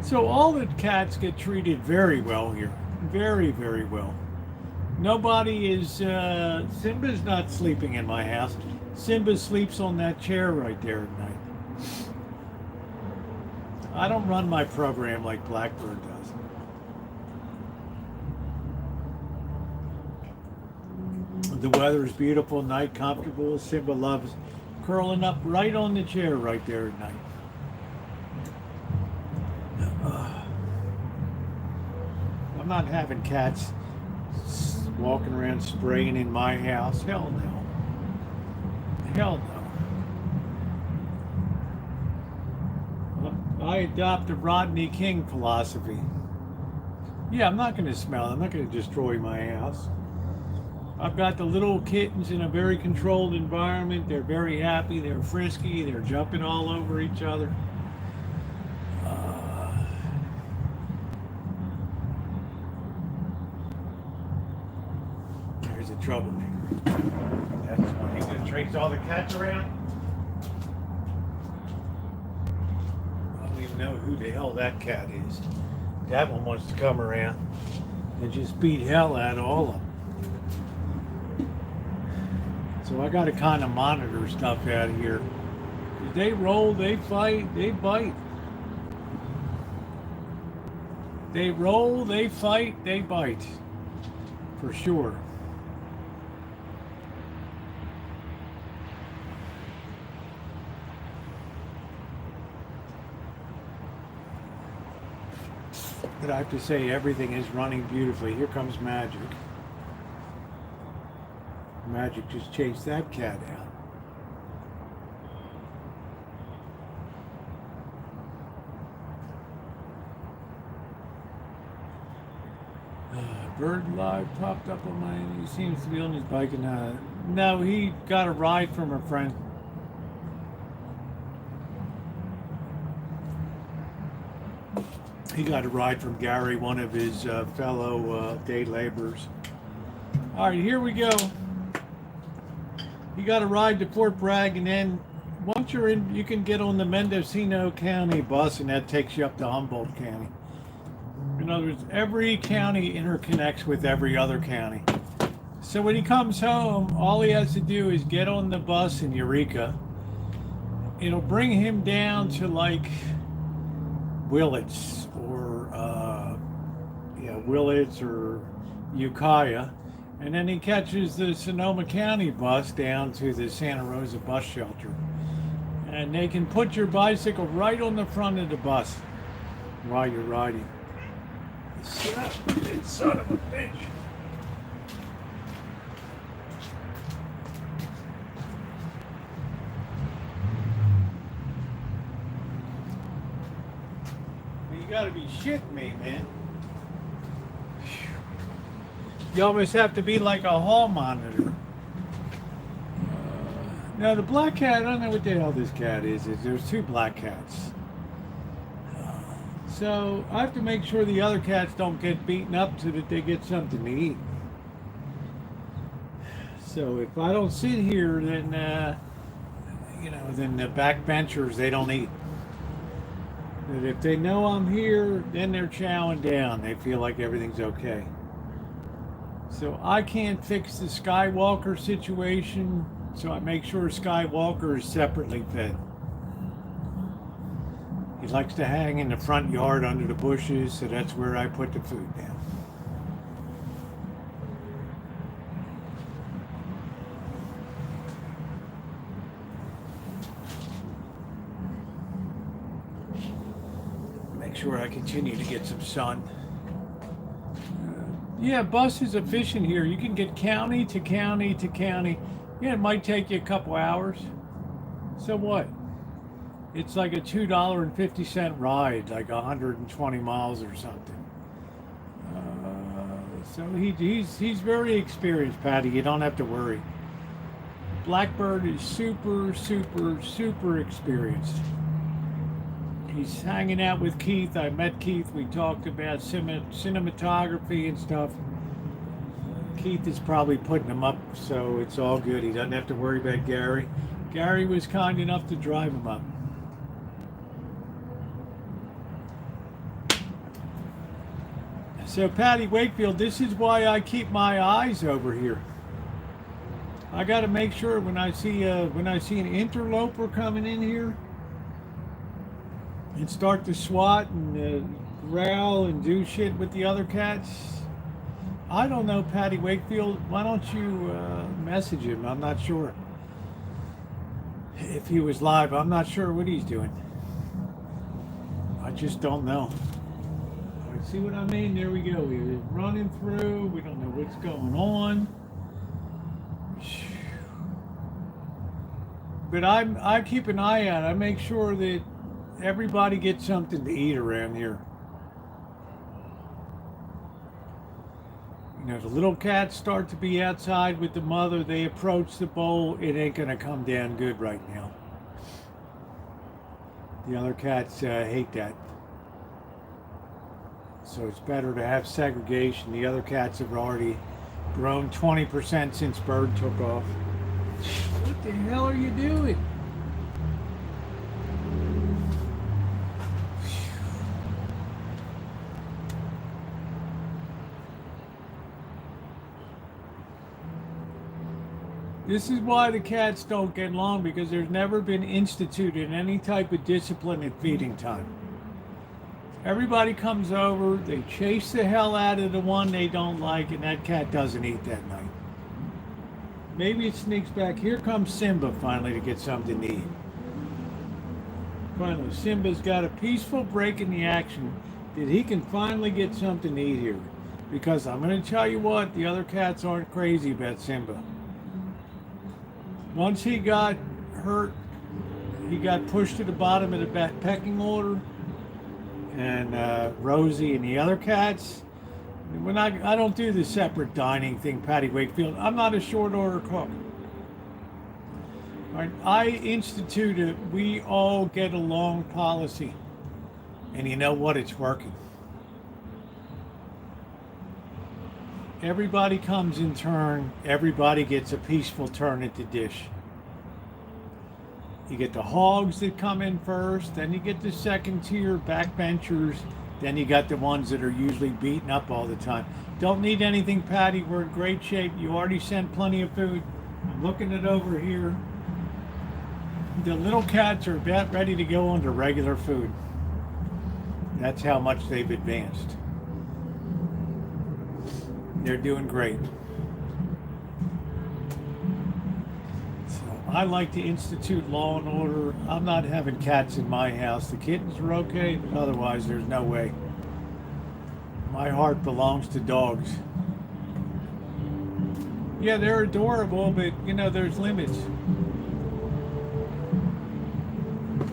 So all the cats get treated very well here. Very, very well. Nobody is, Simba's not sleeping in my house. Simba sleeps on that chair right there at night. I don't run my program like Blackbird does. The weather is beautiful, night comfortable. Simba loves curling up right on the chair right there at night. I'm not having cats walking around spraying in my house. Hell no. Hell no. I adopt the Rodney King philosophy. Yeah, I'm not going to smell. I'm not going to destroy my house. I've got the little kittens in a very controlled environment. They're very happy. They're frisky. They're jumping all over each other. There's a troublemaker. That's one. He's going to chase all the cats around. I don't even know who the hell that cat is. That one wants to come around and just beat hell out of all of them. So I got to kind of monitor stuff out here. They roll, they fight, they bite. They roll, they fight, they bite. For sure. But I have to say, everything is running beautifully. Here comes Magic. Magic just chased that cat out. Bird Live popped up on my. He seems to be on his bike and no, he got a ride from a friend. He got a ride from Gary, one of his fellow day laborers. All right, here we go. You got a ride to Fort Bragg, and then once you're in, you can get on the Mendocino County bus, and that takes you up to Humboldt County. In other words, every county interconnects with every other county. So when he comes home, all he has to do is get on the bus in Eureka. It'll bring him down to like Willits or Willits or Ukiah, and then he catches the Sonoma County bus down to the Santa Rosa bus shelter, and they can put your bicycle right on the front of the bus while you're riding. Son of a bitch. You gotta be shitting me, man. You almost have to be like a hall monitor. Now the black cat, I don't know what the hell this cat is. There's two black cats. So I have to make sure the other cats don't get beaten up so that they get something to eat. So if I don't sit here, then then the backbenchers, they don't eat. But if they know I'm here, then they're chowing down. They feel like everything's okay. So I can't fix the Skywalker situation, so I make sure Skywalker is separately fed. He likes to hang in the front yard under the bushes, so that's where I put the food down. Make sure I continue to get some sun. Yeah, bus is efficient here. You can get county to county to county. Yeah, it might take you a couple hours. So what? It's like a $2.50 ride, like 120 miles or something. So he's very experienced, Patty. You don't have to worry. Blackbird is super, super, super experienced. He's hanging out with Keith. I met Keith. We talked about cinematography and stuff. Keith is probably putting him up, so it's all good. He doesn't have to worry about Gary. Gary was kind enough to drive him up. So Patty Wakefield, this is why I keep my eyes over here. I got to make sure when I see an interloper coming in here, and start to swat and growl and do shit with the other cats. I don't know, Patty Wakefield. Why don't you message him? I'm not sure. If he was live, I'm not sure what he's doing. I just don't know. All right, see what I mean? There we go. We're running through. We don't know what's going on. But I keep an eye out. I make sure that Everybody gets something to eat around here. You know, the little cats start to be outside with the mother. They approach the bowl. It ain't gonna come down good right now. The other cats hate that. So it's better to have segregation. The other cats have already grown 20% since Bird took off. What the hell are you doing? This is why the cats don't get along, because there's never been instituted any type of discipline at feeding time. Everybody comes over, they chase the hell out of the one they don't like, and that cat doesn't eat that night. Maybe it sneaks back. Here comes Simba finally to get something to eat. Finally, Simba's got a peaceful break in the action that he can finally get something to eat here. Because I'm going to tell you what, the other cats aren't crazy about Simba. Once he got hurt, he got pushed to the bottom of the pecking order. And Rosie and the other cats, I don't do the separate dining thing, Patty Wakefield. I'm not a short order cook. All right, I instituted we all get along policy. And you know what? It's working. Everybody comes in turn. Everybody gets a peaceful turn at the dish. You get the hogs that come in first, then you get the second tier backbenchers, then you got the ones that are usually beaten up all the time. Don't need anything, Patty. We're in great shape. You already sent plenty of food. I'm looking it over here. The little cats are about ready to go on to regular food. That's how much they've advanced. They're doing great. So I like to institute law and order. I'm not having cats in my house. The kittens are okay, but otherwise there's no way. My heart belongs to dogs. Yeah, they're adorable, but you know, there's limits.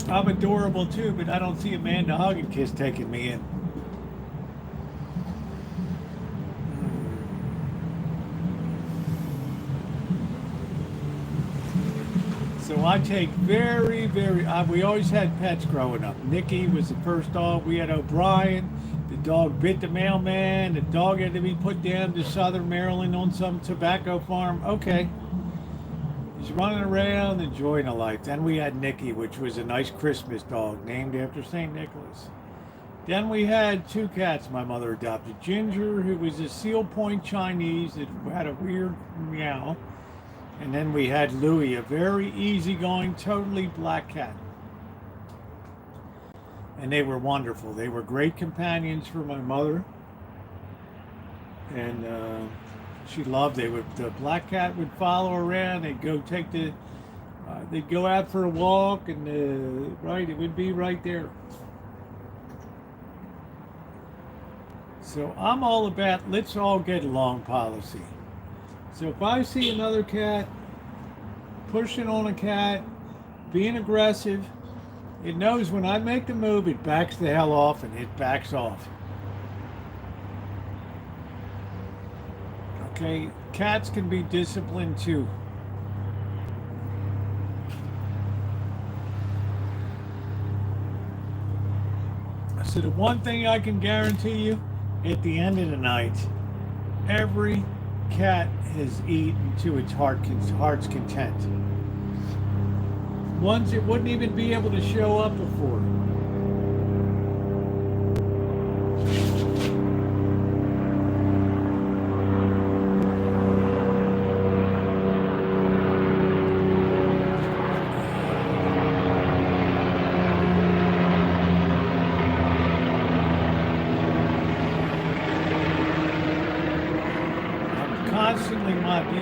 I'm adorable too, but I don't see Amanda Hug and Kiss taking me in. So I take very, we always had pets growing up. Nikki was the first dog. We had O'Brien. The dog bit the mailman. The dog had to be put down to Southern Maryland on some tobacco farm. Okay. He's running around, enjoying a life. Then we had Nikki, which was a nice Christmas dog named after St. Nicholas. Then we had two cats my mother adopted. Ginger, who was a Seal Point Chinese that had a weird meow. And then we had Louie, a very easygoing, totally black cat. And they were wonderful. They were great companions for my mother. And she loved it. The black cat would follow around. They'd go they'd go out for a walk, and it would be right there. So I'm all about let's all get along policy. So if I see another cat pushing on a cat, being aggressive, it knows when I make the move, it backs the hell off, and it backs off. Okay, cats can be disciplined too. So the one thing I can guarantee you, at the end of the night, every cat has eaten to its heart's content. Ones that wouldn't even be able to show up before.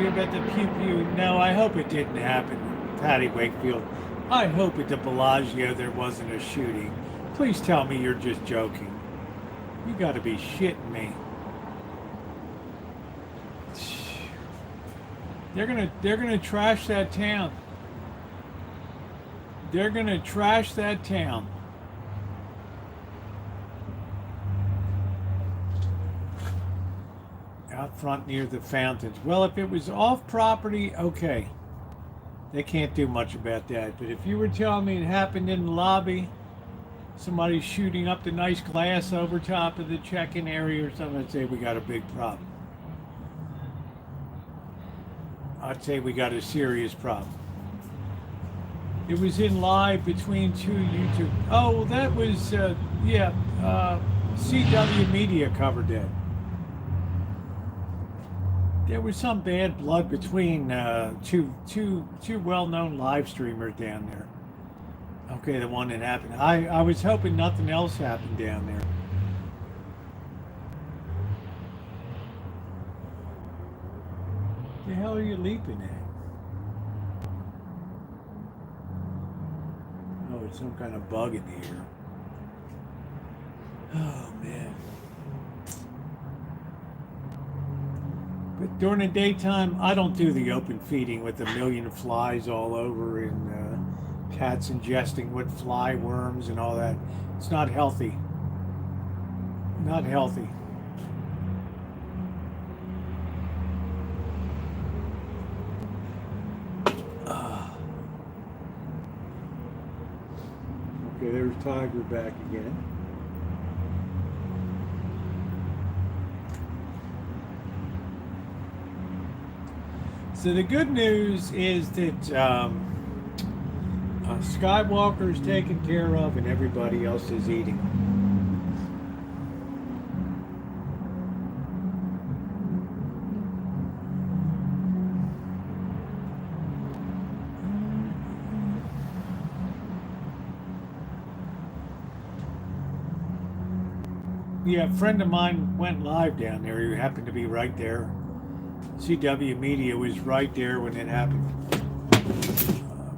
About the pew pew. No, I hope it didn't happen, Patty Wakefield. I hope at the Bellagio there wasn't a shooting. Please tell me you're just joking. You got to be shitting me. They're gonna trash that town. They're gonna trash that town. Waterfront near the fountains. Well, if it was off property, okay. They can't do much about that. But if you were telling me it happened in the lobby, somebody shooting up the nice glass over top of the check-in area or something, I'd say we got a big problem. I'd say we got a serious problem. It was in live between two YouTube. Oh, that was, CW Media covered that. There was some bad blood between two well-known live streamers down there. Okay, the one that happened. I was hoping nothing else happened down there. The hell are you leaping at? Oh, it's some kind of bug in the air. Oh, man. But during the daytime, I don't do the open feeding with a million flies all over and cats ingesting with fly worms and all that. It's not healthy. Not healthy. Okay, there's Tiger back again. So the good news is that Skywalker's taken care of and everybody else is eating. Yeah, a friend of mine went live down there. He happened to be right there. CW Media was right there when it happened.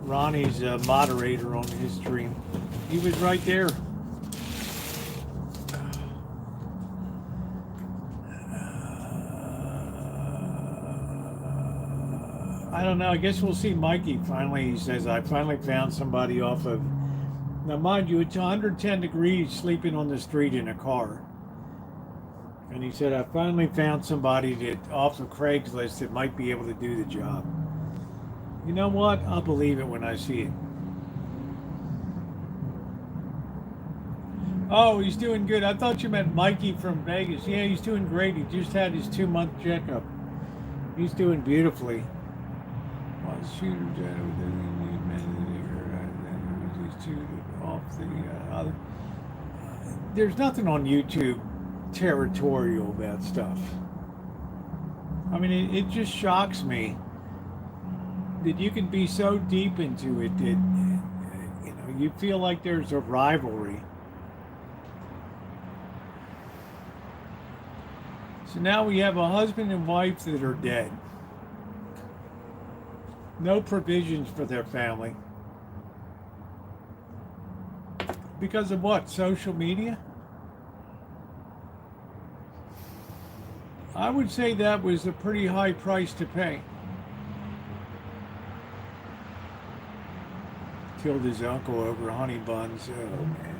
Ronnie's a moderator on his stream. He was right there. I don't know. I guess we'll see Mikey finally. He says, I finally found somebody off of... Now, mind you, it's 110 degrees sleeping on the street in a car. And he said, I finally found somebody that off of Craigslist that might be able to do the job. You know what? I'll believe it when I see it. Oh, he's doing good. I thought you meant Mikey from Vegas. Yeah, he's doing great. He just had his 2-month checkup. He's doing beautifully. There's nothing on YouTube territorial about stuff. I mean, it just shocks me that you can be so deep into it that you feel like there's a rivalry. So now we have a husband and wife that are dead. No provisions for their family. Because of what? Social media? I would say that was a pretty high price to pay. Killed his uncle over honey buns. Oh man.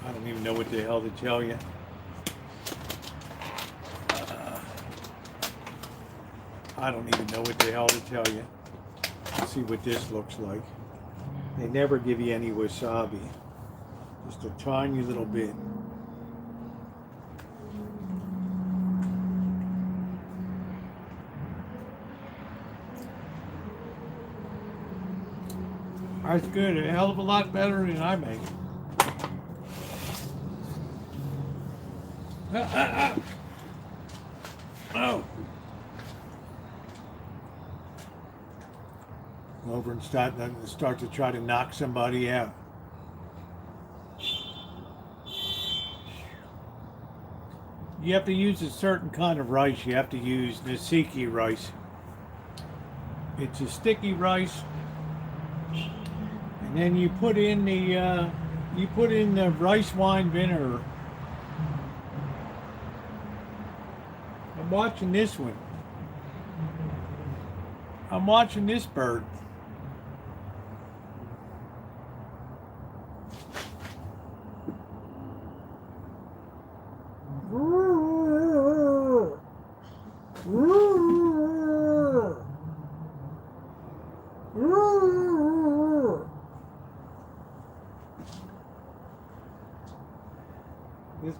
I don't even know what the hell to tell you. I don't even know what the hell to tell you. Let's see what this looks like. They never give you any wasabi. Just a tiny little bit. That's good. A hell of a lot better than I make. Oh. Over and start to try to knock somebody out. You have to use a certain kind of rice. You have to use Nasiki rice. It's a sticky rice, and then you put in the rice wine vinegar. I'm watching this one. I'm watching this bird.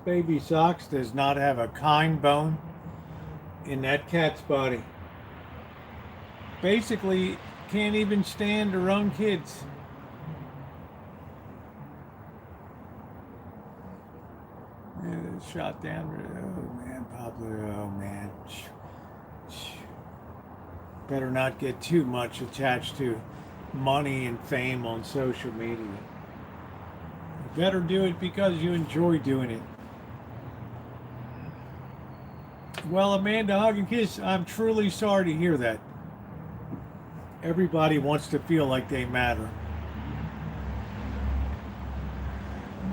baby Socks does not have a kind bone in that cat's body. Basically, can't even stand her own kids. Yeah, shot down. Oh man, Pablo. Oh man. Better not get too much attached to money and fame on social media. You better do it because you enjoy doing it. Well, Amanda, hug and kiss. I'm truly sorry to hear that. Everybody wants to feel like they matter.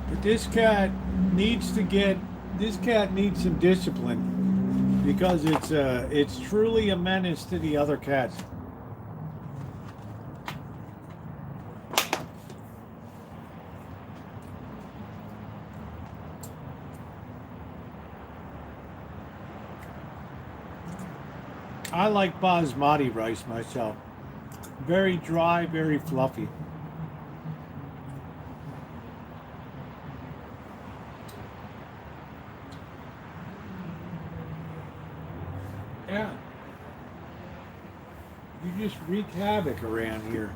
But this cat needs some discipline because it's truly a menace to the other cats. I like basmati rice myself. Very dry, very fluffy. Yeah. You just wreak havoc around here.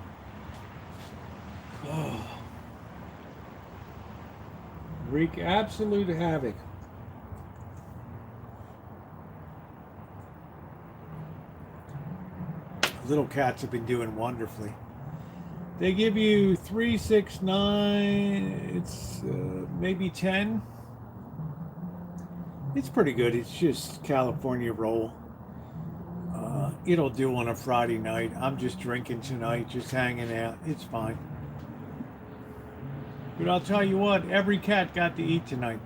Oh. Wreak absolute havoc. Little cats have been doing wonderfully. They give you 3, 6, 9, it's maybe 10. It's pretty good. It's just California roll. It'll do on a Friday night. I'm just drinking tonight, just hanging out. It's fine. But I'll tell you what, every cat got to eat tonight.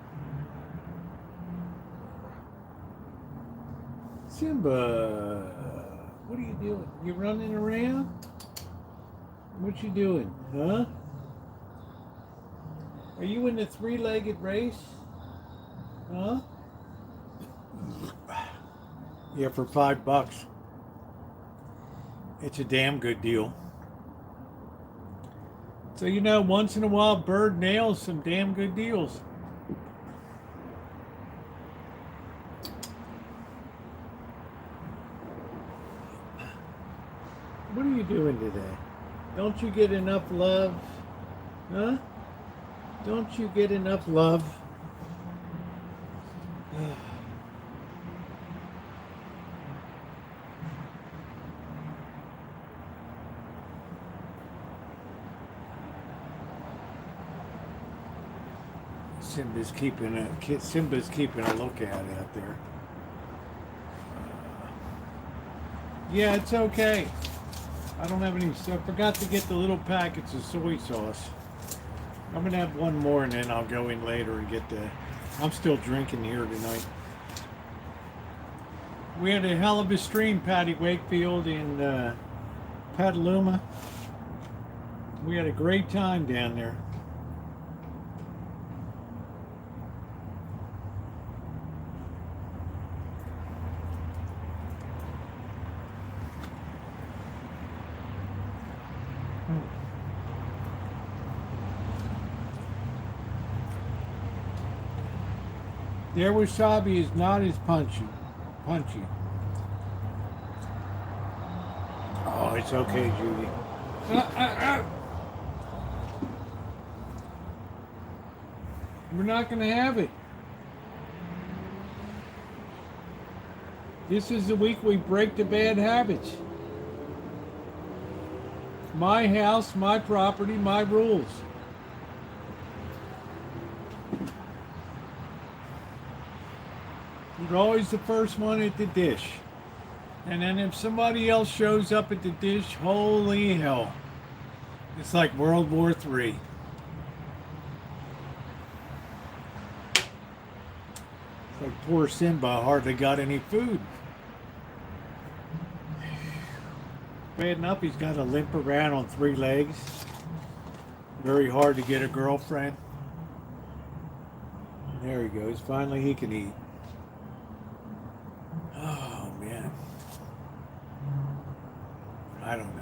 Simba, what are you doing? You running around? What you doing, huh? Are you in the 3-legged race? Huh? Yeah, for $5. It's a damn good deal. So, you know, once in a while, Bird nails some damn good deals. What are you doing today? Don't you get enough love? Huh? Don't you get enough love? Simba's keeping a lookout out there. Yeah, it's okay. I don't have any. I forgot to get the little packets of soy sauce. I'm gonna have one more and then I'll go in later and get the. I'm still drinking here tonight. We had a hell of a stream, Patty Wakefield in Petaluma. We had a great time down there. Their wasabi is not as punchy. Oh, it's okay, Judy. We're not going to have it. This is the week we break the bad habits. My house, my property, my rules. You're always the first one at the dish. And then if somebody else shows up at the dish, holy hell. It's like World War III. It's like poor Simba hardly got any food. Bad enough he's got to limp around on 3 legs. Very hard to get a girlfriend. There he goes. Finally he can eat. Oh, man. I don't know.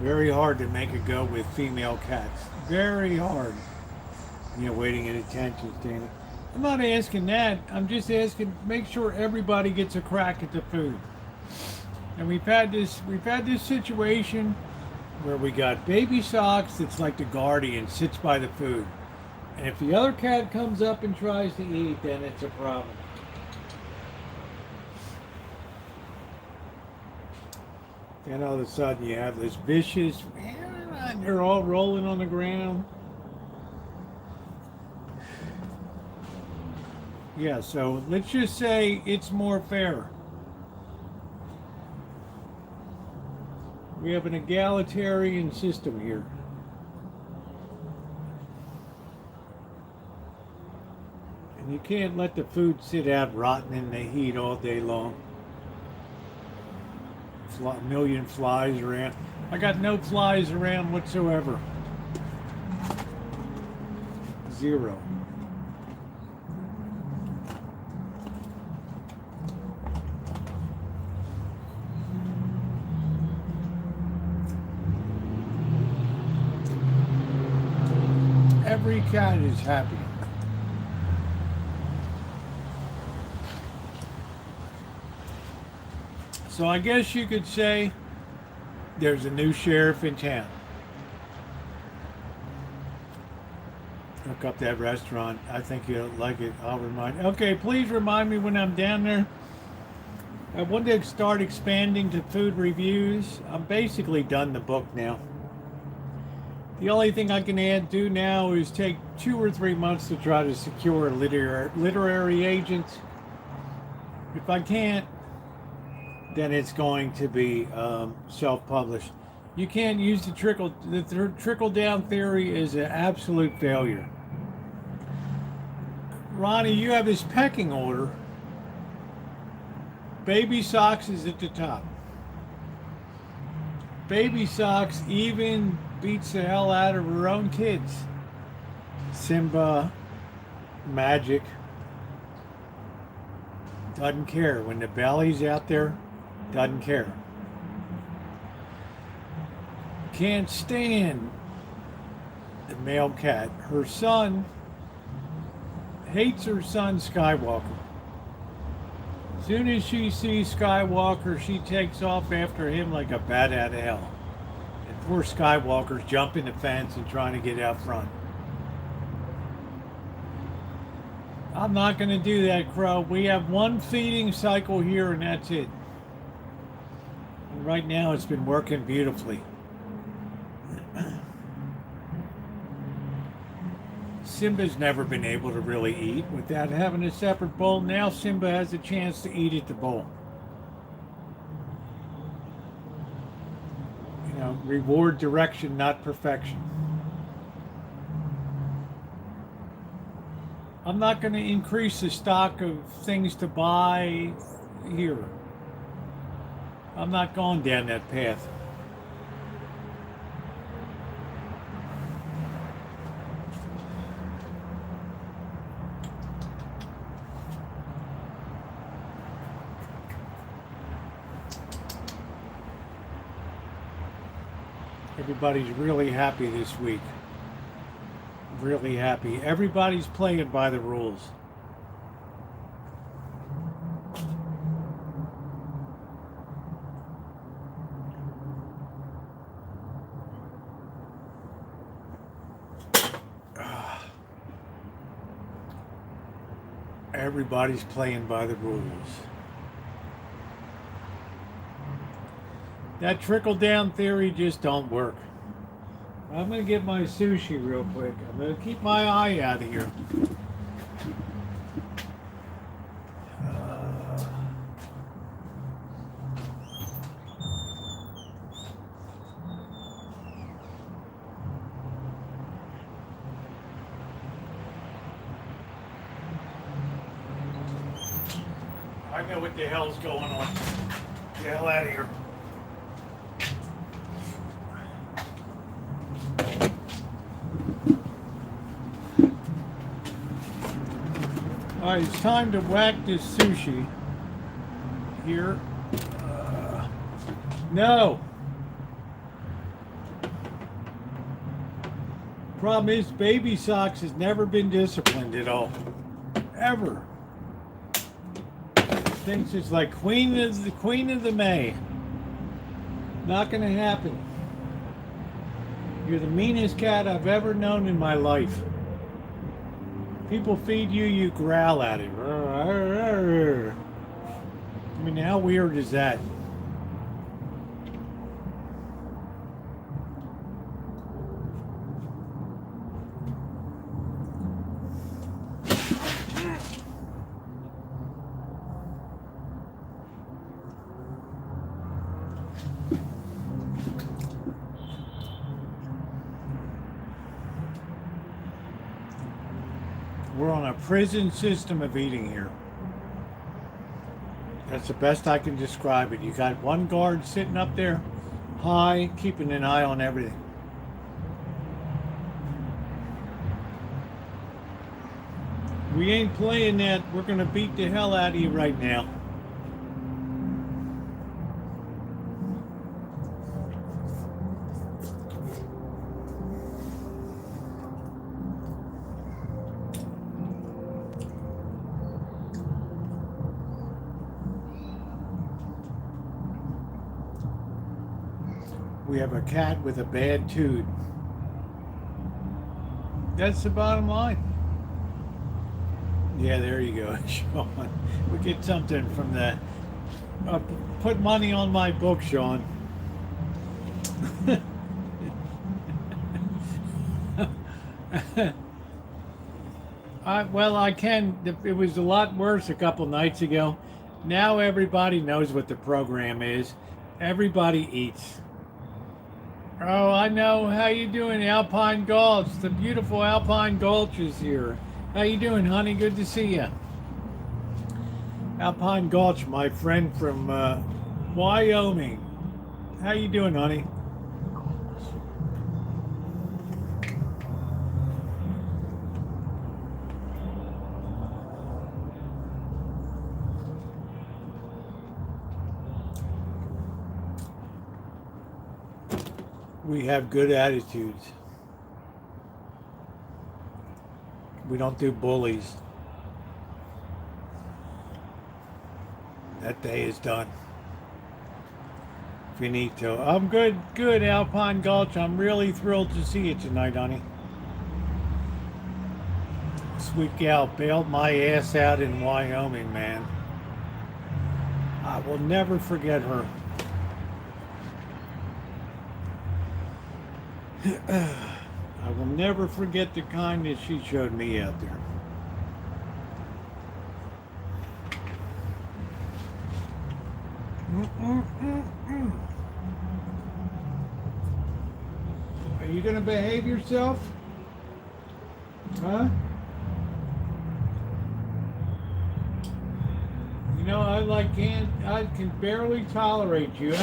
Very hard to make a go with female cats. Very hard. You know, waiting at attention standing. I'm not asking that. I'm just asking, make sure everybody gets a crack at the food. And we've had this situation where we got Baby Socks that's like the guardian, sits by the food. And if the other cat comes up and tries to eat, then it's a problem. Then all of a sudden you have this vicious, and they're all rolling on the ground. Yeah, so let's just say it's more fair. We have an egalitarian system here. And you can't let the food sit out rotten in the heat all day long. A million flies around. I got no flies around whatsoever. Zero. Every cat is happy. So I guess you could say there's a new sheriff in town. Look up that restaurant. I think you'll like it. I'll remind. Okay, please remind me when I'm down there. I want to start expanding to food reviews. I'm basically done the book now. The only thing I can do now is take 2 or 3 months to try to secure a literary agent. If I can't, then it's going to be self-published. You can't use the trickle-down theory is an absolute failure. Ronnie, you have this pecking order. Baby Socks is at the top. Baby Socks even beats the hell out of her own kids. Simba, Magic, doesn't care. When the belly's out there, doesn't care. Can't stand the male cat. Her son hates her son Skywalker. As soon as she sees Skywalker, she takes off after him like a bat out of hell. And poor Skywalker's jumping the fence and trying to get out front. I'm not going to do that, Crow. We have one feeding cycle here and that's it. And right now it's been working beautifully. Simba's never been able to really eat without having a separate bowl. Now Simba has a chance to eat at the bowl. You know, reward direction, not perfection. I'm not going to increase the stock of things to buy here. I'm not going down that path. Everybody's really happy this week. Really happy. Everybody's playing by the rules. Everybody's playing by the rules. That trickle-down theory just don't work. I'm going to get my sushi real quick. I'm going to keep my eye out of here. I know what the hell's going on. Get the hell out of here. All right, it's time to whack this sushi here. No. Problem is, Baby Socks has never been disciplined at all. Ever. Thinks it's like queen of the May. Not gonna happen. You're the meanest cat I've ever known in my life. People feed you, you growl at it. I mean, how weird is that? We're on a prison system of eating here. That's the best I can describe it. You got one guard sitting up there high, keeping an eye on everything. We ain't playing that. We're gonna beat the hell out of you right now. We have a cat with a bad tooth. That's the bottom line. Yeah, there you go, Sean. We get something from that. Put money on my book, Sean. Well, I can. It was a lot worse a couple nights ago. Now everybody knows what the program is. Everybody eats. Oh, I know. How you doing, Alpine Gulch? The beautiful Alpine Gulch is here. How you doing, honey? Good to see you. Alpine Gulch, my friend from Wyoming. How you doing, honey? We have good attitudes. We don't do bullies. That day is done. Finito. I'm good, Alpine Gulch. I'm really thrilled to see you tonight, honey. Sweet gal bailed my ass out in Wyoming, man. I will never forget her. I will never forget the kindness she showed me out there. Are you going to behave yourself? Huh? You know, I can barely tolerate you.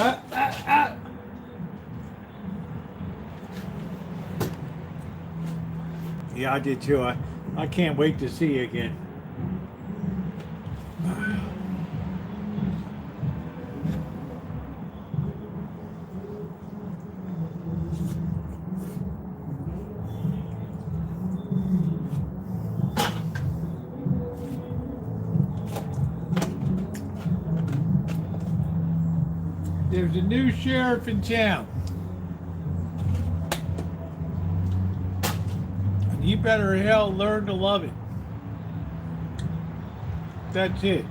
Yeah, I did too. I can't wait to see you again. There's a new sheriff in town. You better hell learn to love it. That's it.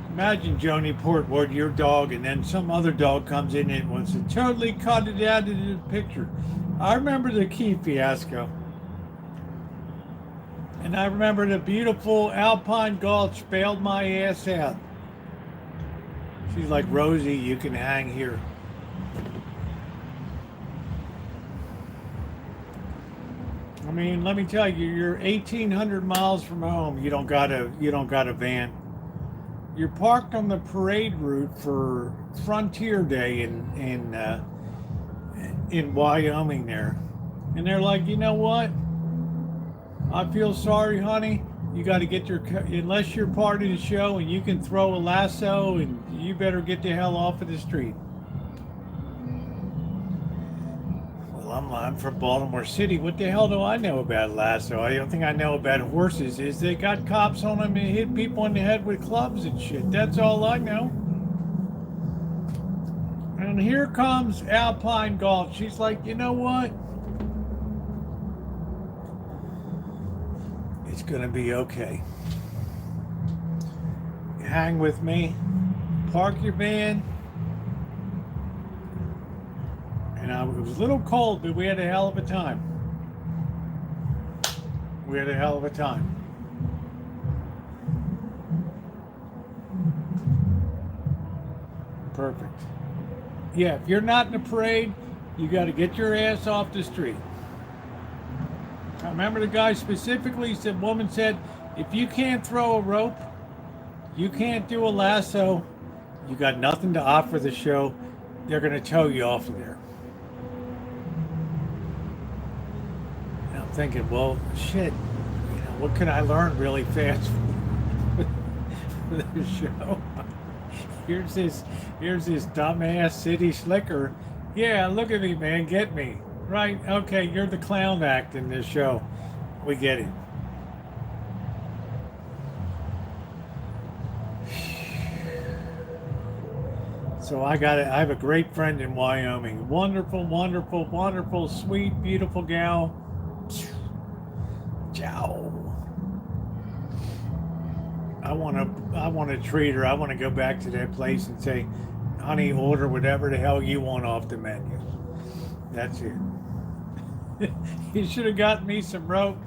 Imagine, Joni Portwood, your dog, and then some other dog comes in and wants to totally cut it out of the picture. I remember the key fiasco. And I remember the beautiful Alpine Gulch bailed my ass out. She's like, Rosie, you can hang here. I mean, let me tell you, you're 1,800 miles from home. You don't got a van. You're parked on the parade route for Frontier Day in Wyoming there, and they're like, you know what? I feel sorry, honey. You got to get unless you're part of the show and you can throw a lasso, and you better get the hell off of the street. I'm from Baltimore City. What the hell do I know about lasso? The only thing I know about horses is they got cops on them and hit people in the head with clubs and shit. That's all I know. And here comes Alpine Golf. She's like, you know what? It's gonna be okay. Hang with me. Park your van. And it was a little cold, but we had a hell of a time. We had a hell of a time. Perfect. Yeah, if you're not in a parade, you got to get your ass off the street. I remember the guy specifically said, woman said, if you can't throw a rope, you can't do a lasso, you got nothing to offer the show, they're going to tow you off of there. And I'm thinking, well, shit, you know, what can I learn really fast for this show? Here's this dumbass city slicker. Yeah, look at me, man, get me. Right, okay, you're the clown act in this show. We get it. So I have a great friend in Wyoming. Wonderful, wonderful, wonderful, sweet, beautiful gal. Ciao. I want to treat her. I want to go back to that place and say, honey, order whatever the hell you want off the menu. That's it. You should have gotten me some rope.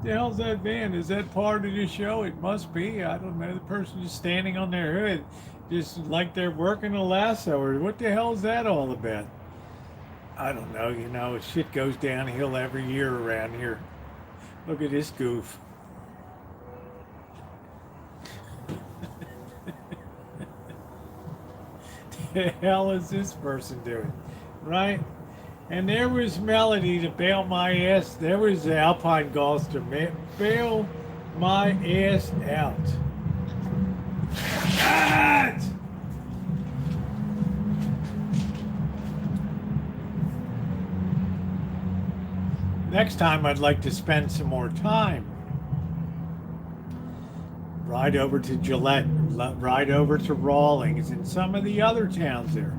The hell's that van? Is that part of the show? It must be. I don't know. The person just standing on their hood, just like they're working a lasso, or what the hell is that all about? I don't know. You know, shit goes downhill every year around here. Look at this goof. The hell is this person doing? Right? And there was Melody to bail my ass. There was the Alpine Golf to bail my ass out. God! Next time I'd like to spend some more time. Ride over to Gillette, ride over to Rawlings and some of the other towns there.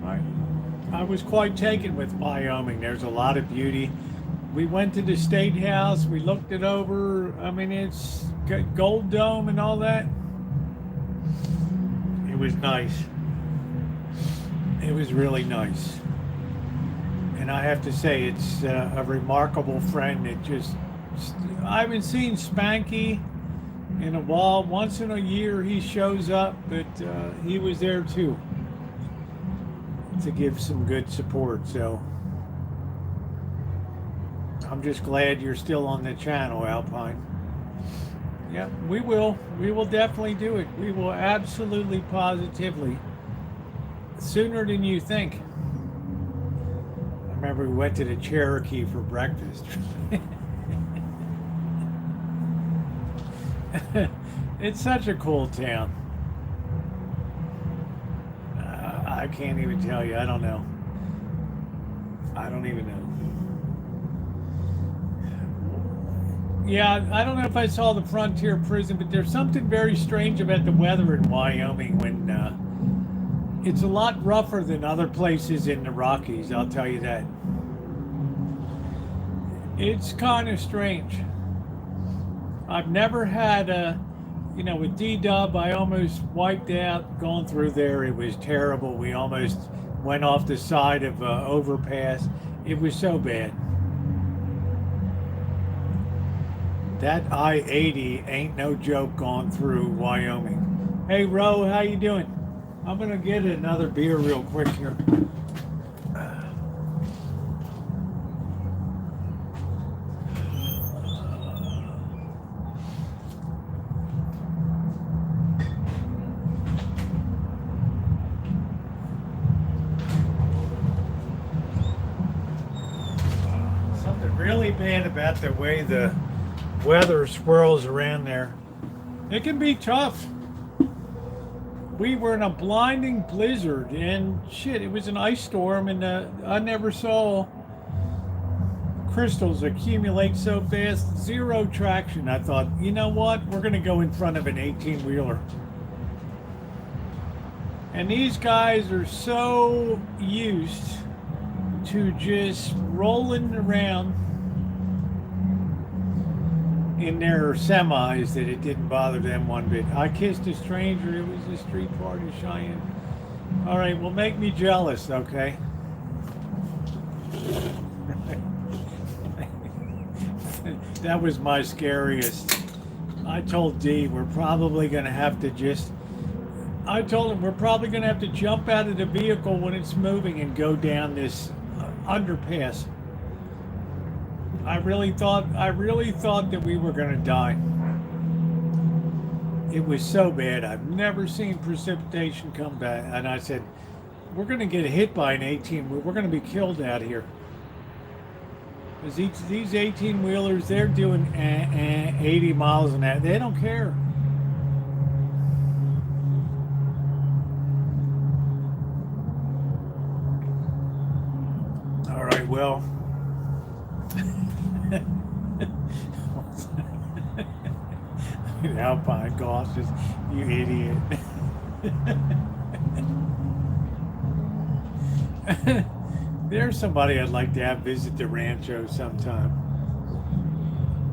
Right. I was quite taken with Wyoming. There's a lot of beauty. We went to the State House. We looked it over. I mean, it's got Gold Dome and all that. It was nice. It was really nice. And I have to say, it's a remarkable friend. I haven't seen Spanky in a while. Once in a year he shows up, but he was there too to give some good support. So I'm just glad you're still on the channel, Alpine. Yeah, we will definitely do it. We will absolutely, positively, sooner than you think. I remember we went to the Cherokee for breakfast. It's such a cool town. I can't even tell you. I don't know. I don't even know. Yeah, I don't know if I saw the Frontier Prison, but there's something very strange about the weather in Wyoming when it's a lot rougher than other places in the Rockies, I'll tell you that. It's kind of strange. I've never had with D-Dub, I almost wiped out going through there. It was terrible. We almost went off the side of overpass. It was so bad. That I-80 ain't no joke going through Wyoming. Hey, Ro, how you doing? I'm going to get another beer real quick here. Really bad about the way the weather swirls around there. It can be tough. we were in a blinding blizzard, and shit, it was an ice storm, and I never saw crystals accumulate so fast. Zero traction. I thought, you know what? We're going to go in front of an 18-wheeler. And these guys are so used to just rolling around in their semis that it didn't bother them one bit. I kissed a stranger. It was a street party, Cheyenne. All right, well, make me jealous, okay? That was my scariest. I told D we're probably going to have to I told him we're probably going to have to jump out of the vehicle when it's moving and go down this underpass. I really thought that we were going to die. It was so bad. I've never seen precipitation come back. And I said, we're going to get hit by an 18. We're going to be killed out here. Because these 18-wheelers, they're doing 80 miles an hour. They don't care. All right, well. Alpine Gauches, you idiot. There's somebody I'd like to have visit the Rancho sometime.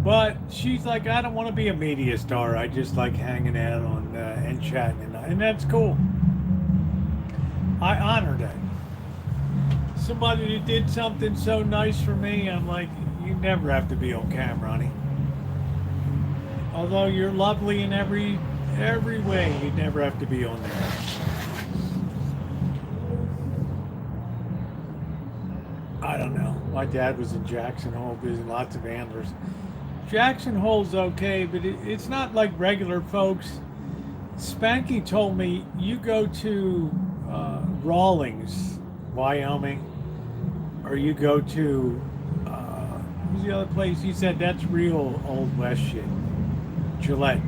But she's like, I don't want to be a media star. I just like hanging out on and chatting, and that's cool. I honor that. Somebody that did something so nice for me, I'm like, you never have to be on camera, honey. Although you're lovely in every way, you never have to be on there. I don't know. My dad was in Jackson Hole visiting lots of antlers. Jackson Hole's okay, but it's not like regular folks. Spanky told me you go to Rawlings, Wyoming, or you go to who's the other place? He said that's real Old West shit. Gillette.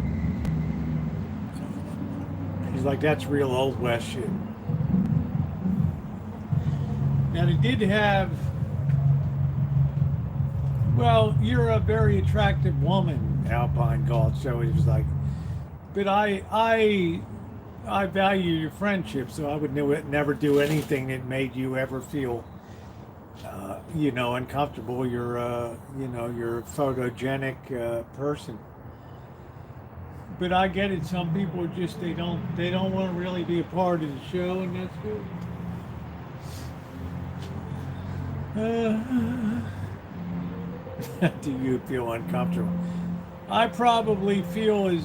He's like, that's real Old West shit. Now they did have, well, you're a very attractive woman, Alpine Gulch, so he was like, but I value your friendship, so I would never do anything that made you ever feel uncomfortable. You're you're a photogenic person. But I get it. Some people just they don't want to really be a part of the show, and that's good. Do you feel uncomfortable? I probably feel as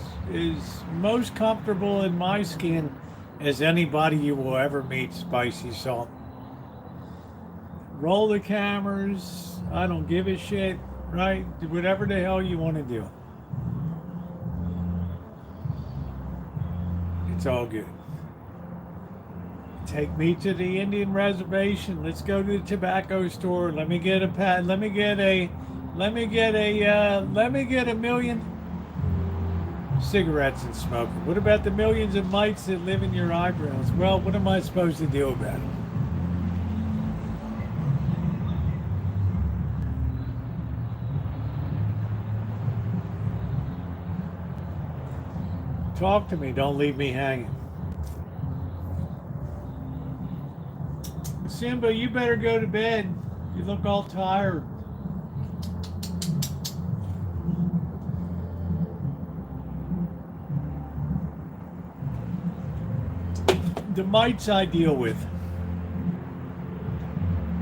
most comfortable in my skin as anybody you will ever meet, Spicy Salt. Roll the cameras. I don't give a shit, right? Do whatever the hell you want to do. It's all good. Take me to the Indian reservation. Let's go to the tobacco store. Let me get a million cigarettes and smoking. What about the millions of mites that live in your eyebrows? Well, what am I supposed to do about it? Talk to me. Don't leave me hanging. Simba, you better go to bed. You look all tired. The mites I deal with.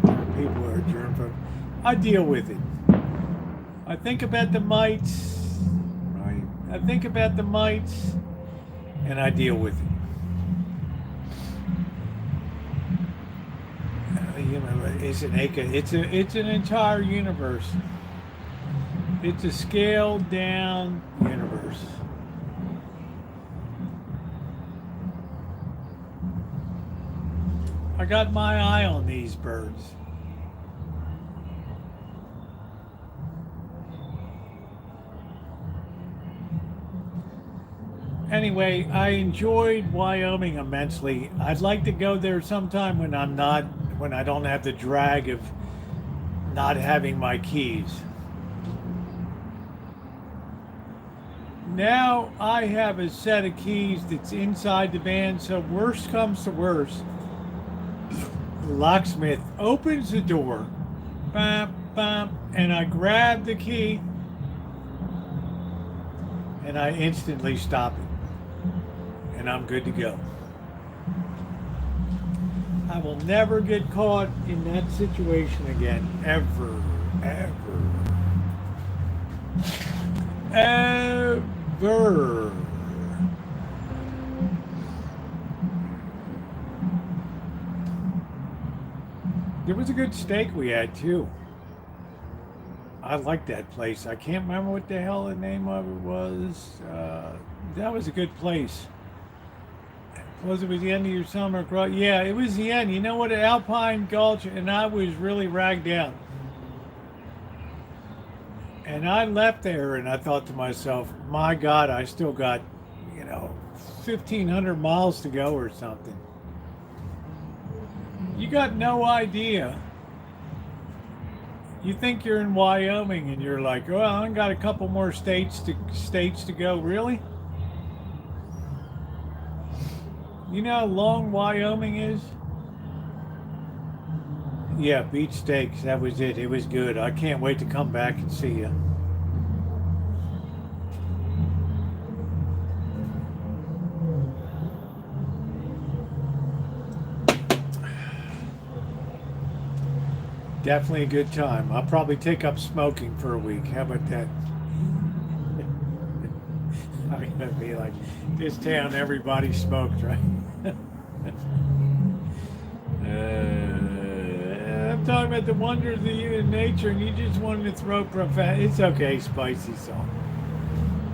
People are adjourned from. I deal with it. I think about the mites. Right? I think about the mites, and I deal with it. It's an entire universe. It's a scaled down universe. I got my eye on these birds. Anyway, I enjoyed Wyoming immensely. I'd like to go there sometime when I don't have the drag of not having my keys. Now I have a set of keys that's inside the van, so worst comes to worst, the locksmith opens the door, bam, bam, and I grab the key and I instantly stop it, and I'm good to go. I will never get caught in that situation again, ever, ever. There was a good steak we had too. I like that place. I can't remember what the hell the name of it was. That was a good place. Was it the end of your summer? Yeah, it was the end. You know what? Alpine Gulch, and I was really ragged out. And I left there and I thought to myself, my God, I still got, 1,500 miles to go or something. You got no idea. You think you're in Wyoming and you're like, well, I got a couple more states to go. Really? You know how long Wyoming is? Yeah, beach steaks. That was it. It was good. I can't wait to come back and see you. Definitely a good time. I'll probably take up smoking for a week. How about that? I'm gonna be like, this town, everybody smoked, right? I'm talking about the wonders of human nature, and you just wanted to throw profane. It's okay, Spicy Song.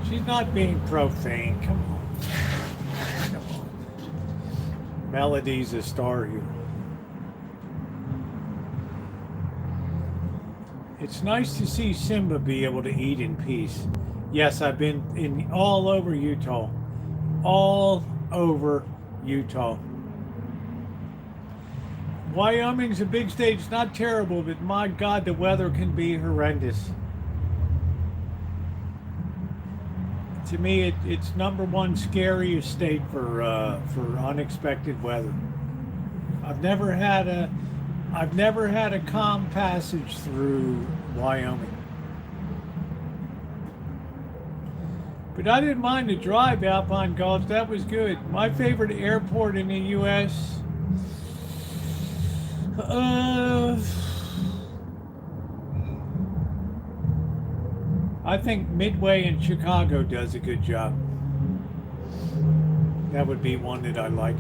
She's not being profane. Come on. Come on. Melody's a star here. It's nice to see Simba be able to eat in peace. Yes, I've been all over Utah. All over Utah. Wyoming's a big state. It's not terrible, but my God, the weather can be horrendous. To me, it's number one scariest state for unexpected weather. I've never had a calm passage through Wyoming. But I didn't mind the drive Alpine Gulch. That was good. My favorite airport in the U.S. I think Midway in Chicago does a good job. That would be one that I like.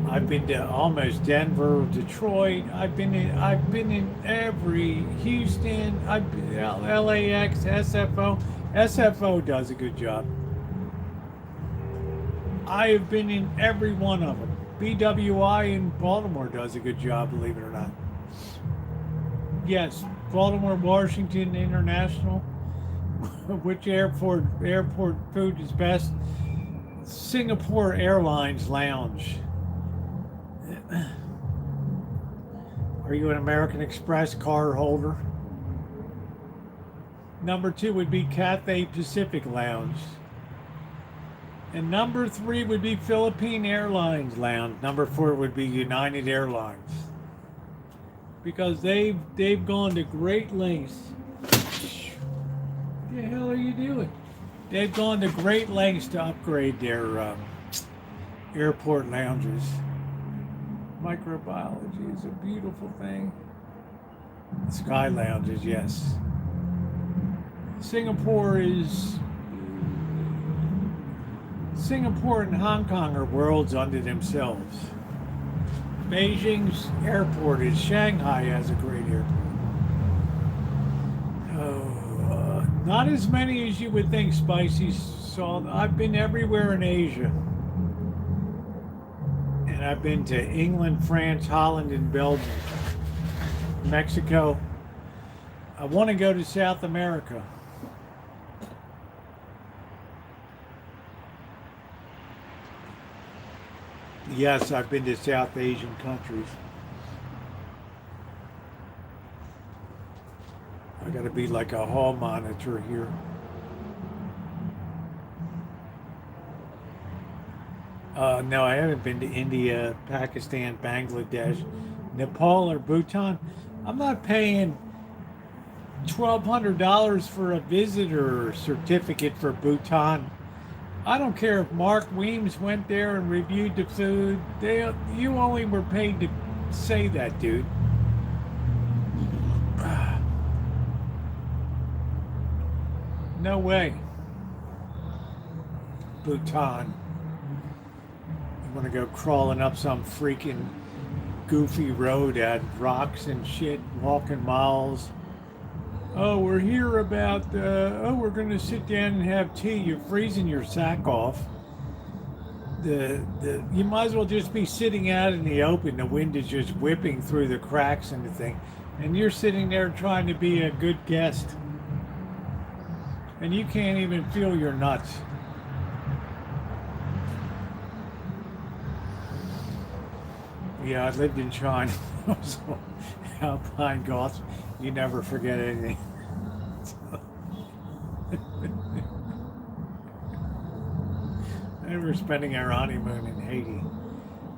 I've been to almost Denver, Detroit. I've been in every Houston. LAX, SFO. SFO does a good job. I have been in every one of them. BWI in Baltimore does a good job, believe it or not. Yes, Baltimore, Washington International. Which airport food is best? Singapore Airlines Lounge. Are you an American Express card holder? Number 2 would be Cathay Pacific Lounge. And number 3 would be Philippine Airlines Lounge. Number 4 would be United Airlines. Because they've gone to great lengths. What the hell are you doing? They've gone to great lengths to upgrade their airport lounges. Microbiology is a beautiful thing. Sky lounges, yes. Singapore and Hong Kong are worlds unto themselves. Beijing's airport is Shanghai has a great airport. Not as many as you would think, Spicy Salt. I've been everywhere in Asia. And I've been to England, France, Holland, and Belgium. Mexico. I want to go to South America. Yes, I've been to South Asian countries. I gotta be like a hall monitor here. No, I haven't been to India, Pakistan, Bangladesh, Nepal, or Bhutan. I'm not paying $1,200 for a visitor certificate for Bhutan. I don't care if Mark Weems went there and reviewed the food. You only were paid to say that, dude. No way. Bhutan. You want to go crawling up some freaking goofy road at rocks and shit, walking miles. Oh, we're here about, we're going to sit down and have tea. You're freezing your sack off. You might as well just be sitting out in the open. The wind is just whipping through the cracks and the thing. And you're sitting there trying to be a good guest. And you can't even feel your nuts. Yeah, I lived in China. So, Alpine golf, you never forget anything. And we're spending our honeymoon in Haiti.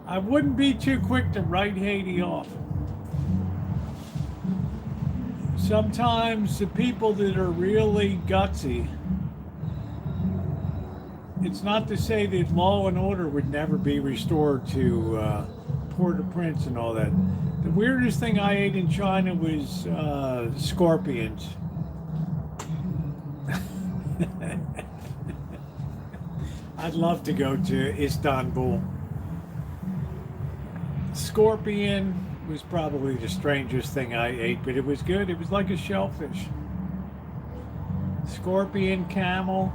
I wouldn't be too quick to write Haiti off. Sometimes the people that are really gutsy, it's not to say that law and order would never be restored to Port-au-Prince and all that. The weirdest thing I ate in China was scorpions. I'd love to go to Istanbul. Scorpion was probably the strangest thing I ate, but it was good. It was like a shellfish. Scorpion, camel.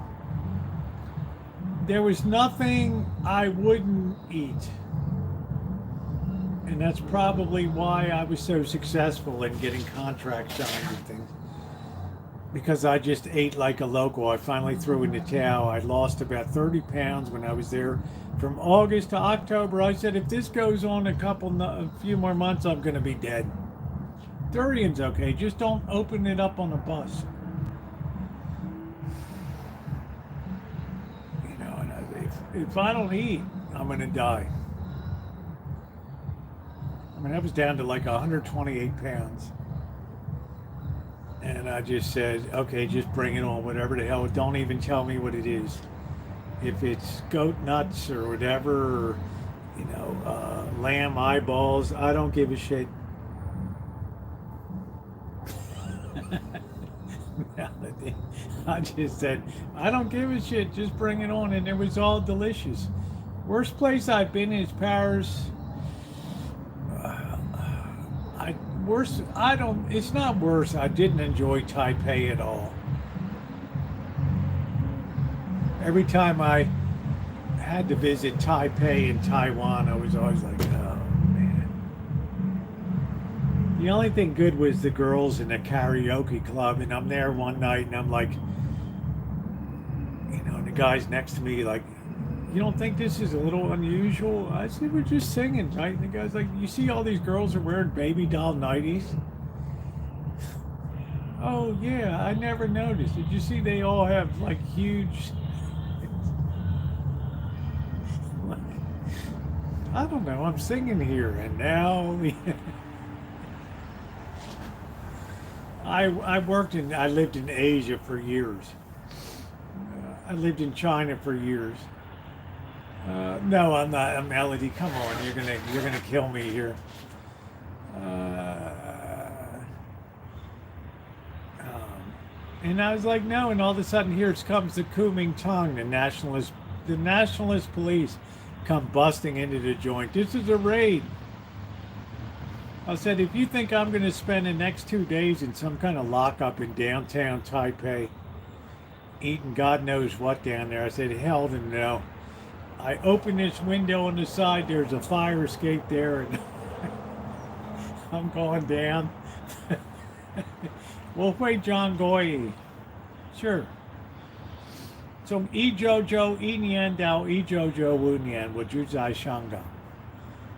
There was nothing I wouldn't eat. And that's probably why I was so successful in getting contracts signed and things. Because I just ate like a local. I finally threw in the towel. I lost about 30 pounds when I was there. From August to October, I said, if this goes on a few more months, I'm going to be dead. Durian's okay. Just don't open it up on a bus. You know, and if I don't eat, I'm going to die. I mean, I was down to like 128 pounds. And I just said, okay, just bring it on, whatever the hell. Don't even tell me what it is. If it's goat nuts or whatever, or, you know, lamb eyeballs, I don't give a shit. I just said, I don't give a shit, just bring it on. And it was all delicious. Worst place I've been is Paris. It's not worse. I didn't enjoy Taipei at all. Every time I had to visit Taipei and Taiwan, I was always like, oh man. The only thing good was the girls in the karaoke club, and I'm there one night and I'm like, you know, and the guy's next to me like, you don't think this is a little unusual? I said, we're just singing, right? And the guy's like, you see all these girls are wearing baby doll nighties? Oh, yeah, I never noticed. Did you see they all have, like, huge... I don't know, I'm singing here, and now... I lived in Asia for years. I lived in China for years. No, I'm not. Melody, come on, you're gonna kill me here. And I was like, no. And all of a sudden, here comes the Kuomintang, the nationalist police, come busting into the joint. This is a raid. I said, if you think I'm gonna spend the next 2 days in some kind of lockup in downtown Taipei, eating God knows what down there, I said, hell to no. I open this window on the side, there's a fire escape there, and I'm going down. Well, wait, John Goy. Sure. So, I Jojo, I Nian Dao, I Jojo Wu Nian, Wu Ju Zai Shanga.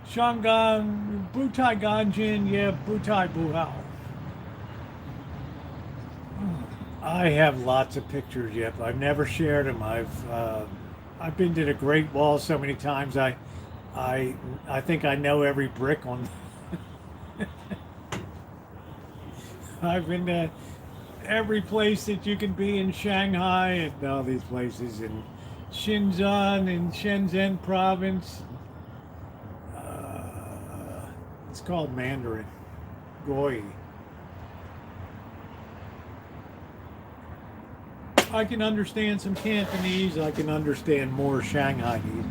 Shangang, Butai Ganjin, yeah, Butai Buhao. I have lots of pictures yet, but I've never shared them. I've been to the Great Wall so many times. I think I know every brick on. I've been to every place that you can be in Shanghai and all these places in Shenzhen and Shenzhen province. It's called Mandarin. Goi. I can understand some Cantonese. I can understand more Shanghainese.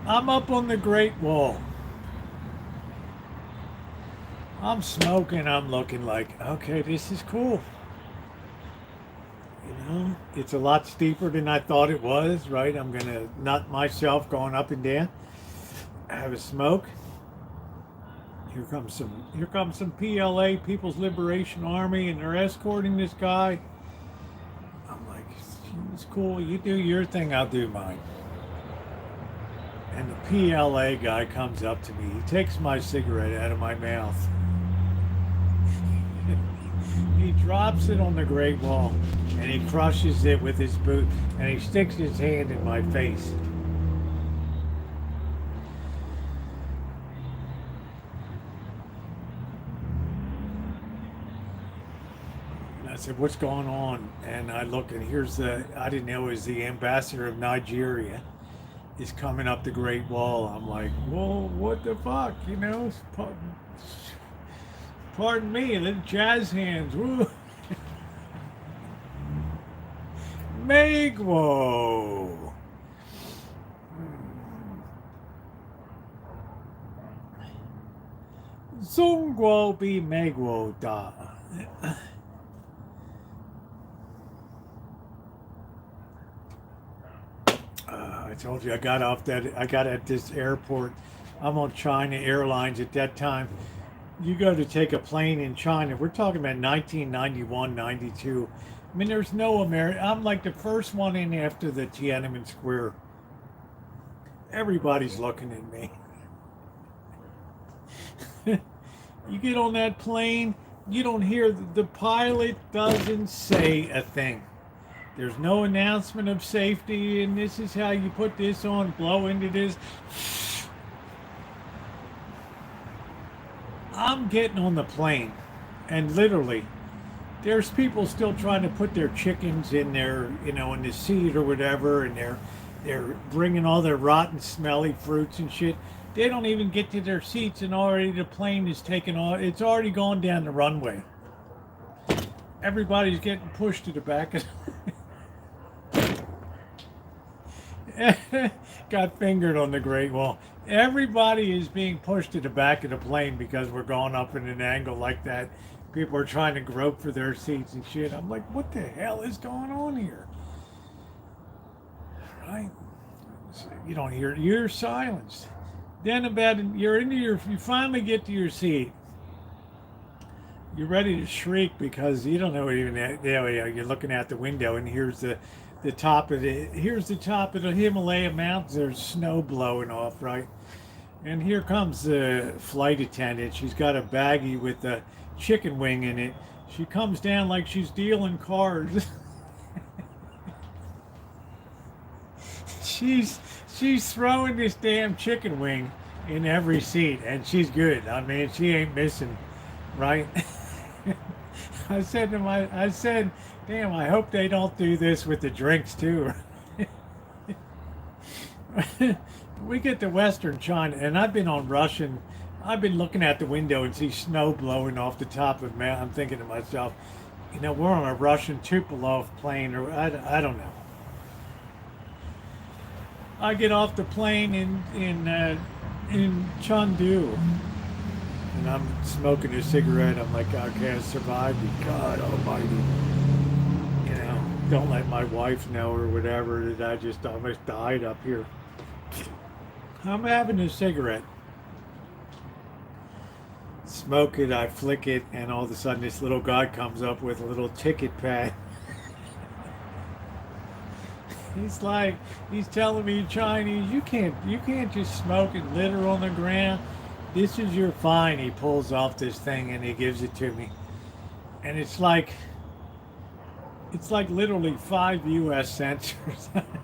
I'm up on the Great Wall. I'm smoking. I'm looking like, okay, this is cool. You know, it's a lot steeper than I thought it was, right? I'm going to nut myself going up and down. Have a smoke. Here comes some PLA, People's Liberation Army, and they're escorting this guy. I'm like, it's cool. You do your thing, I'll do mine. And the PLA guy comes up to me. He takes my cigarette out of my mouth. He drops it on the Great Wall, and he crushes it with his boot, and he sticks his hand in my face. I said, what's going on? And I look, and I didn't know it was the ambassador of Nigeria is coming up the Great Wall. I'm like, well, what the fuck, you know? Pardon me, the jazz hands, woo. Megwo. Zongguo bi Megwo da. I told you I got at this airport. I'm on China Airlines at that time. You go to take a plane in China, we're talking about 1991, 92. I mean, there's no American. I'm like the first one in after the Tiananmen Square. Everybody's looking at me. You get on that plane, you don't hear, the pilot doesn't say a thing. There's no announcement of safety, and this is how you put this on, blow into this. I'm getting on the plane, and literally, there's people still trying to put their chickens in their, you know, in the seat or whatever, and they're bringing all their rotten, smelly fruits and shit. They don't even get to their seats, and already the plane is taking off. It's already gone down the runway. Everybody's getting pushed to the back of got fingered on the Great Wall. Everybody is being pushed to the back of the plane because we're going up in an angle like that. People are trying to grope for their seats and shit. I'm like, what the hell is going on here? Right? You don't hear, you're silenced. Then you finally get to your seat. You're ready to shriek because you don't know even, you're looking out the window, and here's the top of the Himalaya mountains. There's snow blowing off, right? And here comes the flight attendant. She's got a baggie with a chicken wing in it. She comes down like she's dealing cards. She's throwing this damn chicken wing in every seat, and she's good. I mean, she ain't missing, right? I said, damn, I hope they don't do this with the drinks too. We get to Western China, and I've been looking out the window and see snow blowing off the top of mountain. I'm thinking to myself, you know, we're on a Russian Tupolev plane, or I don't know. I get off the plane in Chengdu, and I'm smoking a cigarette. I'm like, okay, I survived you, God Almighty. You know, don't let my wife know or whatever that I just almost died up here. I'm having a cigarette. Smoke it, I flick it, and all of a sudden this little guy comes up with a little ticket pad. He's like, he's telling me, Chinese, you can't just smoke it litter on the ground. This is your fine. He pulls off this thing and he gives it to me. And it's like literally 5 US cents or something.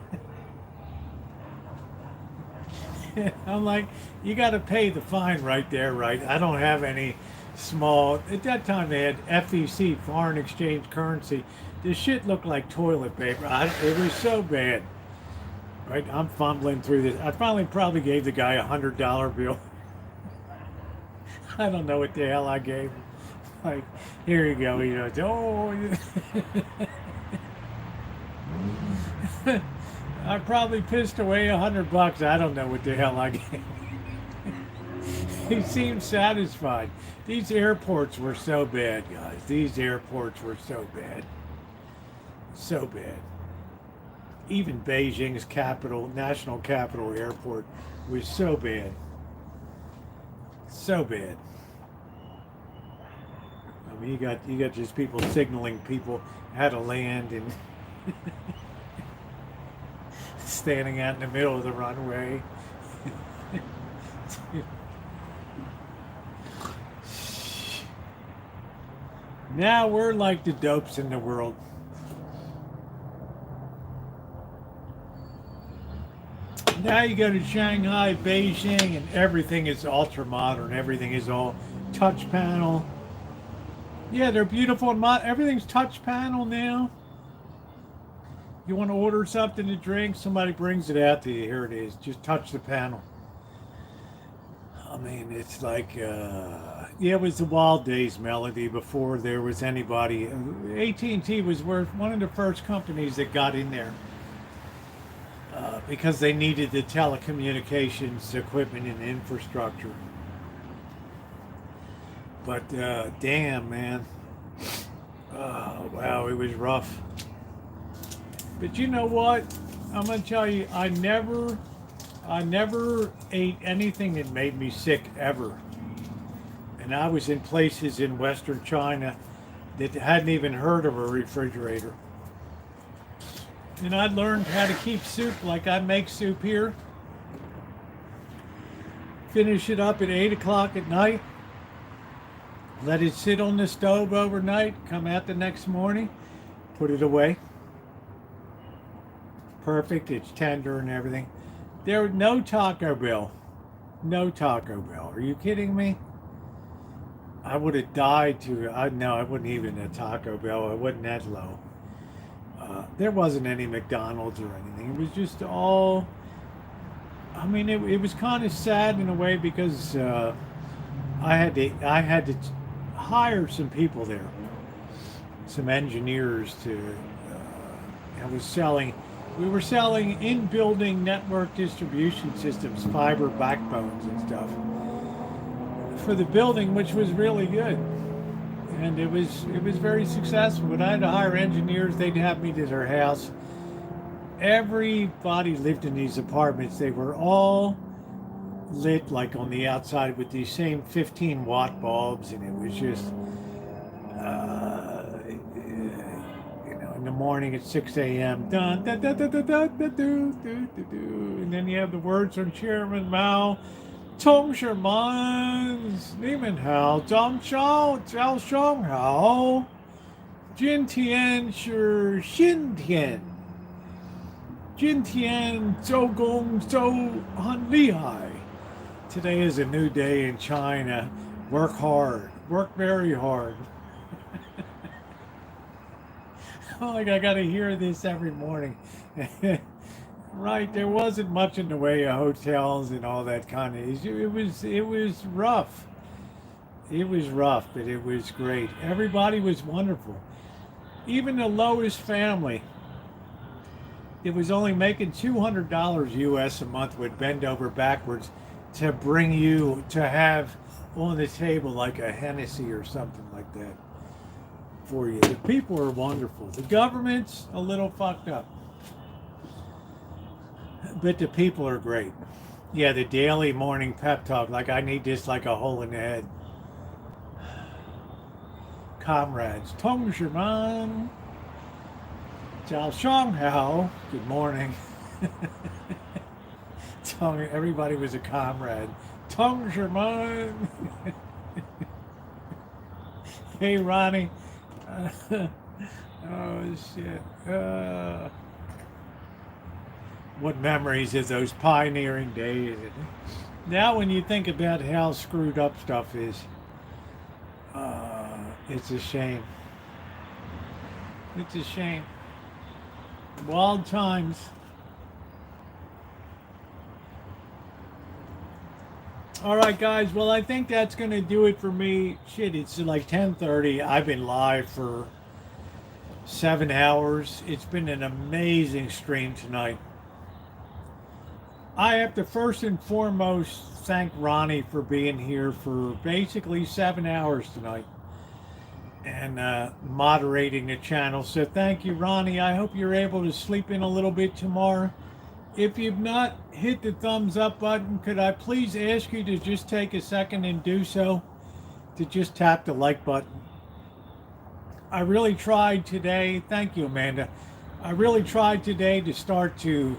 I'm like, you got to pay the fine right there, right? I don't have any small. At that time, they had FEC, foreign exchange currency. This shit looked like toilet paper. It was so bad. Right? I'm fumbling through this. I finally probably gave the guy $100 bill. I don't know what the hell I gave him. Like, here you go. You know, oh. I probably pissed away $100. I don't know what the hell I gave. He seemed satisfied. These airports were so bad, guys. These airports were so bad. So bad. Even Beijing's capital, national capital airport was so bad. So bad. I mean, you got just people signaling people how to land and standing out in the middle of the runway. Now we're like the dopes in the world. Now you go to Shanghai, Beijing, and everything is ultra modern. Everything is all touch panel. Yeah, they're beautiful and everything's touch panel now. You want to order something to drink, somebody brings it out to you. Here it is. Just touch the panel. I mean, it's like, yeah, it was the wild days, Melody, before there was anybody. AT&T was one of the first companies that got in there because they needed the telecommunications equipment and infrastructure. But damn, man. Oh, wow, it was rough. But you know what? I'm going to tell you, I never ate anything that made me sick ever. And I was in places in Western China that hadn't even heard of a refrigerator. And I learned how to keep soup like I make soup here. Finish it up at 8 o'clock at night. Let it sit on the stove overnight. Come out the next morning. Put it away. Perfect. It's tender and everything. There was no Taco Bell. No Taco Bell. Are you kidding me? I would have died to. No, I wouldn't even a Taco Bell. I wasn't that low. There wasn't any McDonald's or anything. It was just all. I mean, it was kind of sad in a way because I had to hire some people there, some engineers to. We were selling in-building network distribution systems, fiber backbones and stuff for the building, which was really good. And it was very successful. But I had to hire engineers. They'd have me to their house. Everybody lived in these apartments. They were all lit like on the outside with these same 15-watt bulbs, and it was just in the morning at 6 a.m. Dun, dun, dun, dun, dun, dun, dun, dun, dun, dun, dun. And then you have the words from Chairman Mao. 同志们，你们好，早上好，今天是新天，今天做工做很厉害。Today is a new day in China. Work hard. Work very hard. Like I gotta hear this every morning. Right, there wasn't much in the way of hotels and all that kind of issue. It was rough. It was rough, but it was great. Everybody was wonderful. Even the lowest family, it was only making $200 US a month, would bend over backwards to bring you to have on the table like a Hennessy or something like that for you. The people are wonderful. The government's a little fucked up. But the people are great. Yeah, the daily morning pep talk. Like, I need this like a hole in the head. Comrades. 同志们. Zhao Shang Hao, good morning. Everybody was a comrade. Tongues are mine. Hey, Ronnie. Oh, shit. What memories of those pioneering days. Now when you think about how screwed up stuff is, it's a shame. It's a shame. Wild times. All right, guys. Well, I think that's going to do it for me. Shit, it's like 10:30. I've been live for 7 hours. It's been an amazing stream tonight. I have to first and foremost thank Ronnie for being here for basically 7 hours tonight and moderating the channel. So thank you, Ronnie. I hope you're able to sleep in a little bit tomorrow. If you've not hit the thumbs up button, could I please ask you to just take a second and do so? To just tap the like button. I really tried today. Thank you, Amanda. I really tried today to start to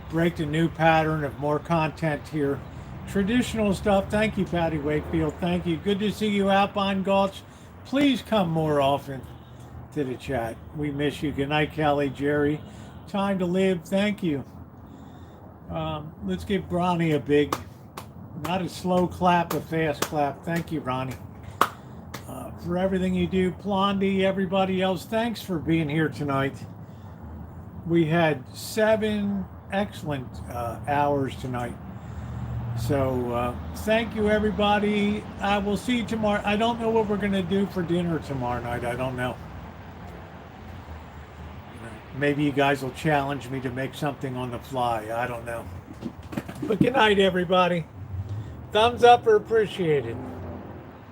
break the new pattern of more content here. Traditional stuff. Thank you, Patty Wakefield. Thank you. Good to see you, Alpine Gulch. Please come more often to the chat. We miss you. Good night, Kelly, Jerry. Time to live. Thank you. Let's give Ronnie a big, not a slow clap, a fast clap. Thank you, Ronnie, for everything you do. Blondie, everybody else, thanks for being here tonight. We had 7 excellent hours tonight. So thank you, everybody. I will see you tomorrow. I don't know what we're going to do for dinner tomorrow night. I don't know. Maybe you guys will challenge me to make something on the fly. I don't know. But good night, everybody. Thumbs up are appreciated.